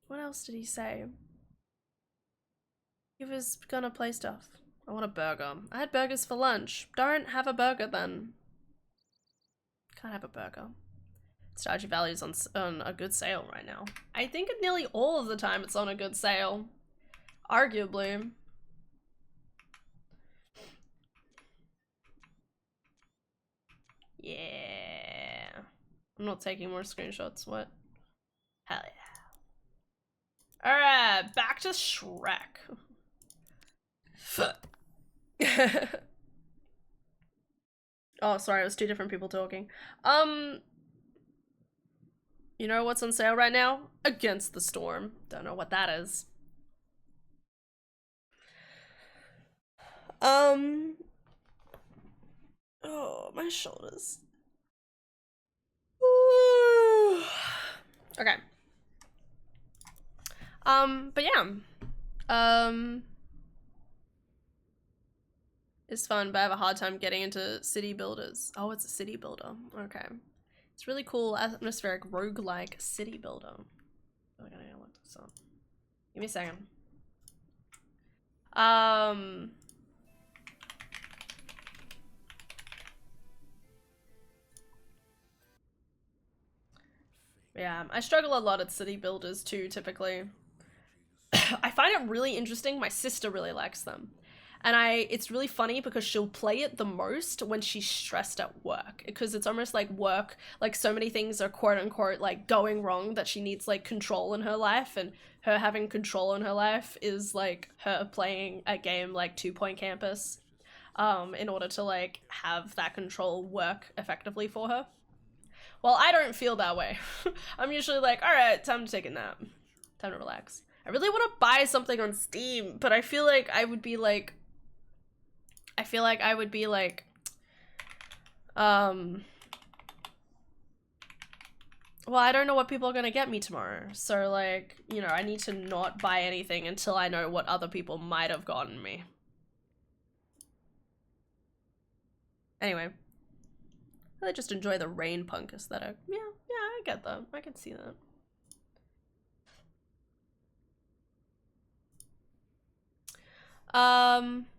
What else did he say? He was gonna play stuff. I want a burger. I had burgers for lunch. Don't have a burger then. Can't have a burger. Stardew Valley is on a good sale right now. I think nearly all of the time it's on a good sale. Arguably. Yeah. I'm not taking more screenshots. What? Hell yeah. Alright, back to Shrek. Oh, sorry, it was two different people talking. You know what's on sale right now? Against the Storm. Don't know what that is. Oh, my shoulders. Ooh. Okay. But yeah. It's fun, but I have a hard time getting into city builders. Oh, it's a city builder. Okay. It's really cool, atmospheric, roguelike city builder. Oh, I gotta look this up. Give me a second. Yeah, I struggle a lot at city builders too, typically. I find it really interesting. My sister really likes them. And it's really funny because she'll play it the most when she's stressed at work, because it's almost like work, like so many things are quote unquote like going wrong that she needs like control in her life, and her having control in her life is like her playing a game like 2 Point Campus in order to like have that control work effectively for her. Well, I don't feel that way. I'm usually like, all right, time to take a nap, time to relax. I really want to buy something on Steam, but I feel like I would be like, well, I don't know what people are gonna get me tomorrow, so like, you know, I need to not buy anything until I know what other people might have gotten me. Anyway, I just enjoy the rain punk aesthetic. Yeah, I get that. I can see that.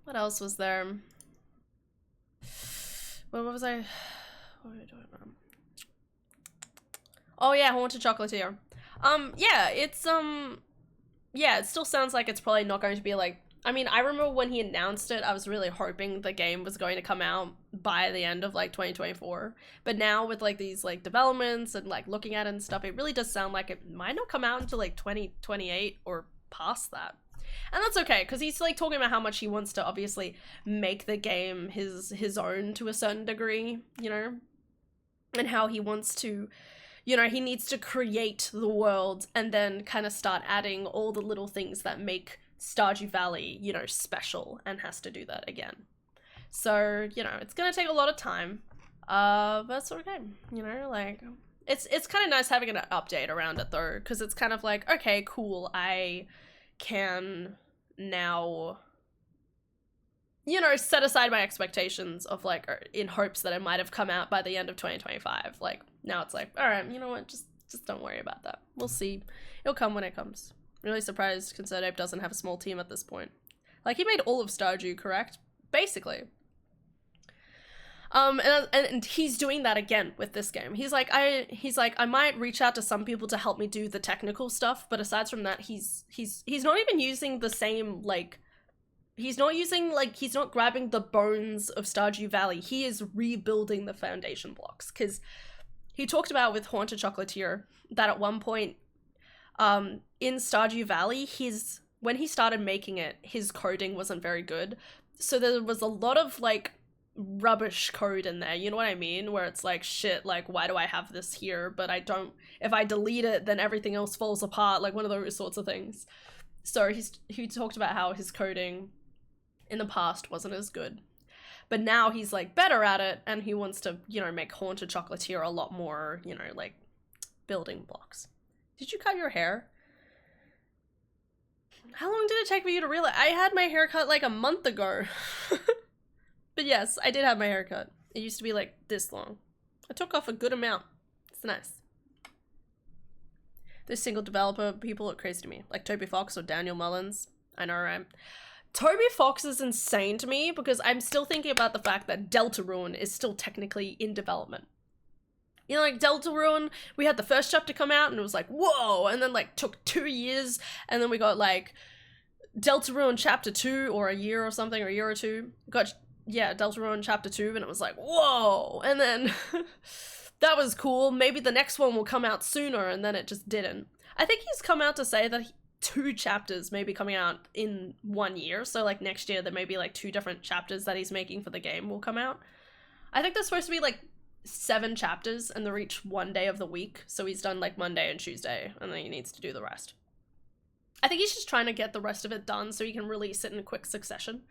What else was there? What was I? What were we doing about? Oh yeah, Haunted Chocolatier. Yeah, it's yeah, it still sounds like it's probably not going to be like, I mean, I remember when he announced it, I was really hoping the game was going to come out by the end of like 2024. But now with like these like developments and like looking at it and stuff, it really does sound like it might not come out until like 2028 or past that. And that's okay, because he's like talking about how much he wants to obviously make the game his own to a certain degree, you know, and how he wants to, you know, he needs to create the world and then kind of start adding all the little things that make Stardew Valley, you know, special, and has to do that again. So, you know, it's gonna take a lot of time, but it's okay, you know, like, it's kind of nice having an update around it though, because it's kind of like, okay, cool, I can now, you know, set aside my expectations of like, in hopes that it might have come out by the end of 2025. Like, now it's like, all right, you know what, just don't worry about that. We'll see. It'll come when it comes. Really surprised Concertape doesn't have a small team at this point. Like, he made all of Stardew, correct? Basically. And he's doing that again with this game. He's like, I might reach out to some people to help me do the technical stuff, but aside from that, he's not even using the same, like, he's not grabbing the bones of Stardew Valley. He is rebuilding the foundation blocks, because he talked about with Haunted Chocolatier that at one point, in Stardew Valley, when he started making it, his coding wasn't very good. So there was a lot of, like, rubbish code in there, you know what I mean? Where it's like, shit, like, why do I have this here? But I don't, if I delete it, then everything else falls apart, like one of those sorts of things. So he talked about how his coding in the past wasn't as good. But now he's, like, better at it, and he wants to, you know, make Haunted Chocolatier a lot more, you know, like, building blocks. Did you cut your hair? How long did it take for you to realize? I had my hair cut like a month ago. But yes, I did have my hair cut. It used to be like this long. I took off a good amount. It's nice. Those single developer people look crazy to me. Like Toby Fox or Daniel Mullins. I know, right? Toby Fox is insane to me because I'm still thinking about the fact that Deltarune is still technically in development. You know, like Deltarune, we had the first chapter come out and it was like, whoa, and then like took 2 years, and then we got like Deltarune chapter 2 or a year or something, or a year or two. Got, yeah, Deltarune chapter 2, and it was like, whoa, and then that was cool. Maybe the next one will come out sooner, and then it just didn't. I think he's come out to say that 2 chapters may be coming out in 1 year, so like next year there may be like 2 different chapters that he's making for the game will come out. I think there's supposed to be like 7 chapters, and they're each 1 day of the week, so he's done like Monday and Tuesday, and then he needs to do the rest. I think he's just trying to get the rest of it done so he can release it in a quick succession.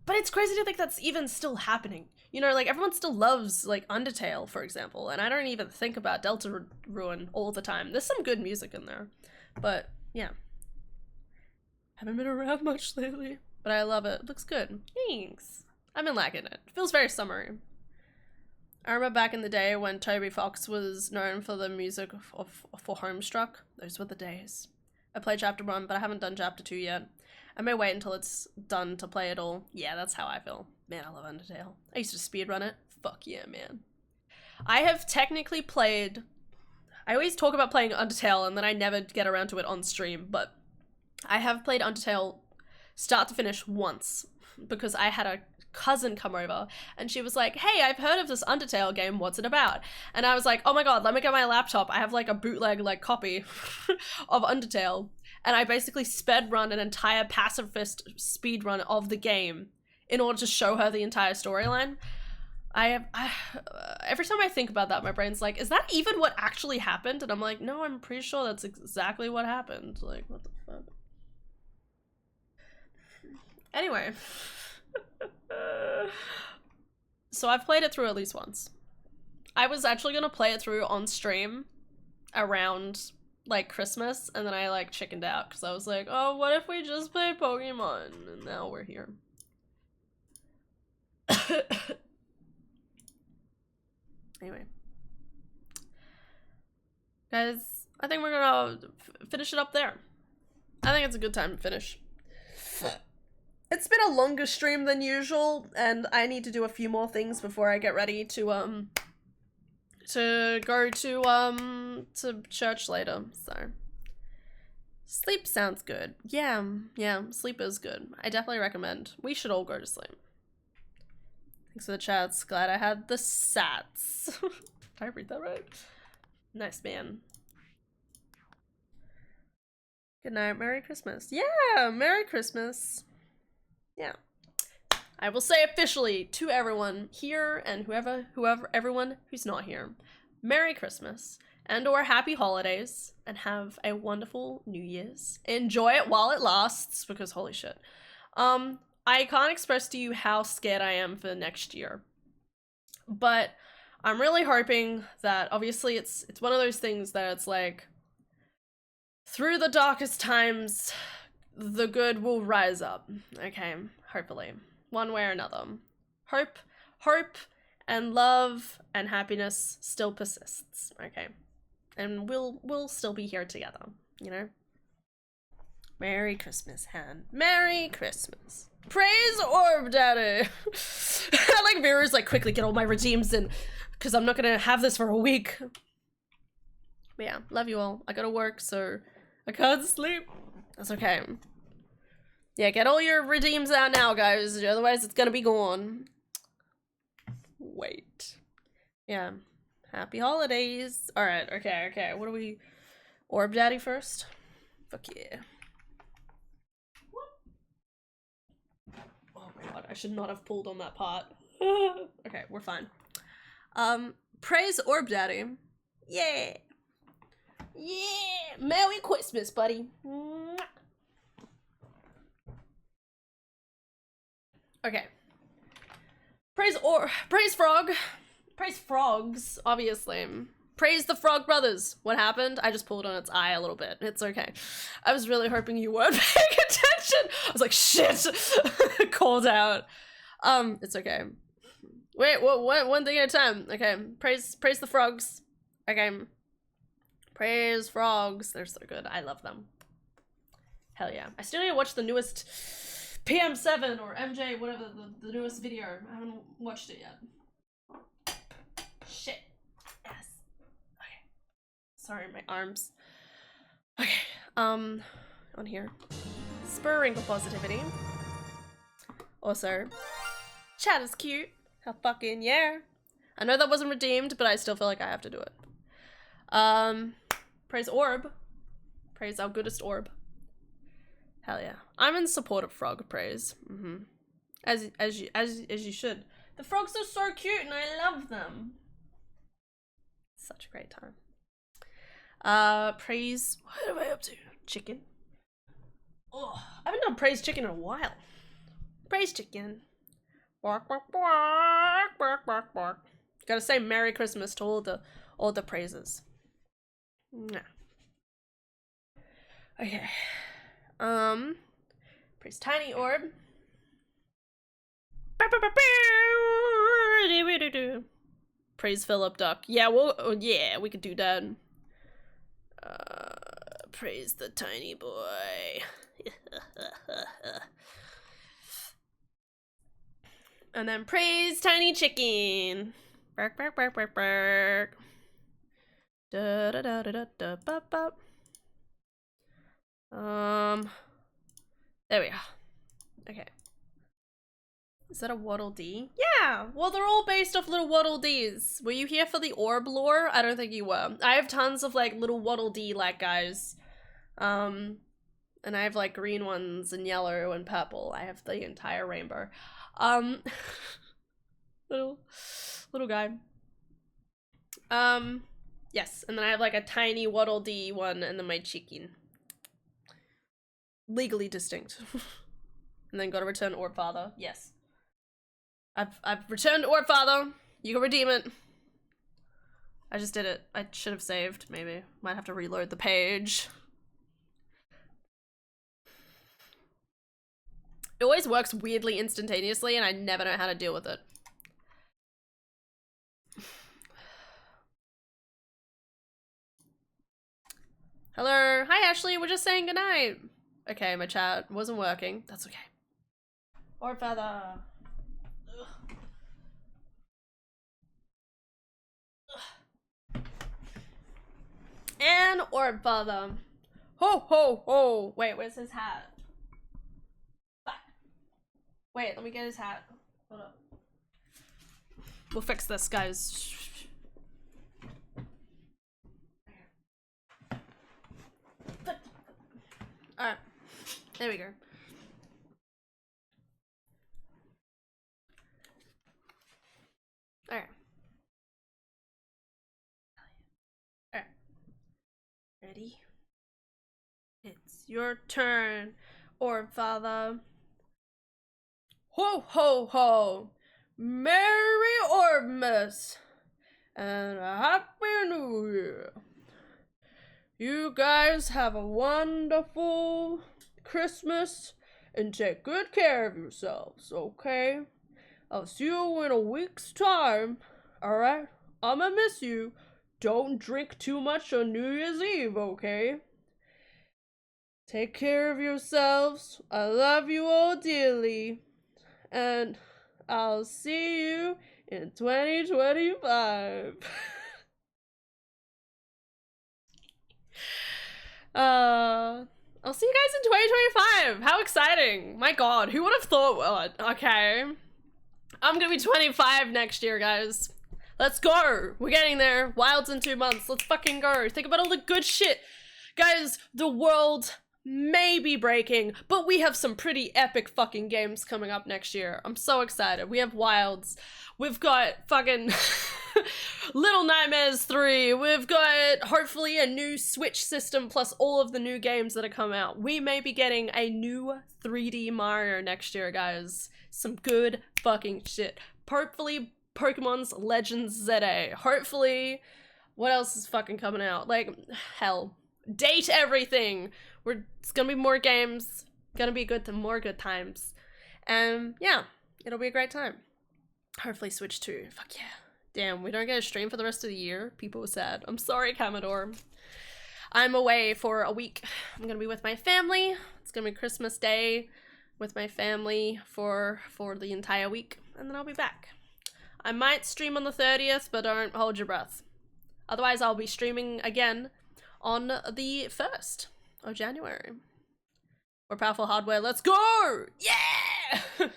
But it's crazy to think that's even still happening. You know, like, everyone still loves, like, Undertale, for example, and I don't even think about Deltarune all the time. There's some good music in there, but, yeah. Haven't been around much lately, but I love it. It looks good. Thanks. I've been liking it. It feels very summery. I remember back in the day when Toby Fox was known for the music for Homestruck. Those were the days. I played chapter 1, but I haven't done chapter 2 yet. I may wait until it's done to play it all. Yeah, that's how I feel. Man, I love Undertale. I used to speedrun it. Fuck yeah, man. I have technically played... I always talk about playing Undertale and then I never get around to it on stream, but I have played Undertale start to finish once because I had a cousin come over and she was like, hey, I've heard of this Undertale game, what's it about? And I was like, oh my god, let me get my laptop. I have like a bootleg like copy of Undertale. And I basically sped run an entire pacifist speed run of the game in order to show her the entire storyline. Every time I think about that, my brain's like, is that even what actually happened? And I'm like, no, I'm pretty sure that's exactly what happened. Like, what the fuck? Anyway. So I've played it through at least once. I was actually gonna play it through on stream around like Christmas, and then I like chickened out because I was like, oh, what if we just play Pokemon? And now we're here. Anyway. Guys, I think we're gonna finish it up there. I think it's a good time to finish. It's been a longer stream than usual, and I need to do a few more things before I get ready to go to church later, so. Sleep sounds good. Yeah, sleep is good. I definitely recommend. We should all go to sleep. Thanks for the chats. Glad I had the sats. Did I read that right? Nice, man. Good night. Merry Christmas. Yeah, Merry Christmas. Yeah. I will say officially to everyone here and everyone who's not here, Merry Christmas and or Happy Holidays, and have a wonderful New Year's. Enjoy it while it lasts, because holy shit. I can't express to you how scared I am for next year, but I'm really hoping that, obviously it's one of those things that it's like, through the darkest times, the good will rise up. Okay, hopefully. One way or another. Hope and love and happiness still persists, okay? And we'll still be here together, you know? Merry Christmas, Han. Merry Christmas. Praise Orb Daddy! I like viewers like quickly get all my redeems in, because I'm not gonna have this for a week. But yeah, love you all. I gotta work, so I can't sleep. That's okay. Yeah, get all your redeems out now, guys, otherwise it's gonna be gone. Wait. Yeah. Happy holidays. Alright, okay. What do we... Orb Daddy first? Fuck yeah. Oh my god, I should not have pulled on that part. Okay, we're fine. Praise Orb Daddy. Yeah! Yeah! Merry Christmas, buddy. Okay. Praise Frog. Praise frogs, obviously. Praise the Frog Brothers. What happened? I just pulled on its eye a little bit. It's okay. I was really hoping you weren't paying attention. I was like, shit. Called out. It's okay. Wait, one thing at a time. Okay. Praise the frogs. Okay. Praise frogs. They're so good. I love them. Hell yeah. I still need to watch the newest PM7 or MJ, whatever, the newest video. I haven't watched it yet. Shit. Sorry, my arms. Okay, on here. Spurring for positivity. Also, chat is cute. How fucking yeah. I know that wasn't redeemed, but I still feel like I have to do it. Praise orb. Praise our goodest orb. Hell yeah. I'm in support of frog praise. As you should. The frogs are so cute and I love them. Such a great time. Praise, what am I up to? Chicken. Oh, I haven't done praise chicken in a while. Praise chicken. Bark, bark, bark, bark, bark, bark. Gotta say Merry Christmas to all the praises. Nah. Okay. Praise tiny orb. Praise Philip Duck. Yeah, we could do that. Praise the tiny boy. And then praise tiny chicken. Bark, bark, bark, bark, bark. Da da da da da da ba ba. There we are. Okay. Is that a Waddle Dee? Yeah! Well, they're all based off little Waddle Dees. Were you here for the orb lore? I don't think you were. I have tons of, like, little Waddle Dee-like guys. And I have, like, green ones and yellow and purple. I have the entire rainbow. Little guy. Yes, and then I have, like, a tiny Waddle Dee one and then my chicken. Legally distinct. And then gotta return Orb Father. Yes. I've returned Orb Father. You can redeem it. I just did it. I should have saved, maybe. Might have to reload the page. It always works weirdly instantaneously and I never know how to deal with it. Hello. Hi, Ashley. We're just saying goodnight. Okay, my chat wasn't working. That's okay. Orb Father. Ugh. Ugh. And Orb Father. Ho, ho, ho. Wait, where's his hat? Fuck. Wait, let me get his hat. Hold up. We'll fix this, guys. Alright. There we go. Alright. Alright. Ready? It's your turn, Orb Father. Ho ho ho! Merry Orbmas! And a Happy New Year! You guys have a wonderful Christmas and take good care of yourselves, okay? I'll see you in a week's time, alright? I'ma miss you. Don't drink too much on New Year's Eve, okay? Take care of yourselves. I love you all dearly. And I'll see you in 2025. I'll see you guys in 2025. How exciting. My god, who would have thought? Well, okay. I'm gonna be 25 next year, guys. Let's go. We're getting there. Wild's in 2 months. Let's fucking go. Think about all the good shit. Guys, the world may be breaking, but we have some pretty epic fucking games coming up next year. I'm so excited. We have Wilds. We've got fucking Little Nightmares 3. We've got hopefully a new Switch system plus all of the new games that are coming out. We may be getting a new 3D Mario next year, guys. Some good fucking shit. Hopefully Pokemon's Legends ZA. Hopefully, what else is fucking coming out? Like, hell. Date everything. It's gonna be more games. Gonna be more good times. And yeah, it'll be a great time. Hopefully Switch 2. Fuck yeah. Damn, we don't get a stream for the rest of the year. People were sad. I'm sorry, Commodore. I'm away for a week. I'm gonna be with my family. It's gonna be Christmas Day with my family for the entire week. And then I'll be back. I might stream on the 30th, but don't hold your breath. Otherwise, I'll be streaming again on the 1st of January. More powerful hardware, let's go! Yeah!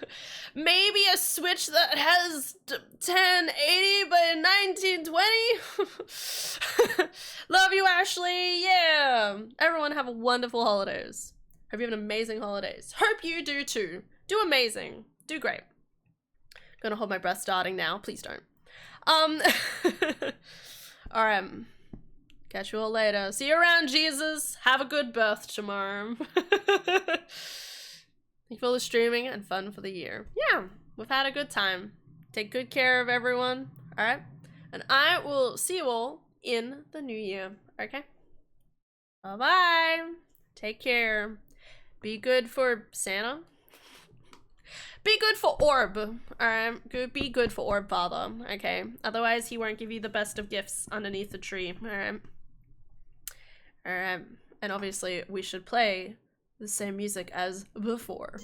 Maybe a Switch that has 1080 by 1920? Love you, Ashley! Yeah! Everyone have a wonderful holidays. Hope you have an amazing holidays. Hope you do too. Do amazing. Do great. Gonna hold my breath starting now. Please don't. Alright. Catch you all later. See you around, Jesus. Have a good birth tomorrow. Thank you for all the streaming and fun for the year. Yeah, we've had a good time. Take good care of everyone. Alright? And I will see you all in the new year. Okay? Bye-bye. Take care. Be good for Santa. Be good for Orb. Alright? Be good for Orb, Father. Okay? Otherwise, he won't give you the best of gifts underneath the tree. Alright? Alright. And obviously, we should play the same music as before.